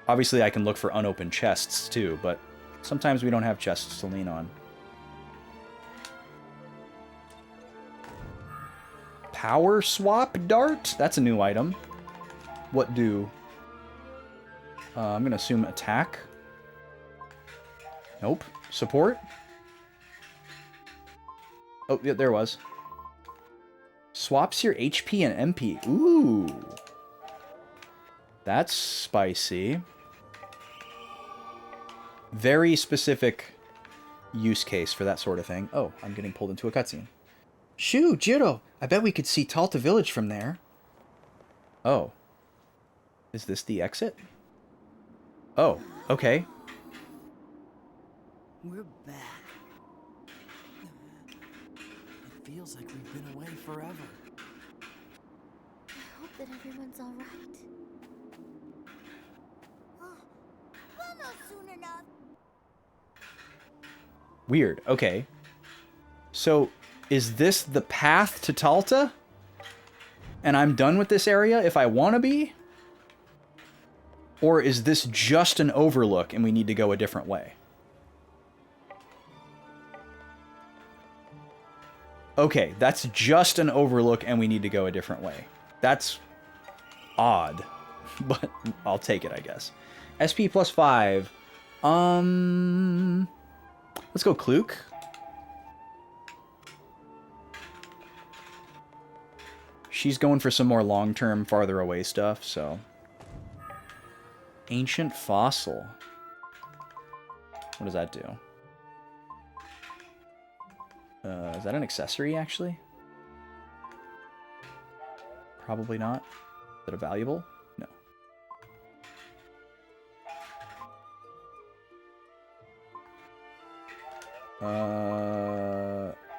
Obviously, I can look for unopened chests, too, but sometimes we don't have chests to lean on. Power swap dart? That's a new item. What do? I'm going to assume attack. Nope. Support? Oh, yeah, there was. Swaps your HP and MP. Ooh. That's spicy. Very specific use case for that sort of thing. Oh, I'm getting pulled into a cutscene. Shoo, Jiro. I bet we could see Talta Village from there. Oh. Is this the exit? Oh, okay. We're back. It feels like we've been away forever. I hope that everyone's all right. We'll know soon enough. Weird. Okay. So, is this the path to Talta? And I'm done with this area if I want to be? Or is this just an overlook and we need to go a different way? Okay, that's just an overlook and we need to go a different way. That's odd, but I'll take it, I guess. SP plus 5. Let's go Kluk. She's going for some more long-term, farther away stuff, so... Ancient fossil. What does that do? Is that an accessory, actually? Probably not. Is that a valuable? No.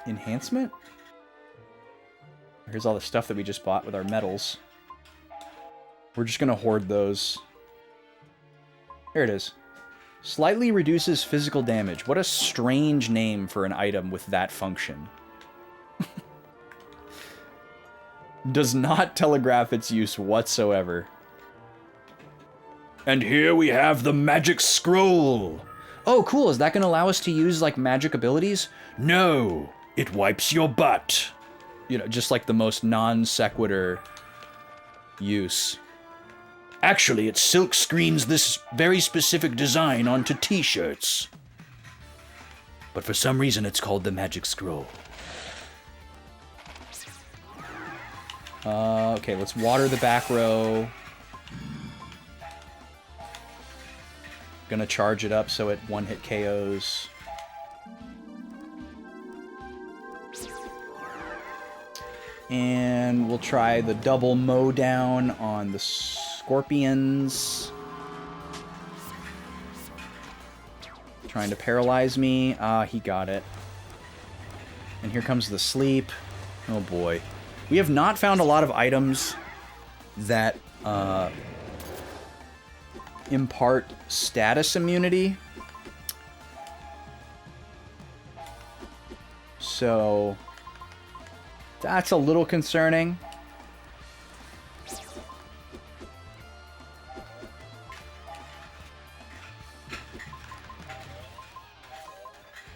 Enhancement? Here's all the stuff that we just bought with our metals. We're just gonna hoard those. There it is. Slightly reduces physical damage. What a strange name for an item with that function. Does not telegraph its use whatsoever. And here we have the magic scroll. Oh, cool. Is that going to allow us to use, like, magic abilities? No. It wipes your butt. You know, just like the most non-sequitur use. Actually, it silk screens this very specific design onto t-shirts. But for some reason, it's called the Magic Scroll. Okay, let's water the back row. Gonna charge it up so it one-hit KOs. And we'll try the double mow down on the scorpions. Trying to paralyze me. Ah, he got it. And here comes the sleep. Oh boy. We have not found a lot of items that impart status immunity. So that's a little concerning.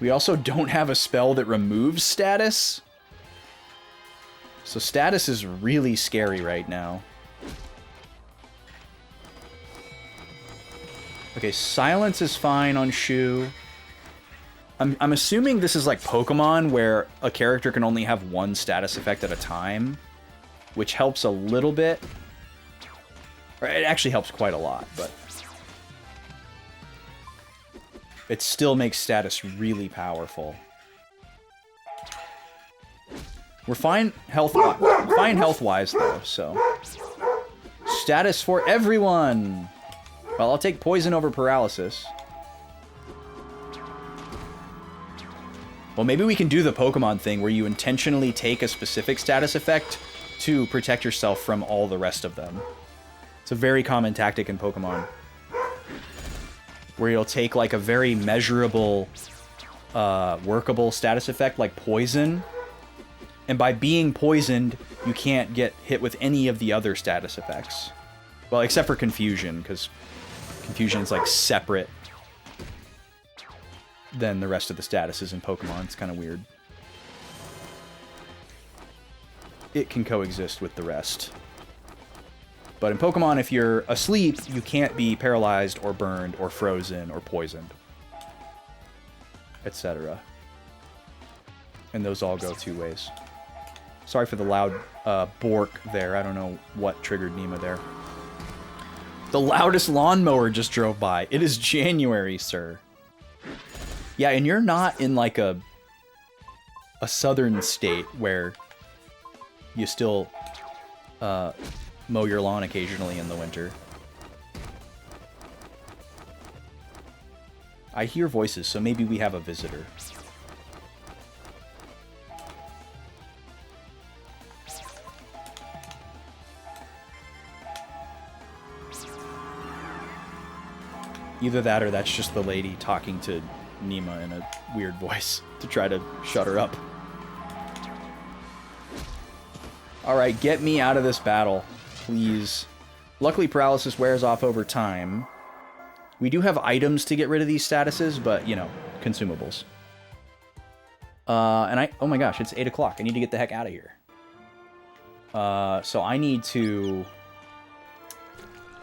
We also don't have a spell that removes status. So status is really scary right now. Okay, silence is fine on Shu. I'm assuming this is like Pokemon where a character can only have one status effect at a time, which helps a little bit. Or it actually helps quite a lot, but it still makes status really powerful. We're fine health-wise though, so status for everyone. Well, I'll take poison over paralysis. Well, maybe we can do the Pokemon thing where you intentionally take a specific status effect to protect yourself from all the rest of them. It's a very common tactic in Pokemon, where you'll take like a very measurable, workable status effect like poison, and by being poisoned, you can't get hit with any of the other status effects. Well, except for confusion, because confusion is like separate than the rest of the statuses in Pokemon. It's kind of weird. It can coexist with the rest. But in Pokemon, if you're asleep, you can't be paralyzed or burned or frozen or poisoned, etc. And those all go two ways. Sorry for the loud bork there. I don't know what triggered Nima there. The loudest lawnmower just drove by. It is January, sir. Yeah, and you're not in like a southern state where you still mow your lawn occasionally in the winter. I hear voices, so maybe we have a visitor. Either that or that's just the lady talking to Nima in a weird voice to try to shut her up. Alright, get me out of this battle, please. Luckily, paralysis wears off over time. We do have items to get rid of these statuses, but, you know, consumables. Oh my gosh, it's 8 o'clock. I need to get the heck out of here. So I need to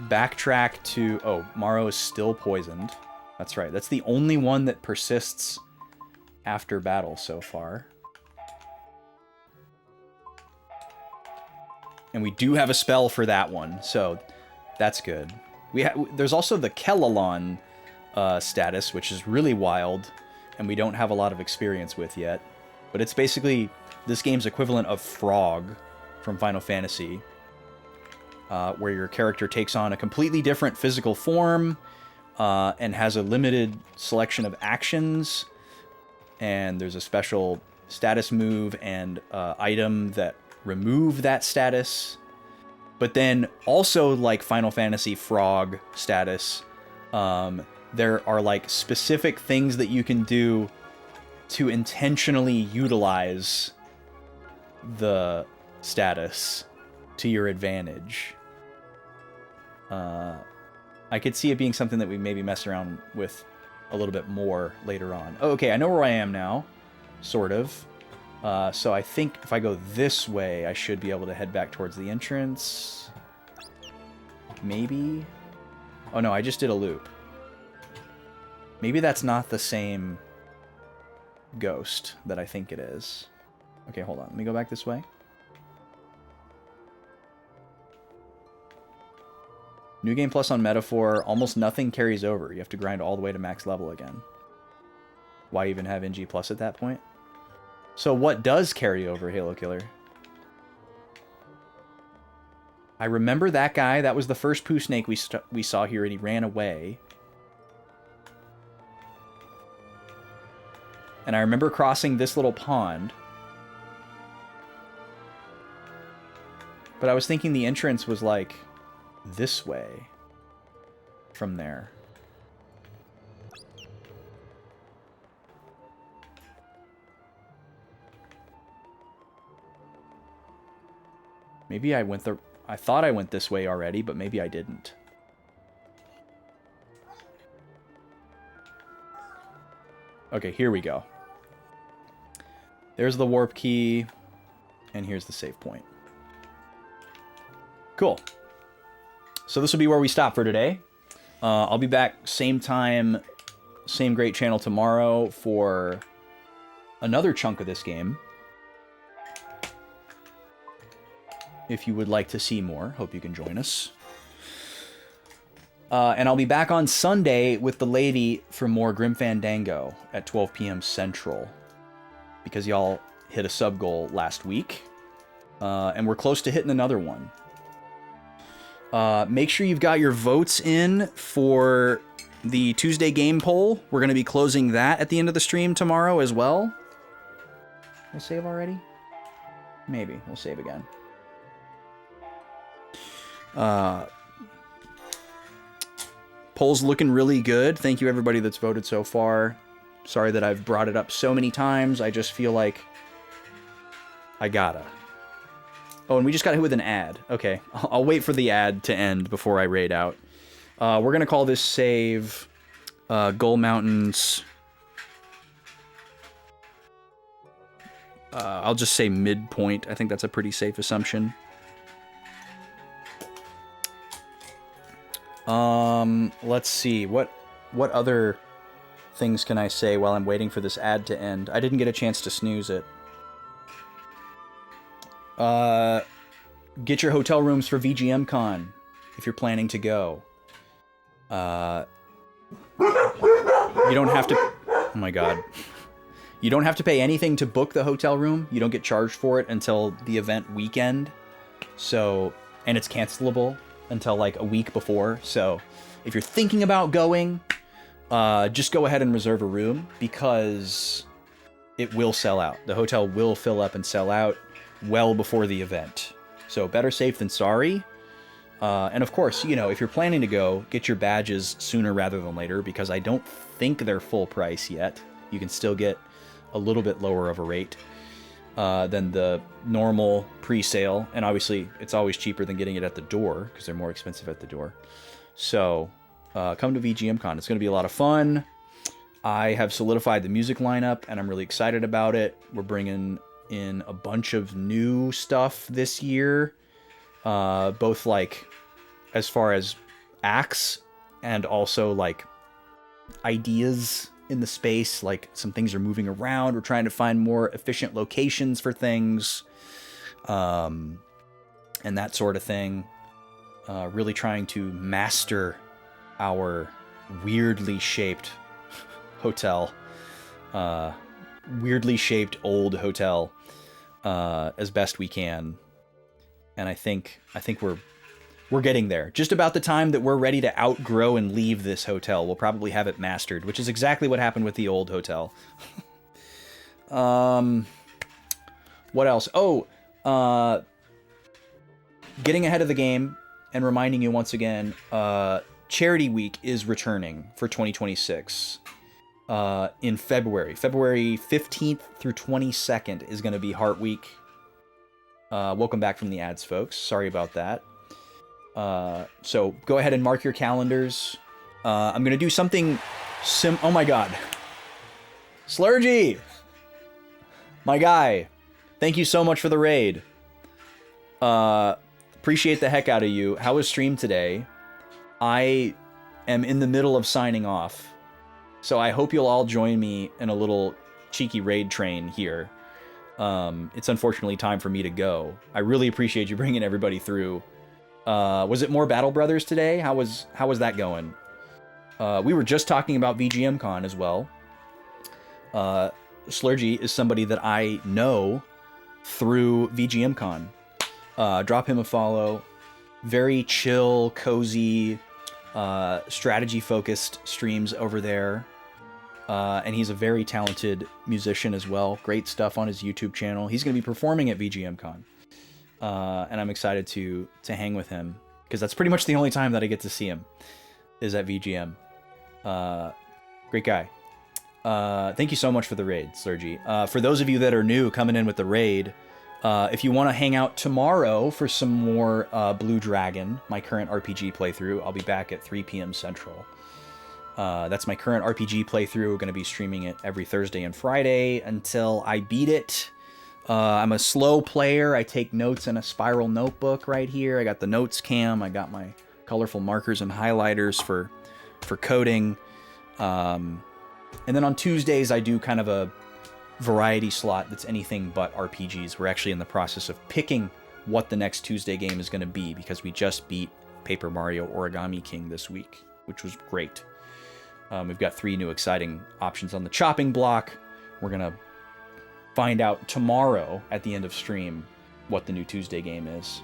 backtrack to... Oh, Maro is still poisoned. That's right. That's the only one that persists after battle so far. And we do have a spell for that one, so that's good. There's also the Kellalon status, which is really wild, and we don't have a lot of experience with yet. But it's basically this game's equivalent of Frog from Final Fantasy, where your character takes on a completely different physical form and has a limited selection of actions, and there's a special status move and item that remove that status. But then also, like Final Fantasy Frog status, there are like specific things that you can do to intentionally utilize the status to your advantage. I could see it being something that we maybe mess around with a little bit more later on. Oh, okay, I know where I am now, sort of. So I think if I go this way, I should be able to head back towards the entrance. Maybe? Oh no, I just did a loop. Maybe that's not the same ghost that I think it is. Okay, hold on. Let me go back this way. New Game Plus on Metaphor, almost nothing carries over. You have to grind all the way to max level again. Why even have NG Plus at that point? So what does carry over, Halo Killer? I remember that guy. That was the first poo snake we saw here, and he ran away. And I remember crossing this little pond. But I was thinking the entrance was like this way from there. Maybe I thought I went this way already, but maybe I didn't. Okay, here we go. There's the warp key, and here's the save point. Cool. So this will be where we stop for today. I'll be back same time, same great channel tomorrow for another chunk of this game. If you would like to see more, hope you can join us. And I'll be back on Sunday with the lady for more Grim Fandango at 12 p.m. Central. Because y'all hit a sub goal last week. And we're close to hitting another one. Make sure you've got your votes in for the Tuesday game poll. We're going to be closing that at the end of the stream tomorrow as well. We'll save already? Maybe. We'll save again. Poll's looking really good. Thank you everybody that's voted so far. Sorry that I've brought it up so many times. I just feel like I gotta. Oh, and we just got hit with an ad. Okay, I'll wait for the ad to end before I raid out. We're gonna call this save Gull Mountains. I'll just say midpoint. I think that's a pretty safe assumption. Let's see. What other things can I say while I'm waiting for this ad to end? I didn't get a chance to snooze it. Get your hotel rooms for VGM Con if you're planning to go. You don't have to... Oh my god. You don't have to pay anything to book the hotel room. You don't get charged for it until the event weekend. So, and it's cancelable until like a week before. So if you're thinking about going, just go ahead and reserve a room because it will sell out. The hotel will fill up and sell out well before the event. So better safe than sorry. And of course, you know, if you're planning to go, get your badges sooner rather than later because I don't think they're full price yet. You can still get a little bit lower of a rate than the normal pre-sale. And obviously, it's always cheaper than getting it at the door because they're more expensive at the door. So come to VGMCon. It's going to be a lot of fun. I have solidified the music lineup, and I'm really excited about it. We're bringing in a bunch of new stuff this year, both like as far as acts and also like ideas in the space. Like some things are moving around. We're trying to find more efficient locations for things, and that sort of thing. Really trying to master our weirdly shaped hotel, weirdly shaped old hotel, as best we can. And I think we're getting there. Just about the time that we're ready to outgrow and leave this hotel, we'll probably have it mastered, which is exactly what happened with the old hotel. What else? Oh, getting ahead of the game and reminding you once again, Charity Week is returning for 2026 in February. February 15th through 22nd is going to be Heart Week. Welcome back from the ads, folks. Sorry about that. So go ahead and mark your calendars. I'm going to do something oh my god. Slurgy! My guy. Thank you so much for the raid. Appreciate the heck out of you. How was stream today? I am in the middle of signing off. So I hope you'll all join me in a little cheeky raid train here. It's unfortunately time for me to go. I really appreciate you bringing everybody through Was it more Battle Brothers today? How was that going? We were just talking about VGM Con as well. Slurgy is somebody that I know through VGM Con. Drop him a follow. Very chill, cozy, strategy-focused streams over there. And he's a very talented musician as well. Great stuff on his YouTube channel. He's going to be performing at VGM Con. And I'm excited to hang with him, because that's pretty much the only time that I get to see him is at VGM. Great guy. Thank you so much for the raid, Slurgy. For those of you that are new coming in with the raid, if you want to hang out tomorrow for some more Blue Dragon, my current RPG playthrough, I'll be back at 3 p.m. Central. That's my current RPG playthrough. We're going to be streaming it every Thursday and Friday until I beat it. I'm a slow player. I take notes in a spiral notebook right here. I got the notes cam. I got my colorful markers and highlighters for coding. And then on Tuesdays, I do kind of a variety slot that's anything but RPGs. We're actually in the process of picking what the next Tuesday game is going to be, because we just beat Paper Mario Origami King this week, which was great. We've got 3 new exciting options on the chopping block. We're going to find out tomorrow at the end of stream what the new Tuesday game is.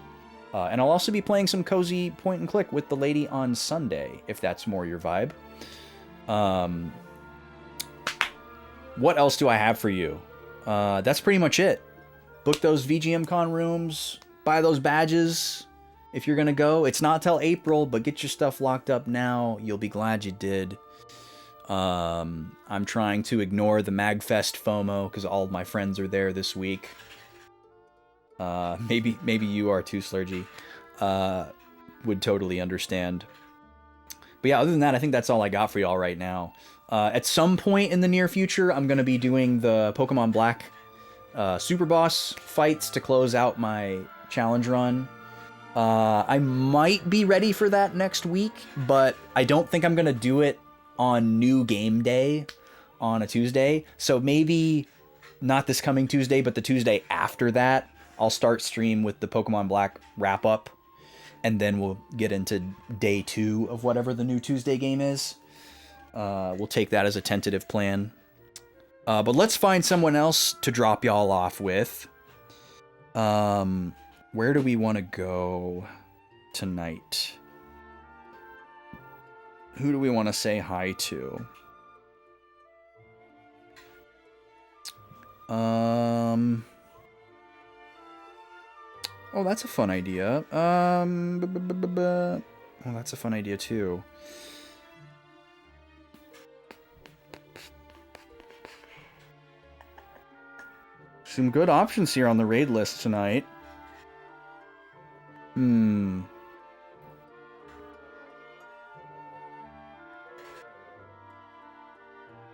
And I'll also be playing some cozy point and click with the lady on Sunday, if that's more your vibe. What else do I have for you? That's pretty much it. Book those VGM Con rooms, buy those badges if you're gonna go. It's not till April, but get your stuff locked up now. You'll be glad you did. I'm trying to ignore the MagFest FOMO because all of my friends are there this week. Maybe you are too, Slurgy. Would totally understand. But yeah, other than that, I think that's all I got for y'all right now. At some point in the near future, I'm going to be doing the Pokemon Black Super Boss fights to close out my challenge run. I might be ready for that next week, but I don't think I'm going to do it on New Game Day on a Tuesday. So maybe not this coming Tuesday, but the Tuesday after that, I'll start stream with the Pokemon Black wrap-up, and then we'll get into day 2 of whatever the new Tuesday game is. We'll take that as a tentative plan. But let's find someone else to drop y'all off with. Where do we want to go tonight? Who do we want to say hi to? Oh, that's a fun idea. Oh, that's a fun idea too. Some good options here on the raid list tonight.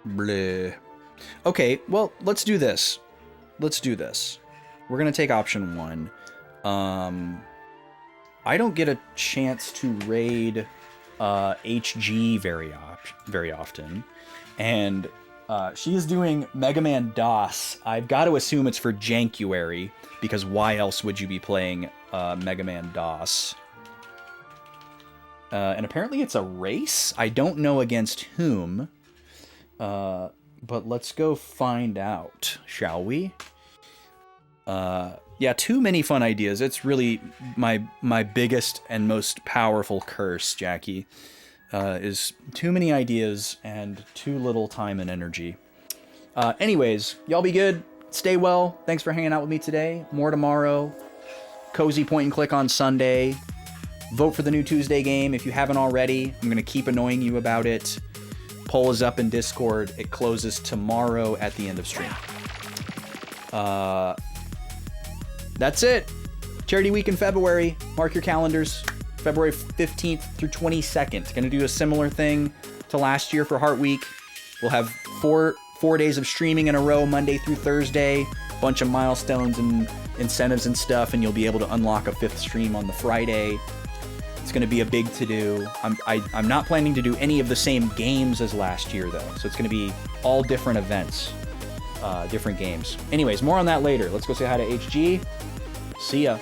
Bleh. Okay, well, let's do this. We're gonna take option 1. I don't get a chance to raid HG very often, and she is doing Mega Man DOS. I've got to assume it's for Jankuary, because why else would you be playing Mega Man DOS? And apparently it's a race. I don't know against whom, but let's go find out, shall we? Yeah, too many fun ideas. It's really my biggest and most powerful curse, Jackie, is too many ideas and too little time and energy. Anyways, y'all be good. Stay well. Thanks for hanging out with me today. More tomorrow. Cozy point and click on Sunday. Vote for the new Tuesday game if you haven't already. I'm going to keep annoying you about it. Poll is up in Discord. It closes tomorrow at the end of stream. That's it. Charity Week in February. Mark your calendars. February 15th through 22nd. Gonna do a similar thing to last year for Heart Week. We'll have four days of streaming in a row, Monday through Thursday. Bunch of milestones and incentives and stuff, and you'll be able to unlock a 5th stream on the Friday. It's gonna be a big to-do. I'm not planning to do any of the same games as last year, though. So it's gonna be all different events. Different games. Anyways, more on that later. Let's go say hi to HG. See ya.